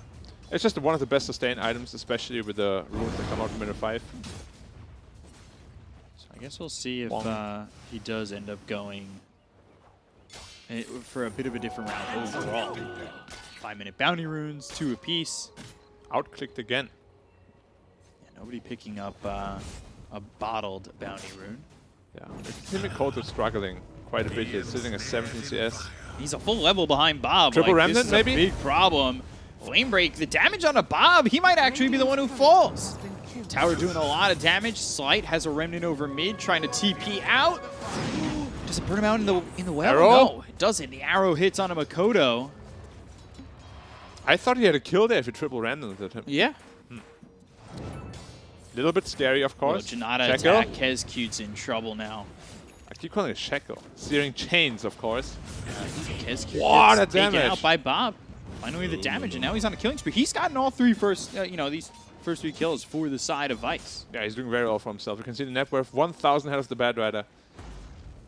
[SPEAKER 4] it's just one of the best sustained items, especially with the runes that come out in minute 5.
[SPEAKER 1] So I guess we'll see if he does end up going for a bit of a different round overall. 5-minute bounty runes, 2 apiece.
[SPEAKER 4] Outclicked again.
[SPEAKER 1] Nobody picking up a bottled bounty rune.
[SPEAKER 4] Yeah, Timmy Koto struggling quite a bit here, sitting at 17 CS.
[SPEAKER 1] He's a full level behind Bob.
[SPEAKER 4] Triple Remnant,
[SPEAKER 1] this is
[SPEAKER 4] maybe?
[SPEAKER 1] A big problem. Flame Break, the damage on a Bob, he might actually be the one who falls. Tower doing a lot of damage. Slight has a Remnant over mid, trying to TP out. Does it burn him out in the well?
[SPEAKER 4] Arrow?
[SPEAKER 1] No, it doesn't. The arrow hits on a Makoto.
[SPEAKER 4] I thought he had a kill there if he triple randomed him.
[SPEAKER 1] Yeah.
[SPEAKER 4] Little bit scary, of course.
[SPEAKER 1] Janata attack. Kezcute's in trouble now.
[SPEAKER 4] I keep calling it Shekel. Searing Chains, of course.
[SPEAKER 1] Kezcute
[SPEAKER 4] What a
[SPEAKER 1] taken
[SPEAKER 4] damage!
[SPEAKER 1] out by Bob. Finally the damage, and now he's on a killing spree. He's gotten all 3 these first 3 kills for the side of Vice.
[SPEAKER 4] Yeah, he's doing very well for himself. You can see the net worth 1,000 ahead of the Batrider.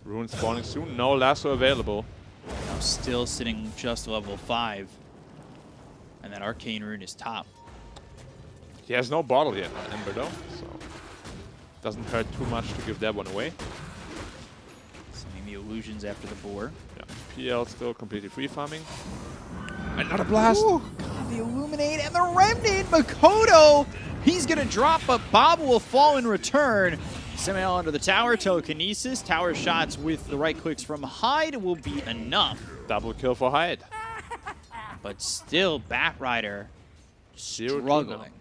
[SPEAKER 4] Rune spawning soon. No lasso available.
[SPEAKER 1] Now still sitting just level 5. And that Arcane Rune is top.
[SPEAKER 4] He has no bottle yet on Ember though, so doesn't hurt too much to give that one away.
[SPEAKER 1] Sending the illusions after the boar.
[SPEAKER 4] Yeah, PL still completely free farming. Another blast!
[SPEAKER 1] Ooh, God, the Illuminate and the Remnant! Makoto! He's gonna drop, but Bob will fall in return. Samael under the tower, telekinesis. Tower shots with the right clicks from Hyde will be enough.
[SPEAKER 4] Double kill for Hyde.
[SPEAKER 1] But still, Batrider struggling.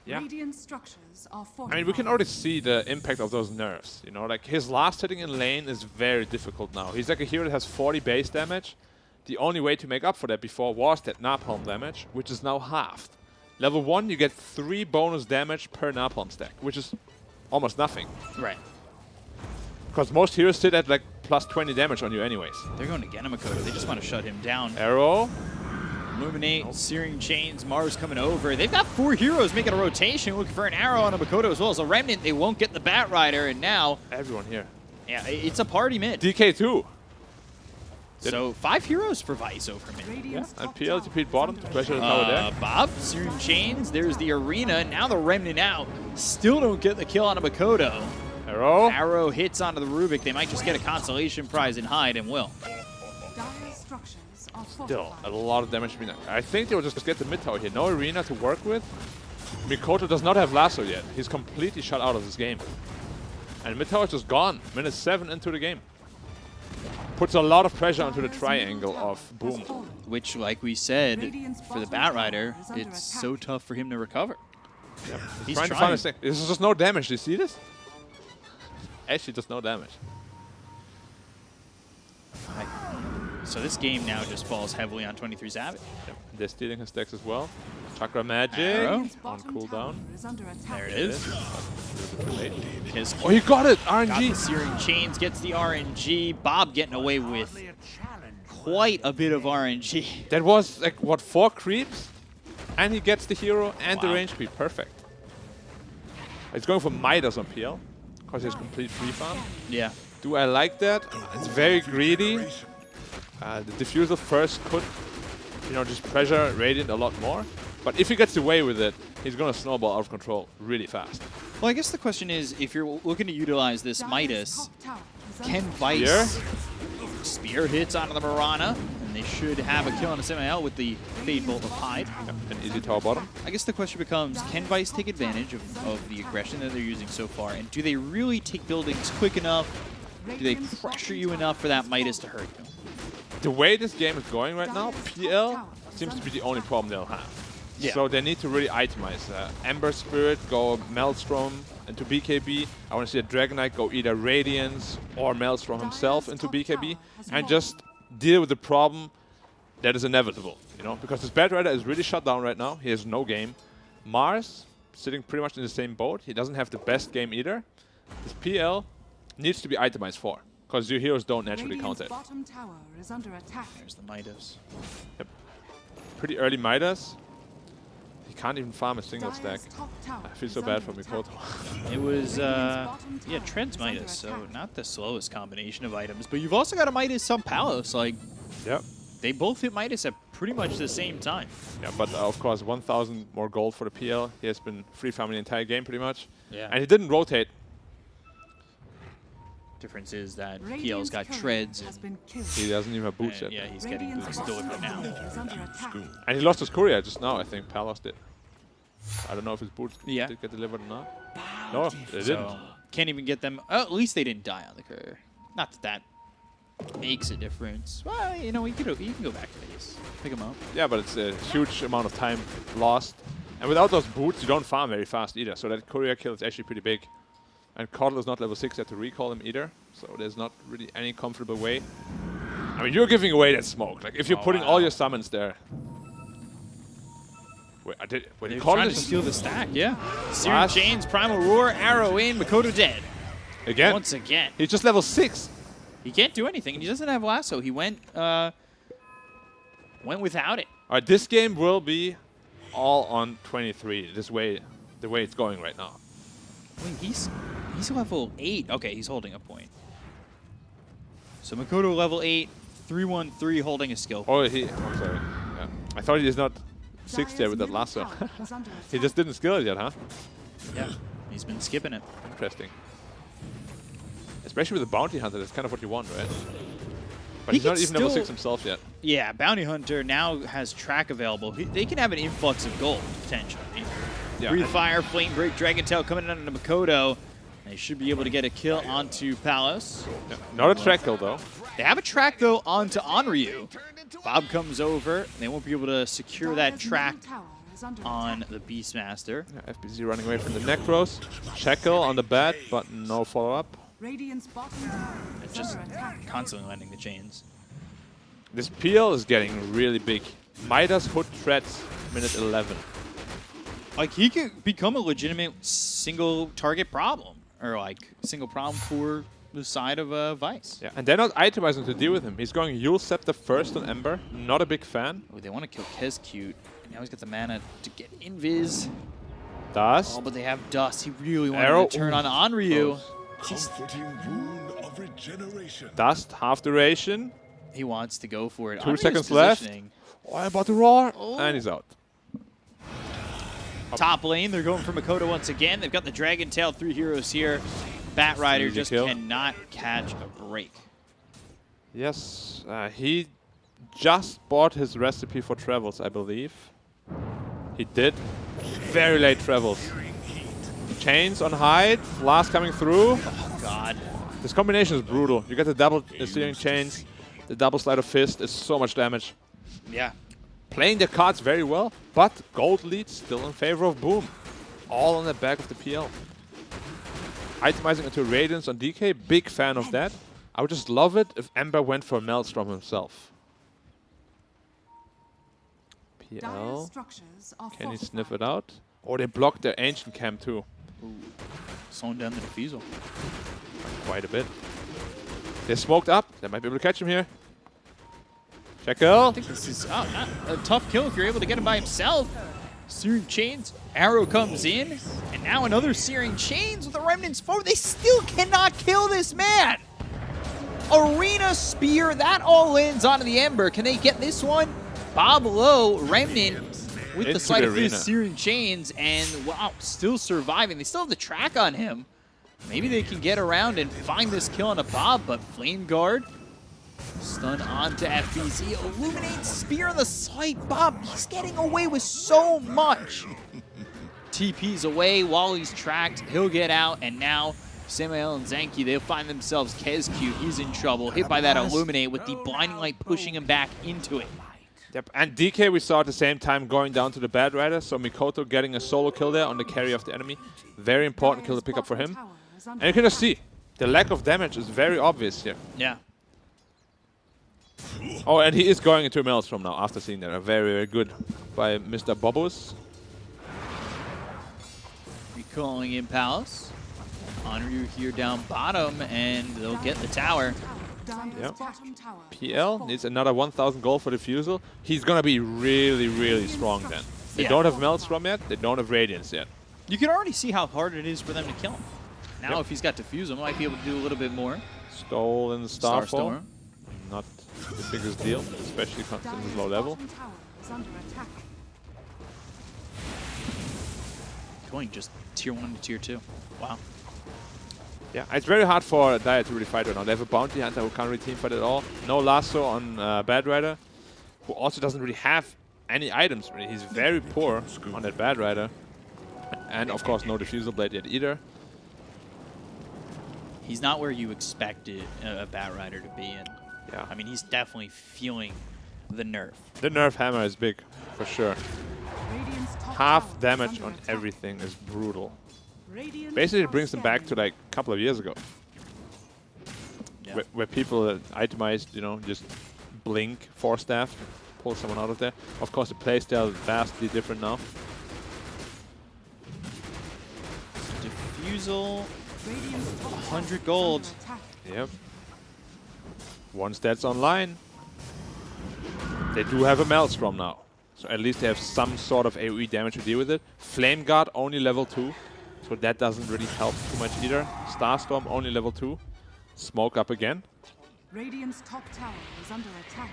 [SPEAKER 4] Yeah.
[SPEAKER 7] Radiant structures are
[SPEAKER 4] I mean, we can already see the impact of those nerfs. You know, like his last hitting in lane is very difficult now. He's like a hero that has 40 base damage. The only way to make up for that before was that napalm damage, which is now halved. Level 1, you get 3 bonus damage per napalm stack, which is almost nothing.
[SPEAKER 1] Right.
[SPEAKER 4] Because most heroes sit at like plus 20 damage on you anyways.
[SPEAKER 1] They're going to get him, Makoto. They just want to shut him down.
[SPEAKER 4] Arrow.
[SPEAKER 1] Illuminate, Searing Chains, Mars coming over. They've got 4 heroes making a rotation, looking for an arrow on a Makoto as well as a Remnant. They won't get the Bat Rider, and now...
[SPEAKER 4] Everyone here.
[SPEAKER 1] Yeah, it's a party mid.
[SPEAKER 4] DK2.
[SPEAKER 1] So 5 heroes for Vice over mid.
[SPEAKER 4] Yeah, and PL to beat bottom to pressure the tower there.
[SPEAKER 1] Bob, Searing Chains, there's the Arena. Now the Remnant out. Still don't get the kill on a Makoto.
[SPEAKER 4] Arrow.
[SPEAKER 1] Arrow hits onto the Rubik. They might just get a consolation prize in Hide and will.
[SPEAKER 4] Still, a lot of damage being done. I think they will just get the mid tower here. No Arena to work with. Mikoto does not have lasso yet. He's completely shut out of this game. And mid tower is just gone. Minute 7 into the game. Puts a lot of pressure onto the triangle of Boom.
[SPEAKER 1] Which, like we said, for the Bat Rider, it's so tough for him to recover.
[SPEAKER 4] Yeah. He's trying to find a thing. There's just no damage. Do you see this? Actually, just no damage.
[SPEAKER 1] So this game now just falls heavily on 23 Savage.
[SPEAKER 4] Yep. They're stealing his decks as well. Chakra Magic on cooldown.
[SPEAKER 1] There it is.
[SPEAKER 4] Oh, he got it!
[SPEAKER 1] Got
[SPEAKER 4] RNG!
[SPEAKER 1] the Searing Chains gets the RNG. Bob getting away with quite a bit of RNG.
[SPEAKER 4] That was, like, what, 4 creeps? And he gets the hero and the range creep. Perfect. It's going for Midas on PL, because he has complete free farm.
[SPEAKER 1] Yeah.
[SPEAKER 4] Do I like that? It's very greedy. The diffusal first could, you know, just pressure Radiant a lot more. But if he gets away with it, he's going to snowball out of control really fast.
[SPEAKER 1] Well, I guess the question is, if you're looking to utilize this Midas, can Vice Spear hits onto the Mirana, and they should have a kill on a semi-out with the Fade Bolt of Hide.
[SPEAKER 4] Yep, an easy tower bottom.
[SPEAKER 1] I guess the question becomes, can Vice take advantage of the aggression that they're using so far, and do they really take buildings quick enough? Do they pressure you enough for that Midas to hurt you?
[SPEAKER 4] The way this game is going right now, PL seems to be the only problem they'll have.
[SPEAKER 1] Yeah.
[SPEAKER 4] So they need to really itemize. Ember Spirit, go Maelstrom into BKB. I want to see a Dragon Knight go either Radiance or Maelstrom himself into BKB and just deal with the problem that is inevitable, you know? Because this Bat Rider is really shut down right now. He has no game. Mars, sitting pretty much in the same boat. He doesn't have the best game either. This PL needs to be itemized for, because your heroes don't naturally count it.
[SPEAKER 1] There's the Midas.
[SPEAKER 4] Yep. Pretty early Midas. He can't even farm a single stack. I feel so bad for Mikoto.
[SPEAKER 1] It was, yeah, Trent's Midas, so not the slowest combination of items. But you've also got a Midas sub Palos. Like,
[SPEAKER 4] yep.
[SPEAKER 1] They both hit Midas at pretty much the same time.
[SPEAKER 4] Yeah, but of course, 1,000 more gold for the PL. He has been free farming the entire game pretty much.
[SPEAKER 1] Yeah.
[SPEAKER 4] And he didn't rotate.
[SPEAKER 1] Difference is that PL's got treads.
[SPEAKER 4] He doesn't even have boots yet.
[SPEAKER 1] Yeah, he's getting boots delivered now.
[SPEAKER 4] And he lost his courier just now, I think. Palos did. I don't know if his boots
[SPEAKER 1] did
[SPEAKER 4] get delivered or not. No, they didn't.
[SPEAKER 1] Can't even get them. Oh, at least they didn't die on the courier. Not that that makes a difference. Well, you know, you can go back to base, pick them up.
[SPEAKER 4] Yeah, but it's a huge amount of time lost. And without those boots, you don't farm very fast either. So that courier kill is actually pretty big. And Coddle is not level 6 yet to recall him either. So there's not really any comfortable way. I mean, you're giving away that smoke. Like, if you're putting all your summons there. Wait,
[SPEAKER 1] They're trying to steal the stack, yeah. Searing Chains, Primal Roar, Arrow in, Makoto dead.
[SPEAKER 4] Again?
[SPEAKER 1] Once again.
[SPEAKER 4] He's just level 6.
[SPEAKER 1] He can't do anything, and he doesn't have Lasso. He went without it.
[SPEAKER 4] All right, this game will be all on 23, the way it's going right now.
[SPEAKER 1] Wait, he's level 8. Okay, he's holding a point. So Makoto level 8, 313 holding a skill.
[SPEAKER 4] Oh, I'm sorry. Yeah. I thought he is not 6 yet with that lasso. He just didn't skill it yet, huh?
[SPEAKER 1] Yeah, he's been skipping it.
[SPEAKER 4] Interesting. Especially with the Bounty Hunter, that's kind of what you want, right? But
[SPEAKER 1] He
[SPEAKER 4] he's not
[SPEAKER 1] can
[SPEAKER 4] even level
[SPEAKER 1] still-
[SPEAKER 4] 6 himself yet.
[SPEAKER 1] Yeah, Bounty Hunter now has track available. They can have an influx of gold, potentially.
[SPEAKER 4] Yeah,
[SPEAKER 1] Breathe Fire, Flame Break, Dragon Tail coming in onto Makoto. They should be able to get a kill onto Palos.
[SPEAKER 4] Yeah. Not a track kill, though.
[SPEAKER 1] They have a track, though, onto Onryu. Bob comes over. They won't be able to secure that track on the Beastmaster.
[SPEAKER 4] Yeah, FBZ running away from the Necros. Shackle on the bat, but no follow-up.
[SPEAKER 1] Just constantly landing the chains.
[SPEAKER 4] This PL is getting really big. Midas Hood Threats, minute 11.
[SPEAKER 1] Like, he could become a legitimate single target problem. Or, like, single problem for the side of Vice.
[SPEAKER 4] Yeah, and they're not itemizing to deal with him. He's going Yule Scepter first on Ember. Not a big fan.
[SPEAKER 1] Oh, they want to kill Kezcute, and now he's got the mana to get Invis.
[SPEAKER 4] Dust.
[SPEAKER 1] Oh, but they have Dust. He really wanted
[SPEAKER 4] Arrow.
[SPEAKER 1] to turn on Onryu.
[SPEAKER 4] Dust, half duration.
[SPEAKER 1] He wants to go for it.
[SPEAKER 4] 2
[SPEAKER 1] Onryu's
[SPEAKER 4] seconds left.
[SPEAKER 1] positioning.
[SPEAKER 4] Oh, I'm about to roar.
[SPEAKER 1] Oh.
[SPEAKER 4] And he's out.
[SPEAKER 1] Top lane, they're going for Makoto once again. They've got the Dragon Tail, 3 heroes here. Bat Rider
[SPEAKER 4] Easy
[SPEAKER 1] just
[SPEAKER 4] kill.
[SPEAKER 1] cannot catch a break.
[SPEAKER 4] Yes, he just bought his recipe for travels, I believe. He did. Very late travels. Chains on height, last coming through.
[SPEAKER 1] Oh, God.
[SPEAKER 4] This combination is brutal. You get the double searing chains, the double sleight of fist. It's so much damage.
[SPEAKER 1] Yeah.
[SPEAKER 4] Playing their cards very well, but gold lead still in favor of Boom. All on the back of the PL. Itemizing into Radiance on DK, big fan of that. I would just love it if Ember went for Maelstrom himself. PL, can he sniff it out? Or they blocked their Ancient Camp too.
[SPEAKER 1] Ooh. Slowing down the defusal.
[SPEAKER 4] Quite a bit. They're smoked up. They might be able to catch him here. Checkle.
[SPEAKER 1] I think this is not a tough kill if you're able to get him by himself. Searing Chains, Arrow comes in, and now another Searing Chains with the Remnants forward. They still cannot kill this man. Arena Spear, that all lands onto the Ember. Can they get this one? Bob Lowe, Remnant with the
[SPEAKER 4] Into
[SPEAKER 1] sleight
[SPEAKER 4] the
[SPEAKER 1] of fist,
[SPEAKER 4] arena.
[SPEAKER 1] Searing Chains, and wow, still surviving. They still have the track on him. Maybe they can get around and find this kill on a Bob, but Flame Guard stun onto FBZ. Illuminate Spear on the side. Bob, he's getting away with so much. TP's away while he's tracked. He'll get out, and now Samael and Zanki, they'll find themselves Kezcute. He's in trouble. Hit by that Illuminate with the Blinding Light pushing him back into it.
[SPEAKER 4] Yep, and DK we saw at the same time going down to the Bad Rider, so Mikoto getting a solo kill there on the carry of the enemy. Very important kill to pick up for him. And you can just see, the lack of damage is very obvious here.
[SPEAKER 1] Yeah.
[SPEAKER 4] Oh, and he is going into a Maelstrom now after seeing that. Very, very good by Mr. Bobos.
[SPEAKER 1] Recalling in Palace. Onryu here down bottom, and they'll get the tower.
[SPEAKER 4] Yep. PL needs another 1,000 gold for defusal. He's going to be really, really strong then. They
[SPEAKER 1] Yeah.
[SPEAKER 4] don't have Maelstrom yet. They don't have Radiance yet.
[SPEAKER 1] You can already see how hard it is for them to kill him. Now,
[SPEAKER 4] Yep.
[SPEAKER 1] if he's got Diffusal, might be able to do a little bit more.
[SPEAKER 4] Stole in the Starfall.
[SPEAKER 1] Starstorm.
[SPEAKER 4] Not the biggest deal, especially considering his low level.
[SPEAKER 1] Going just tier 1 to tier 2. Wow.
[SPEAKER 4] Yeah, it's very hard for Dire to really fight right now. They have a Bounty Hunter who can't really team fight at all. No Lasso on Bad Rider, who also doesn't really have any items. Really. He's very poor on that Bad Rider. And of course, no Diffusal Blade yet either.
[SPEAKER 1] He's not where you expected a Bat Rider to be in.
[SPEAKER 4] Yeah.
[SPEAKER 1] I mean, he's definitely feeling the nerf.
[SPEAKER 4] The nerf hammer is big, for sure. Half damage on everything is brutal. Basically, it brings them back to like a couple of years ago.
[SPEAKER 1] Yeah.
[SPEAKER 4] Where people itemized, you know, just blink, force staff, pull someone out of there. Of course, the playstyle is vastly different now.
[SPEAKER 1] Diffusal, 100 gold.
[SPEAKER 4] Yep. Once that's online, they do have a Maelstrom now. So at least they have some sort of AoE damage to deal with it. Flame Guard only level 2. So that doesn't really help too much either. Starstorm only level 2. Smoke up again.
[SPEAKER 7] Radiant's top tower is under attack.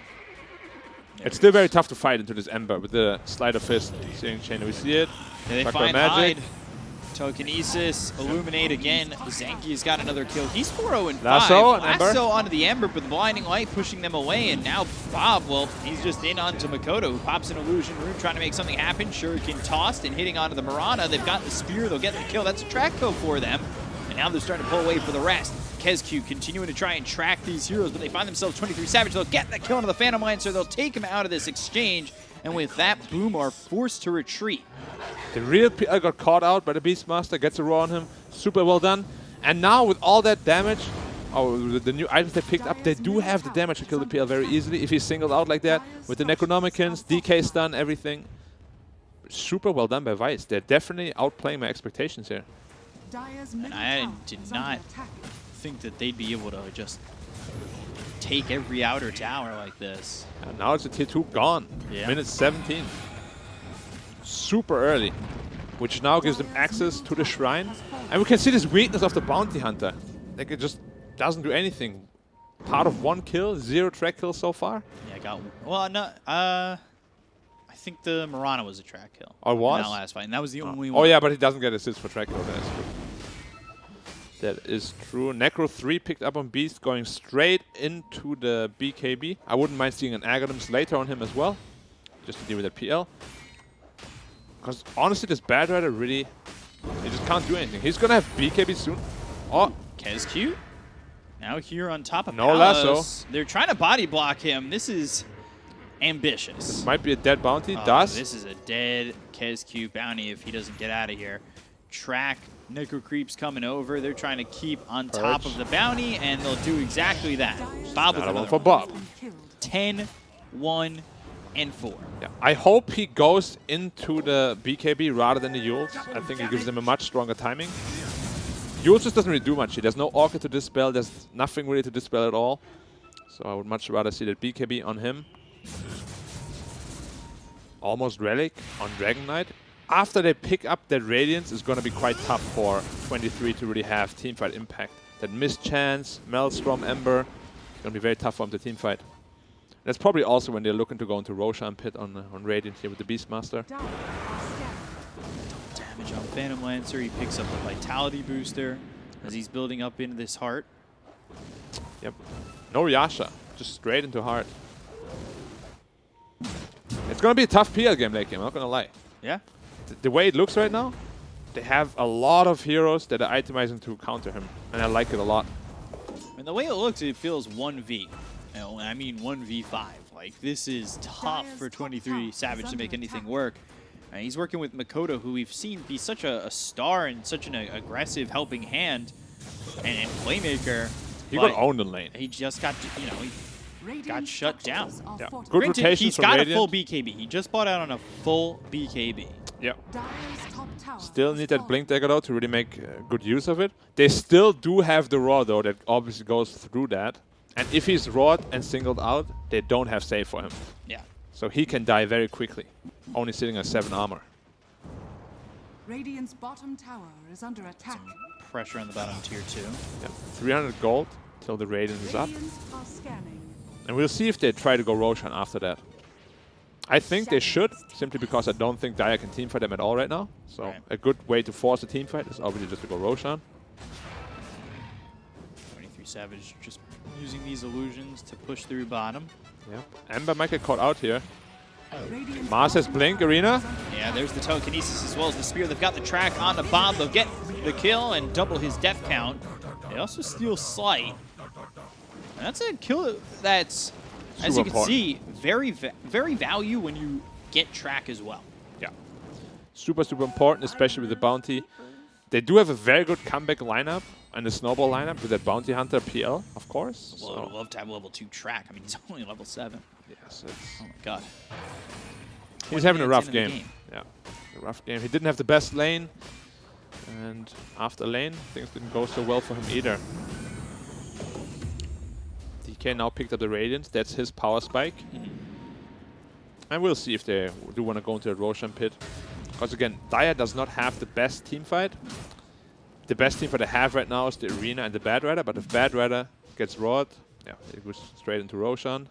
[SPEAKER 4] It's still very tough to fight into this Ember with the Sleight of Fist. Searing Chain, we see it.
[SPEAKER 1] And they
[SPEAKER 4] Chakra
[SPEAKER 1] find
[SPEAKER 4] Magic.
[SPEAKER 1] Hyde. Telekinesis, Illuminate again. Zanki's got another kill. He's 4-0 and 5.
[SPEAKER 4] Lasso and Ember.
[SPEAKER 1] Lasso onto the Ember, but the Blinding Light pushing them away. And now Bob, well, he's just in onto Makoto, who pops an Illusion Room, trying to make something happen. Shuriken tossed and hitting onto the Mirana. They've got the Spear. They'll get the kill. That's a track kill for them. And now they're starting to pull away for the rest. Kezcute continuing to try and track these heroes, but they find themselves 23 Savage. They'll get the kill into the Phantom Lancer. They'll take him out of this exchange. And with that, Boom are forced to retreat.
[SPEAKER 4] The real PL got caught out by the Beastmaster, gets a roar on him. Super well done. And now with all that damage, the new items they picked up, they do have the damage to kill the PL very easily if he's singled out like that. With the Necronomicons, DK stun, everything. Super well done by Vice. They're definitely outplaying my expectations here.
[SPEAKER 1] And I did not think that they'd be able to just take every outer tower like this.
[SPEAKER 4] And now it's a tier 2 gone.
[SPEAKER 1] Yeah.
[SPEAKER 4] Minute 17. Super early. Which now gives them access to the shrine. And we can see this weakness of the bounty hunter. Like, it just doesn't do anything. Part of 1 kill, 0 track kills so far.
[SPEAKER 1] Yeah, I got one. Well, no, I think the Mirana was a track kill.
[SPEAKER 4] Oh, it was?
[SPEAKER 1] In that last fight, and that was the only one.
[SPEAKER 4] Oh yeah, but he doesn't get assists for track kill. That's true. That is true. Necro 3 picked up on Beast, going straight into the BKB. I wouldn't mind seeing an Aghanims later on him as well, just to deal with that PL. Because honestly, this Bad Rider really, he just can't do anything. He's gonna have BKB soon. Oh,
[SPEAKER 1] KSQ now here on top of
[SPEAKER 4] No
[SPEAKER 1] Palos.
[SPEAKER 4] lasso.
[SPEAKER 1] They're trying to body block him. This is ambitious.
[SPEAKER 4] this might be a dead bounty. Does.
[SPEAKER 1] This is a dead KSQ bounty if he doesn't get out of here. Track Necro Creeps coming over. They're trying to keep on top of the bounty, and they'll do exactly that. Bob with
[SPEAKER 4] Another one
[SPEAKER 1] another
[SPEAKER 4] for
[SPEAKER 1] one.
[SPEAKER 4] Bob.
[SPEAKER 1] 10, 1, and 4.
[SPEAKER 4] Yeah. I hope he goes into the BKB rather than the Yules. I think it gives them a much stronger timing. Yules just doesn't really do much. There's no Orchid to dispel. There's nothing really to dispel at all. So I would much rather see that BKB on him. Almost Relic on Dragon Knight. After they pick up that Radiance, it's going to be quite tough for 23 to really have teamfight impact. That Mischance, Maelstrom, Ember, it's going to be very tough for them to teamfight. That's probably also when they're looking to go into Roshan Pit on Radiant here with the Beastmaster.
[SPEAKER 1] Damage on Phantom Lancer. He picks up the Vitality booster as he's building up into this heart.
[SPEAKER 4] Yep. No Yasha, just straight into heart. It's going to be a tough PL game late game, I'm not going to lie.
[SPEAKER 1] Yeah.
[SPEAKER 4] The way it looks right now, they have a lot of heroes that are itemizing to counter him, and I like it a lot.
[SPEAKER 1] And the way it looks, it feels 1v. You know, I mean 1v5. Like, this is tough for 23 Savage to make anything work. And he's working with Makoto, who we've seen be such a star and such an aggressive helping hand and playmaker.
[SPEAKER 4] He got owned in lane.
[SPEAKER 1] He just got, you know, he got shut down.
[SPEAKER 4] Yeah. Good
[SPEAKER 1] Granted,
[SPEAKER 4] rotation
[SPEAKER 1] he's
[SPEAKER 4] from
[SPEAKER 1] got
[SPEAKER 4] Radiant.
[SPEAKER 1] a full BKB. He just bought out on a full BKB.
[SPEAKER 4] Yep. Still need that Blink Dagger though to really make good use of it. They still do have the Raw though that obviously goes through that. And if he's rawed and singled out, they don't have save for him.
[SPEAKER 1] Yeah.
[SPEAKER 4] So he can die very quickly, only sitting at 7 armor.
[SPEAKER 7] Radiant's bottom tower is under attack.
[SPEAKER 1] Pressure on the bottom tier 2.
[SPEAKER 4] Yep. 300 gold till the Radiant is up.
[SPEAKER 7] Radiant are scanning.
[SPEAKER 4] And we'll see if they try to go Roshan after that. I think they should, simply because I don't think Daya can teamfight them at all right now. So a good way to force a teamfight is obviously just to go Roshan.
[SPEAKER 1] 23 Savage just using these illusions to push through bottom.
[SPEAKER 4] Yeah. Ember might get caught out here. Mars has Blink, Arena.
[SPEAKER 1] Yeah, there's the telekinesis as well as the spear. They've got the track on the bomb. They'll get the kill and double his death count. They also steal Slight. And that's a kill that's, as you can see, very value when you get track as well.
[SPEAKER 4] Yeah. Super important, especially with the bounty. They do have a very good comeback lineup and the snowball lineup with that bounty hunter PL, of course.
[SPEAKER 1] Well, I would love to have level 2 track. I mean, he's only level 7.
[SPEAKER 4] Yes,
[SPEAKER 1] oh my god.
[SPEAKER 4] He's having a rough game. Yeah, a rough game. He didn't have the best lane, and after lane, things didn't go so well for him either. DK now picked up the Radiance. That's his power spike. And we'll see if they do want to go into the Roshan pit. Because again, Daya does not have the best team fight. The best team fight they have right now is the Arena and the Bad Rider, but if Bad Rider gets rawed, yeah, it goes straight into Roshan.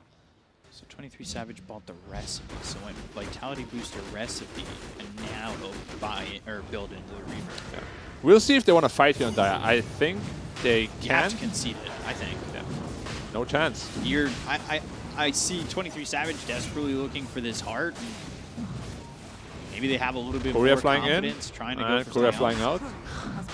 [SPEAKER 1] So 23 Savage bought the recipe, so went Vitality Booster recipe, and now he'll buy it, or build it into the Reaver.
[SPEAKER 4] Yeah. We'll see if they want to fight here on Daya. I think they
[SPEAKER 1] You
[SPEAKER 4] can.
[SPEAKER 1] have to concede it, I think.
[SPEAKER 4] Yeah. No chance.
[SPEAKER 1] I see 23 Savage desperately looking for this heart. Maybe they have a little bit
[SPEAKER 4] Korea
[SPEAKER 1] more
[SPEAKER 4] flying
[SPEAKER 1] confidence
[SPEAKER 4] in.
[SPEAKER 1] trying to go for
[SPEAKER 4] Korea
[SPEAKER 1] something
[SPEAKER 4] flying
[SPEAKER 1] else.
[SPEAKER 4] out.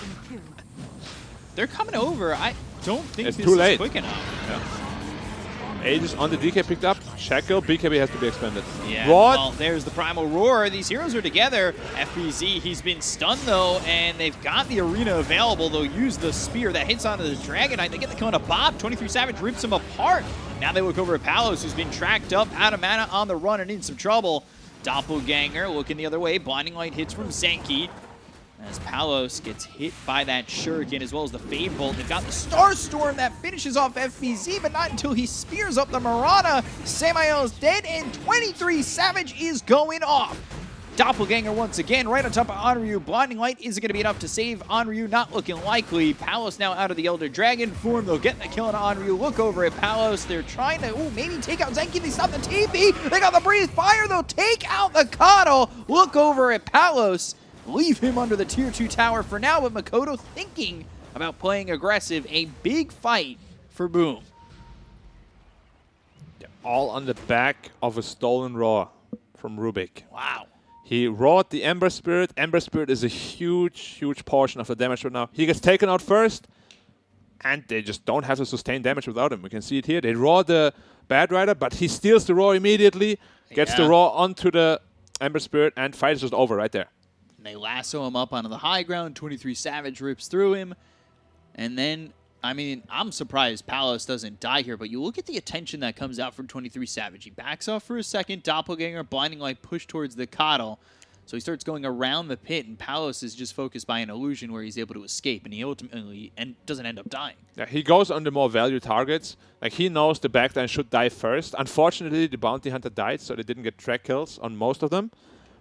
[SPEAKER 1] They're coming over. I don't think
[SPEAKER 4] It's
[SPEAKER 1] this
[SPEAKER 4] too
[SPEAKER 1] is
[SPEAKER 4] late.
[SPEAKER 1] quick enough.
[SPEAKER 4] Yeah. Aegis on the DK picked up. Shackle. BKB has to be expended.
[SPEAKER 1] Yeah,
[SPEAKER 4] Rod.
[SPEAKER 1] well, there's the Primal Roar. These heroes are together. FBZ, he's been stunned, though, and they've got the Arena available. They'll use the spear that hits onto the Dragon Knight. They get the kill on a Bob. 23 Savage rips him apart. Now they look over at Palos, who's been tracked up, out of mana, on the run, and in some trouble. Doppelganger looking the other way. Blinding Light hits from Zenki. As Palos gets hit by that Shuriken as well as the Fade Bolt. They've got the Star Storm that finishes off FBZ, but not until he spears up the Mirana. Samael's dead, and 23 Savage is going off. Doppelganger once again right on top of Onryu. Blinding Light isn't going to be enough to save Onryu, not looking likely. Palos now out of the Elder Dragon form. They'll get the kill on Onryu. Look over at Palos. They're trying to, maybe take out Zenki. They stop the TP. They got the Breathe Fire. They'll take out the Coddle. Look over at Palos. Leave him under the tier 2 tower for now, but Makoto thinking about playing aggressive. A big fight for Boom.
[SPEAKER 12] All on the back of a stolen Raw from Rubik.
[SPEAKER 1] Wow.
[SPEAKER 12] He rawed the Ember Spirit. Ember Spirit is a huge portion of the damage right now. He gets taken out first, and they just don't have to sustain damage without him. We can see it here. They raw the Bad Rider, but he steals the Raw immediately, gets the Raw onto the Ember Spirit, and fight is just over right there.
[SPEAKER 1] And they lasso him up onto the high ground. 23 Savage rips through him. And then, I mean, I'm surprised Palos doesn't die here, but you look at the attention that comes out from 23 Savage. He backs off for a second. Doppelganger, Blinding Light, push towards the Coddle. So he starts going around the pit, and Palos is just focused by an illusion where he's able to escape, and he ultimately doesn't end up dying.
[SPEAKER 12] Yeah, he goes on the more value targets. Like, he knows the backline should die first. Unfortunately, the Bounty Hunter died, so they didn't get track kills on most of them.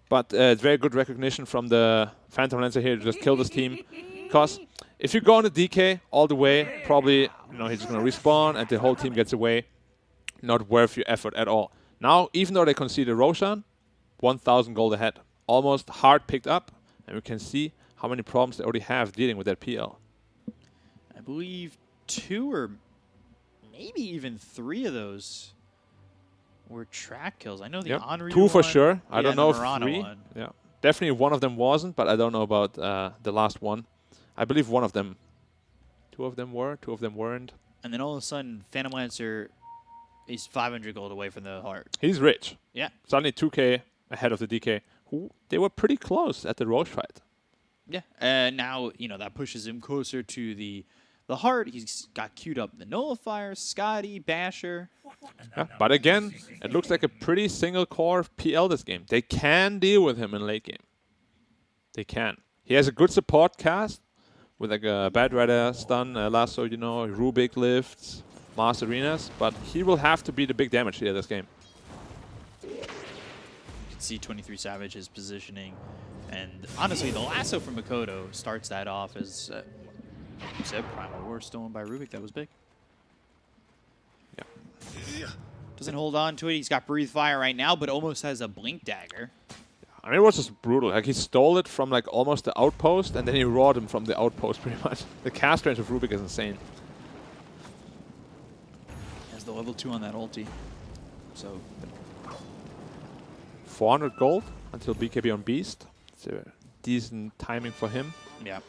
[SPEAKER 12] But it's very good recognition from the Phantom Lancer here to just kill this team. Because if you go on the DK all the way, probably he's just going to respawn and the whole team gets away. Not worth your effort at all. Now, even though they conceded Roshan, 1,000 gold ahead. Almost hard picked up. And we can see how many problems they already have dealing with that PL.
[SPEAKER 1] I believe 2 or maybe even 3 of those were track kills. I know the Onryu
[SPEAKER 12] 2 for
[SPEAKER 1] one.
[SPEAKER 12] sure. I don't know if
[SPEAKER 1] Mirana
[SPEAKER 12] 3.
[SPEAKER 1] One.
[SPEAKER 12] Yeah, definitely one of them wasn't, but I don't know about the last one. I believe one of them. 2 of them were, 2 of them weren't.
[SPEAKER 1] And then all of a sudden, Phantom Lancer is 500 gold away from the heart.
[SPEAKER 12] He's rich.
[SPEAKER 1] Yeah.
[SPEAKER 12] Suddenly 2k ahead of the DK. Who they were pretty close at the Roche fight.
[SPEAKER 1] Yeah. And now, that pushes him closer to the heart. He's got queued up the Nullifier, Scotty, Basher.
[SPEAKER 12] Yeah, but again, it looks like a pretty single core PL this game. They can deal with him in late game. They can. He has a good support cast with like a Bad Rider stun, lasso, Rubik lifts, Mass Arenas, but he will have to be the big damage here this game.
[SPEAKER 1] You can see 23 Savage's positioning. And honestly, the lasso from Makoto starts that off as you said, Primal War stolen by Rubik. That was big.
[SPEAKER 12] Yeah.
[SPEAKER 1] Doesn't hold on to it. He's got Breathe Fire right now, but almost has a Blink Dagger.
[SPEAKER 12] I mean, it was just brutal. Like, he stole it from like almost the outpost, and then he rawed him from the outpost pretty much. The cast range of Rubik is insane.
[SPEAKER 1] Has the level 2 on that ulti. So
[SPEAKER 12] 400 gold until BKB on Beast. It's a decent timing for him.
[SPEAKER 1] Yeah.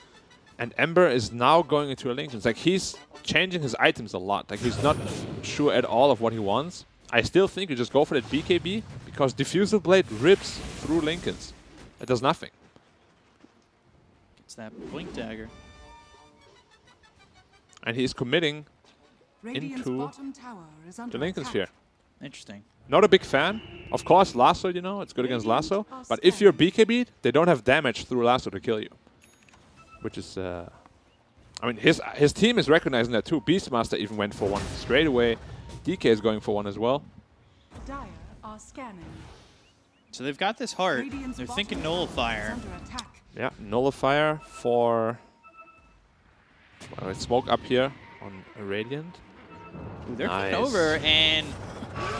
[SPEAKER 12] And Ember is now going into a Lincoln. It's like he's changing his items a lot. Like, he's not sure at all of what he wants. I still think you just go for that BKB because Diffusal Blade rips through Lincolns. It does nothing.
[SPEAKER 1] Gets that Blink Dagger.
[SPEAKER 12] And he's committing
[SPEAKER 7] Radiant's
[SPEAKER 12] into
[SPEAKER 7] bottom tower is under
[SPEAKER 12] the Lincoln
[SPEAKER 7] attack.
[SPEAKER 12] Sphere.
[SPEAKER 1] Interesting.
[SPEAKER 12] Not a big fan. Of course, Lasso, it's good against Lasso. But if you're BKB'd, they don't have damage through Lasso to kill you. Which is, I mean, his team is recognizing that too. Beastmaster even went for one straight away. DK is going for one as well.
[SPEAKER 7] Dire are scanning.
[SPEAKER 1] So they've got this heart.
[SPEAKER 7] Radiant's
[SPEAKER 1] They're
[SPEAKER 7] bottom
[SPEAKER 1] thinking
[SPEAKER 7] tower is
[SPEAKER 1] Nullifier.
[SPEAKER 7] under attack.
[SPEAKER 12] Yeah, Nullifier for smoke up here on a Radiant.
[SPEAKER 1] Ooh, they're coming over, and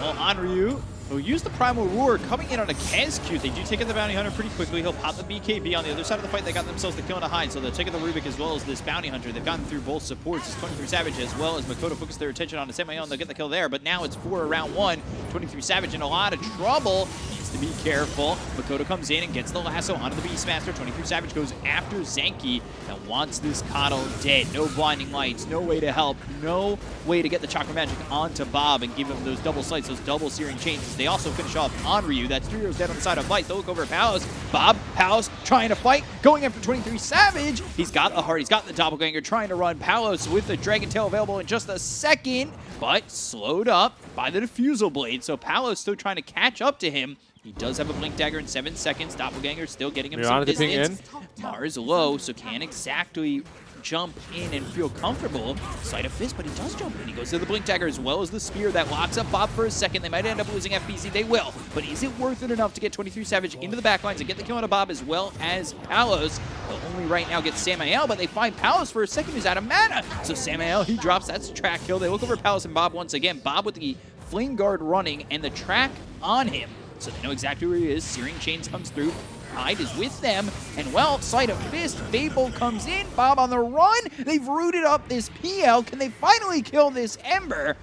[SPEAKER 1] well, Onryu, who used the Primal Roar, coming in on a Kez Q. They do take out the Bounty Hunter pretty quickly. He'll pop the BKB. On the other side of the fight, they got themselves the kill on a hide, so they're taking the Rubik as well as this Bounty Hunter. They've gotten through both supports. It's 23 Savage as well as Makoto focus their attention on a Semi-On. They'll get the kill there, but now it's 4 around 1. 23 Savage in a lot of trouble. Needs to be careful. Makoto comes in and gets the lasso onto the Beastmaster. 23 Savage goes after Zenki and wants this Coddle dead. No blinding lights, no way to help, no way to get the Chakra Magic onto Bob and give him those double sights, those double searing chains. They also finish off Onryu. That's 3 heroes dead on the side of Vice. They'll look over at Palos. Bob, Palos trying to fight, going after 23 Savage. He's got the heart, he's got the Doppelganger, trying to run Palos with the Dragon Tail available in just a second, but slowed up by the Diffusal Blade. So Palos still trying to catch up to him. He does have a Blink Dagger in 7 seconds. Doppelganger still getting him
[SPEAKER 12] Mirana
[SPEAKER 1] some
[SPEAKER 12] dipping
[SPEAKER 1] distance. Mars low, so can't exactly jump in and feel comfortable. Sleight of Fist, but he does jump in. He goes to the Blink Dagger as well as the Spear. That locks up Bob for a second. They might end up losing FBZ. They will. But is it worth it enough to get 23 Savage into the backlines and get the kill on a Bob as well as Palos? They'll only right now get Samael, but they find Palos for a second who's out of mana. So Samael, he drops. That's a track kill. They look over Palos and Bob once again. Bob with the Flame Guard running and the track on him. So they know exactly where he is. Searing Chains comes through. Hyde is with them, and well, Sleight of Fist, Fable comes in, Bob on the run. They've rooted up this PL. Can they finally kill this Ember?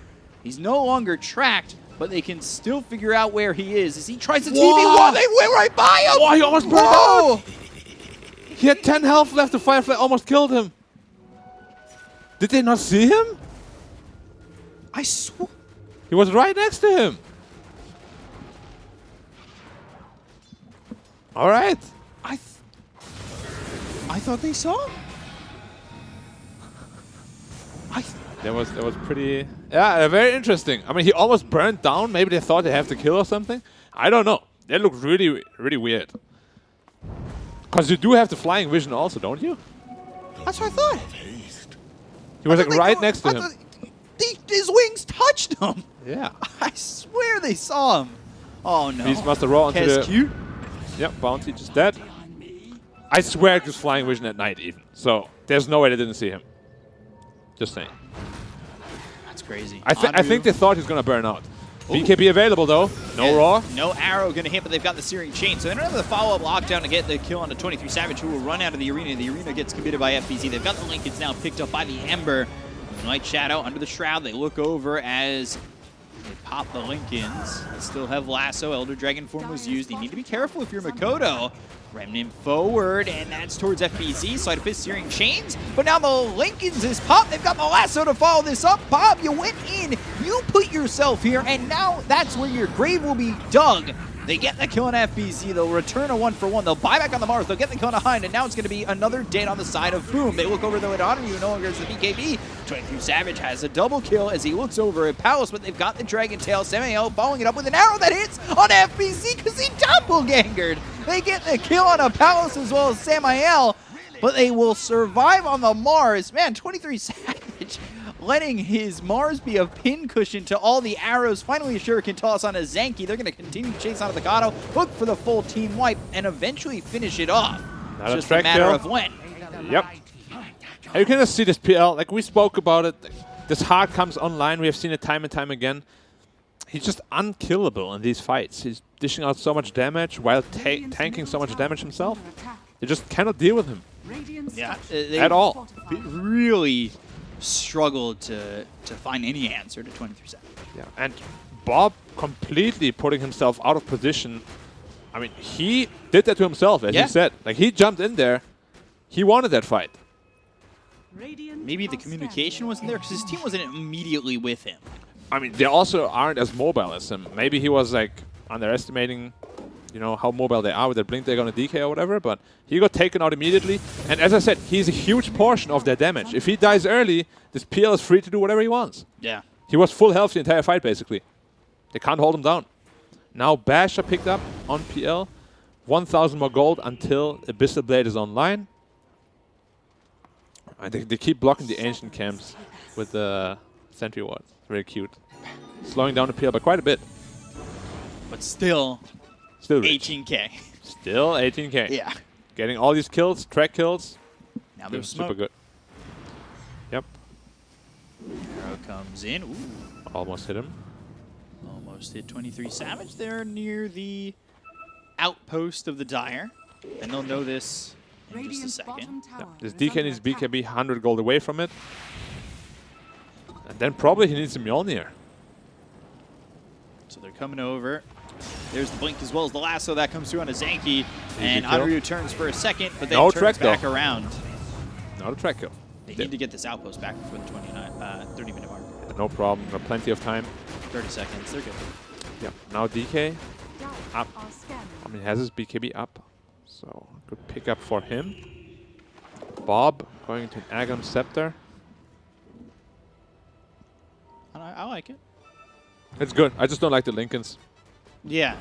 [SPEAKER 1] He's no longer tracked, but they can still figure out where he is. As he tries to TV1, they went right by him!
[SPEAKER 12] Whoa, he almost burned out! He had 10 health left, the Firefly almost killed him. Did they not see him?
[SPEAKER 1] I swear.
[SPEAKER 12] He was right next to him. All right.
[SPEAKER 1] I thought they saw him.
[SPEAKER 12] That was pretty, yeah, very interesting. I mean, he almost burned down. Maybe they thought they have to kill or something. I don't know. That looked really, really weird. Because you do have the flying vision also, don't you?
[SPEAKER 1] That's what I thought.
[SPEAKER 12] He was like right next to him.
[SPEAKER 1] His wings touched him.
[SPEAKER 12] Yeah.
[SPEAKER 1] I swear they saw him. Oh no.
[SPEAKER 12] Beastmaster Raw onto the...
[SPEAKER 1] cute.
[SPEAKER 12] Yep, Bounty just dead. I swear it was flying vision at night even. So there's no way they didn't see him. Just saying.
[SPEAKER 1] That's crazy.
[SPEAKER 12] I think they thought he was going to burn out. BKB available though. No Raw.
[SPEAKER 1] No arrow going to hit, but they've got the Searing Chain. So they don't have the follow-up lockdown to get the kill on the 23 Savage, who will run out of the arena. The arena gets committed by FBZ. They've got the Lincolns now picked up by the Ember. Night Shadow under the Shroud. They look over as they pop the Lincolns. They still have Lasso. Elder Dragon form was used. You need to be careful if you're Makoto. Remnant forward, and that's towards FBZ. Sleight of Fist, Searing Chains. But now the Lincolns is popped. They've got the Lasso to follow this up. Bob, you went in. You put yourself here, and now that's where your grave will be dug. They get the kill on FBZ. They'll return a 1-for-1. They'll buy back on the Mars. They'll get the kill on a Hind, and now it's going to be another dead on the side of Boom. They look over though at Honor, who no longer has the BKB. 23 Savage has a double kill as he looks over at Palace, but they've got the Dragon Tail. Samael following it up with an arrow that hits on FBZ because he doppelgangered. They get the kill on a Palace as well as Samael, but they will survive on the Mars. Man, 23 Savage letting his Mars be a pin cushion to all the arrows. Finally, a Shuriken toss on a Zanki. They're going to continue to chase on the Kato, look for the full team wipe, and eventually finish it off.
[SPEAKER 12] Not
[SPEAKER 1] it's just a matter of when.
[SPEAKER 12] Yep. And you can just see this PL, like we spoke about it. This Heart comes online. We have seen it time and time again. He's just unkillable in these fights. He's dishing out so much damage while tanking so much damage himself. You just cannot deal with him.
[SPEAKER 1] Yeah,
[SPEAKER 12] at all.
[SPEAKER 1] Really struggled to find any answer to 23 Savage.
[SPEAKER 12] Yeah, and Bob completely putting himself out of position. I mean, he did that to himself, as he said. Like, he jumped in there. He wanted that fight.
[SPEAKER 1] Maybe the communication wasn't there because his team wasn't immediately with him.
[SPEAKER 12] I mean, they also aren't as mobile as him. Maybe he was, like, underestimating, you know, how mobile they are with their Blink Dagger on a DK or whatever, but he got taken out immediately. And as I said, he's a huge portion of their damage. If he dies early, this PL is free to do whatever he wants.
[SPEAKER 1] Yeah.
[SPEAKER 12] He was full health the entire fight, basically. They can't hold him down. Now Basher picked up on PL. 1,000 more gold until Abyssal Blade is online. They keep blocking the ancient camps with the sentry ward. Very cute. Slowing down the PL by quite a bit.
[SPEAKER 1] But still rich. 18K.
[SPEAKER 12] Still 18K.
[SPEAKER 1] Yeah.
[SPEAKER 12] Getting all these kills, track kills.
[SPEAKER 1] Now there's
[SPEAKER 12] super good. Yep.
[SPEAKER 1] Arrow comes in. Ooh.
[SPEAKER 12] Almost hit him.
[SPEAKER 1] Almost hit 23 Savage. They're near the outpost of the Dire. And they'll know this in just a second.
[SPEAKER 12] Yeah. This DK needs BKB 100 gold away from it. And then probably he needs a Mjolnir.
[SPEAKER 1] So they're coming over. There's the Blink as well as the Lasso that comes through on a Zanki. And Anaru turns for a second, but then turns back around.
[SPEAKER 12] Not a track kill.
[SPEAKER 1] They need to get this outpost back before the 30-minute mark.
[SPEAKER 12] No problem. Got plenty of time.
[SPEAKER 1] 30 seconds. They're good.
[SPEAKER 12] Yep. Now DK up. I mean, has his BKB up. So good pickup for him. Bob going to an Agam Scepter.
[SPEAKER 1] I like it.
[SPEAKER 12] It's good. I just don't like the Lincolns.
[SPEAKER 1] Yeah.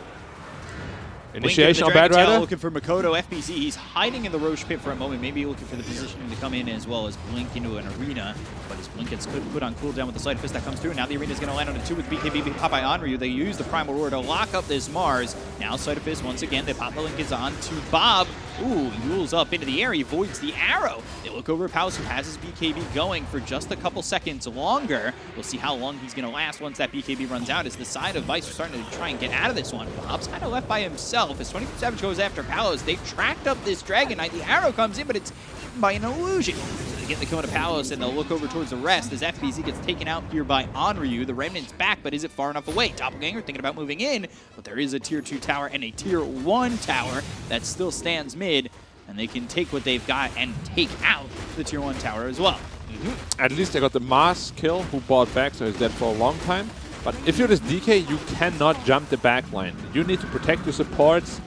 [SPEAKER 12] Initiation on
[SPEAKER 1] Blink
[SPEAKER 12] Bad
[SPEAKER 1] of the Dragon Tail
[SPEAKER 12] Rider.
[SPEAKER 1] looking for Makoto. FBZ, he's hiding in the Roche pit for a moment, maybe looking for the positioning to come in as well as Blink into an arena. But his Blink gets put on cooldown with the Sleight of Fist that comes through. Now the arena's going to land on a 2 with BKB Popeye Onryu. They use the Primal Roar to lock up this Mars. Now Sleight of Fist once again. They pop the Link is on to Bob. Ooh, he rolls up into the air. He avoids the arrow. They look over at Palace, who has his BKB going for just a couple seconds longer. We'll see how long he's going to last once that BKB runs out, as the side of Vice are starting to try and get out of this one. Bob's kind of left by himself as 23 Savage goes after Palos. They've tracked up this Dragon Knight. The arrow comes in, but it's hidden by an illusion. So they get the kill to Palos, and they'll look over towards the rest as FBZ gets taken out here by Onryu. The Remnant's back, but is it far enough away? Doppelganger thinking about moving in, but there is a Tier 2 tower and a Tier 1 tower that still stands mid, and they can take what they've got and take out the Tier 1 tower as well.
[SPEAKER 12] At least they got the Mars kill, who bought back, so he's dead for a long time. But if you're this DK, you cannot jump the backline. You need to protect your supports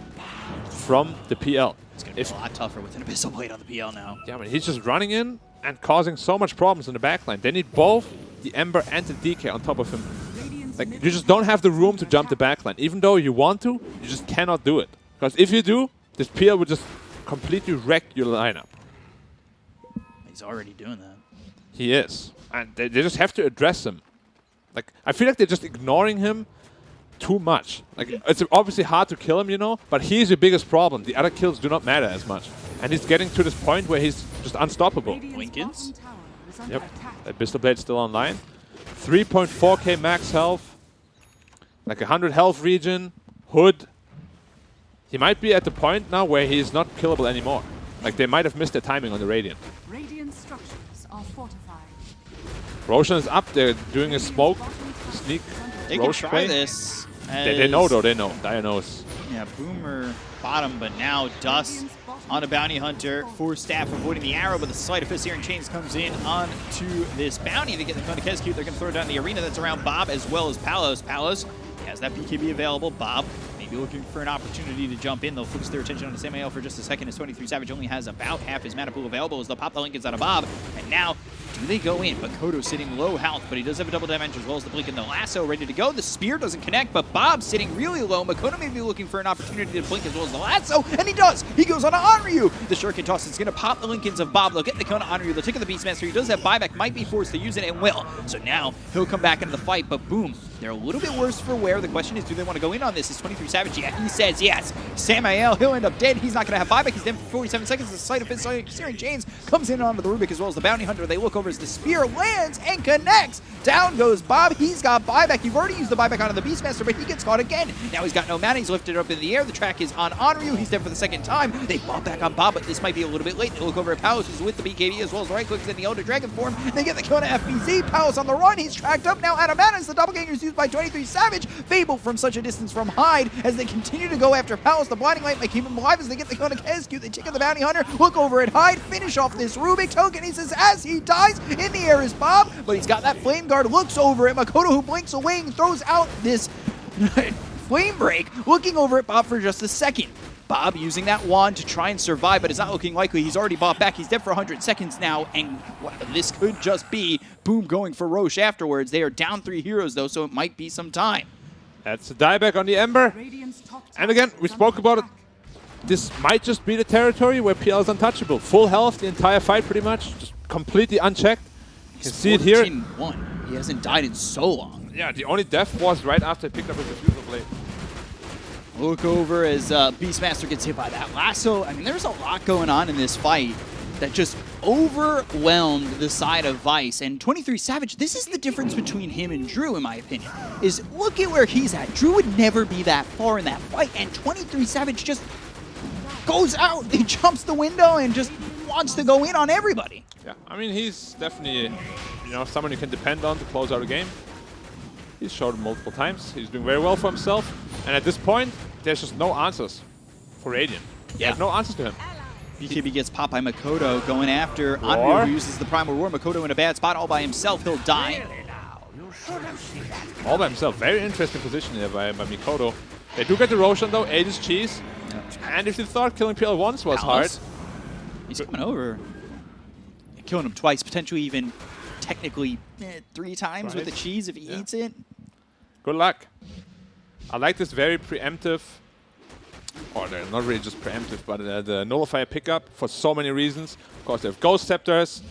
[SPEAKER 12] from the PL.
[SPEAKER 1] It's going to be a lot tougher with an Abyssal Blade on the PL now.
[SPEAKER 12] Yeah, but he's just running in and causing so much problems in the backline. They need both the Ember and the DK on top of him. Like, you just don't have the room to jump the backline. Even though you want to, you just cannot do it. Because if you do, this PL will just completely wreck your lineup.
[SPEAKER 1] He's already doing that.
[SPEAKER 12] He is. And they just have to address him. Like, I feel like they're just ignoring him too much. Like, it's obviously hard to kill him, you know, but he's the biggest problem. The other kills do not matter as much. And he's getting to this point where he's just unstoppable.
[SPEAKER 1] Winkins?
[SPEAKER 12] Yep. Abyssal Blade's still online. 3.4k max health. Like 100 health region. Hood. He might be at the point now where he is not killable anymore. Like, they might have missed their timing on the Radiant.
[SPEAKER 7] Radiant structures are fortified.
[SPEAKER 12] Roshan is up. They're doing a smoke. Sneak.
[SPEAKER 1] They can
[SPEAKER 12] Roche
[SPEAKER 1] try
[SPEAKER 12] play.
[SPEAKER 1] this.
[SPEAKER 12] They know, though. They know. Dire knows.
[SPEAKER 1] Yeah, Boomer bottom, but now Dust on a Bounty Hunter. Force Staff avoiding the arrow, but the Sleight of Fist here in Chains comes in onto this Bounty. They get the Cone to Kescute. They're going to throw it down the arena that's around Bob as well as Palos. Palos has that BKB available. Bob maybe looking for an opportunity to jump in. They'll focus their attention on the Samael for just a second as 23 Savage only has about half his mana pool available as they'll pop the Linkins out of Bob. And now, do they go in? Makoto sitting low health, but he does have a double damage as well as the Blink and the Lasso ready to go. The Spear doesn't connect, but Bob's sitting really low. Makoto may be looking for an opportunity to Blink as well as the Lasso, and he does! He goes on to Onryu! The Shuriken Toss is going to pop the Linkins of Bob. They'll get the Kona Onryu. They'll take the Beastmaster. He does have buyback, might be forced to use it, and will. So now, he'll come back into the fight, but boom. They're a little bit worse for wear. The question is, do they want to go in on this? Is 23 Savage? Yeah, he says yes. Samael, he'll end up dead. He's not going to have buyback. He's dead for 47 seconds. The Sleight of Fist, Searing Chains comes in onto the Rubik as well as the Bounty Hunter. They look over as the Spear lands and connects. Down goes Bob. He's got buyback. You've already used the buyback onto the Beastmaster, but he gets caught again. Now he's got no mana. He's lifted up in the air. The track is on Onryu. He's dead for the second time. They bought back on Bob, but this might be a little bit late. They look over at Palos, who's with the BKB as well as the right clicks in the Elder Dragon form. They get the kill to FBZ. Palos on the run. He's tracked up now out of mana as the Doppelganger is used by 23 Savage. Fable from such a distance from Hyde as they continue to go after Palos. The Blinding Light might keep him alive as they get the kill to Kescute. They take out the Bounty Hunter. Look over at Hyde. Finish off this Rubik token. He says as he dies, in the air is Bob, but he's got that Flame Guard. Looks over at Makoto, who blinks away and throws out this Flame Break, looking over at Bob for just a second. Bob using that wand to try and survive, but it's not looking likely. He's already bought back. He's dead for 100 seconds now, and wow, this could just be Boom going for Roche afterwards. They are down 3 heroes, though, so it might be some time.
[SPEAKER 12] That's a dieback on the Ember. And again, we spoke about it. This might just be the territory where PL is untouchable. Full health the entire fight, pretty much. Just completely unchecked. You can see it here.
[SPEAKER 1] 14-1. He hasn't died in so long.
[SPEAKER 12] Yeah, the only death was right after he picked up his Diffusal Blade.
[SPEAKER 1] Look over as Beastmaster gets hit by that lasso. I mean, there's a lot going on in this fight that just overwhelmed the side of Vice. And 23 Savage, this is the difference between him and Drew, in my opinion, is look at where he's at. Drew would never be that far in that fight, and 23 Savage just goes out. He jumps the window and just wants to go in on everybody.
[SPEAKER 12] Yeah, I mean, he's definitely, you know, someone you can depend on to close out a game. He's showed it multiple times. He's doing very well for himself. And at this point, there's just no answers for Radiant.
[SPEAKER 1] Yeah.
[SPEAKER 12] There's no answers to him.
[SPEAKER 1] BKB gets popped by Makoto, going after Onryu, who uses the Primal Roar. Makoto in a bad spot all by himself. He'll die.
[SPEAKER 12] All by himself. Very interesting position here by Makoto. They do get the Roshan, though. 8 is cheese. And if you thought killing PL once was hard...
[SPEAKER 1] He's coming over. Killing him twice, potentially even technically 3 times with the cheese if he eats it.
[SPEAKER 12] Good luck. I like this very preemptive or they're not really just preemptive, but the Nullifier pickup for so many reasons. Of course, they have Ghost Scepters,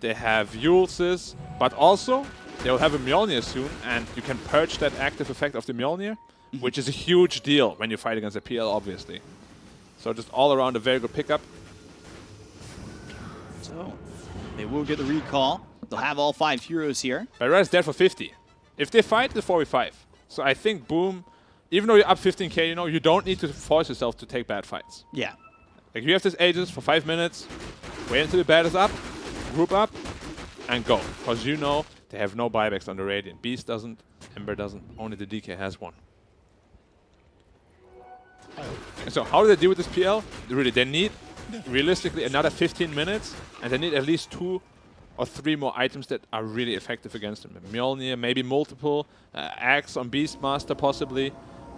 [SPEAKER 12] they have Ulysses, but also they'll have a Mjolnir soon, and you can purge that active effect of the Mjolnir, which is a huge deal when you fight against a PL, obviously. So just all around a very good pickup.
[SPEAKER 1] So they will get the recall. They'll have all 5 heroes here.
[SPEAKER 12] But is dead for 50. If they fight, it's 4v5. So I think Boom, even though you're up 15k, you know, you don't need to force yourself to take bad fights.
[SPEAKER 1] Yeah.
[SPEAKER 12] Like, you have this Aegis for 5 minutes, wait until the bat is up, group up, and go. Because you know they have no buybacks on the Radiant. Beast doesn't, Ember doesn't, only the DK has one. And so how do they deal with this PL? They need, realistically, another 15 minutes, and they need at least 2 or 3 more items that are really effective against them. Mjolnir, maybe multiple, Axe on Beastmaster possibly.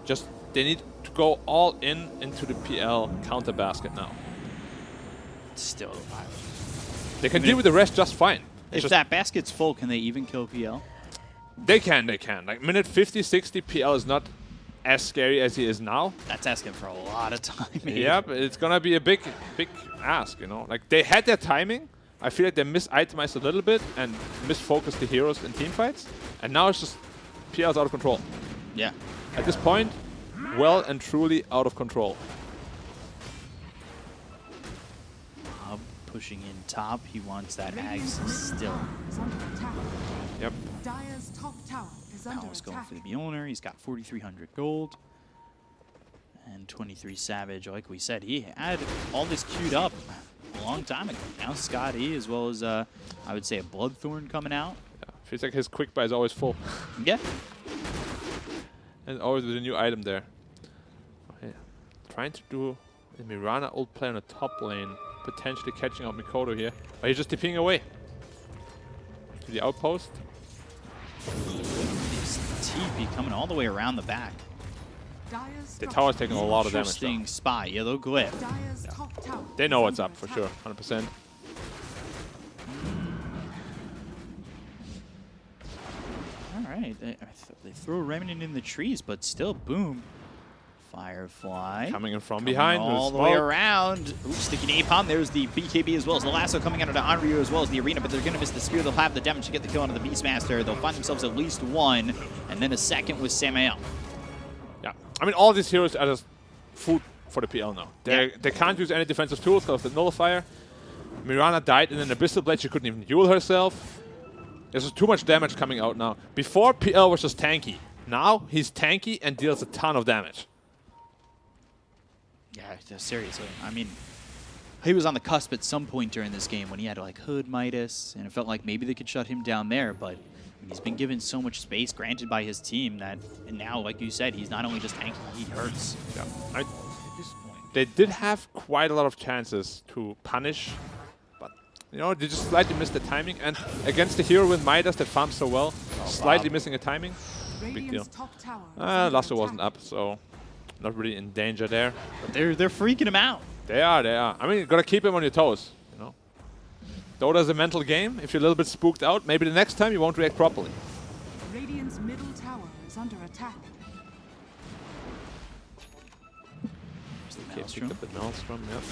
[SPEAKER 12] Just, they need to go all in into the PL counter basket now.
[SPEAKER 1] Still alive.
[SPEAKER 12] They can deal with the rest just fine.
[SPEAKER 1] If that basket's full, can they even kill PL?
[SPEAKER 12] They can. Like, minute 50, 60, PL is not as scary as he is now.
[SPEAKER 1] That's asking for a lot of time.
[SPEAKER 12] Yeah, but it's gonna be a big ask, you know. Like, they had their timing. I feel like they mis-itemized a little bit and misfocused the heroes in team fights. And now it's just PL's out of control.
[SPEAKER 1] Yeah.
[SPEAKER 12] At this point, well and truly out of control.
[SPEAKER 1] Pushing in top. He wants that Axe still.
[SPEAKER 12] Yep.
[SPEAKER 7] Dire's top tower is under
[SPEAKER 1] Now he's going
[SPEAKER 7] attack.
[SPEAKER 1] for the Mjolnir. He's got 4,300 gold. And 23 Savage. Like we said, he had all this queued up a long time ago. Now Scotty, as well as, I would say, a Bloodthorn coming out.
[SPEAKER 12] Yeah. Feels like his quick buy is always full.
[SPEAKER 1] Yeah.
[SPEAKER 12] And always with a new item there. Okay. Trying to do a Mirana ult play on the top lane. Potentially catching out Mikoto here. But he's just TPing away. To the outpost.
[SPEAKER 1] This TP coming all the way around the back.
[SPEAKER 12] The tower's taking a lot of damage.
[SPEAKER 1] Interesting spot. Yellow glyph.
[SPEAKER 7] Yeah.
[SPEAKER 12] They know what's up for sure. 100%.
[SPEAKER 1] All right. They throw Remnant in the trees, but still, boom. Firefly.
[SPEAKER 12] Coming in from behind.
[SPEAKER 1] All the way around. Ooh, sticky napalm. There's the BKB as well as the lasso coming out of the Anryu as well as the arena, but they're going to miss the spear. They'll have the damage to get the kill onto the Beastmaster. They'll find themselves at least one, and then a second with Samael.
[SPEAKER 12] Yeah. I mean, all these heroes are just food for the PL now. They can't use any defensive tools because of the Nullifier. Mirana died in an Abyssal Blade. She couldn't even heal herself. There's just too much damage coming out now. Before, PL was just tanky. Now, he's tanky and deals a ton of damage.
[SPEAKER 1] Yeah, seriously. I mean, he was on the cusp at some point during this game when he had like Hood, Midas, and it felt like maybe they could shut him down there, but he's been given so much space granted by his team that and now, like you said, he's not only just tanky, he hurts.
[SPEAKER 12] Yeah. They did have quite a lot of chances to punish, but you know, they just slightly missed the timing. And against the hero with Midas that farms so well, slightly missing a timing, big deal. Lasso wasn't up, so not really in danger there.
[SPEAKER 1] But they're freaking him out.
[SPEAKER 12] They are. I mean, you gotta keep him on your toes, you know. Dota's a mental game. If you're a little bit spooked out, maybe the next time you won't react properly.
[SPEAKER 7] Radiant's middle tower is under attack.
[SPEAKER 12] Okay, picked up the Maelstrom, yep.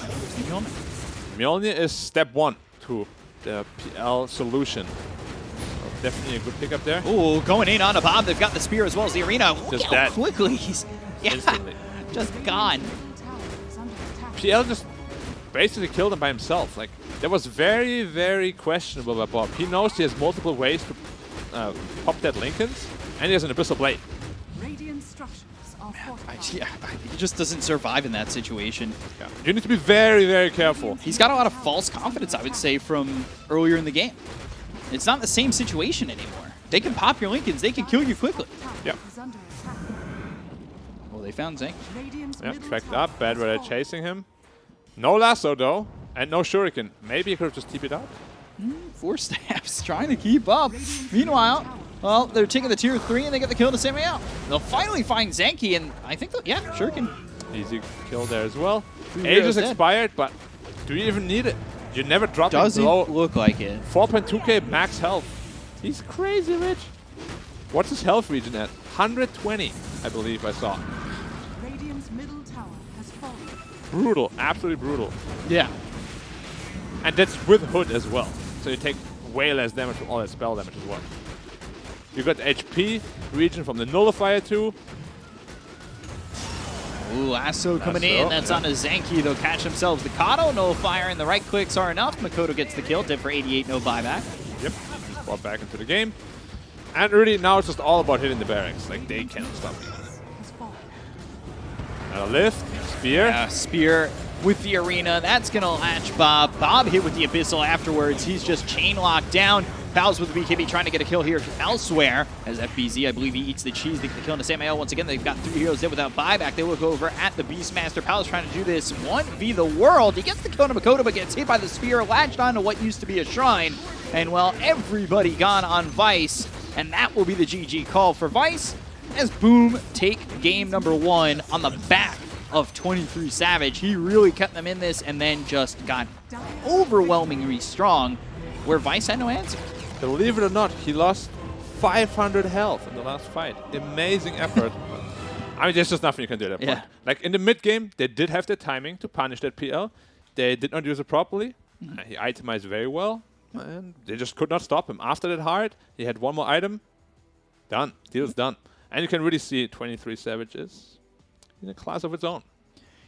[SPEAKER 1] Mjolnir.
[SPEAKER 12] Mjolnir is step 1 to the PL solution. So definitely a good pickup there.
[SPEAKER 1] Ooh, going in on a bomb. They've got the spear as well as the arena. Look
[SPEAKER 12] Just
[SPEAKER 1] how
[SPEAKER 12] dead.
[SPEAKER 1] quickly he's
[SPEAKER 12] Instantly.
[SPEAKER 1] just gone.
[SPEAKER 12] PL just basically killed him by himself. Like, that was very, very questionable by Bob. He knows he has multiple ways to pop that Linken's, and he has an Abyssal Blade.
[SPEAKER 7] Radiant structures are fortified.
[SPEAKER 1] He just doesn't survive in that situation.
[SPEAKER 12] Yeah. You need to be very, very careful.
[SPEAKER 1] He's got a lot of false confidence, I would say, from earlier in the game. It's not the same situation anymore. They can pop your Linken's, they can kill you quickly.
[SPEAKER 12] Yep.
[SPEAKER 1] Well, they found Zank.
[SPEAKER 12] Yep, tracked up. Bad Rider chasing him. No lasso, though. And no shuriken. Maybe he could have just TP'd out.
[SPEAKER 1] 4 stabs, trying to keep up. Meanwhile, well, they're taking the tier 3 and they get the kill to Samael. They'll finally find Zanky, and I think, yeah, shuriken.
[SPEAKER 12] Easy kill there as well. Aegis expired, but do you even need it? You never drop it below.
[SPEAKER 1] Doesn't look like it.
[SPEAKER 12] 4.2k max health. He's crazy rich. What's his health region at? 120, I believe I saw.
[SPEAKER 7] Radiant's middle tower has fallen.
[SPEAKER 12] Brutal, absolutely brutal.
[SPEAKER 1] Yeah.
[SPEAKER 12] And that's with Hood as well. So you take way less damage from all that spell damage as well. You got HP region from the Nullifier too.
[SPEAKER 1] Ooh, Lasso coming in. That's on a Zenki. They'll catch themselves. The Kato, Nullifier, and the right clicks are enough. Makoto gets the kill. Dead for 88, no buyback.
[SPEAKER 12] Yep, just brought back into the game. And really now it's just all about hitting the barracks. Like, they can't stop me. Now lift, spear.
[SPEAKER 1] Yeah, spear with the arena. That's going to latch Bob. Bob hit with the Abyssal afterwards. He's just chain locked down. Pals with the BKB trying to get a kill here elsewhere. As FBZ, I believe he eats the cheese. They get the kill into Samael. Once again, they've got 3 heroes dead without buyback. They look over at the Beastmaster. Pals trying to do this 1v the world. He gets the kill to Makoto, but gets hit by the spear, latched onto what used to be a shrine. And, well, everybody gone on Vice. And that will be the GG call for Vice as Boom take game number 1 on the back of 23 Savage. He really kept them in this and then just got overwhelmingly strong where Vice had no answer.
[SPEAKER 12] Believe it or not, he lost 500 health in the last fight. Amazing effort. I mean, there's just nothing you can do at that point. Like, in the mid-game, they did have the timing to punish that PL. They did not use it properly. He itemized very well, and they just could not stop him. After that hard, he had one more item. Done. Deal's done. And you can really see 23 Savages in a class of its own.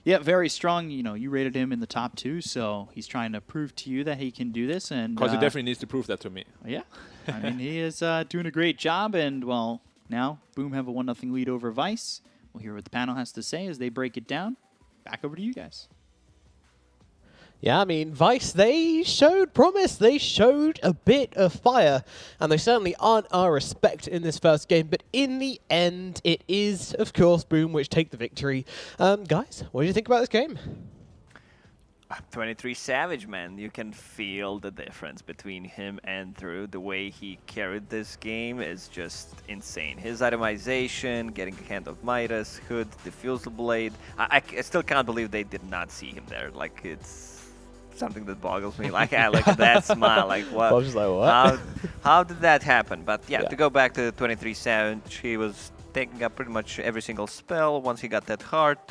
[SPEAKER 1] Yeah, very strong. You know, you rated him in the top 2, so he's trying to prove to you that he can do this. And
[SPEAKER 12] because he definitely needs to prove that to me.
[SPEAKER 1] Yeah, I mean, he is doing a great job. And, well, now Boom have a 1-0 lead over Vice. We'll hear what the panel has to say as they break it down. Back over to you guys.
[SPEAKER 3] Yeah, I mean, Vice, they showed promise. They showed a bit of fire. And they certainly aren't our respect in this first game. But in the end, it is, of course, Boom which take the victory. Guys, what do you think about this game?
[SPEAKER 6] 23 Savage, man. You can feel the difference between him and Drew. The way he carried this game is just insane. His itemization, getting a hand of Midas, Hood, Diffusal Blade. I still can't believe they did not see him there. Like, it's something that boggles me. Like, I look at that smile. Like, what?
[SPEAKER 3] I was just like, what?
[SPEAKER 6] How did that happen? But yeah, to go back to 23 Savage, he was taking up pretty much every single spell. Once he got that heart,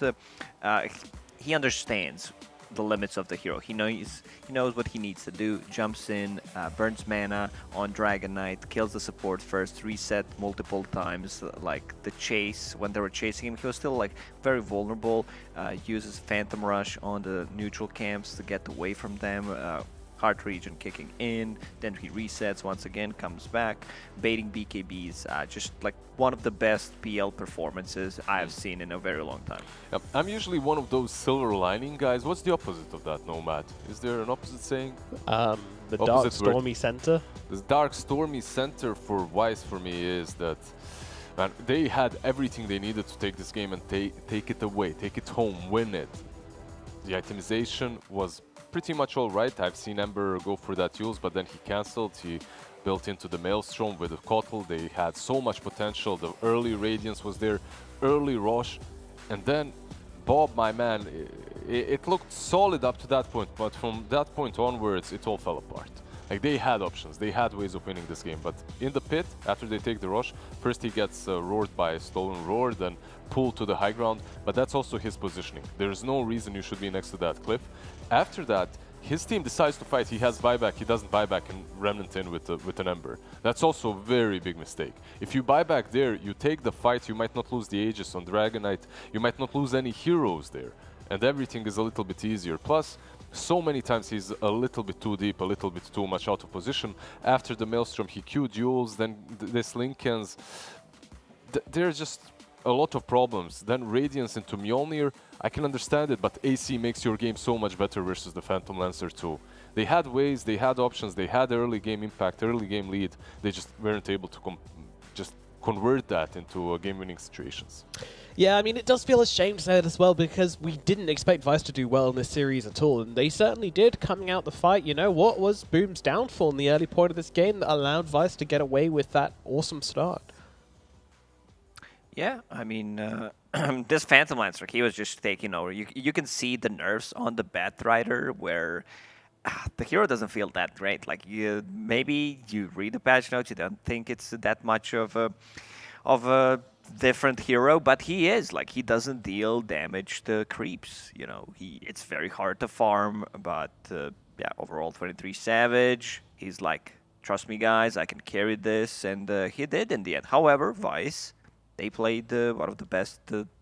[SPEAKER 6] he understands the limits of the hero. He knows what he needs to do. Jumps in, burns mana on Dragon Knight, kills the support first, reset multiple times. Like the chase, when they were chasing him, he was still like very vulnerable. Uses Phantom Rush on the neutral camps to get away from them. Heart region kicking in, then he resets once again, comes back, baiting BKBs. Just like one of the best PL performances I have seen in a very long time.
[SPEAKER 5] Yep. I'm usually one of those silver lining guys. What's the opposite of that, Nomad? Is there an opposite saying?
[SPEAKER 3] The Dark Stormy Center.
[SPEAKER 5] The Dark Stormy Center for Vice for me is that, man, they had everything they needed to take this game and take it away, take it home, win it. The itemization was pretty much all right. I've seen Ember go for that use, but then he cancelled. He built into the Maelstrom with the Kotl. They had so much potential. The early Radiance was there, early Rosh. And then Bob, my man, it looked solid up to that point, but from that point onwards, it all fell apart. Like, they had options, they had ways of winning this game, but in the pit, after they take the rush, first he gets roared by Stolen Roar, then pulled to the high ground, but that's also his positioning. There's no reason you should be next to that cliff. After that, his team decides to fight, he has buyback, he doesn't buy back and Remnant in with an Ember. That's also a very big mistake. If you buy back there, you take the fight, you might not lose the Aegis on Dragon Knight, you might not lose any heroes there, and everything is a little bit easier. Plus, so many times he's a little bit too deep, a little bit too much out of position. After the Maelstrom, he Q duels, then this Linkens. There's just a lot of problems. Then Radiance into Mjolnir, I can understand it, but AC makes your game so much better versus the Phantom Lancer too. They had ways, they had options, they had early game impact, early game lead. They just weren't able to just convert that into game-winning situations.
[SPEAKER 3] Yeah, I mean, it does feel a shame to say that as well, because we didn't expect Vice to do well in this series at all, and they certainly did coming out the fight. You know, what was Boom's downfall in the early point of this game that allowed Vice to get away with that awesome start?
[SPEAKER 6] Yeah, I mean, this Phantom Lancer, he was just taking over. You can see the nerfs on the Batrider where the hero doesn't feel that great. Like, maybe you read the patch notes, you don't think it's that much of a
[SPEAKER 13] different hero, but he is like he doesn't deal damage to creeps. You know, it's very hard to farm, but yeah, overall 23 Savage. He's like, trust me, guys, I can carry this, and he did in the end. However, Vice, they played one of the best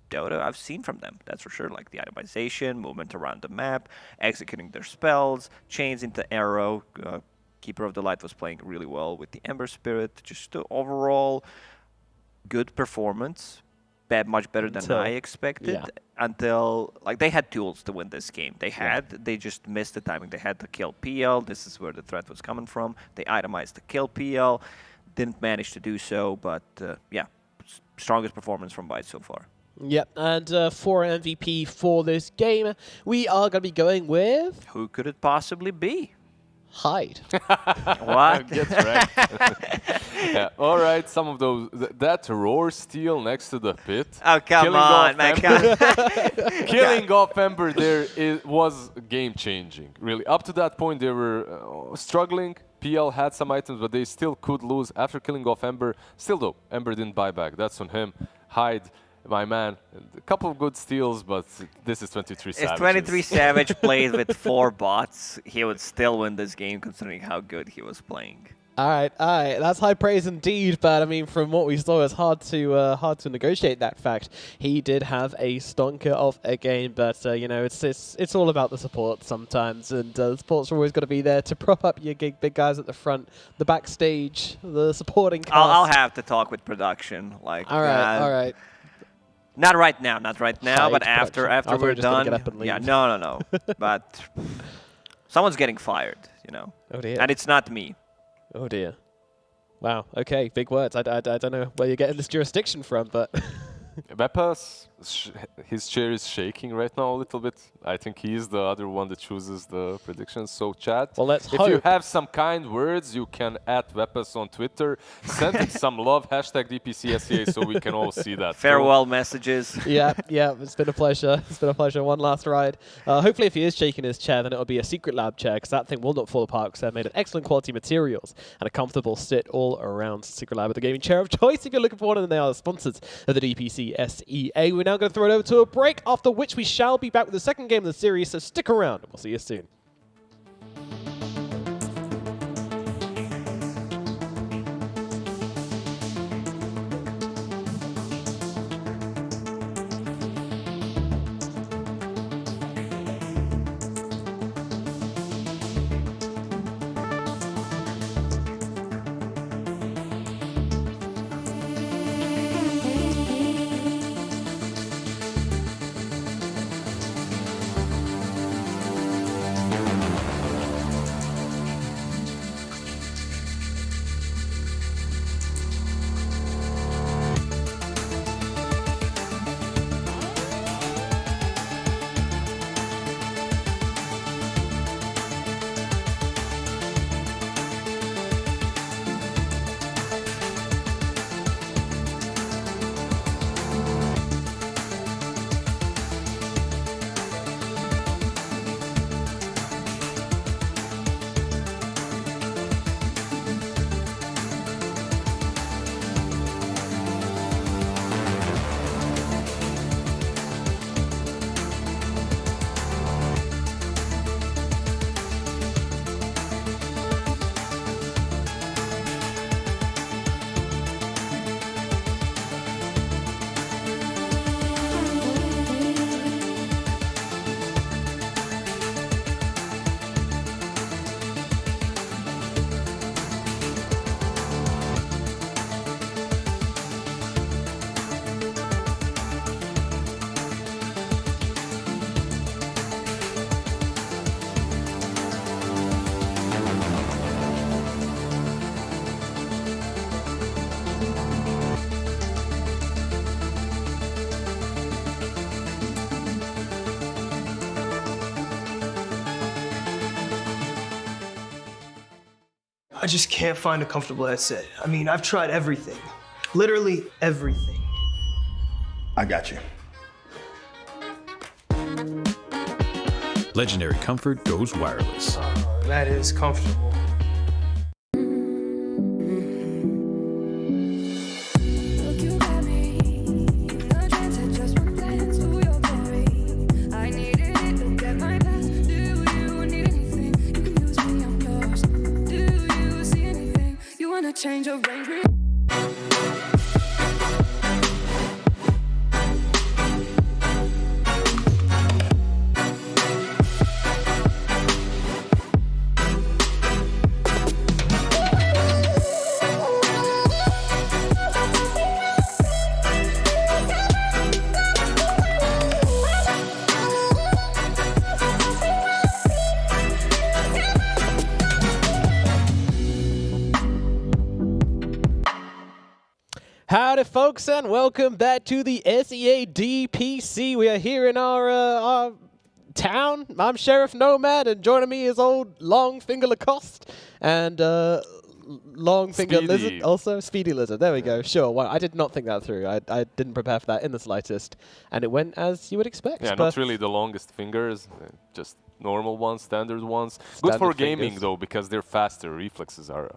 [SPEAKER 13] Dota I've seen from them. That's for sure. Like the itemization, movement around the map, executing their spells, chains into arrow. Keeper of the Light was playing really well with the Ember Spirit. Just overall good performance. Much better than I expected.
[SPEAKER 3] Yeah.
[SPEAKER 13] Until like they had tools to win this game. They just missed the timing. They had to kill PL. This is where the threat was coming from. They itemized to kill PL. Didn't manage to do so, but yeah, strongest performance from Byte so far.
[SPEAKER 3] Yep, and for MVP for this game, we are going to be going with...
[SPEAKER 13] Who could it possibly be?
[SPEAKER 3] Hyde.
[SPEAKER 13] What?
[SPEAKER 5] Gets wrecked. Yeah. All right, some of those. That roar steal next to the pit.
[SPEAKER 13] Oh, come on, man.
[SPEAKER 5] Killing off Ember there was game-changing, really. Up to that point, they were struggling. PL had some items, but they still could lose after killing off Ember. Still, though, Ember didn't buy back. That's on him. Hyde, my man, a couple of good steals, but this is 23 Savage.
[SPEAKER 13] If 23 Savage played with 4 bots, he would still win this game, considering how good he was playing.
[SPEAKER 3] All right, that's high praise indeed. But I mean, from what we saw, it's hard to negotiate that fact. He did have a stonker of a game, but you know, it's all about the support sometimes, and the supports are always got to be there to prop up your big guys at the front, the backstage, the supporting cast.
[SPEAKER 13] I'll have to talk with production. Like,
[SPEAKER 3] all right.
[SPEAKER 13] Not right now, but after we're done.
[SPEAKER 3] Get up and leave.
[SPEAKER 13] Yeah, no. But someone's getting fired, you know.
[SPEAKER 3] Oh dear.
[SPEAKER 13] And it's not me.
[SPEAKER 3] Oh dear. Wow. Okay, big words. I don't know where you're getting this jurisdiction from, but...
[SPEAKER 5] Beppa's, his chair is shaking right now a little bit. I think he's the other one that chooses the predictions. So chat,
[SPEAKER 3] well, let's
[SPEAKER 5] if
[SPEAKER 3] hope.
[SPEAKER 5] you have some kind words, you can add Beppa's on Twitter. Send him some love, #DPCSEA, so we can all see that.
[SPEAKER 13] Farewell messages.
[SPEAKER 3] Yeah, it's been a pleasure. It's been a pleasure. One last ride. Hopefully, if he is shaking his chair, then it'll be a secret lab chair, because that thing will not fall apart, because they're made of excellent quality materials and a comfortable sit all around. Secret Lab with the gaming chair of choice if you're looking for one, and they are the sponsors of the DPC SEA. We're now going to throw it over to a break, after which we shall be back with the second game of the series, so stick around, and we'll see you soon.
[SPEAKER 8] I just can't find a comfortable headset. I mean, I've tried everything. Literally everything.
[SPEAKER 9] I got you.
[SPEAKER 10] Legendary comfort goes wireless.
[SPEAKER 8] That is comfortable.
[SPEAKER 2] Look, you got me change of range.
[SPEAKER 3] Howdy, folks, and welcome back to the SEA DPC. We are here in our town. I'm Sheriff Nomad, and joining me is old Longfinger Lacoste and Longfinger Lizard, also Speedy Lizard. There we go. Sure. Well, I did not think that through. I didn't prepare for that in the slightest, and it went as you would expect.
[SPEAKER 5] Yeah, not really the longest fingers, just normal ones, standard ones. Good for gaming though, because they're faster. Reflexes are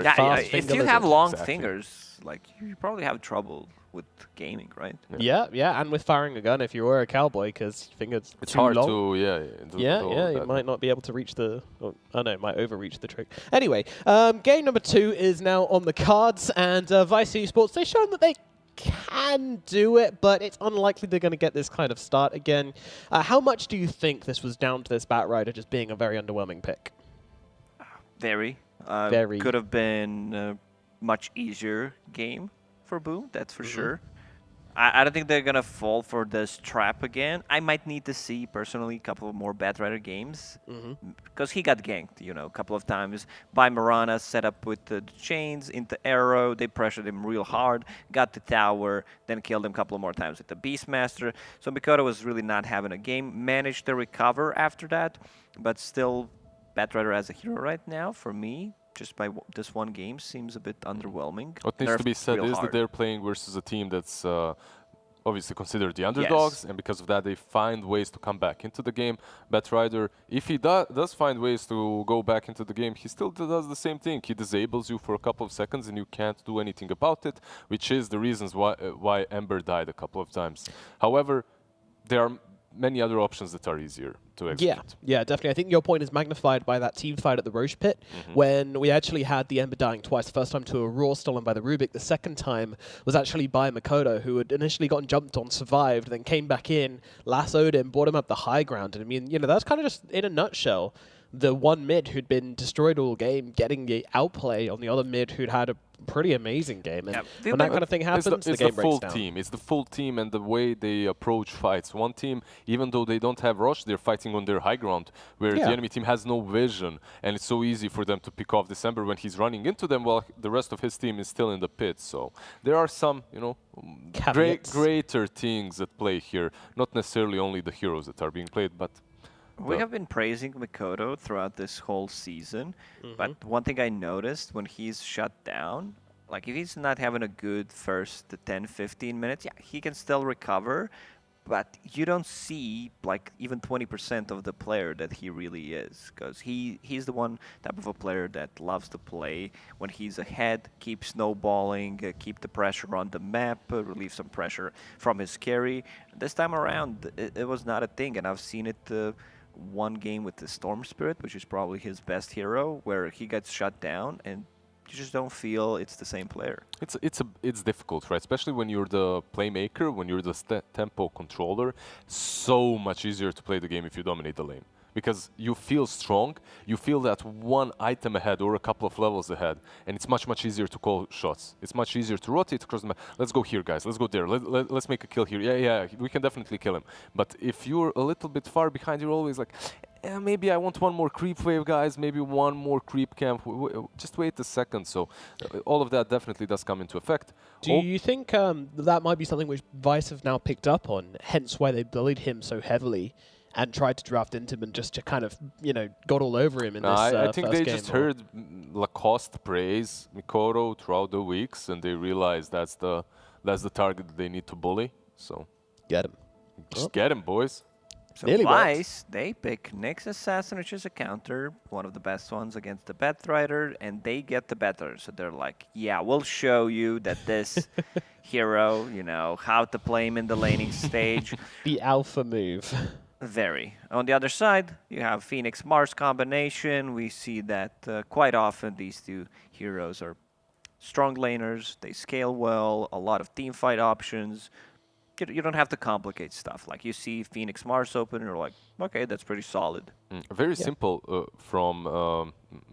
[SPEAKER 13] yeah,
[SPEAKER 5] fast.
[SPEAKER 13] If you have long fingers, like you probably have trouble with gaming, right?
[SPEAKER 3] Yeah, and with firing a gun if you were a cowboy, because fingers
[SPEAKER 5] it's
[SPEAKER 3] too
[SPEAKER 5] hard
[SPEAKER 3] long.
[SPEAKER 5] to
[SPEAKER 3] you might not be able to reach the. Oh no, might overreach the trick. Anyway, game number 2 is now on the cards, and Vice Esports, they've shown that they can do it, but it's unlikely they're going to get this kind of start again. How much do you think this was down to this Batrider just being a very underwhelming pick?
[SPEAKER 13] Very.
[SPEAKER 3] Very.
[SPEAKER 13] Could have been a much easier game for Boom, that's for sure. I don't think they're going to fall for this trap again. I might need to see, personally, a couple of more Batrider games. Because he got ganked, a couple of times by Mirana, set up with the chains into Arrow. They pressured him real hard, got the tower, then killed him a couple of more times with the Beastmaster. So Mikoto was really not having a game. Managed to recover after that, but still, Batrider as a hero right now, for me, just by this one game, seems a bit underwhelming.
[SPEAKER 5] What needs to be said is that they're playing versus a team that's obviously considered the underdogs, and because of that, they find ways to come back into the game. Batrider, if he does find ways to go back into the game, he still does the same thing. He disables you for a couple of seconds, and you can't do anything about it, which is the reasons why Ember died a couple of times. However, there are many other options that are easier to execute.
[SPEAKER 3] Yeah, definitely. I think your point is magnified by that team fight at the Roche pit, when we actually had the Ember dying twice. The first time to a Raw stolen by the Rubik. The second time was actually by Mikoto, who had initially gotten jumped on, survived, then came back in, lassoed him, brought him up the high ground. And I mean, that's kind of just, in a nutshell, the one mid who'd been destroyed all game, getting the outplay on the other mid who'd had a pretty amazing game. And when that kind of thing happens, the game breaks down.
[SPEAKER 5] It's the full team and the way they approach fights. One team, even though they don't have rush, they're fighting on their high ground, where the enemy team has no vision, and it's so easy for them to pick off December when he's running into them while the rest of his team is still in the pit. So there are some, greater things at play here. Not necessarily only the heroes that are being played, but
[SPEAKER 13] we have been praising Mikoto throughout this whole season, but one thing I noticed when he's shut down, like if he's not having a good first 10-15 minutes, he can still recover, but you don't see like even 20% of the player that he really is, because he's the one type of a player that loves to play when he's ahead, keep snowballing, keep the pressure on the map, relieve some pressure from his carry. This time around, it was not a thing, and I've seen it one game with the Storm Spirit, which is probably his best hero, where he gets shut down and you just don't feel it's the same player.
[SPEAKER 5] It's difficult, right? Especially when you're the playmaker, when you're the tempo controller. So much easier to play the game if you dominate the lane, because you feel strong, you feel that one item ahead or a couple of levels ahead, and it's much easier to call shots. It's much easier to rotate across the map. Let's go here, guys. Let's go there. Let's make a kill here. Yeah, we can definitely kill him. But if you're a little bit far behind, you're always like, maybe I want one more creep wave, guys. Maybe one more creep camp. Just wait a second. So all of that definitely does come into effect.
[SPEAKER 3] Do you think that might be something which Vice have now picked up on, hence why they bullied him so heavily and tried to draft into him and just to kind of, got all over him in this
[SPEAKER 5] I think
[SPEAKER 3] first
[SPEAKER 5] they
[SPEAKER 3] game,
[SPEAKER 5] just heard Lacoste praise Mikoto throughout the weeks, and they realized that's the target that they need to bully. So
[SPEAKER 3] get him.
[SPEAKER 5] Just get him, boys.
[SPEAKER 13] So Vice, they pick Nyx Assassin, which is a counter, one of the best ones against the Batrider, and they get the better. So they're like, yeah, we'll show you that this hero, how to play him in the laning stage.
[SPEAKER 3] The alpha move.
[SPEAKER 13] Very. On the other side, you have Phoenix-Mars combination. We see that quite often these two heroes are strong laners, they scale well, a lot of team fight options. You don't have to complicate stuff. Like you see Phoenix Mars open, and you're like, okay, that's pretty solid.
[SPEAKER 5] Very simple from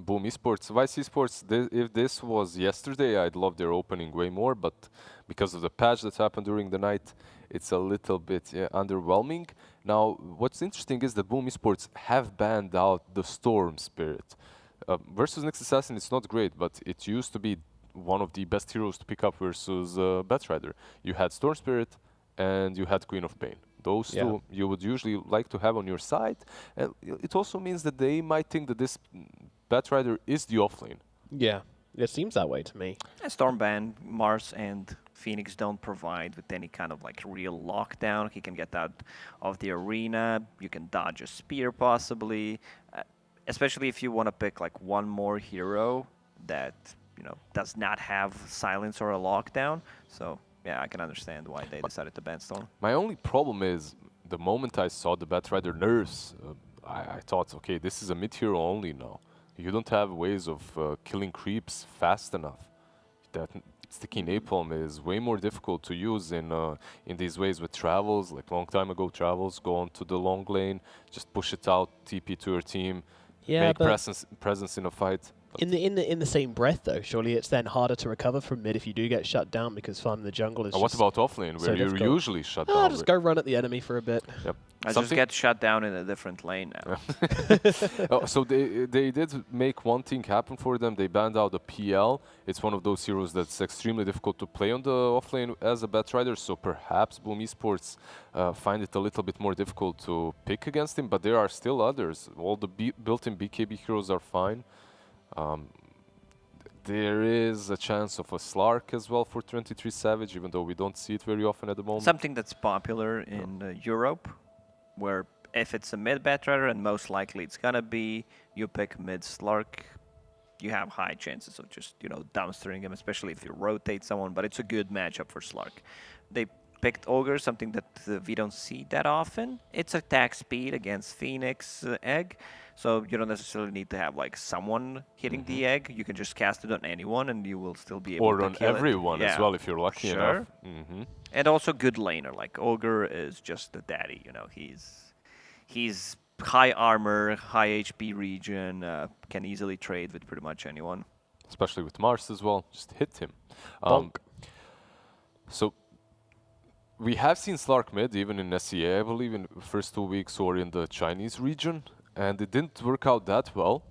[SPEAKER 5] Boom Esports. Vice Esports, if this was yesterday, I'd love their opening way more, but because of the patch that happened during the night, it's a little bit underwhelming. Now, what's interesting is that Boom Esports have banned out the Storm Spirit. Versus Next Assassin, it's not great, but it used to be one of the best heroes to pick up versus Batrider. You had Storm Spirit, and you had Queen of Pain. Those two you would usually like to have on your side. And it also means that they might think that this Batrider is the offlane.
[SPEAKER 3] Yeah, it seems that way to me.
[SPEAKER 13] Stormban, Mars, and Phoenix don't provide with any kind of like real lockdown. He can get out of the arena. You can dodge a spear possibly. Especially if you want to pick like one more hero that, you know, does not have silence or a lockdown. So yeah, I can understand why they decided to ban Storm.
[SPEAKER 5] My only problem is the moment I saw the Batrider nerfs, I thought, okay, this is a mid hero only now. You don't have ways of killing creeps fast enough. That sticky napalm is way more difficult to use in these ways with travels, like long time ago travels, go on to the long lane, just push it out, TP to your team, make presence in a fight.
[SPEAKER 3] In the same breath, though, surely it's then harder to recover from mid if you do get shut down because farming the jungle is.
[SPEAKER 5] What about offlane, where you're usually shut down?
[SPEAKER 3] Just go run at the enemy for a bit.
[SPEAKER 5] Yep.
[SPEAKER 13] I just get shut down in a different lane now.
[SPEAKER 5] So they did make one thing happen for them. They banned out the PL. It's one of those heroes that's extremely difficult to play on the offlane as a Batrider. So perhaps Boom Esports find it a little bit more difficult to pick against him. But there are still others. All the built-in BKB heroes are fine. There is a chance of a Slark as well for 23 Savage, even though we don't see it very often at the moment.
[SPEAKER 13] Something that's popular in Europe, where if it's a mid Batrider, and most likely it's gonna be, you pick mid Slark, you have high chances of just, you know, dumpstering him, especially if you rotate someone, but it's a good matchup for Slark. They picked Ogre, something that we don't see that often. It's attack speed against Phoenix Egg, so you don't necessarily need to have like someone hitting the egg. You can just cast it on anyone and you will still be able to kill it.
[SPEAKER 5] Or on everyone as well, if you're lucky enough.
[SPEAKER 13] And also good laner, like Ogre is just the daddy, you know, he's high armor, high HP region, can easily trade with pretty much anyone.
[SPEAKER 5] Especially with Mars as well, just hit him. So we have seen Slark mid, even in SEA, I believe, in the first 2 weeks or in the Chinese region, and it didn't work out that well.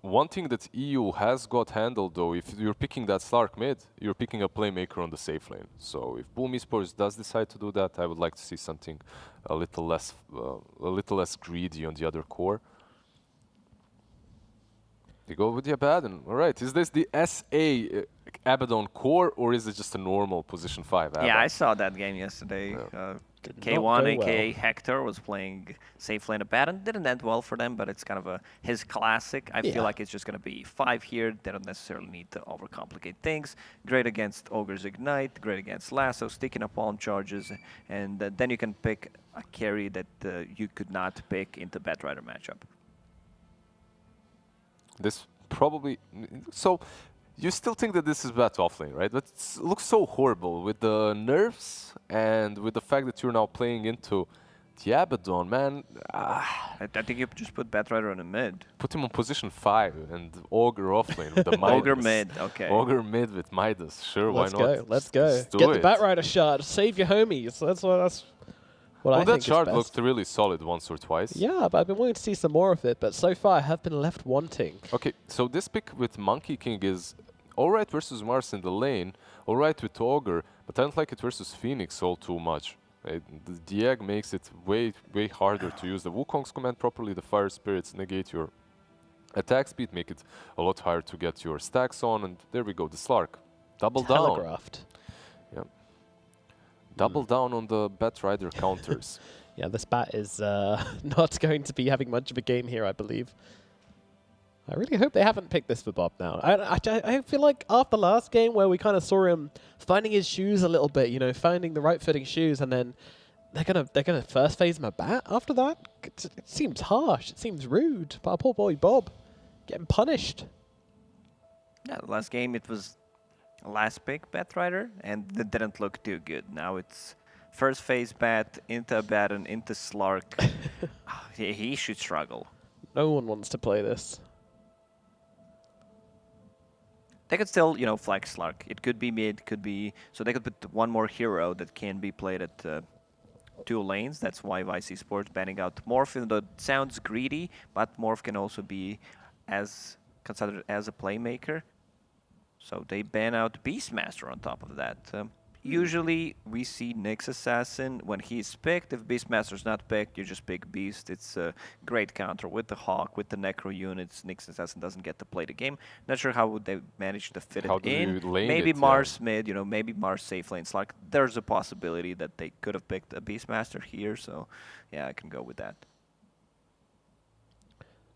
[SPEAKER 5] One thing that EU has got handled, though, if you're picking that Slark mid, you're picking a playmaker on the safe lane. So if Boom Esports does decide to do that, I would like to see something a little less greedy on the other core. They go with the Abaddon. All right, is this the SA Abaddon core, or is it just a normal position 5 Abaddon?
[SPEAKER 13] Yeah, I saw that game yesterday. K1, aka Hector, was playing safe lane Abaddon. Didn't end well for them, but it's kind of his classic. I feel like it's just going to be 5 here. They don't necessarily need to overcomplicate things. Great against Ogre's Ignite, great against Lasso, sticking up palm charges, and then you can pick a carry that you could not pick into Batrider matchup.
[SPEAKER 5] This probably... So, you still think that this is bad offlane, right? But it looks so horrible with the nerfs and with the fact that you're now playing into the Abaddon, man.
[SPEAKER 13] I think you just put Batrider on the mid.
[SPEAKER 5] Put him on position 5 and Ogre offlane with the Midas.
[SPEAKER 13] Ogre mid, okay.
[SPEAKER 5] Ogre mid with Midas, sure, why not?
[SPEAKER 3] Let's go. Get the Batrider shard, save your homies. That's what I think
[SPEAKER 5] that shard looked really solid once or twice.
[SPEAKER 3] Yeah, but I've been wanting to see some more of it, but so far I have been left wanting.
[SPEAKER 5] Okay, so this pick with Monkey King is alright versus Mars in the lane, alright with Ogre, but I don't like it versus Phoenix all too much. The egg makes it way harder to use the Wukong's command properly, the Fire Spirits negate your attack speed, make it a lot harder to get your stacks on, and there we go, the Slark. Double
[SPEAKER 3] Telegraphed.
[SPEAKER 5] down. Yeah. Double down on the Batrider counters.
[SPEAKER 3] Yeah, this Bat is not going to be having much of a game here, I believe. I really hope they haven't picked this for Bob now. I feel like after last game where we kind of saw him finding his shoes a little bit, you know, finding the right fitting shoes, and then they're gonna first phase him a Bat after that. It seems harsh. It seems rude. But our poor boy Bob getting punished.
[SPEAKER 13] Yeah, the last game it was last pick Batrider, and that didn't look too good. Now it's first phase Bat, into Abaddon, into Slark. He should struggle.
[SPEAKER 3] No one wants to play this.
[SPEAKER 13] They could still, flex Slark. It could be mid, could be... So they could put one more hero that can be played at 2 lanes. That's why Vice Esports banning out Morph, even though it sounds greedy, but Morph can also be considered as a playmaker. So they ban out Beastmaster on top of that. Usually we see Nyx Assassin when he's picked. If Beastmaster's not picked, you just pick Beast. It's a great counter with the Hawk, with the Necro units. Nyx Assassin doesn't get to play the game. Not sure how would they manage to fit it in. Maybe Mars mid, maybe Mars safe lane Slark. There's a possibility that they could have picked a Beastmaster here, so yeah, I can go with that.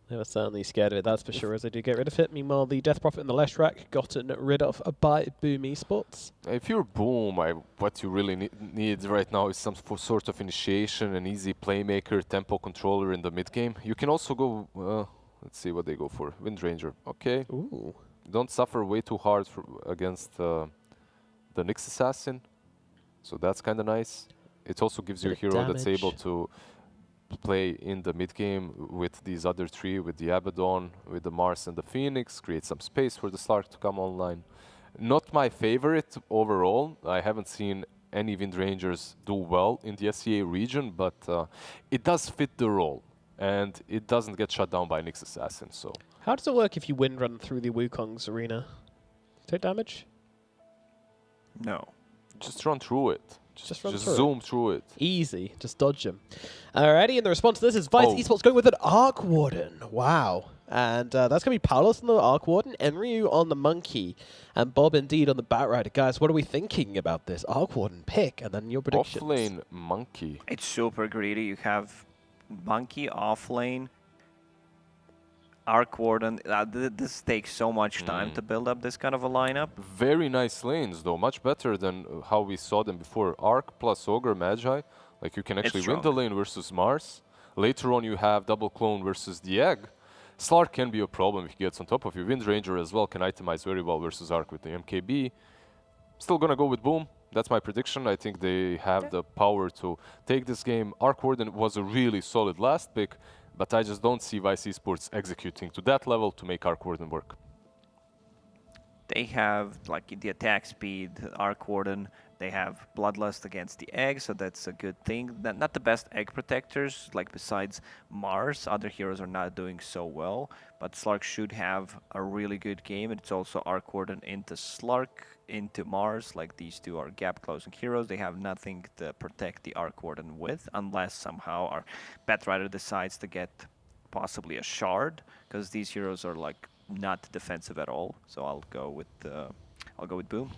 [SPEAKER 3] They were certainly scared of it, that's for sure, as they do get rid of it. Meanwhile, the Death Prophet and the Leshrac gotten rid of by Boom Esports.
[SPEAKER 5] If you're Boom, what you really need right now is some sort of initiation, an easy playmaker, tempo controller in the mid game. You can also go, let's see what they go for. Wind Ranger, okay.
[SPEAKER 3] Ooh.
[SPEAKER 5] Don't suffer way too hard against the Nyx Assassin, so that's kind of nice. It also gives you a hero that's able to play in the mid game with these other 3, with the Abaddon, with the Mars and the Phoenix, create some space for the Slark to come online. Not my favorite overall. I haven't seen any Wind Rangers do well in the SEA region, but it does fit the role, and it doesn't get shut down by Nyx Assassin. So
[SPEAKER 3] how does it work if you wind run through the Wukong's arena? Take damage?
[SPEAKER 13] No.
[SPEAKER 5] Just run through it. Just zoom through it.
[SPEAKER 3] Easy. Just dodge them. Alrighty, and the response to this is Vice Esports going with an Arc Warden. Wow. And that's going to be Palos on the Arc Warden, Enryu on the Monkey, and Bob indeed on the Batrider. Guys, what are we thinking about this Arc Warden pick? And then your predictions.
[SPEAKER 5] Offlane Monkey.
[SPEAKER 13] It's super greedy. You have Monkey offlane, Arc Warden. This takes so much time to build up this kind of a lineup.
[SPEAKER 5] Very nice lanes, though. Much better than how we saw them before. Arc plus Ogre Magi. Like, you can actually win the lane versus Mars. Later on, you have double clone versus the Egg. Slark can be a problem if he gets on top of you. Wind Ranger as well can itemize very well versus Arc with the MKB. Still gonna go with Boom. That's my prediction. I think they have the power to take this game. Arc Warden was a really solid last pick, but I just don't see Vice Esports executing to that level to make Arc Warden work.
[SPEAKER 13] They have like the attack speed, Arc Warden. They have Bloodlust against the Egg, so that's a good thing. Not the best Egg protectors, like besides Mars. Other heroes are not doing so well, but Slark should have a really good game. It's also Arc Warden into Slark, into Mars. Like, these two are gap closing heroes. They have nothing to protect the Arc Warden with, unless somehow our Batrider decides to get possibly a Shard, because these heroes are like not defensive at all. So I'll go with Boom.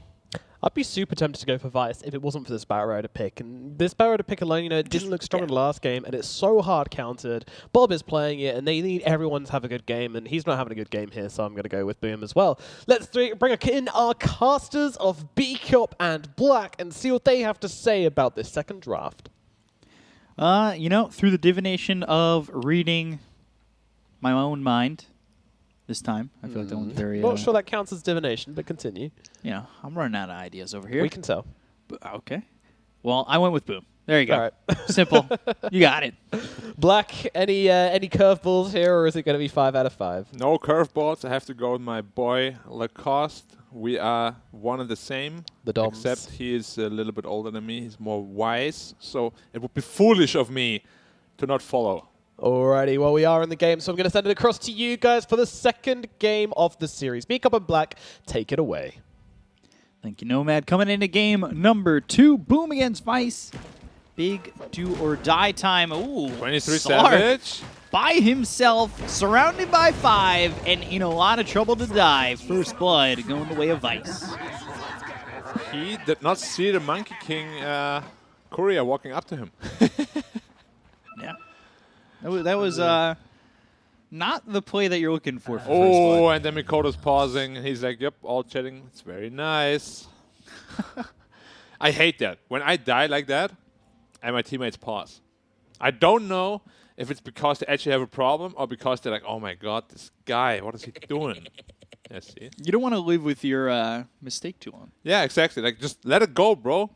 [SPEAKER 3] I'd be super tempted to go for Vice if it wasn't for this Batrider pick. And this Batrider pick alone, it didn't look strong in the last game, and it's so hard countered. Bob is playing it, and they need everyone to have a good game, and he's not having a good game here, so I'm going to go with Boom as well. Let's bring in our casters of B-Cop and Black and see what they have to say about this second draft.
[SPEAKER 1] Through the divination of reading my own mind, this time. I feel like that one's very...
[SPEAKER 3] Not sure that counts as divination, but continue.
[SPEAKER 1] I'm running out of ideas over here.
[SPEAKER 3] We can tell.
[SPEAKER 1] Okay. Well, I went with Boom. There you go.
[SPEAKER 3] All right.
[SPEAKER 1] Simple. You got it.
[SPEAKER 3] Black, any curveballs here, or is it going to be 5 out of 5?
[SPEAKER 12] No curveballs. I have to go with my boy Lacoste. We are one and the same.
[SPEAKER 3] The Doms.
[SPEAKER 12] Except he is a little bit older than me. He's more wise. So it would be foolish of me to not follow.
[SPEAKER 3] Alrighty, well, we are in the game, so I'm going to send it across to you guys for the second game of the series. B-Cup and Black, take it away.
[SPEAKER 1] Thank you, Nomad. Coming into game number 2, Boom against Vice. Big do-or-die time. Ooh,
[SPEAKER 12] 23
[SPEAKER 1] Slark
[SPEAKER 12] Savage.
[SPEAKER 1] by himself, surrounded by 5, and in a lot of trouble to die. First blood going the way of Vice.
[SPEAKER 12] He did not see the Monkey King courier walking up to him.
[SPEAKER 1] Yeah. That was not the play that you're looking for first
[SPEAKER 12] Oh,
[SPEAKER 1] blood.
[SPEAKER 12] and then Mikoto's pausing, and he's like, yep, all chatting. It's very nice. I hate that. When I die like that, and my teammates pause. I don't know if it's because they actually have a problem or because they're like, oh my god, this guy, what is he doing? Yes, see.
[SPEAKER 1] You don't want to live with your mistake too long.
[SPEAKER 12] Yeah, exactly. Like, just let it go, bro.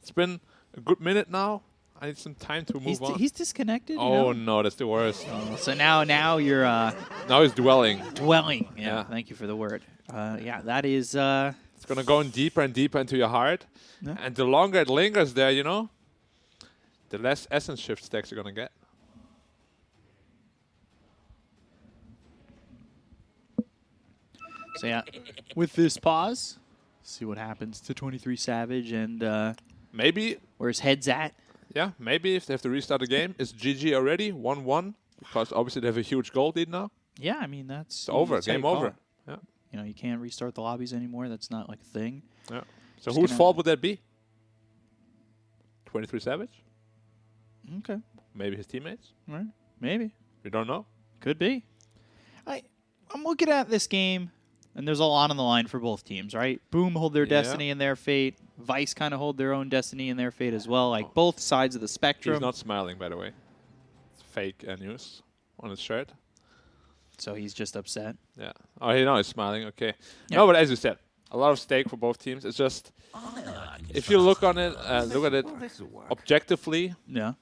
[SPEAKER 12] It's been a good minute now. I need some time to move on.
[SPEAKER 1] He's disconnected.
[SPEAKER 12] Oh,
[SPEAKER 1] you know?
[SPEAKER 12] no, that's the worst.
[SPEAKER 1] So now you're
[SPEAKER 12] Now he's dwelling.
[SPEAKER 1] dwelling. Yeah,
[SPEAKER 12] Yeah.
[SPEAKER 1] thank you for the word. Yeah, that is.
[SPEAKER 12] It's going to go in deeper and deeper into your heart.
[SPEAKER 1] Yeah.
[SPEAKER 12] And the longer it lingers there, you know, the less essence shift stacks you're going to get.
[SPEAKER 1] So yeah, with this pause, see what happens to 23 Savage and
[SPEAKER 12] Maybe.
[SPEAKER 1] where his head's at.
[SPEAKER 12] Yeah, maybe if they have to restart the game, it's GG already, 1-1, because obviously they have a huge goal lead now.
[SPEAKER 1] Yeah, I mean that's
[SPEAKER 12] It's over,
[SPEAKER 1] that's how you
[SPEAKER 12] game
[SPEAKER 1] call
[SPEAKER 12] over.
[SPEAKER 1] it.
[SPEAKER 12] Yeah.
[SPEAKER 1] You know, you can't restart the lobbies anymore. That's not like a thing.
[SPEAKER 12] Yeah. So
[SPEAKER 1] Just
[SPEAKER 12] whose
[SPEAKER 1] gonna-
[SPEAKER 12] fault would that be? 23 Savage?
[SPEAKER 1] Okay,
[SPEAKER 12] Maybe his teammates?
[SPEAKER 1] right, maybe,
[SPEAKER 12] We don't know.
[SPEAKER 1] could be. I'm looking at this game, and there's a lot on the line for both teams, right? Boom hold their
[SPEAKER 12] Yeah.
[SPEAKER 1] destiny and their fate. Vice kind of hold their own destiny and their fate as well. Like both sides of the spectrum.
[SPEAKER 12] He's not smiling, by the way. It's fake news on his shirt.
[SPEAKER 1] So he's just upset.
[SPEAKER 12] Yeah. Oh, you know, he's smiling. Okay.
[SPEAKER 1] Yeah.
[SPEAKER 12] No, but as you said, a lot of stake for both teams. It's just, if you look on it, look at it objectively,
[SPEAKER 1] Yeah.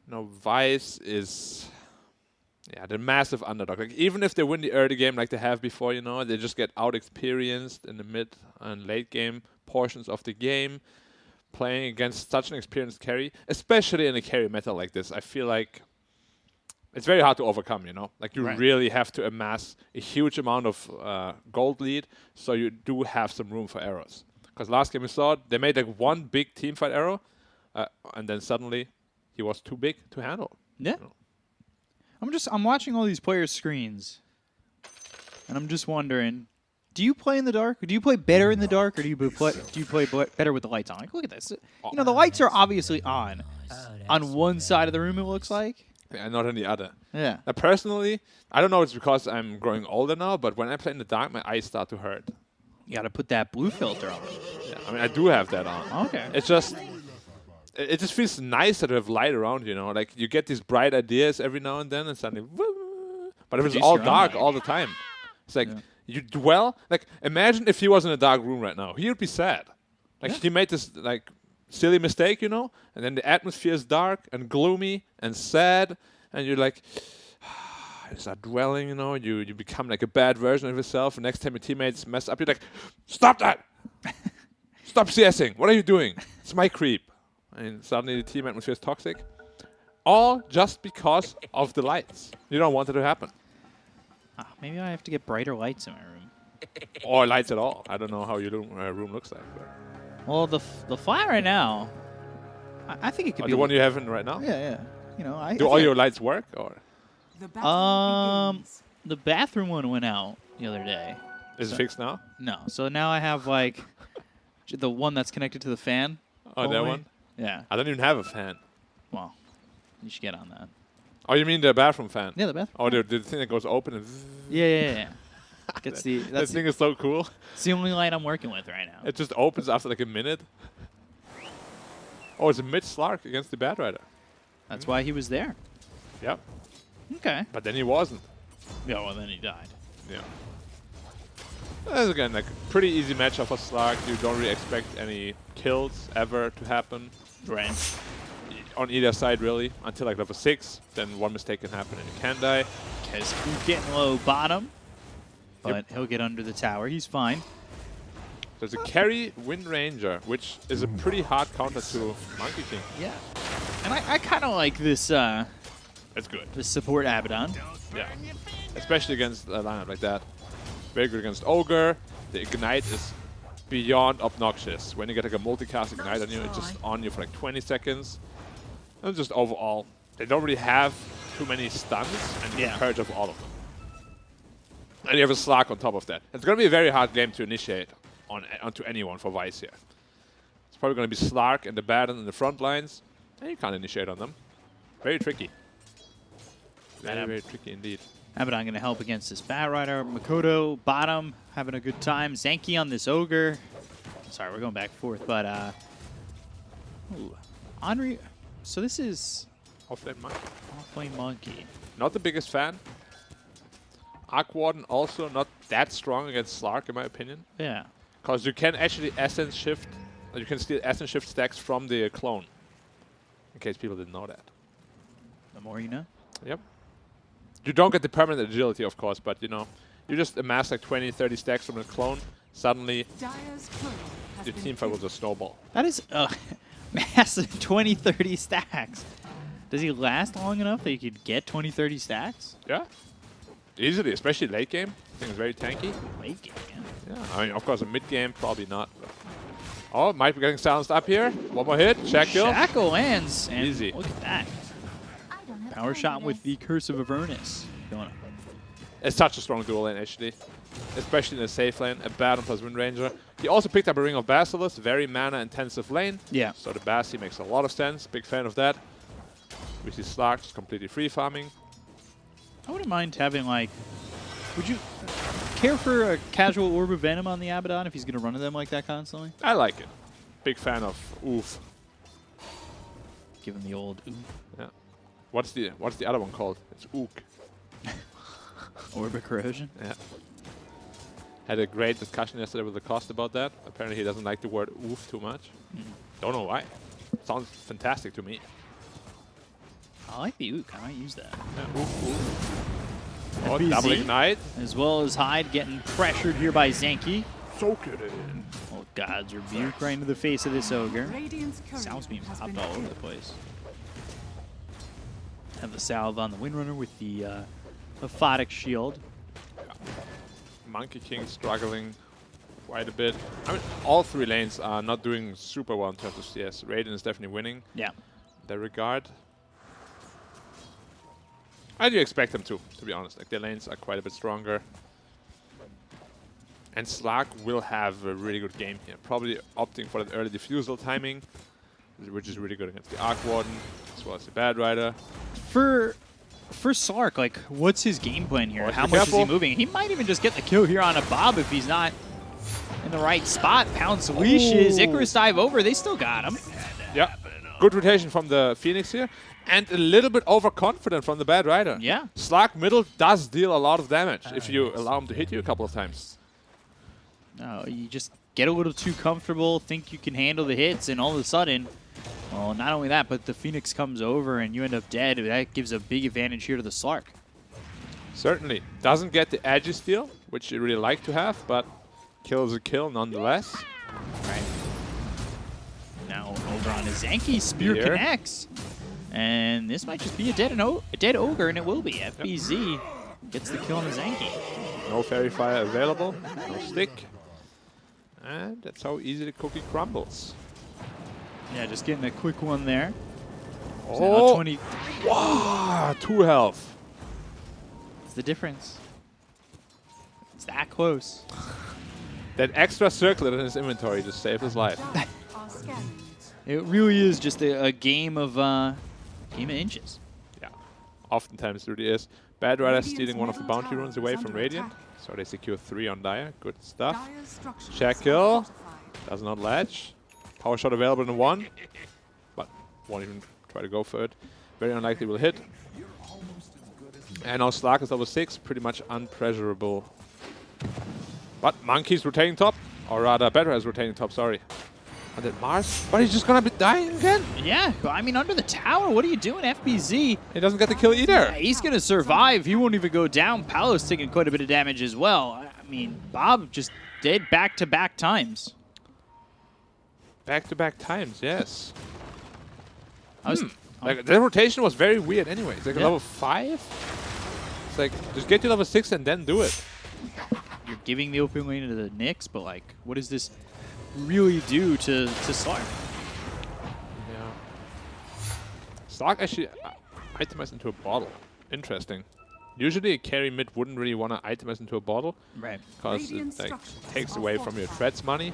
[SPEAKER 12] no, Vice is, yeah, the massive underdog. Like, even if they win the early game like they have before, you know, they just get out-experienced in the mid and late game portions of the game, playing against such an experienced carry, especially in a carry meta like this. I feel like it's very hard to overcome, you know? Like, you
[SPEAKER 1] Right.
[SPEAKER 12] really have to amass a huge amount of gold lead, so you do have some room for errors. Because last game we saw, they made like one big teamfight error, and then suddenly he was too big to handle.
[SPEAKER 1] Yeah.
[SPEAKER 12] You know?
[SPEAKER 1] I'm watching all these players' screens, and I'm just wondering, do you play in the dark? Or do you play better in the dark, or do you play better with the lights on? Like, look at this. You know, the lights are obviously on one side of the room. It looks like.
[SPEAKER 12] And not on the other.
[SPEAKER 1] Yeah.
[SPEAKER 12] Now, personally, I don't know if it's because I'm growing older now, but when I play in the dark, my eyes start to hurt.
[SPEAKER 1] You got to put that blue filter on.
[SPEAKER 12] Yeah, I mean, I do have that on.
[SPEAKER 1] Okay.
[SPEAKER 12] It's just, it just feels nicer to have light around, you know? Like, you get these bright ideas every now and then, and suddenly, but if it's
[SPEAKER 1] Produce
[SPEAKER 12] all
[SPEAKER 1] your own
[SPEAKER 12] dark
[SPEAKER 1] light.
[SPEAKER 12] all the time, it's like, you dwell, like, imagine if he was in a dark room right now. He would be sad. Like, he made this, like, silly mistake, you know? And then the atmosphere is dark and gloomy and sad, and you're like, you start dwelling, you know? You become like a bad version of yourself, and next time your teammates mess up, you're like, stop that! Stop CSing! What are you doing? It's my creep. And suddenly the team atmosphere is toxic. All just because of the lights. You don't want it to happen.
[SPEAKER 1] Maybe I have to get brighter lights in my room.
[SPEAKER 12] Or lights at all. I don't know how your room looks like. But
[SPEAKER 1] Well, the flat right now, I think it could be
[SPEAKER 12] the one you have in right now?
[SPEAKER 1] Yeah, yeah. You know,
[SPEAKER 12] Do all your lights work, or
[SPEAKER 1] the bathroom one went out the other day.
[SPEAKER 12] is it fixed now?
[SPEAKER 1] No. So now I have like the one that's connected to the fan.
[SPEAKER 12] Oh, that
[SPEAKER 1] only.
[SPEAKER 12] one?
[SPEAKER 1] Yeah.
[SPEAKER 12] I don't even have a fan.
[SPEAKER 1] Well, you should get on that.
[SPEAKER 12] Oh, you mean the bathroom fan?
[SPEAKER 1] Yeah, the bathroom.
[SPEAKER 12] Oh, the thing that goes open and
[SPEAKER 1] Yeah. Gets the
[SPEAKER 12] that thing is so cool.
[SPEAKER 1] It's the only light I'm working with right now.
[SPEAKER 12] It just opens after like a minute. Oh, it's a mid Slark against the Bad Rider.
[SPEAKER 1] That's why he was there.
[SPEAKER 12] Yep.
[SPEAKER 1] Okay.
[SPEAKER 12] But then he wasn't.
[SPEAKER 1] Yeah, well, then he died.
[SPEAKER 12] Yeah. That's again like pretty easy matchup for Slark. You don't really expect any kills ever to happen.
[SPEAKER 1] Right.
[SPEAKER 12] On either side, really, until like level 6. Then one mistake can happen and you can die.
[SPEAKER 1] Because he's getting low bottom, but he'll get under the tower. He's fine.
[SPEAKER 12] There's a carry Wind Ranger, which is a pretty hard counter to Monkey King.
[SPEAKER 1] Yeah. And I kind of like this.
[SPEAKER 12] It's good.
[SPEAKER 1] This support Abaddon.
[SPEAKER 12] Yeah. Especially against a lineup like that. Very good against Ogre. The Ignite is beyond obnoxious. When you get like a multicast Ignite on you, it's just on you for like 20 seconds. And just overall, they don't really have too many stuns, and you can purge of all of them. And you have a Slark on top of that. It's going to be a very hard game to initiate onto anyone for Vice here. It's probably going to be Slark and the Baron in the front lines, and you can't initiate on them. Very tricky. Very tricky indeed.
[SPEAKER 1] Abaddon going to help against this Bat Rider. Makoto, bottom, having a good time. Zanky on this Ogre. Sorry, we're going back and forth, but ooh, Henri. So this is
[SPEAKER 12] Offlane Monkey.
[SPEAKER 1] Offlane Monkey.
[SPEAKER 12] Not the biggest fan. Arc Warden also not that strong against Slark, in my opinion.
[SPEAKER 1] Yeah.
[SPEAKER 12] Because you can actually essence shift, you can steal essence shift stacks from the clone. In case people didn't know that.
[SPEAKER 1] The more you know.
[SPEAKER 12] Yep. You don't get the permanent agility, of course, but you know, you just amass like 20, 30 stacks from the clone. Suddenly, your team fight will just snowball.
[SPEAKER 1] That is massive 20, 30 stacks. Does he last long enough that you could get 20, 30 stacks?
[SPEAKER 12] Yeah. Easily, especially late game. I think it's very tanky.
[SPEAKER 1] Late game, yeah.
[SPEAKER 12] Yeah, I mean, of course, a mid game, probably not. But oh, might be getting silenced up here. One more hit. Shackle.
[SPEAKER 1] Shackle lands. And
[SPEAKER 12] easy.
[SPEAKER 1] Look at that. Power shot with the Curse of Avernus.
[SPEAKER 12] It's such a strong dual lane, actually. Especially in a safe lane. A Baton plus Wind Ranger. He also picked up a Ring of Basilisk. Very mana-intensive lane.
[SPEAKER 1] Yeah.
[SPEAKER 12] So the Bassi makes a lot of sense. Big fan of that. We see Slark just completely free farming.
[SPEAKER 1] I wouldn't mind having, like... Would you care for a casual Orb of Venom on the Abaddon if he's going to run to them like that constantly?
[SPEAKER 12] I like it. Big fan of oof.
[SPEAKER 1] Give him the old oof.
[SPEAKER 12] Yeah. What's the other one called? It's ook.
[SPEAKER 1] Orb of Corrosion?
[SPEAKER 12] Yeah. Had a great discussion yesterday with the cost about that. Apparently he doesn't like the word oof too much. Don't know why. Sounds fantastic to me.
[SPEAKER 1] I like the ook. I might use that.
[SPEAKER 12] Yeah, oof, oof. Oh,
[SPEAKER 1] FBZ,
[SPEAKER 12] double ignite.
[SPEAKER 1] As well as Hyde getting pressured here by Zanky.
[SPEAKER 12] Soak it in.
[SPEAKER 1] Oh, God's Rebuke right into the face of this Ogre. Sounds being popped all over the place. Have the salve on the Windrunner with the Aphotic Shield.
[SPEAKER 12] Monkey King struggling quite a bit. I mean, all three lanes are not doing super well in terms of CS. Raiden is definitely winning.
[SPEAKER 1] Yeah.
[SPEAKER 12] In that regard. I do expect them to be honest. Like, their lanes are quite a bit stronger. And Slark will have a really good game here. Probably opting for that early diffusal timing, which is really good against the Arc Warden, as well as the Bad Rider.
[SPEAKER 1] For Slark, like, what's his game plan here?
[SPEAKER 12] Always
[SPEAKER 1] How
[SPEAKER 12] be
[SPEAKER 1] much is he
[SPEAKER 12] careful.
[SPEAKER 1] moving? He might even just get the kill here on a Bob if he's not in the right spot. Pounce leashes, Icarus dive over. They still got him.
[SPEAKER 12] Yeah. Good rotation from the Phoenix here. And a little bit overconfident from the Bad Rider.
[SPEAKER 1] Yeah.
[SPEAKER 12] Slark middle does deal a lot of damage if you allow him to hit you a couple of times.
[SPEAKER 1] No, you just get a little too comfortable, think you can handle the hits, and all of a sudden, well, not only that, but the Phoenix comes over and you end up dead. That gives a big advantage here to the Slark.
[SPEAKER 12] Certainly. Doesn't get the Agi steal, which you really like to have, but kill is a kill nonetheless.
[SPEAKER 1] Right. Now over on his Zanky, Spear
[SPEAKER 12] Here.
[SPEAKER 1] connects. And this might just be a dead Ogre, and it will be. FBZ gets the kill on the Zanky.
[SPEAKER 12] No Fairy Fire available, no stick. And that's how easy the cookie crumbles.
[SPEAKER 1] Yeah, just getting a quick one there.
[SPEAKER 12] Oh,
[SPEAKER 1] Now 20.
[SPEAKER 12] Wow, 2 health.
[SPEAKER 1] It's the difference. It's that close.
[SPEAKER 12] That extra circlet in his inventory just saved his life.
[SPEAKER 1] It really is just a game of inches.
[SPEAKER 12] Yeah, oftentimes it really is. Bad Rider stealing one of the bounty runes away from Radiant. So they secure 3 on Dire. Good stuff. Shackle. Does not latch. Power shot available in 1. But won't even try to go for it. Very unlikely will hit. And now Slark is level 6. Pretty much unpressurible. But Monkey's rotating top. Or rather, Bad Rider's rotating top, sorry. And then Mars. But he's just gonna be dying again.
[SPEAKER 1] Yeah, I mean, under the tower, what are you doing, FBZ?
[SPEAKER 12] He doesn't get the kill either.
[SPEAKER 1] Yeah, he's going to survive. He won't even go down. Paolo's taking quite a bit of damage as well. I mean, Bob just did back-to-back times.
[SPEAKER 12] Back-to-back times, yes.
[SPEAKER 1] I was,
[SPEAKER 12] Like, the rotation was very weird anyway. It's like level 5. It's like, just get to level 6 and then do it.
[SPEAKER 1] You're giving the open lane to the Knicks, but, like, what does this really do to Slark?
[SPEAKER 12] Yeah. Slark actually itemized into a bottle. Interesting. Usually a carry mid wouldn't really want to itemize into a bottle.
[SPEAKER 1] Right.
[SPEAKER 12] Because it like, takes away from your threats money.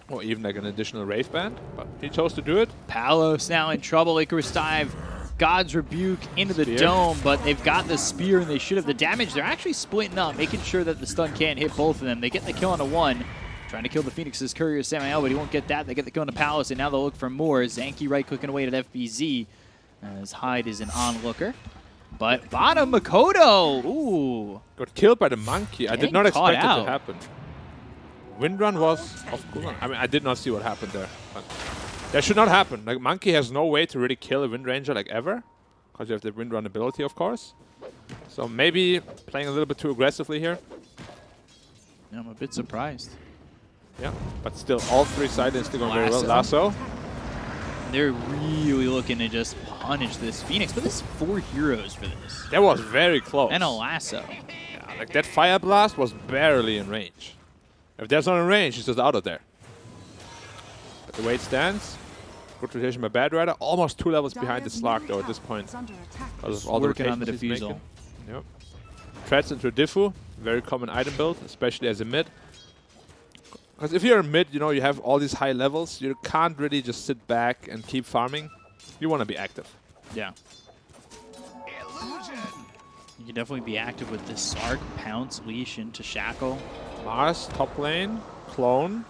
[SPEAKER 12] Or even like an additional Wraith Band. But he chose to do it.
[SPEAKER 1] Palos now in trouble. Icarus dive. God's Rebuke into the
[SPEAKER 12] Spear.
[SPEAKER 1] dome, but they've got the spear and they should have the damage. They're actually splitting up, making sure that the stun can't hit both of them. They get the kill on a 1. Trying to kill the Phoenix's Courier Samael, but he won't get that. They get the kill on the Palace, and now they'll look for more. Zanky right-clicking away at FBZ as Hyde is an onlooker. But bottom, Makoto. Ooh.
[SPEAKER 12] Got killed by the monkey. I did not
[SPEAKER 1] caught
[SPEAKER 12] expect it
[SPEAKER 1] out.
[SPEAKER 12] to happen. Windrun was off cooldown. I mean, I did not see what happened there. But that should not happen. Like, monkey has no way to really kill a Wind Ranger, like, ever. Because you have the Windrun ability, of course. So maybe playing a little bit too aggressively here.
[SPEAKER 1] Yeah, I'm a bit surprised.
[SPEAKER 12] Yeah, but still, all three sidelines still going very well. Lasso.
[SPEAKER 1] They're really looking to just punish this Phoenix, but this is 4 heroes for this.
[SPEAKER 12] That was very close.
[SPEAKER 1] And a lasso.
[SPEAKER 12] Yeah, like that Fire Blast was barely in range. If that's not in range, he's just out of there. But the way it stands, good rotation by Bad Rider. Almost 2 levels behind the Slark, though, at this point. Because of all the
[SPEAKER 1] Working on the
[SPEAKER 12] rotations he's
[SPEAKER 1] defusal.
[SPEAKER 12] making. Yep. Treads into a Diffu. Very common item build, especially as a mid. Because if you're a mid, you know, you have all these high levels. You can't really just sit back and keep farming. You want to be active.
[SPEAKER 1] Yeah. You can definitely be active with this Slark, Pounce, Leash into Shackle.
[SPEAKER 12] Mars, top lane, clone.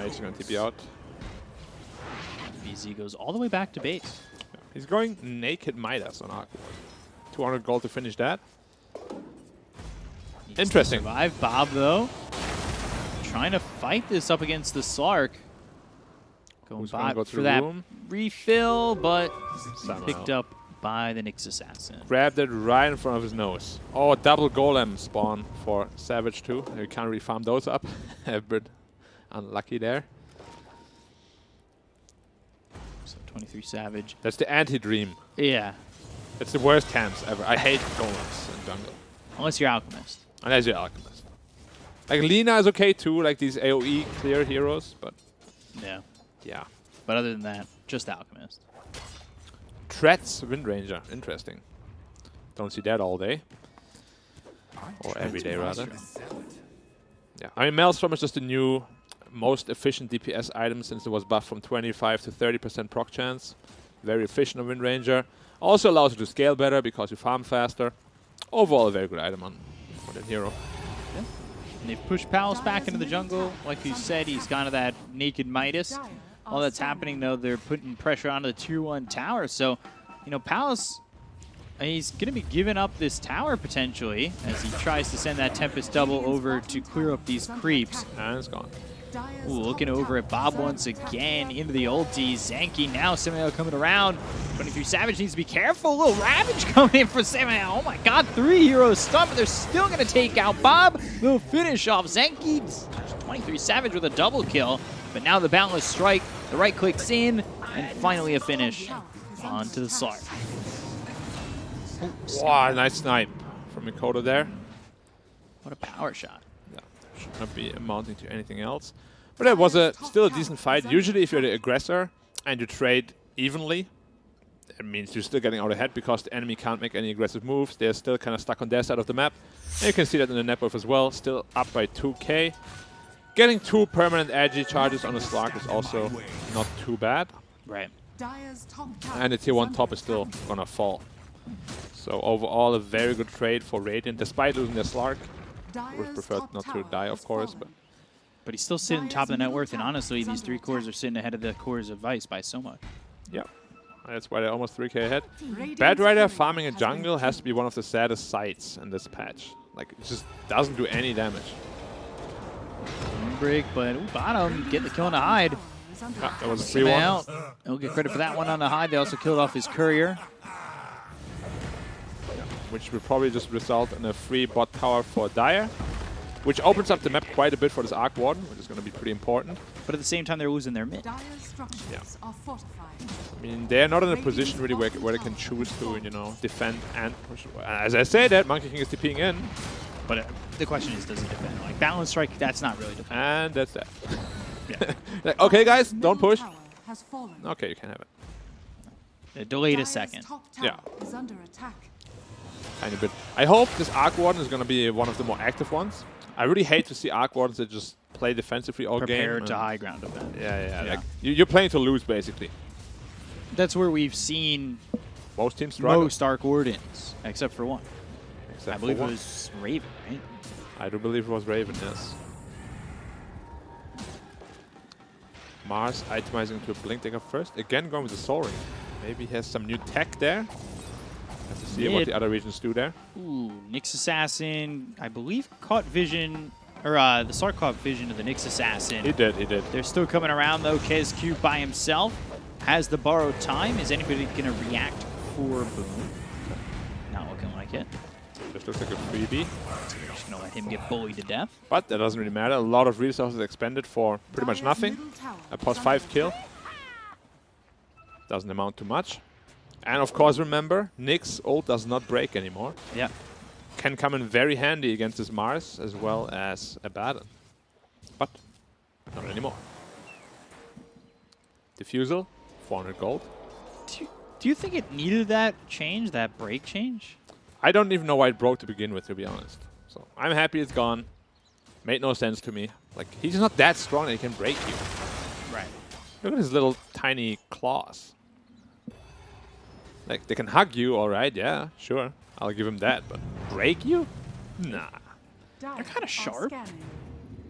[SPEAKER 12] He's going to TP out.
[SPEAKER 1] BZ goes all the way back to base.
[SPEAKER 12] Yeah. He's going naked Midas on Aqua. 200 gold to finish that. Interesting.
[SPEAKER 1] Survive Bob, though. Trying to fight this up against the Slark. Going bot for that refill, but picked up by the Nyx Assassin.
[SPEAKER 12] Grabbed it right in front of his nose. Oh, double golem spawn for Savage too. You can't really farm those up. A bit unlucky there.
[SPEAKER 1] So 23 Savage.
[SPEAKER 12] That's the anti-dream.
[SPEAKER 1] Yeah.
[SPEAKER 12] It's the worst camps ever. I hate golems in jungle.
[SPEAKER 1] Unless you're Alchemist.
[SPEAKER 12] Unless you're Alchemist. Like Lina is okay too, like these AoE clear heroes, but
[SPEAKER 1] yeah.
[SPEAKER 12] Yeah.
[SPEAKER 1] But other than that, just Alchemist.
[SPEAKER 12] Treads Wind Ranger. Interesting. Don't see that all day. Or every day, rather. Yeah. I mean, Maelstrom is just the new, most efficient DPS item since it was buffed from 25 to 30% proc chance. Very efficient on Wind Ranger. Also allows you to scale better because you farm faster. Overall, a very good item on that hero.
[SPEAKER 1] Yeah. And they've pushed Palace back into the jungle. Like you said, he's gone to that naked Midas. All that's happening, though, they're putting pressure onto the tier 1 tower. So, you know, Palace, he's going to be giving up this tower potentially as he tries to send that Tempest double over to clear up these creeps.
[SPEAKER 12] And it's gone.
[SPEAKER 1] Ooh, looking over at Bob once again into the ulti. Zanky now Samael coming around. 23 Savage needs to be careful. Little Ravage coming in for Samael. Oh my god, 3 heroes stunned, but they're still going to take out Bob. Little finish off Zanky. 23 Savage with a double kill. But now the Boundless Strike, the right clicks in, and finally a finish onto the Slark.
[SPEAKER 12] Wow, nice snipe from Mikoto there.
[SPEAKER 1] What a power shot.
[SPEAKER 12] Yeah, should not be amounting to anything else. But it was still a decent fight. Usually if you're the aggressor and you trade evenly, it means you're still getting out ahead because the enemy can't make any aggressive moves. They're still kind of stuck on their side of the map. And you can see that in the net worth as well. Still up by 2k. Getting 2 permanent edgy charges on the Slark is also not too bad.
[SPEAKER 1] Right.
[SPEAKER 12] And the tier 1 top is still going to fall. So overall, a very good trade for Radiant, despite losing their Slark. Would prefer not to die, of course,
[SPEAKER 1] but he's still sitting top of the net worth, and honestly, these 3 cores are sitting ahead of the cores of Vice by so much.
[SPEAKER 12] Yeah, that's why they're almost 3k ahead. Bad Rider farming a jungle has to be one of the saddest sights in this patch. Like, it just doesn't do any damage.
[SPEAKER 1] Break, but bottom, getting the kill on the Hyde.
[SPEAKER 12] That was a free one.
[SPEAKER 1] He'll get credit for that one on the Hyde. They also killed off his courier.
[SPEAKER 12] Which will probably just result in a free bot tower for Dire, which opens up the map quite a bit for this Arc Warden, which is going to be pretty important.
[SPEAKER 1] But at the same time, they're losing their mid.
[SPEAKER 12] Yeah. I mean, they're not in a position really where they can choose to, you know, defend and push. As I say that, Monkey King is TPing in.
[SPEAKER 1] But the question is, does he defend? Like, Balance Strike, that's not really defend.
[SPEAKER 12] And that's that.
[SPEAKER 1] Yeah.
[SPEAKER 12] Like, okay, guys, don't push. Okay, you can have it.
[SPEAKER 1] Delayed a second.
[SPEAKER 12] Yeah. Tiny bit. I hope this Arc Warden is going to be one of the more active ones. I really hate to see Arc Wardens that just play defensively all game.
[SPEAKER 1] Prepare to high ground defend.
[SPEAKER 12] Yeah. Like, you're playing to lose, basically.
[SPEAKER 1] That's where we've seen
[SPEAKER 12] most teams struggle.
[SPEAKER 1] Most Arc Wardens, except for one.
[SPEAKER 12] Except
[SPEAKER 1] I believe
[SPEAKER 12] for
[SPEAKER 1] it was Raven, right?
[SPEAKER 12] I do believe it was Raven, yes. Mars itemizing to a Blink Dagger first. Again going with the Soul Ring. Maybe he has some new tech there. Have to see what the other regions do there.
[SPEAKER 1] Ooh, Nyx Assassin, I believe, caught vision, or the Slark caught vision of the Nyx Assassin.
[SPEAKER 12] He did, he did.
[SPEAKER 1] They're still coming around, though. KezQ by himself has the borrowed time. Is anybody going to react for Boom? Not looking like it.
[SPEAKER 12] Just looks like a freebie.
[SPEAKER 1] So they're just going to let him get bullied to death.
[SPEAKER 12] But that doesn't really matter. A lot of resources expended for pretty much nothing. A +5 kill. Doesn't amount to much. And of course, remember, Nyx ult does not break anymore.
[SPEAKER 1] Yeah.
[SPEAKER 12] Can come in very handy against this Mars as well as Abaddon. But not anymore. Diffusal, 400 gold.
[SPEAKER 1] Do you think it needed that change, that break change?
[SPEAKER 12] I don't even know why it broke to begin with, to be honest. So I'm happy it's gone. Made no sense to me. Like, he's not that strong that he can break you.
[SPEAKER 1] Right.
[SPEAKER 12] Look at his little tiny claws. Like, they can hug you, alright, yeah, sure. I'll give him that, but break you? Nah.
[SPEAKER 1] They're kind of sharp.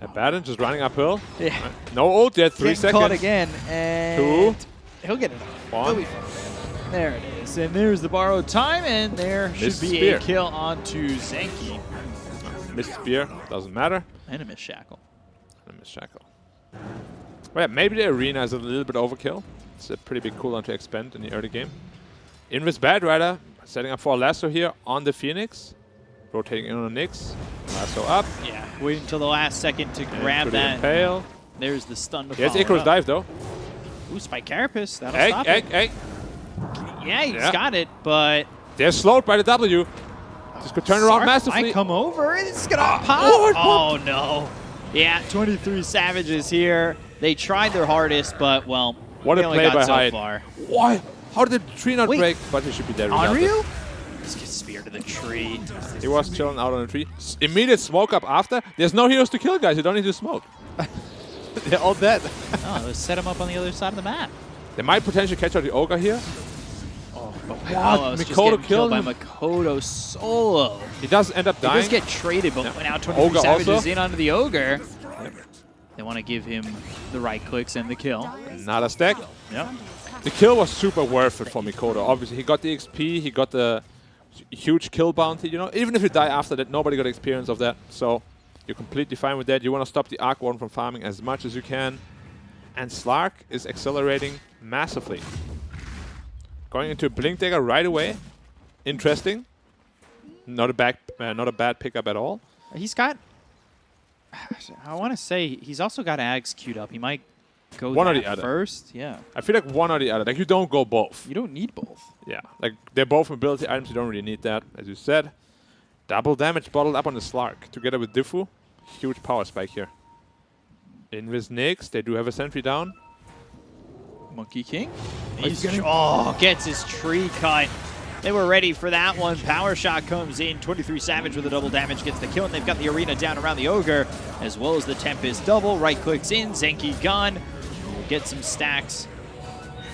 [SPEAKER 12] Abaddon just running uphill.
[SPEAKER 1] Yeah.
[SPEAKER 12] No ult yet, 3 seconds.
[SPEAKER 1] Caught again, and
[SPEAKER 12] 2.
[SPEAKER 1] He'll get it off. He'll be fine. There it is. And there's the borrowed time, and there should be
[SPEAKER 12] spear.
[SPEAKER 1] a kill onto Zenki.
[SPEAKER 12] Missed spear, doesn't matter.
[SPEAKER 1] And a missed shackle.
[SPEAKER 12] And a missed shackle. Well, yeah, maybe the arena is a little bit overkill. It's a pretty big cooldown to expend in the early game. Invis Bad Rider setting up for a lasso here on the Phoenix. Rotating in on Nyx. Lasso up.
[SPEAKER 1] Yeah, waiting until the last second to grab that.
[SPEAKER 12] Impale.
[SPEAKER 1] There's the stun to
[SPEAKER 12] He has
[SPEAKER 1] follow
[SPEAKER 12] Icarus
[SPEAKER 1] up.
[SPEAKER 12] dive though.
[SPEAKER 1] Ooh, Spike Carapace. That'll
[SPEAKER 12] Egg,
[SPEAKER 1] stop
[SPEAKER 12] egg,
[SPEAKER 1] it.
[SPEAKER 12] egg.
[SPEAKER 1] Yeah, he's got it, but...
[SPEAKER 12] They're slowed by the W. Just could turn around
[SPEAKER 1] Sark
[SPEAKER 12] massively.
[SPEAKER 1] might come over. It's going to pop.
[SPEAKER 12] Oh,
[SPEAKER 1] Oh, no. Yeah, 23 Savages here. They tried their hardest, but, well,
[SPEAKER 12] What
[SPEAKER 1] they
[SPEAKER 12] a
[SPEAKER 1] only
[SPEAKER 12] play
[SPEAKER 1] got
[SPEAKER 12] by
[SPEAKER 1] so
[SPEAKER 12] Hyde.
[SPEAKER 1] far.
[SPEAKER 12] Why? How did the tree not
[SPEAKER 1] Wait.
[SPEAKER 12] break? But he should be dead.
[SPEAKER 1] On
[SPEAKER 12] regardless.
[SPEAKER 1] Ryu? Let's get spear to the tree.
[SPEAKER 12] He was chilling out on the tree. Immediate smoke up after. There's no heroes to kill, guys. You don't need to smoke. They're all dead.
[SPEAKER 1] Oh, let's set him up on the other side of the map.
[SPEAKER 12] They might potentially catch out the Ogre here.
[SPEAKER 1] Oh,
[SPEAKER 12] What?
[SPEAKER 1] just
[SPEAKER 12] Mikoto
[SPEAKER 1] getting killed
[SPEAKER 12] killed
[SPEAKER 1] by
[SPEAKER 12] him.
[SPEAKER 1] Makoto solo.
[SPEAKER 12] He does end up
[SPEAKER 1] He
[SPEAKER 12] dying.
[SPEAKER 1] does get traded, but
[SPEAKER 12] Yeah.
[SPEAKER 1] now 23
[SPEAKER 12] Ogre
[SPEAKER 1] Savages
[SPEAKER 12] also.
[SPEAKER 1] in onto the Ogre. They want to give him the right clicks and the kill.
[SPEAKER 12] Not a stack.
[SPEAKER 1] Yep.
[SPEAKER 12] The kill was super worth it for Mikoto. Obviously, he got the XP. He got the huge kill bounty. You know, even if you die after that, nobody got experience of that. So you're completely fine with that. You want to stop the Arc Warden from farming as much as you can. And Slark is accelerating massively. Going into Blink Dagger right away. Interesting. Not a bad pickup at all.
[SPEAKER 1] He's got... I want to say he's also got Ags queued up. He might go
[SPEAKER 12] One or
[SPEAKER 1] that
[SPEAKER 12] the other.
[SPEAKER 1] first. Yeah.
[SPEAKER 12] I feel like one or the other. Like, you don't go both.
[SPEAKER 1] You don't need both.
[SPEAKER 12] Yeah, like, they're both mobility items. You don't really need that, as you said. Double damage bottled up on the Slark. Together with Diffu. Huge power spike here. Invis Nyx. They do have a sentry down.
[SPEAKER 1] Monkey King. He's gets his tree cut. They were ready for that one. Power shot comes in. 23 Savage with a double damage gets the kill, and they've got the arena down around the Ogre, as well as the Tempest double. Right clicks in. Zenki gone. We'll get some stacks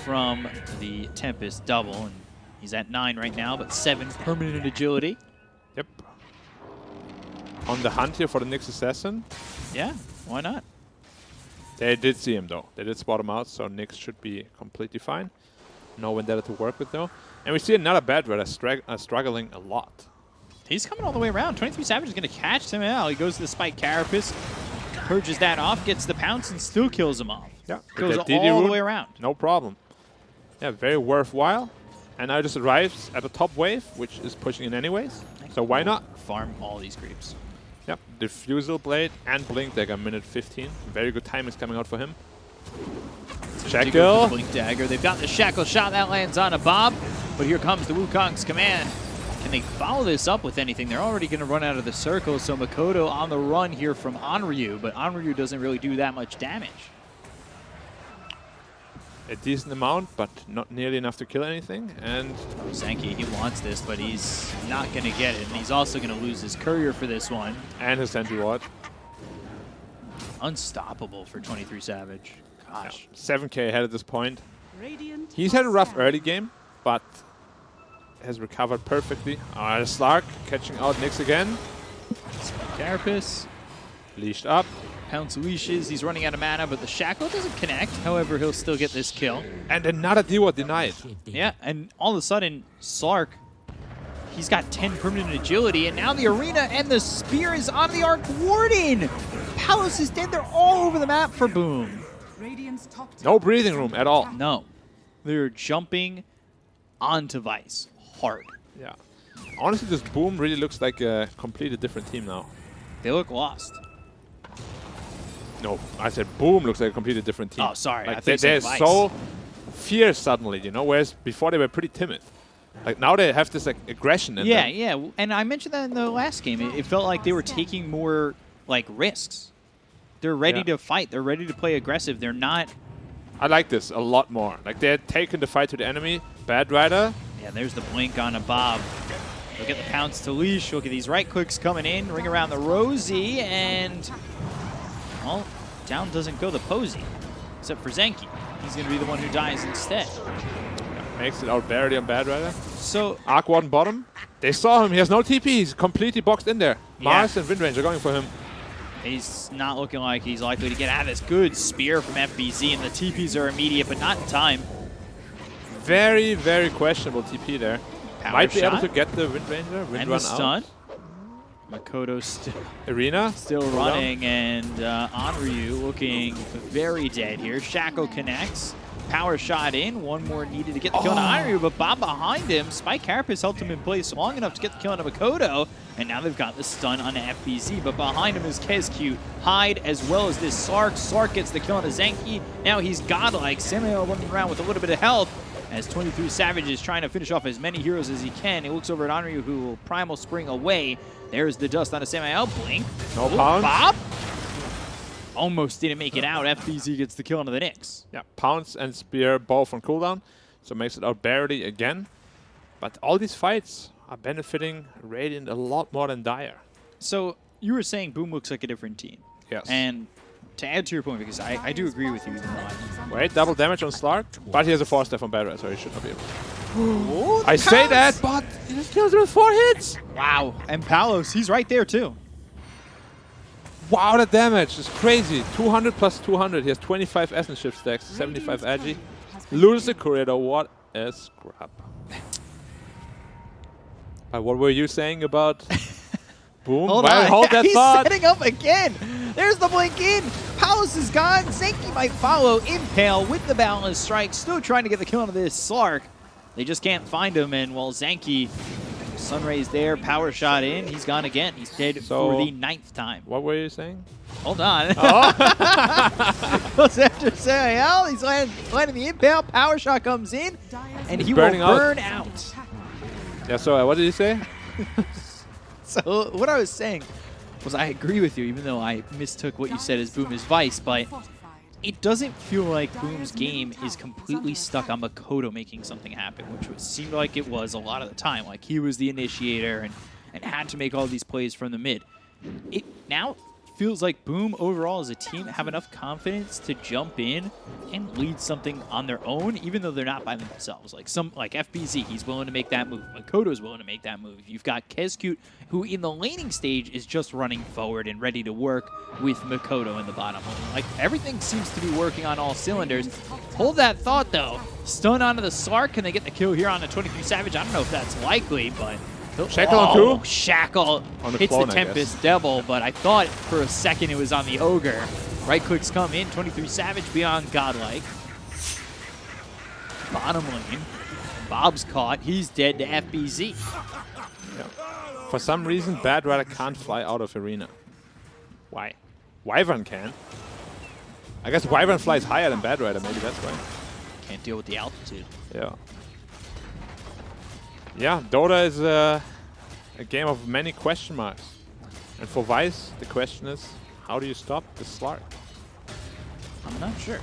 [SPEAKER 1] from the Tempest double, and he's at 9 right now, but 7 permanent agility.
[SPEAKER 12] Yep. On the hunt here for the Nyx Assassin.
[SPEAKER 1] Yeah, why not?
[SPEAKER 12] They did see him, though. They did spot him out, so Nyx should be completely fine. No Vendetta to work with, though. And we see another Bad Rider struggling a lot.
[SPEAKER 1] He's coming all the way around. 23 Savage is going to catch him out. He goes to the Spike Carapace, purges that off, gets the pounce, and still kills him off.
[SPEAKER 12] Yeah,
[SPEAKER 1] Goes
[SPEAKER 12] with that DD
[SPEAKER 1] all the
[SPEAKER 12] rune,
[SPEAKER 1] way around.
[SPEAKER 12] No problem. Yeah, very worthwhile. And now just arrives at the top wave, which is pushing in anyways. So why not?
[SPEAKER 1] Farm all these creeps.
[SPEAKER 12] Yep, Diffusal Blade and Blink Dagger, minute 15. Very good time is coming out for him. Shackle.
[SPEAKER 1] Blink Dagger. They've got the Shackle shot. That lands on a Bob. But here comes the Wukong's command. Can they follow this up with anything? They're already going to run out of the circle. So Makoto on the run here from Onryu. But Onryu doesn't really do that much damage.
[SPEAKER 12] A decent amount, but not nearly enough to kill anything. And
[SPEAKER 1] Zenki, he wants this, but he's not going to get it. And he's also going to lose his courier for this one.
[SPEAKER 12] And his sentry ward.
[SPEAKER 1] Unstoppable for 23 Savage. Gosh.
[SPEAKER 12] Yeah, 7k ahead at this point. He's had a rough early game, but has recovered perfectly. Slark catching out Nyx again.
[SPEAKER 1] Carapace.
[SPEAKER 12] Leashed up.
[SPEAKER 1] Pounce leashes. He's running out of mana, but the Shackle doesn't connect. However, he'll still get this kill.
[SPEAKER 12] And another D-Ward denied.
[SPEAKER 1] Yeah, and all of a sudden, Slark He's got 10 permanent agility, and now the arena and the spear is on the Arc Warden. Palos is dead. They're all over the map for Boom.
[SPEAKER 12] No breathing room at all.
[SPEAKER 1] No. They're jumping onto Vice hard.
[SPEAKER 12] Yeah. Honestly, this Boom really looks like a completely different team now.
[SPEAKER 1] They look lost.
[SPEAKER 12] No, I said Boom looks like a completely different team.
[SPEAKER 1] Oh, sorry. I
[SPEAKER 12] Like
[SPEAKER 1] think
[SPEAKER 12] they're so fierce suddenly, you know, whereas before they were pretty timid. Like now they have this like aggression in them.
[SPEAKER 1] Yeah. And I mentioned that in the last game. It felt like they were taking more like risks. They're ready to fight. They're ready to play aggressive. They're not.
[SPEAKER 12] I like this a lot more. Like they're taking the fight to the enemy. Bad Rider.
[SPEAKER 1] Yeah, there's the blink on a Bob. Look at the pounce to leash. Look at these right clicks coming in. Ring around the Rosie, and well, down doesn't go the Posey, except for Zenki. He's going to be the one who dies instead.
[SPEAKER 12] Yeah, makes it out barely on Bad Rider.
[SPEAKER 1] So
[SPEAKER 12] Arc Warden bottom. They saw him. He has no TP. He's completely boxed in there. Mars and Windranger are going for him.
[SPEAKER 1] He's not looking like he's likely to get out of this. Good spear from FBZ, and the TPs are immediate, but not in time.
[SPEAKER 12] Very, very questionable TP there.
[SPEAKER 1] Power
[SPEAKER 12] Might be
[SPEAKER 1] shot.
[SPEAKER 12] able to get the Windranger.
[SPEAKER 1] And the stun. Makoto
[SPEAKER 12] Arena
[SPEAKER 1] still running, and Onryu looking very dead here. Shackle connects. Power shot in. One more needed to get the kill on Onryu, but Bob behind him. Spike Carapace held him in place long enough to get the kill on Makoto, and now they've got the stun on FBZ, but behind him is Kezcute. Hyde as well as this Sark. Sark gets the kill on Zenki. Now he's godlike. Samuel running around with a little bit of health, as 23 Savage is trying to finish off as many heroes as he can. He looks over at Onryu, who will Primal Spring away. There's the dust on a Samuel. Blink.
[SPEAKER 12] No pounce.
[SPEAKER 1] Bob almost didn't make it out. FBZ gets the kill onto the Nyx.
[SPEAKER 12] Yeah, Pounce and Spear both on cooldown, so makes it out barely again. But all these fights are benefiting Radiant a lot more than Dire.
[SPEAKER 1] So you were saying Boom looks like a different team.
[SPEAKER 12] Yes.
[SPEAKER 1] And to add to your point, because I do agree with you. Even though
[SPEAKER 12] Wait, double damage on Slark, but he has a 4-step from Bad Rat, so he should not be able to.
[SPEAKER 1] Oh,
[SPEAKER 12] I say that, but he just kills him with 4 hits.
[SPEAKER 1] Wow. And Palos, he's right there too.
[SPEAKER 12] Wow, the damage is crazy. 200 plus 200. He has 25 Essence Shift stacks, 75 Agi. Loses the Courier, what a scrap. What were you saying about Boom?
[SPEAKER 1] Hold that he's
[SPEAKER 12] thought.
[SPEAKER 1] setting up again. There's the blink in. Palos is gone. Zenki might follow. Impale with the Boundless Strike. Still trying to get the kill onto this Slark. They just can't find him. And while Zenki, Sunray's there, power shot in. He's gone again. He's dead for the 9th time.
[SPEAKER 12] What were you saying?
[SPEAKER 1] Hold on. Goes after Samuel. He's landing the Impale. Power shot comes in. And he will burn out.
[SPEAKER 12] Yeah, so what did you say?
[SPEAKER 1] So what I was saying was I agree with you, even though I mistook what you said as Boom as Vice, but it doesn't feel like Boom's game is completely stuck on Makoto making something happen, which seemed like it was a lot of the time. Like he was the initiator and had to make all these plays from the mid. It now feels like Boom overall as a team have enough confidence to jump in and lead something on their own, even though they're not by themselves. Like FBZ, he's willing to make that move. Makoto's willing to make that move. You've got Kezcute, who in the laning stage is just running forward and ready to work with Makoto in the bottom lane. Like everything seems to be working on all cylinders. Hold that thought though. Stun onto the Slark. Can they get the kill here on the 23 Savage? I don't know if that's likely, but
[SPEAKER 12] Shackle on 2?
[SPEAKER 1] Shackle
[SPEAKER 12] on the
[SPEAKER 1] hits
[SPEAKER 12] clone,
[SPEAKER 1] the Tempest Devil, but I thought for a second it was on the Ogre. Right clicks come in, 23 Savage beyond Godlike. Bottom lane, Bob's caught, he's dead to FBZ.
[SPEAKER 12] Yeah. For some reason, Bad Rider can't fly out of Arena. Why? Wyvern can. I guess Wyvern flies higher than Bad Rider, maybe that's why.
[SPEAKER 1] Can't deal with the altitude.
[SPEAKER 12] Yeah. Yeah, Dota is a game of many question marks. And for Vice, the question is, how do you stop the Slark?
[SPEAKER 1] I'm not sure.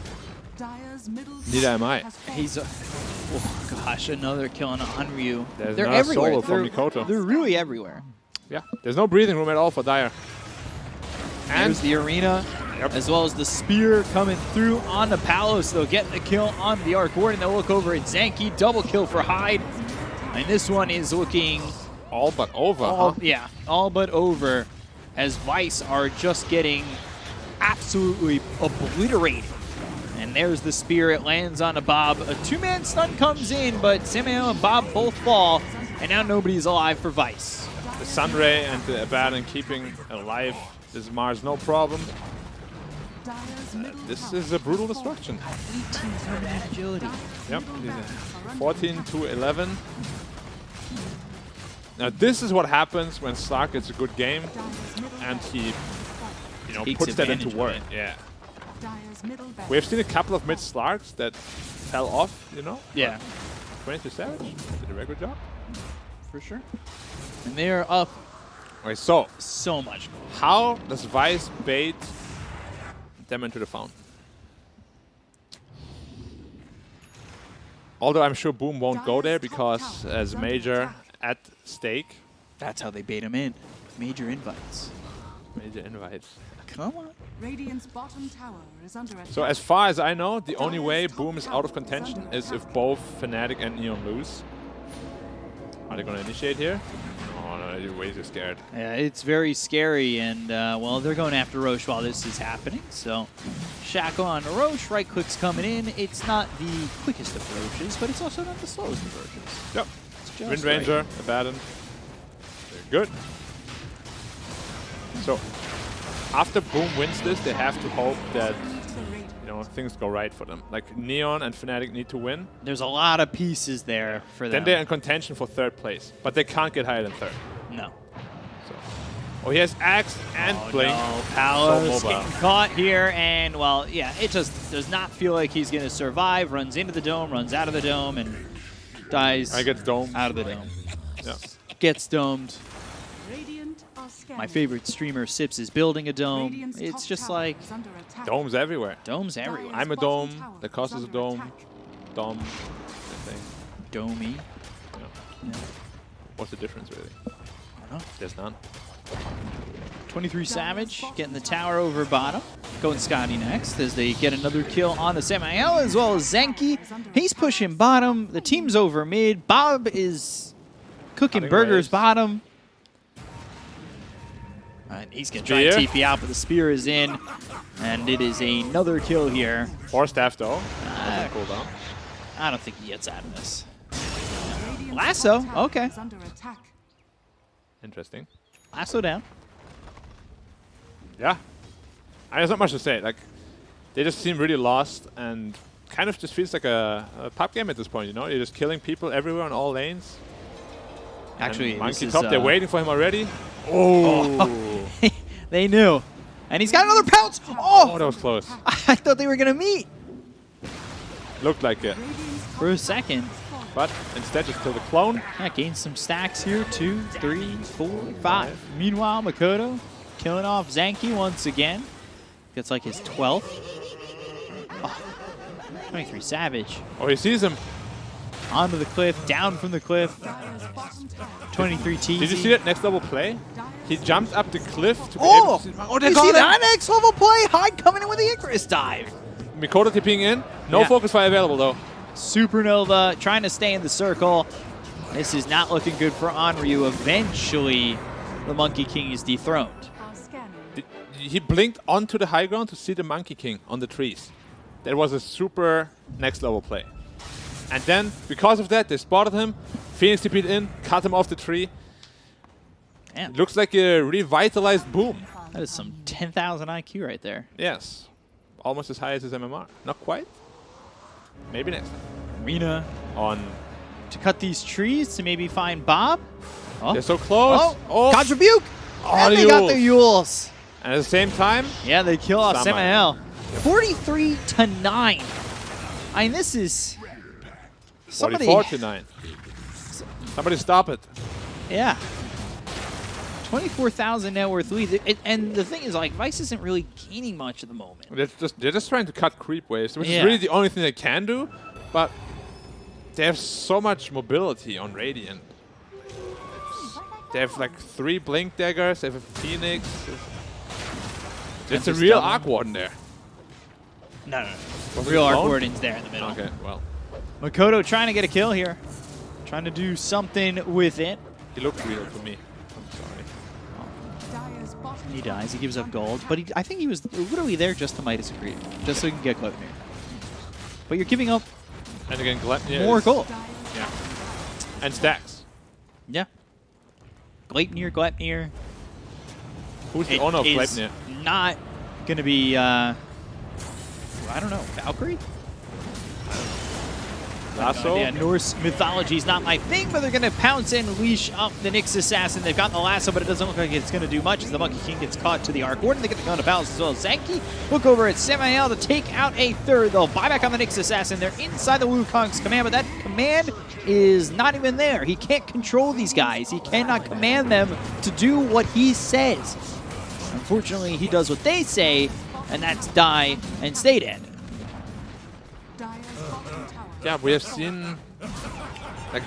[SPEAKER 12] Neither am I.
[SPEAKER 1] He's oh gosh, another kill on Onryu.
[SPEAKER 12] There's
[SPEAKER 1] They're
[SPEAKER 12] another
[SPEAKER 1] everywhere.
[SPEAKER 12] solo from Mikoto.
[SPEAKER 1] They're really everywhere.
[SPEAKER 12] Yeah, there's no breathing room at all for Dire.
[SPEAKER 1] And there's the arena, as well as the spear coming through on the Palos. They'll get the kill on the Arc Warden. They'll look over at Zenki. Double kill for Hyde. And this one is looking
[SPEAKER 12] all but over,
[SPEAKER 1] Yeah, all but over, as Vice are just getting absolutely obliterated. And there's the spear. It lands on a Bob. A 2-man stun comes in, but Samuel and Bob both fall. And now nobody's alive for Vice.
[SPEAKER 12] The Sunray and the Abaddon keeping alive this Mars, no problem. This is a brutal destruction.
[SPEAKER 1] Agility.
[SPEAKER 12] Yep, 14 to 11. Now this is what happens when Slark gets a good game and he, puts that into work. Yeah. We've seen a couple of mid Slarks that fell off,
[SPEAKER 1] Yeah.
[SPEAKER 12] 22 Savage did a very good job.
[SPEAKER 1] For sure. And they are up.
[SPEAKER 12] Okay, so
[SPEAKER 1] much.
[SPEAKER 12] How does Vice bait them into the fountain? Although I'm sure Boom won't go there because as Major at stake.
[SPEAKER 1] That's how they bait him in. Major invites.
[SPEAKER 12] Major invites.
[SPEAKER 1] Come on.
[SPEAKER 7] Radiant's bottom tower is under attack.
[SPEAKER 12] So as far as I know, the only way Boom is out of contention is if both Fnatic and Neon lose. Are they going to initiate here? Oh no, you're way too scared.
[SPEAKER 1] Yeah, it's very scary, and well, they're going after Roche while this is happening. So, Shackle on Roche, right click's coming in. It's not the quickest of Roches, but it's also not the slowest of Roches.
[SPEAKER 12] Yep.
[SPEAKER 1] Just
[SPEAKER 12] Wind Ranger, Abaddon. Very good. So, after Boom wins this, they have to hope that things go right for them. Like Neon and Fnatic need to win.
[SPEAKER 1] There's a lot of pieces there for them.
[SPEAKER 12] Then they're in contention for 3rd place, but they can't get higher than 3rd.
[SPEAKER 1] No.
[SPEAKER 12] So, oh, he has Axe and Blink.
[SPEAKER 1] No, Palos
[SPEAKER 12] So
[SPEAKER 1] getting caught here, and well, yeah, it just does not feel like he's going to survive. Runs into the dome, runs out of the dome, and dies.
[SPEAKER 12] I get domed.
[SPEAKER 1] Out of the dome.
[SPEAKER 12] Yeah.
[SPEAKER 1] Gets domed.
[SPEAKER 7] Radiant are scanning.
[SPEAKER 1] My favorite streamer, Sips, is building a dome. It's just like
[SPEAKER 12] domes everywhere.
[SPEAKER 1] Domes everywhere.
[SPEAKER 12] I'm a dome. The cost is a dome. Dome. Thing.
[SPEAKER 1] Domey.
[SPEAKER 12] Yeah. What's the difference really?
[SPEAKER 1] I don't know.
[SPEAKER 12] There's none.
[SPEAKER 1] 23 Savage getting the tower over bottom. Going Scotty next as they get another kill on the Samael as well as Zenki. He's pushing bottom. The team's over mid. Bob is cooking burgers bottom. And he's going to try and TP out, but the spear is in. And it is another kill here.
[SPEAKER 12] 4 staff though. Cool down.
[SPEAKER 1] I don't think he gets out of this. Lasso, okay.
[SPEAKER 12] Interesting.
[SPEAKER 1] Lasso down.
[SPEAKER 12] Yeah. There's not much to say. Like, they just seem really lost and kind of just feels like a pop game at this point, You're just killing people everywhere on all lanes.
[SPEAKER 1] Actually,
[SPEAKER 12] and Monkey top, they're waiting for him already. Oh!
[SPEAKER 1] They knew. And he's got another pounce!
[SPEAKER 12] Oh, that was close.
[SPEAKER 1] I thought they were going to meet.
[SPEAKER 12] Looked like it.
[SPEAKER 1] For a second.
[SPEAKER 12] But instead just killed the clone.
[SPEAKER 1] Yeah, gained some stacks here. 2, 3, 4, 5. Meanwhile, Makoto killing off Zenki once again. Gets like his 12th. Oh, 23 Savage.
[SPEAKER 12] Oh, he sees him.
[SPEAKER 1] Onto the cliff, down from the cliff. 23 TZ.
[SPEAKER 12] Did you see that next level play? He jumped up the cliff to be
[SPEAKER 1] able
[SPEAKER 12] to see.
[SPEAKER 1] Oh, you see that next level play? Hyde coming in with the Icarus dive.
[SPEAKER 12] Mikoto tipping in. No focus fire available though.
[SPEAKER 1] Supernova trying to stay in the circle. This is not looking good for Onryu. Eventually, the Monkey King is dethroned.
[SPEAKER 12] He blinked onto the high ground to see the Monkey King on the trees. That was a super next level play. And then, because of that, they spotted him. Phoenix TP'd in, cut him off the tree.
[SPEAKER 1] Damn.
[SPEAKER 12] Looks like a revitalized Boom.
[SPEAKER 1] That is some 10,000 IQ right there.
[SPEAKER 12] Yes. Almost as high as his MMR. Not quite. Maybe next time.
[SPEAKER 1] Rina
[SPEAKER 12] on
[SPEAKER 1] to cut these trees to maybe find Bob. Oh.
[SPEAKER 12] They're so close.
[SPEAKER 1] Oh, God's Rebuke! And they got the Yules.
[SPEAKER 12] And at the same time,
[SPEAKER 1] yeah, they kill off Samael. 43 to 9. I mean, this is somebody.
[SPEAKER 12] 44 to 9. Somebody stop it.
[SPEAKER 1] Yeah. 24,000 net worth lead. And the thing is, like, Vice isn't really gaining much at the moment.
[SPEAKER 12] They're just trying to cut creep waves, which is really the only thing they can do. But they have so much mobility on Radiant. They have like 3 Blink Daggers, they have a Phoenix. It's a real Arc Warden there.
[SPEAKER 1] No. Real Arc Warden's there in the middle.
[SPEAKER 12] Okay, well.
[SPEAKER 1] Makoto trying to get a kill here. Trying to do something with it.
[SPEAKER 12] He looked real to me.
[SPEAKER 1] He dies. He gives up gold. But I think he was literally there just to Midas Creep. Just so he can get Gluttony. But you're giving up
[SPEAKER 12] and again,
[SPEAKER 1] more gold.
[SPEAKER 12] Yeah. And stacks.
[SPEAKER 1] Yeah. Gleipnir.
[SPEAKER 12] Who's the owner of
[SPEAKER 1] is
[SPEAKER 12] Gleipnir?
[SPEAKER 1] Not going to be, I don't know, Valkyrie?
[SPEAKER 12] Lasso?
[SPEAKER 1] Yeah, Norse mythology is not my thing, but they're going to pounce and leash up the Nyx Assassin. They've got the lasso, but it doesn't look like it's going to do much as the Monkey King gets caught to the Arc Warden. They get the gun to balance as well. Zanki look over at Samael to take out a third. They'll buy back on the Nyx Assassin. They're inside the Wukong's command, but that command is not even there. He can't control these guys. He cannot command them to do what he says. Unfortunately, he does what they say, and that's die and stay dead.
[SPEAKER 12] Yeah, we have seen, like,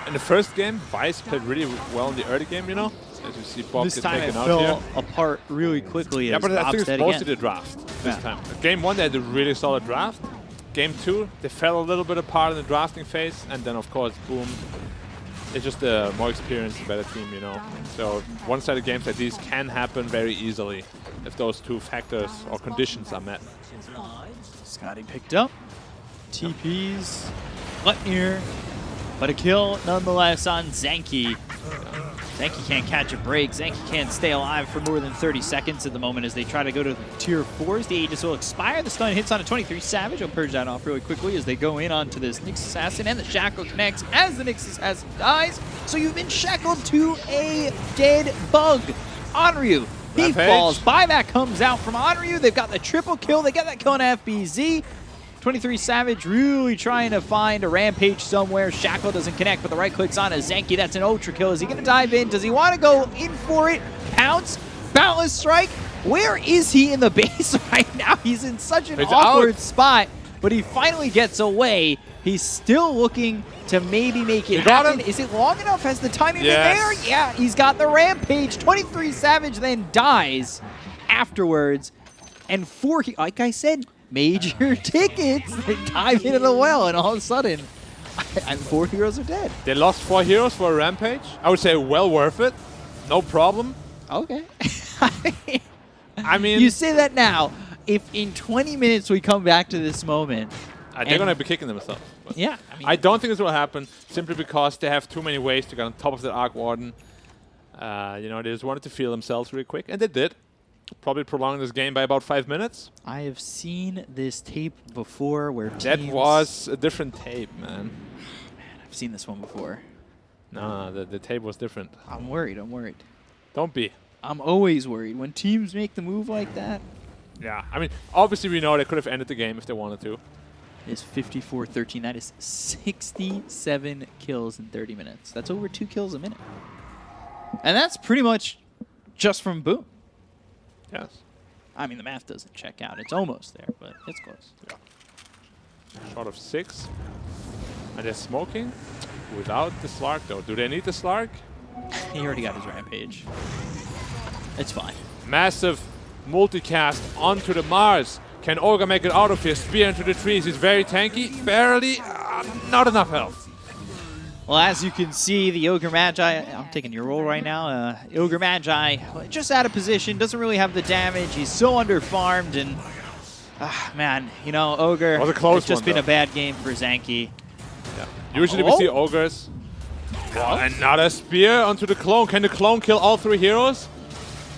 [SPEAKER 12] in the first game, Vice played really well in the early game, you know? As you see Bob
[SPEAKER 1] This
[SPEAKER 12] get
[SPEAKER 1] time
[SPEAKER 12] taken
[SPEAKER 1] it
[SPEAKER 12] out
[SPEAKER 1] fell
[SPEAKER 12] here.
[SPEAKER 1] apart really quickly.
[SPEAKER 12] Yeah,
[SPEAKER 1] as
[SPEAKER 12] but I
[SPEAKER 1] Bob's
[SPEAKER 12] think it's
[SPEAKER 1] dead
[SPEAKER 12] mostly
[SPEAKER 1] again.
[SPEAKER 12] the draft this
[SPEAKER 1] Yeah.
[SPEAKER 12] time. Game 1, they had a really solid draft. Game 2, they fell a little bit apart in the drafting phase, and then, of course, boom. It's just a more experienced, better team, you know? So one-sided games like these can happen very easily if those two factors or conditions are met.
[SPEAKER 1] Scotty picked up. TPs. Gleipnir. But a kill nonetheless on Zanki. Zanki can't catch a break. Zanki can't stay alive for more than 30 seconds at the moment as they try to go to tier 4s. The Aegis will expire. The stun hits on a 23 Savage. I'll purge that off really quickly as they go in onto this Nyx Assassin, and the Shackle connects as the Nyx Assassin dies. So you've been shackled to a dead bug. Onryu, he
[SPEAKER 12] Rampage.
[SPEAKER 1] falls. Buyback comes out from Onryu. They've got the triple kill. They get that kill on FBZ. 23 Savage really trying to find a Rampage somewhere. Shackle doesn't connect, but the right click's on a Zanki. That's an ultra kill. Is he going to dive in? Does he want to go in for it? Pounce? Boundless Strike? Where is he in the base right now? He's in such an awkward spot, but he finally gets away. He's still looking to maybe make it happen. Is it long enough? Has the timing been there? Yeah, he's got the Rampage. 23 Savage then dies afterwards. And like I said, major tickets. They dive into the well, and all of a sudden, 4 heroes are dead.
[SPEAKER 12] They lost 4 heroes for a Rampage. I would say well worth it. No problem.
[SPEAKER 1] Okay.
[SPEAKER 12] I mean,
[SPEAKER 1] you say that now. If in 20 minutes we come back to this moment,
[SPEAKER 12] they're going to be kicking themselves.
[SPEAKER 1] Yeah.
[SPEAKER 12] I don't think this will happen simply because they have too many ways to get on top of the Arc Warden. You know, they just wanted to feel themselves really quick, and they did. Probably prolong this game by about 5 minutes.
[SPEAKER 1] I have seen this tape before where
[SPEAKER 12] That
[SPEAKER 1] teams...
[SPEAKER 12] was a different tape, man.
[SPEAKER 1] I've seen this one before.
[SPEAKER 12] No, the tape was different.
[SPEAKER 1] I'm worried.
[SPEAKER 12] Don't be.
[SPEAKER 1] I'm always worried. When teams make the move like that...
[SPEAKER 12] Yeah, I mean, obviously we know they could have ended the game if they wanted to.
[SPEAKER 1] It's 54-13. That is 67 kills in 30 minutes. That's over 2 kills a minute. And that's pretty much just from Boom.
[SPEAKER 12] Yes.
[SPEAKER 1] I mean, the math doesn't check out. It's almost there, but it's close.
[SPEAKER 12] Yeah. Shot of 6. And they're smoking without the Slark, though. Do they need the Slark?
[SPEAKER 1] He already got his Rampage. It's fine.
[SPEAKER 12] Massive multicast onto the Mars. Can Olga make it out of here? Spear into the trees. He's very tanky. Barely. Not enough health.
[SPEAKER 1] Well, as you can see, the Ogre Magi, I'm taking your role right now, Ogre Magi just out of position, doesn't really have the damage. He's so under-farmed, and, man, you know, Ogre, it's just been a bad game for Zanki.
[SPEAKER 12] Yeah. Usually we see Ogres. Oh, another spear onto the clone. Can the clone kill all 3 heroes?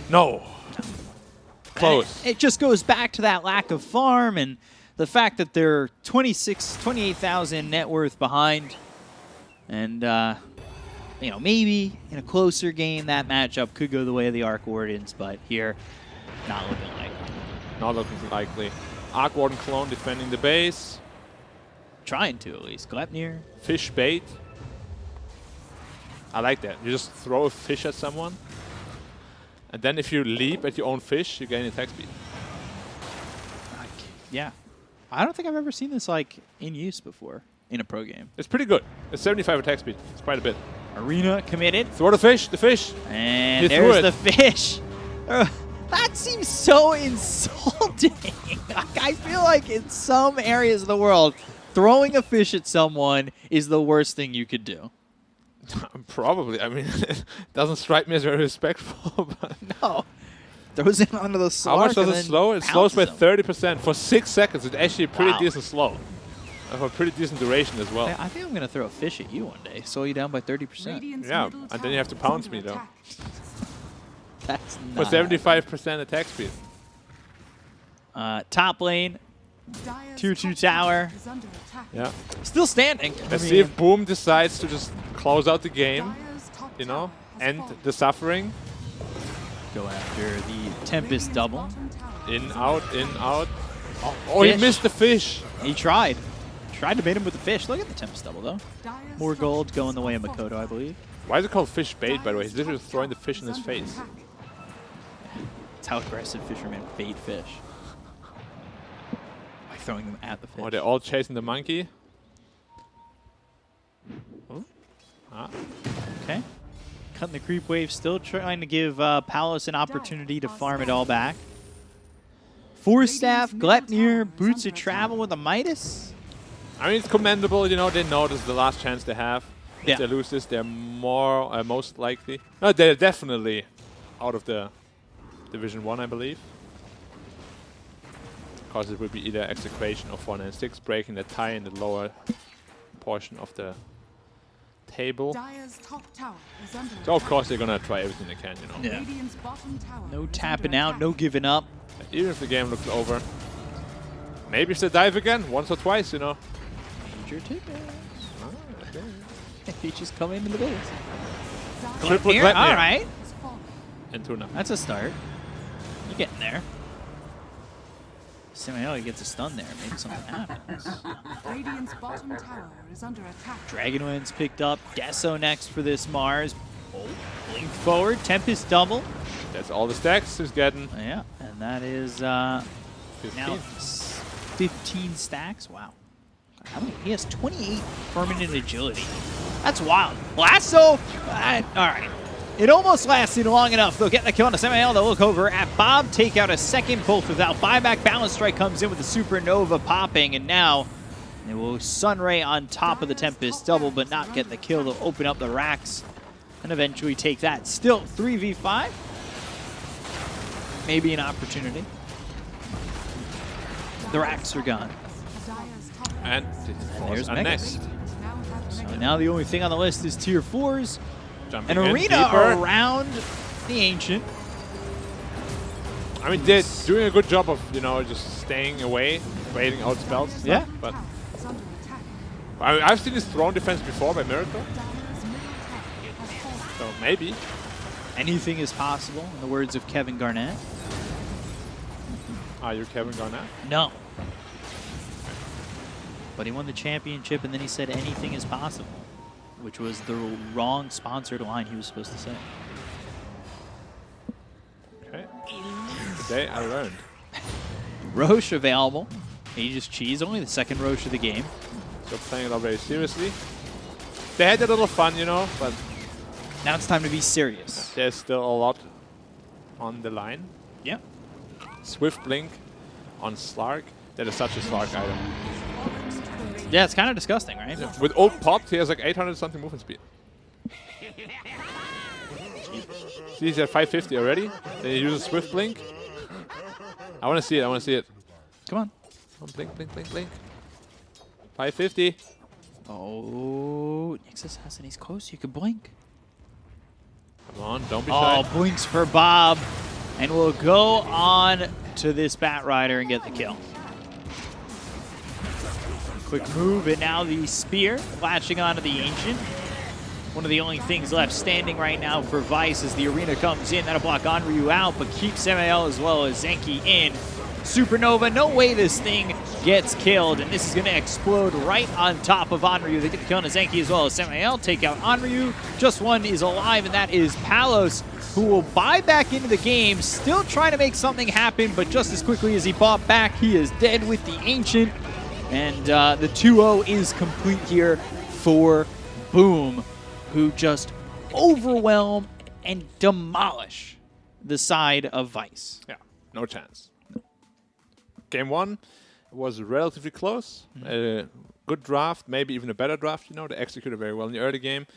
[SPEAKER 12] No. Close.
[SPEAKER 1] It just goes back to that lack of farm and the fact that they're 28,000 net worth behind. And, you know, maybe in a closer game, that matchup could go the way of the Arc Wardens, but here, not looking likely.
[SPEAKER 12] Not looking likely. Arc Warden clone defending the base.
[SPEAKER 1] Trying to, at least. Gleipnir.
[SPEAKER 12] Fish bait. I like that. You just throw a fish at someone. And then if you leap at your own fish, you gain attack speed.
[SPEAKER 1] Yeah. I don't think I've ever seen this, like, in use before. In a pro game.
[SPEAKER 12] It's pretty good. It's 75 attack speed. It's quite a bit.
[SPEAKER 1] Arena committed.
[SPEAKER 12] Throw the fish.
[SPEAKER 1] And there's the fish. That seems so insulting. I feel like in some areas of the world, throwing a fish at someone is the worst thing you could do.
[SPEAKER 12] Probably. I mean, it doesn't strike me as very respectful. But
[SPEAKER 1] no. Throws it onto the Slark.
[SPEAKER 12] How much does it slow? It slows by 30% for 6 seconds. It's actually a pretty decent slow. of a pretty decent duration as well.
[SPEAKER 1] I think I'm going to throw a fish at you one day. Slow you down by 30%.
[SPEAKER 12] Yeah, and then you have to pounce me, though.
[SPEAKER 1] That's
[SPEAKER 12] For
[SPEAKER 1] not
[SPEAKER 12] 75% attack speed.
[SPEAKER 1] top lane, tier 2 tower.
[SPEAKER 12] Yeah.
[SPEAKER 1] Still standing.
[SPEAKER 12] Let's see if Boom decides to just close out the game, you know, end the suffering.
[SPEAKER 1] Go after the Tempest double.
[SPEAKER 12] In, out, in, out. Oh, he missed the fish.
[SPEAKER 1] He tried. Tried to bait him with the fish. Look at the Tempest double, though. More gold going the way of Makoto, I believe.
[SPEAKER 12] Why is it called fish bait, by the way? He's literally throwing the fish in his face.
[SPEAKER 1] That's how aggressive fishermen bait fish. By throwing them at the fish.
[SPEAKER 12] Oh, they're all chasing the monkey. Oh. Ah.
[SPEAKER 1] Okay. Cutting the creep wave, still trying to give Palos an opportunity to farm it all back. Force Staff, Glepnir, Boots of Travel with a Midas.
[SPEAKER 12] I mean, it's commendable, you know, they know this is the last chance they have. If they lose this, they're most likely. No, they're definitely out of the Division 1, I believe. Because it would be either Execration or 496, breaking the tie in the lower portion of the table. So of course they're gonna try everything they can, you know.
[SPEAKER 1] Yeah. No tapping out, no giving up.
[SPEAKER 12] Even if the game looks over. Maybe if they dive again, once or twice, you know.
[SPEAKER 1] Major tickets.
[SPEAKER 12] Oh, okay.
[SPEAKER 1] He just come into the base.
[SPEAKER 12] Triple
[SPEAKER 1] Glepnir,
[SPEAKER 12] Glepnir.
[SPEAKER 1] all right.
[SPEAKER 12] And Tuna.
[SPEAKER 1] That's a start. You're getting there. Samuel gets a stun there. Maybe something happens.
[SPEAKER 7] Radiant's bottom tower is under attack.
[SPEAKER 1] Dragonwind's picked up. Deso next for this Mars. Oh, blink forward. Tempest double.
[SPEAKER 12] That's all the stacks he's getting.
[SPEAKER 1] Yeah, and that is
[SPEAKER 12] 15.
[SPEAKER 1] now 15 stacks. Wow. How many? He has 28 permanent agility. That's wild. Lasso. All right. It almost lasted long enough. They'll get the kill on the Samael. They'll look over at Bob, take out a second both without buyback. Balance Strike comes in with the Supernova popping, and now they will Sunray on top of the Tempest double, but not get the kill. They'll open up the racks and eventually take that. Still 3v5. Maybe an opportunity. The racks are gone.
[SPEAKER 12] And
[SPEAKER 1] there's
[SPEAKER 12] next.
[SPEAKER 1] So now the only thing on the list is tier 4s.
[SPEAKER 12] Jumping
[SPEAKER 1] An
[SPEAKER 12] in
[SPEAKER 1] arena
[SPEAKER 12] deeper.
[SPEAKER 1] around the Ancient.
[SPEAKER 12] I mean, they're doing a good job of, you know, just staying away, waiting out spells and stuff, but I've seen this throne defense before by Miracle. So maybe.
[SPEAKER 1] Anything is possible, in the words of Kevin Garnett.
[SPEAKER 12] Are you Kevin Garnett?
[SPEAKER 1] No. But he won the championship, and then he said anything is possible, which was the wrong sponsored line he was supposed to say.
[SPEAKER 12] Okay. Today I learned.
[SPEAKER 1] Roche available. Aegis Cheese, only the second Roche of the game.
[SPEAKER 12] So playing it all very seriously. They had a little fun, you know, but
[SPEAKER 1] now it's time to be serious.
[SPEAKER 12] There's still a lot on the line.
[SPEAKER 1] Yeah.
[SPEAKER 12] Swift Blink on Slark. That is such a Slark item.
[SPEAKER 1] Yeah, it's kind of disgusting, right?
[SPEAKER 12] Yeah. With ult popped, he has like 800 something movement speed. See, he's at 550 already. Then he uses Swift Blink. I want to see it. I want to see it.
[SPEAKER 1] Come on.
[SPEAKER 12] Oh, blink, blink, blink, blink. 550.
[SPEAKER 1] Oh, Nix Assassin, he's close. You could blink.
[SPEAKER 12] Come on, don't be shy.
[SPEAKER 1] Oh, blinks for Bob. And we'll go on to this Bat Rider and get the kill. Quick move, and now the Spear flashing onto the Ancient. One of the only things left standing right now for Vice as the arena comes in. That'll block Onryu out, but keep Samael as well as Zenki in. Supernova, no way this thing gets killed, and this is going to explode right on top of Onryu. They get the kill on Zenki as well as Samael. Take out Onryu. Just one is alive, and that is Palos, who will buy back into the game, still trying to make something happen, but just as quickly as he bought back, he is dead with the Ancient. And the 2-0 is complete here for Boom, who just overwhelm and demolish the side of Vice.
[SPEAKER 12] Yeah, no chance. Game 1 was relatively close. Good draft, maybe even a better draft, you know. They executed very well in the early game.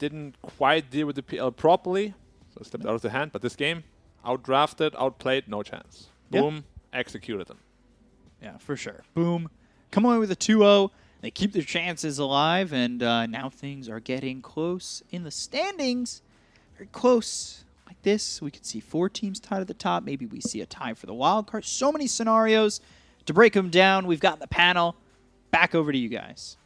[SPEAKER 12] Didn't quite deal with the PL properly, so stepped out of the hand. But this game, outdrafted, outplayed, no chance. Boom, executed them.
[SPEAKER 1] Yeah, for sure. Boom come away with a 2-0. They keep their chances alive, and now things are getting close in the standings. Very close. Like this, we could see 4 teams tied at the top. Maybe we see a tie for the wild card. So many scenarios. To break them down, we've got the panel. Back over to you guys.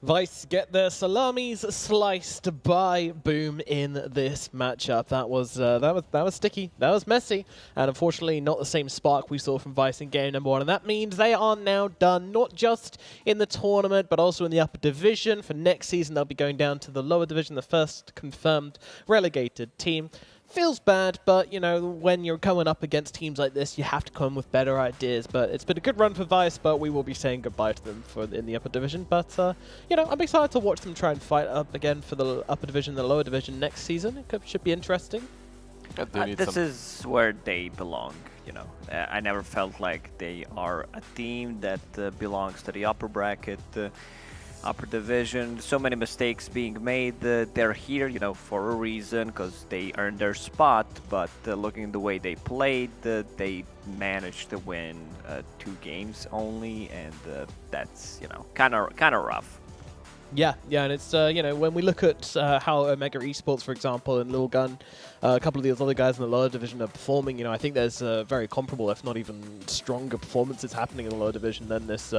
[SPEAKER 3] Vice get their salamis sliced by Boom in this matchup. That was sticky. That was messy, and unfortunately not the same spark we saw from Vice in game number 1. And that means they are now done, not just in the tournament, but also in the upper division. For next season, they'll be going down to the lower division, the first confirmed relegated team. Feels bad, but, you know, when you're coming up against teams like this, you have to come with better ideas. But it's been a good run for Vice, but we will be saying goodbye to them in the upper division. But, you know, I'm excited to watch them try and fight up again for the upper division, the lower division next season. It should be interesting.
[SPEAKER 13] This is where they belong, you know. I never felt like they are a team that belongs to the upper bracket. Upper division, so many mistakes being made. They're here, you know, for a reason, because they earned their spot. But looking at the way they played, they managed to win 2 games only, and that's, you know, kind of rough.
[SPEAKER 3] Yeah, and it's, you know, when we look at how Omega Esports, for example, and Lil Gun, a couple of these other guys in the lower division are performing, you know, I think there's very comparable, if not even stronger performances happening in the lower division than this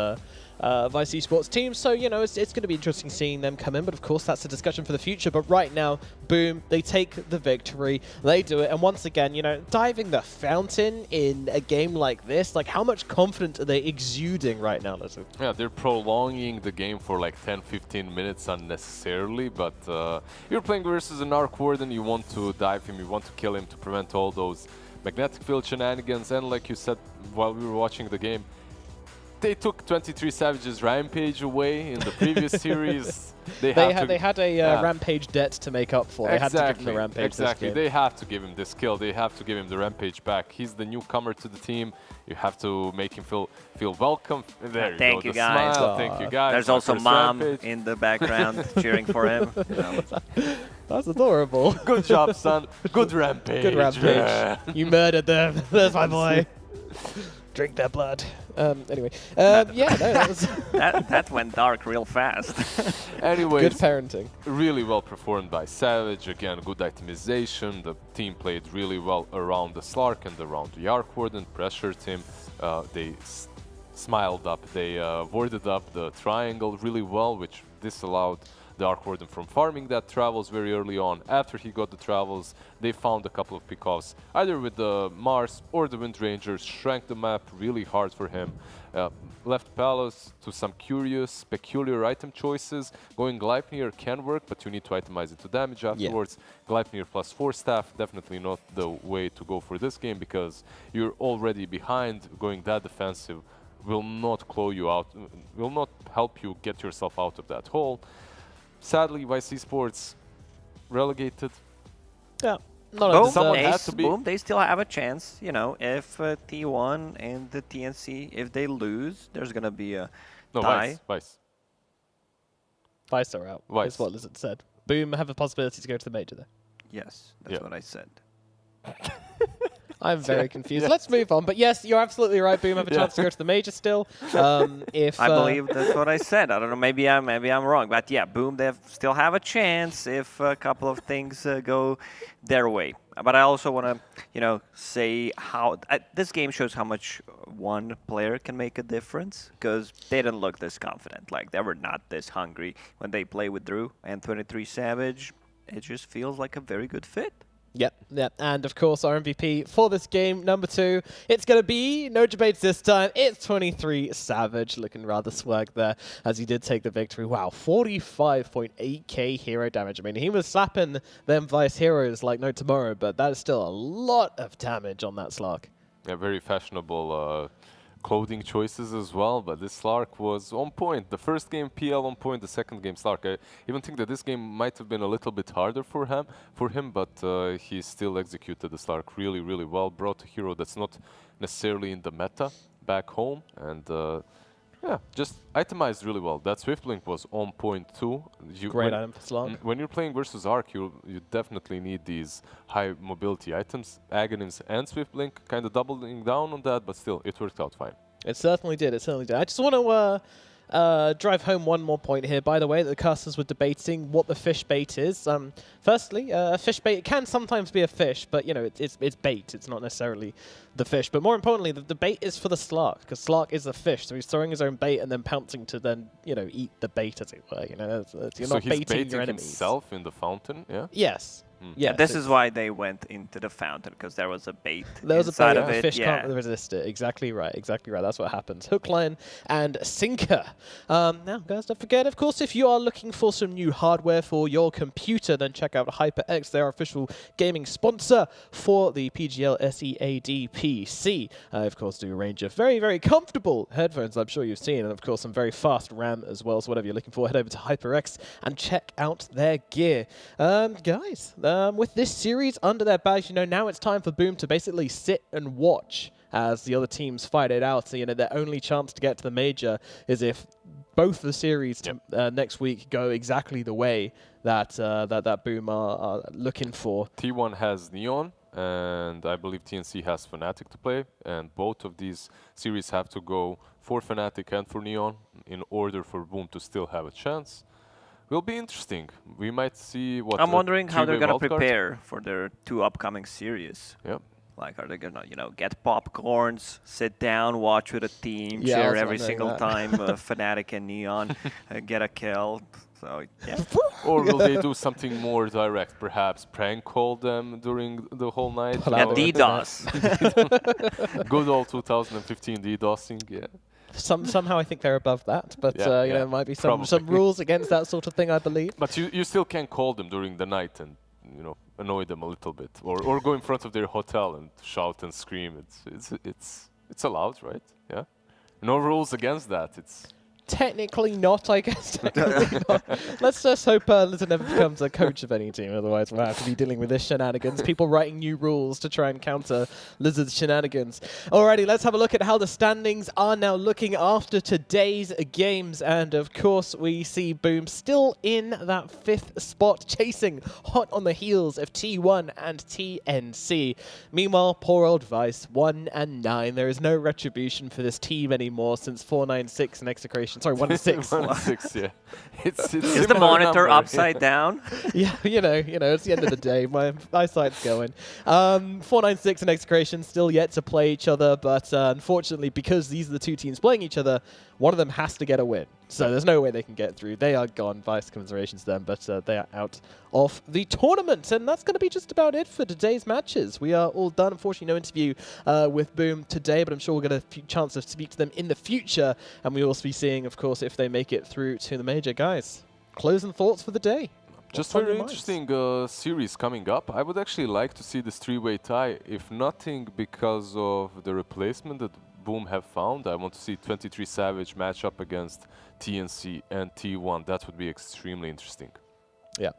[SPEAKER 3] Vice Esports team. So, you know, it's going to be interesting seeing them come in, but of course that's a discussion for the future. But right now, Boom, they take the victory, they do it, and once again, you know, diving the fountain in a game like this, like how much confidence are they exuding right now, Lizzo?
[SPEAKER 5] Yeah, they're prolonging the game for like 10-15 minutes unnecessarily, but you're playing versus an Arc Warden, you want to dive him, you want to kill him to prevent all those magnetic field shenanigans, and like you said while we were watching the game, they took 23 Savage's Rampage away in the previous series. They
[SPEAKER 3] had a Rampage debt to make up for. They had to give him the Rampage
[SPEAKER 5] Exactly.
[SPEAKER 3] this game.
[SPEAKER 5] They have to give him this kill. They have to give him the Rampage back. He's the newcomer to the team. You have to make him feel welcome. There you
[SPEAKER 13] Thank
[SPEAKER 5] go.
[SPEAKER 13] you
[SPEAKER 5] The
[SPEAKER 13] guys.
[SPEAKER 5] smile. Thank you guys.
[SPEAKER 13] There's
[SPEAKER 5] My
[SPEAKER 13] also
[SPEAKER 5] first
[SPEAKER 13] Mom
[SPEAKER 5] Rampage.
[SPEAKER 13] in the background cheering for him. You know.
[SPEAKER 3] That's adorable.
[SPEAKER 5] Good job, son. Good Rampage.
[SPEAKER 3] Good Rampage.
[SPEAKER 5] Yeah.
[SPEAKER 3] You murdered them. There's my boy. Drink their blood. Anyway, yeah, no, that was
[SPEAKER 13] that went dark real fast.
[SPEAKER 5] Anyways,
[SPEAKER 3] good parenting.
[SPEAKER 5] Really well performed by Savage. Again, good itemization. The team played really well around the Slark and around the Arc Warden. Pressured him. They smiled up. They warded up the triangle really well, which disallowed the Arc Warden from farming that travels very early on. After he got the travels, they found a couple of pickoffs, either with the Mars or the Wind Rangers, shrank the map really hard for him. Left Palace to some curious, peculiar item choices. Going Gleipnir can work, but you need to itemize it to damage afterwards. Yeah. Gleipnir plus 4 staff, definitely not the way to go for this game, because you're already behind. Going that defensive will not claw you out, will not help you get yourself out of that hole. Sadly, Vice Esports relegated.
[SPEAKER 3] Yeah,
[SPEAKER 13] Boom, they still have a chance. You know, if T1 and the TNC, if they lose, there's gonna be a tie.
[SPEAKER 3] Vice are out.
[SPEAKER 5] Vice.
[SPEAKER 3] Is what Lizard said. Boom have a possibility to go to the major, though.
[SPEAKER 13] Yes, that's what I said.
[SPEAKER 3] I'm very confused. Let's move on. But yes, you're absolutely right. Boom have a chance to go to the major still. If
[SPEAKER 13] I believe that's what I said. I don't know. Maybe I'm wrong. But yeah, Boom, they still have a chance if a couple of things go their way. But I also want to, you know, say how this game shows how much one player can make a difference, because they didn't look this confident. Like, they were not this hungry when they play with Drew and 23 Savage. It just feels like a very good fit.
[SPEAKER 3] Yep. And of course, our MVP for this game, number 2, it's going to be, no debates this time, it's 23 Savage, looking rather swag there, as he did take the victory. Wow, 45.8k hero damage. I mean, he was slapping them Vice heroes like no tomorrow, but that is still a lot of damage on that Slark.
[SPEAKER 5] Yeah, very fashionable clothing choices as well, but this Slark was on point. The first game PL on point, the second game Slark. I even think that this game might have been a little bit harder for him, but he still executed the Slark really, really well. Brought a hero that's not necessarily in the meta back home, and yeah, just itemized really well. That Swift Blink was on point too.
[SPEAKER 3] Great item for Slark.
[SPEAKER 5] When you're playing versus Arc, you definitely need these high mobility items, Aghanims and Swift Blink, kind of doubling down on that, but still, it worked out fine.
[SPEAKER 3] It certainly did. It certainly did. I just want to drive home one more point here. By the way, the casters were debating what the fish bait is. Firstly, fish bait can sometimes be a fish, but you know it's bait. It's not necessarily the fish. But more importantly, the bait is for the Slark, because Slark is a fish, so he's throwing his own bait and then pouncing to then eat the bait, as it were. You know, you're not baiting your enemies.
[SPEAKER 5] Himself in the fountain. Yeah.
[SPEAKER 3] Yes.
[SPEAKER 13] Yeah, this is why they went into the fountain, because there was a bait
[SPEAKER 3] there was
[SPEAKER 13] inside
[SPEAKER 3] a
[SPEAKER 13] of
[SPEAKER 3] bait,
[SPEAKER 13] it.
[SPEAKER 3] a fish can't resist it. Exactly right. Exactly right. That's what happens. Hook, line, and sinker. Now, guys, don't forget, of course, if you are looking for some new hardware for your computer, then check out HyperX. They're our official gaming sponsor for the PGL SEA DPC. Of course, do a range of very, very comfortable headphones, I'm sure you've seen, and of course, some very fast RAM as well. So whatever you're looking for, head over to HyperX and check out their gear. Guys, with this series under their badge, now it's time for Boom to basically sit and watch as the other teams fight it out. So, their only chance to get to the major is if both the series next week go exactly the way that that Boom are looking for.
[SPEAKER 5] T1 has Neon, and I believe TNC has Fnatic to play, and both of these series have to go for Fnatic and for Neon in order for Boom to still have a chance. Will be interesting. We might see what.
[SPEAKER 13] I'm wondering how they're gonna prepare for their 2 upcoming series.
[SPEAKER 5] Yeah.
[SPEAKER 13] Like, are they gonna, get popcorns, sit down, watch with a team, cheer every single time Fnatic and Neon get a kill? So yeah.
[SPEAKER 5] Or will they do something more direct? Perhaps prank call them during the whole night.
[SPEAKER 13] Yeah, DDoS.
[SPEAKER 5] Good old 2015 DDoSing. Yeah.
[SPEAKER 3] Somehow I think they're above that, but there might be some rules against that sort of thing, I believe.
[SPEAKER 5] But you still can call them during the night and annoy them a little bit, or go in front of their hotel and shout and scream. It's allowed, right? Yeah. No rules against that. It's
[SPEAKER 3] technically not, I guess. Technically not. Let's just hope Lizard never becomes a coach of any team, otherwise we'll have to be dealing with this shenanigans. People writing new rules to try and counter Lizard's shenanigans. Alrighty, let's have a look at how the standings are now looking after today's games. And of course, we see Boom still in that 5th spot, chasing hot on the heels of T1 and TNC. Meanwhile, poor old Vice, 1 and 9. There is no retribution for this team anymore since 496 and Execration. Sorry, 1 and 6.
[SPEAKER 5] 1 and 6, yeah. It's
[SPEAKER 13] is the monitor upside down?
[SPEAKER 3] Yeah, it's the end of the day. My eyesight's going. 496 and Execration still yet to play each other, but unfortunately, because these are the 2 teams playing each other, one of them has to get a win. So there's no way they can get through. They are gone. Vice commiserations to them, but they are out of the tournament. And that's going to be just about it for today's matches. We are all done. Unfortunately, no interview with Boom today, but I'm sure we'll get a chance to speak to them in the future. And we will be seeing, of course, if they make it through to the major. Guys, closing thoughts for the day.
[SPEAKER 5] Just very interesting series coming up. I would actually like to see this 3-way tie, if nothing because of the replacement that Boom have found. I want to see 23 Savage match up against TNC and T1. That would be extremely interesting.
[SPEAKER 3] Yeah,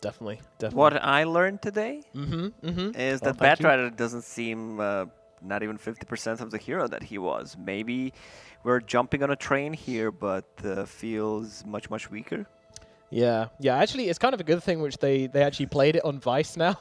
[SPEAKER 3] definitely.
[SPEAKER 13] What I learned today is that Batrider doesn't seem not even 50% of the hero that he was. Maybe we're jumping on a train here, but feels much, much weaker.
[SPEAKER 3] Yeah. Actually, it's kind of a good thing which they actually played it on Vice now.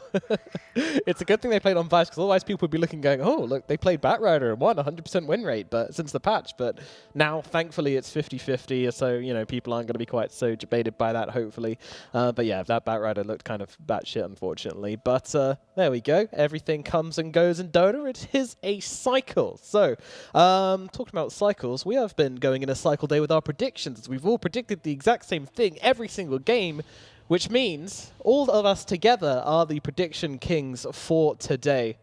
[SPEAKER 3] It's a good thing they played on Vice, because otherwise people would be looking going, oh, look, they played Batrider and won 100% win rate but since the patch. But now, thankfully, it's 50-50, so, people aren't going to be quite so debated by that, hopefully. But yeah, that Batrider looked kind of batshit, unfortunately. But there we go. Everything comes and goes in Dota. It is a cycle. So, talking about cycles, we have been going in a cycle day with our predictions. We've all predicted the exact same thing every single game, which means all of us together are the prediction kings for today.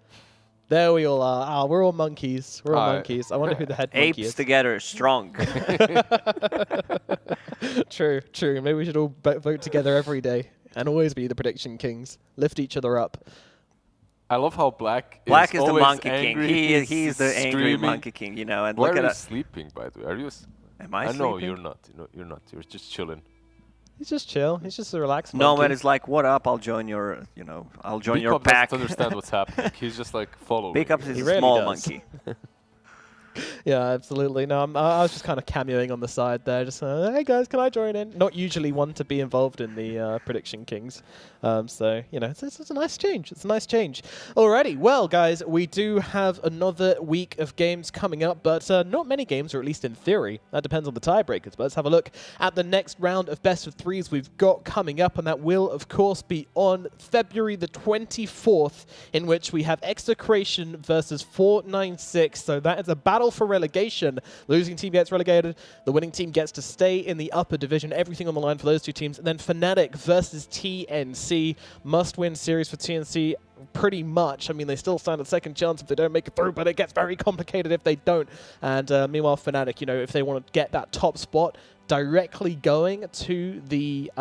[SPEAKER 3] There we all are. We're all monkeys. We're all monkeys. I wonder who the head monkey is.
[SPEAKER 13] Apes together, strong.
[SPEAKER 3] True. Maybe we should all vote together every day and always be the prediction kings. Lift each other up.
[SPEAKER 5] I love how Black
[SPEAKER 13] is the monkey king. He's the angry monkey king, And
[SPEAKER 5] why
[SPEAKER 13] look
[SPEAKER 5] are you
[SPEAKER 13] at
[SPEAKER 5] sleeping, by the way? Are you?
[SPEAKER 13] Am I sleeping?
[SPEAKER 5] No, you're not. You're not. You're just chilling.
[SPEAKER 3] He's just chill. He's just a relaxed monkey.
[SPEAKER 13] No, man, it's like, what up? I'll join your, I'll join your pack.
[SPEAKER 5] Doesn't understand what's happening. He's just like following.
[SPEAKER 13] Big Up is a small monkey.
[SPEAKER 3] Yeah, absolutely. No, I was just kind of cameoing on the side there. Just, hey guys, can I join in? Not usually one to be involved in the Prediction Kings. So, you know, it's a nice change. It's a nice change. Alrighty, well, guys, we do have another week of games coming up, but not many games, or at least in theory. That depends on the tiebreakers. But let's have a look at the next round of best of threes we've got coming up, and that will, of course, be on February the 24th, in which we have Execration versus 496. So that is a battle for relegation. Losing team gets relegated. The winning team gets to stay in the upper division. Everything on the line for those two teams. And then Fnatic versus TNC. Must-win series for TNC. Pretty much. I mean, they still stand a second chance if they don't make it through, but it gets very complicated if they don't. And meanwhile, Fnatic, you know, if they want to get that top spot, directly going to the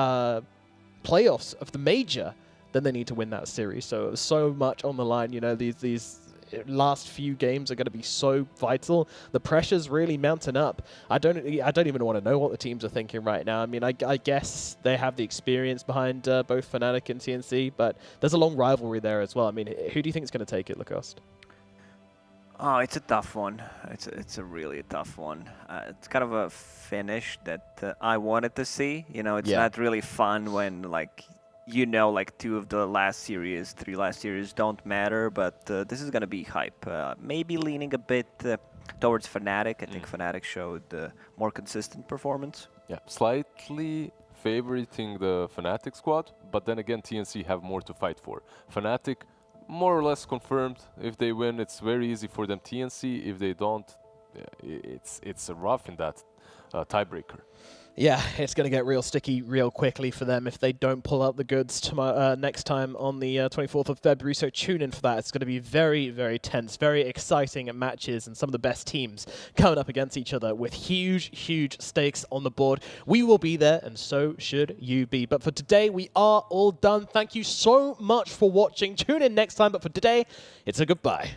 [SPEAKER 3] playoffs of the major, then they need to win that series. So much on the line. You know, these last few games are going to be so vital. The pressure's really mounting up. I don't even want to know what the teams are thinking right now. I mean, I guess they have the experience behind both Fnatic and TNC, but there's a long rivalry there as well. I mean, who do you think is going to take it, Lacoste?
[SPEAKER 13] Oh, it's a tough one. It's a really tough one. It's kind of a finish that I wanted to see. You know, it's not really fun when, like, you know, like 2 of the last series, 3 last series don't matter, but this is going to be hype. Maybe leaning a bit towards Fnatic. I think Fnatic showed more consistent performance.
[SPEAKER 5] Yeah, slightly favoriting the Fnatic squad, but then again, TNC have more to fight for. Fnatic, more or less confirmed. If they win, it's very easy for them. TNC, if they don't, it's rough in that tiebreaker.
[SPEAKER 3] Yeah, it's going to get real sticky real quickly for them if they don't pull out the goods tomorrow, next time on the 24th of February, so tune in for that. It's going to be very, very tense, very exciting matches, and some of the best teams coming up against each other with huge, huge stakes on the board. We will be there, and so should you be. But for today, we are all done. Thank you so much for watching. Tune in next time, but for today, it's a goodbye.